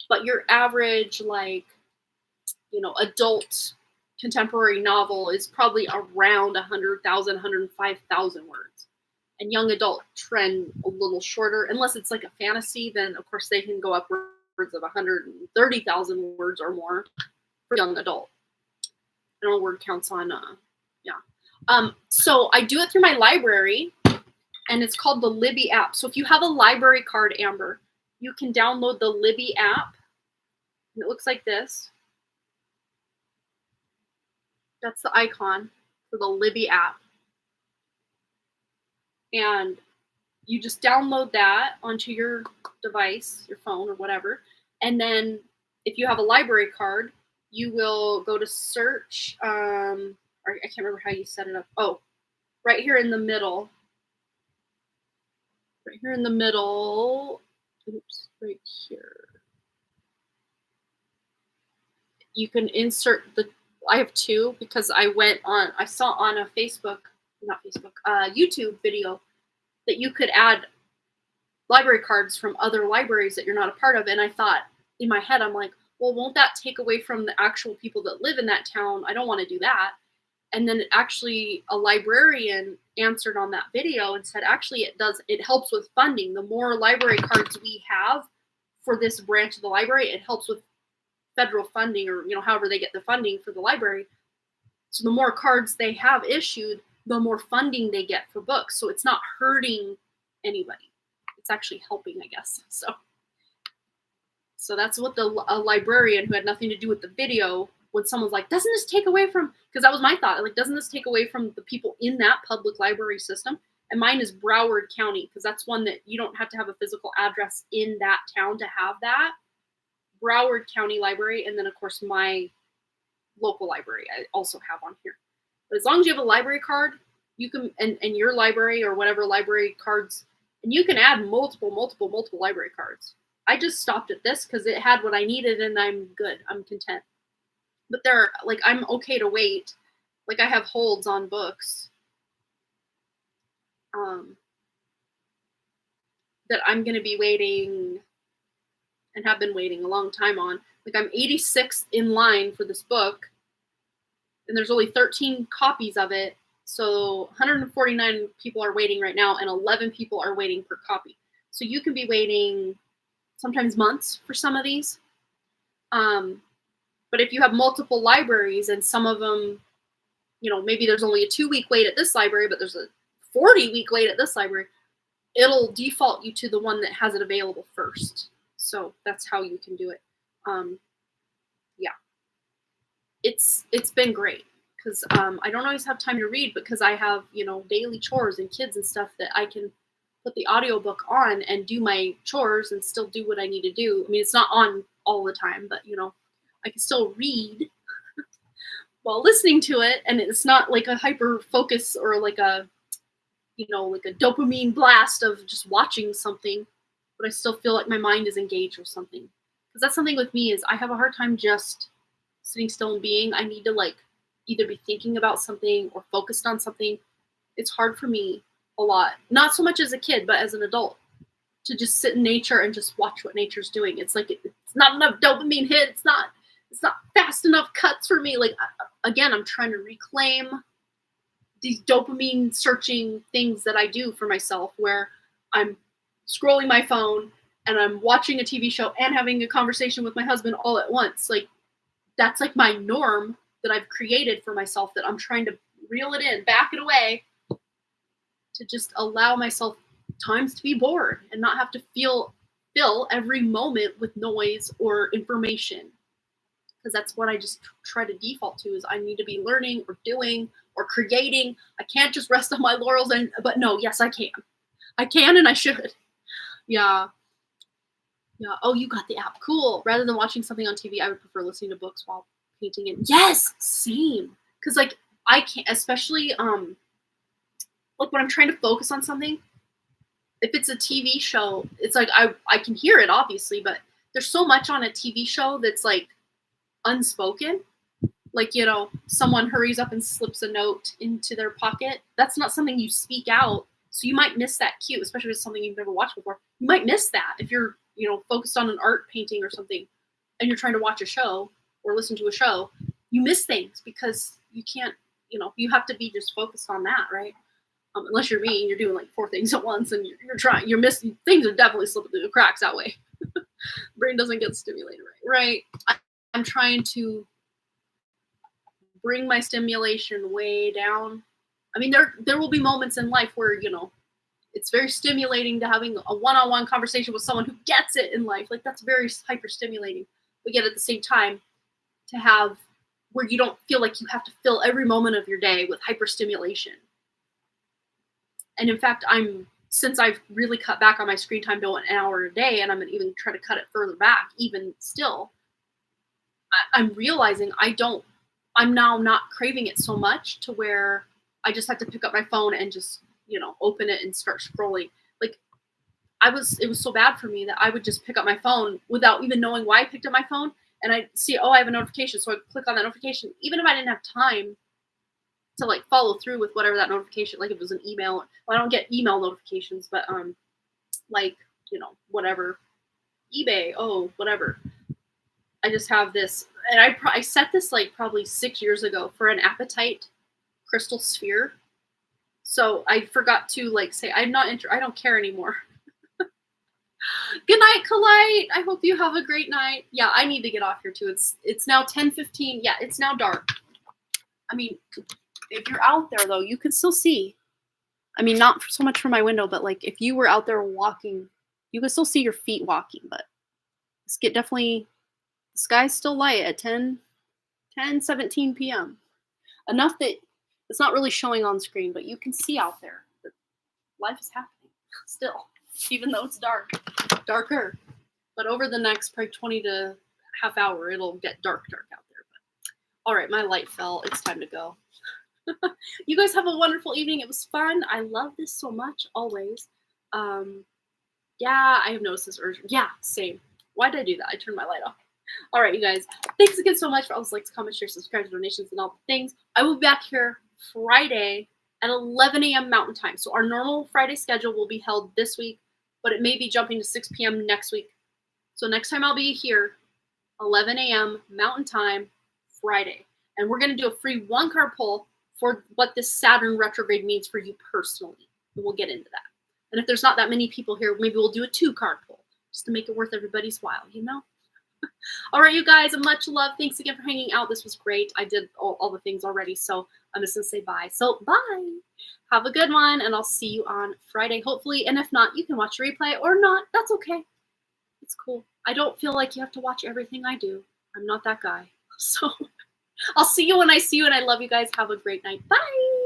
But your average, like, adult contemporary novel is probably around 100,000, 105,000 words. And young adult trend a little shorter. Unless it's like a fantasy, then of course they can go upwards of 130,000 words or more for young adult. I don't know word counts on, So I do it through my library, and it's called the Libby app. So if you have a library card, Amber, you can download the Libby app. And it looks like this. That's the icon for the Libby app. And you just download that onto your device, your phone or whatever. And then if you have a library card, you will go to search, or I can't remember how you set it up. Oh, right here in the middle. Right here in the middle. Oops, right here. You can insert I have 2 because I saw on a YouTube video that you could add library cards from other libraries that you're not a part of. And I thought in my head, I'm like, well, won't that take away from the actual people that live in that town? I don't want to do that. And then actually a librarian answered on that video and said, actually it helps with funding. The more library cards we have for this branch of the library, it helps with federal funding, or however they get the funding for the library. So the more cards they have issued, the more funding they get for books. So it's not hurting anybody. It's actually helping, I guess. So that's what a librarian who had nothing to do with the video, when someone's like, doesn't this take away from, because that was my thought, like, doesn't this take away from the people in that public library system? And mine is Broward County, because that's one that you don't have to have a physical address in that town to have that. Broward County Library, and then of course my local library I also have on here. But as long as you have a library card, you can, and your library or whatever library cards, and you can add multiple library cards. I just stopped at this because it had what I needed and I'm good. I'm content. But I'm okay to wait. Like, I have holds on books that I'm going to be waiting and have been waiting a long time on. Like, I'm 86th in line for this book, and there's only 13 copies of it. So 149 people are waiting right now, and 11 people are waiting per copy. So you can be waiting sometimes months for some of these. But if you have multiple libraries and some of them, maybe there's only a 2-week wait at this library, but there's a 40-week wait at this library, it'll default you to the one that has it available first. So that's how you can do it. Yeah, it's been great because I don't always have time to read because I have, daily chores and kids and stuff that I can put the audiobook on and do my chores and still do what I need to do. I mean, it's not on all the time, but I can still read while listening to it, and it's not like a hyper focus or like a like a dopamine blast of just watching something, but I still feel like my mind is engaged with something. Because that's something with me is I have a hard time just sitting still and being. I need to either be thinking about something or focused on something. It's hard for me a lot. Not so much as a kid, but as an adult, to just sit in nature and just watch what nature's doing. It's like it's not enough dopamine hit. It's not fast enough cuts for me. Like, again, I'm trying to reclaim these dopamine searching things that I do for myself, where I'm scrolling my phone and I'm watching a TV show and having a conversation with my husband all at once. Like, that's like my norm that I've created for myself, that I'm trying to reel it in, back it away, to just allow myself times to be bored and not have to fill every moment with noise or information. Because that's what I just try to default to, is I need to be learning or doing or creating. I can't just rest on my laurels. But no, yes, I can. I can and I should. Yeah. Oh, you got the app. Cool. Rather than watching something on TV, I would prefer listening to books while painting it. Yes, same. Because like I can't, especially like when I'm trying to focus on something. If it's a TV show, it's like I can hear it obviously, but there's so much on a TV show that's like unspoken. Like, you know, someone hurries up and slips a note into their pocket. That's not something you speak out. So you might miss that cue, especially if it's something you've never watched before. You might miss that if you're, you know, focused on an art painting or something and you're trying to watch a show or listen to a show. You miss things because you can't, you know, you have to be just focused on that, right? Unless you're me and you're doing like 4 things at once and you're missing, things are definitely slipping through the cracks that way. Brain doesn't get stimulated right. I'm trying to bring my stimulation way down. I mean, there will be moments in life where, you know, it's very stimulating to having a one-on-one conversation with someone who gets it in life. Like, that's very hyper stimulating. But yet at the same time, to have where you don't feel like you have to fill every moment of your day with hyper stimulation. And in fact, since I've really cut back on my screen time to an hour a day, and I'm going to even try to cut it further back, even still, I'm realizing I'm now not craving it so much to where I just have to pick up my phone and just, you know, open it and start scrolling. Like, it was so bad for me that I would just pick up my phone without even knowing why I picked up my phone. And I'd see, oh, I have a notification. So I'd click on that notification, even if I didn't have time to like follow through with whatever that notification, like if it was an email. Well, I don't get email notifications, but like, you know, whatever, eBay, oh, whatever. I just have this, and I set this like probably 6 years ago for an apatite crystal sphere. So I forgot to like say, I don't care anymore. Good night, Kalite. I hope you have a great night. Yeah, I need to get off here too. It's now 10:15. Yeah, it's now dark. I mean, if you're out there though, you can still see. I mean, not so much from my window, but like if you were out there walking, you can still see your feet walking. But the sky's still light at 10:17 p.m. Enough that it's not really showing on screen, but you can see out there that life is happening still, even though it's darker. But over the next probably 20 to half hour, it'll get dark out there. But all right, my light fell. It's time to go. You guys have a wonderful evening. It was fun. I love this so much, always. Yeah, I have noticed this urge. Yeah, same. Why did I do that? I turned my light off. All right, you guys. Thanks again so much for all those likes, comments, shares, subscribes, donations, and all the things. I will be back here Friday at 11 a.m. Mountain Time. So our normal Friday schedule will be held this week, but it may be jumping to 6 p.m. next week. So next time I'll be here, 11 a.m. Mountain Time, Friday. And we're going to do a free 1-card pull for what this Saturn retrograde means for you personally. And we'll get into that. And if there's not that many people here, maybe we'll do a 2-card pull just to make it worth everybody's while, you know? All right, you guys, much love. Thanks again for hanging out. This was great. I did all the things already, so I'm just going to say bye. So bye. Have a good one, and I'll see you on Friday, hopefully. And if not, you can watch a replay or not. That's okay. It's cool. I don't feel like you have to watch everything I do. I'm not that guy. So I'll see you when I see you, and I love you guys. Have a great night. Bye.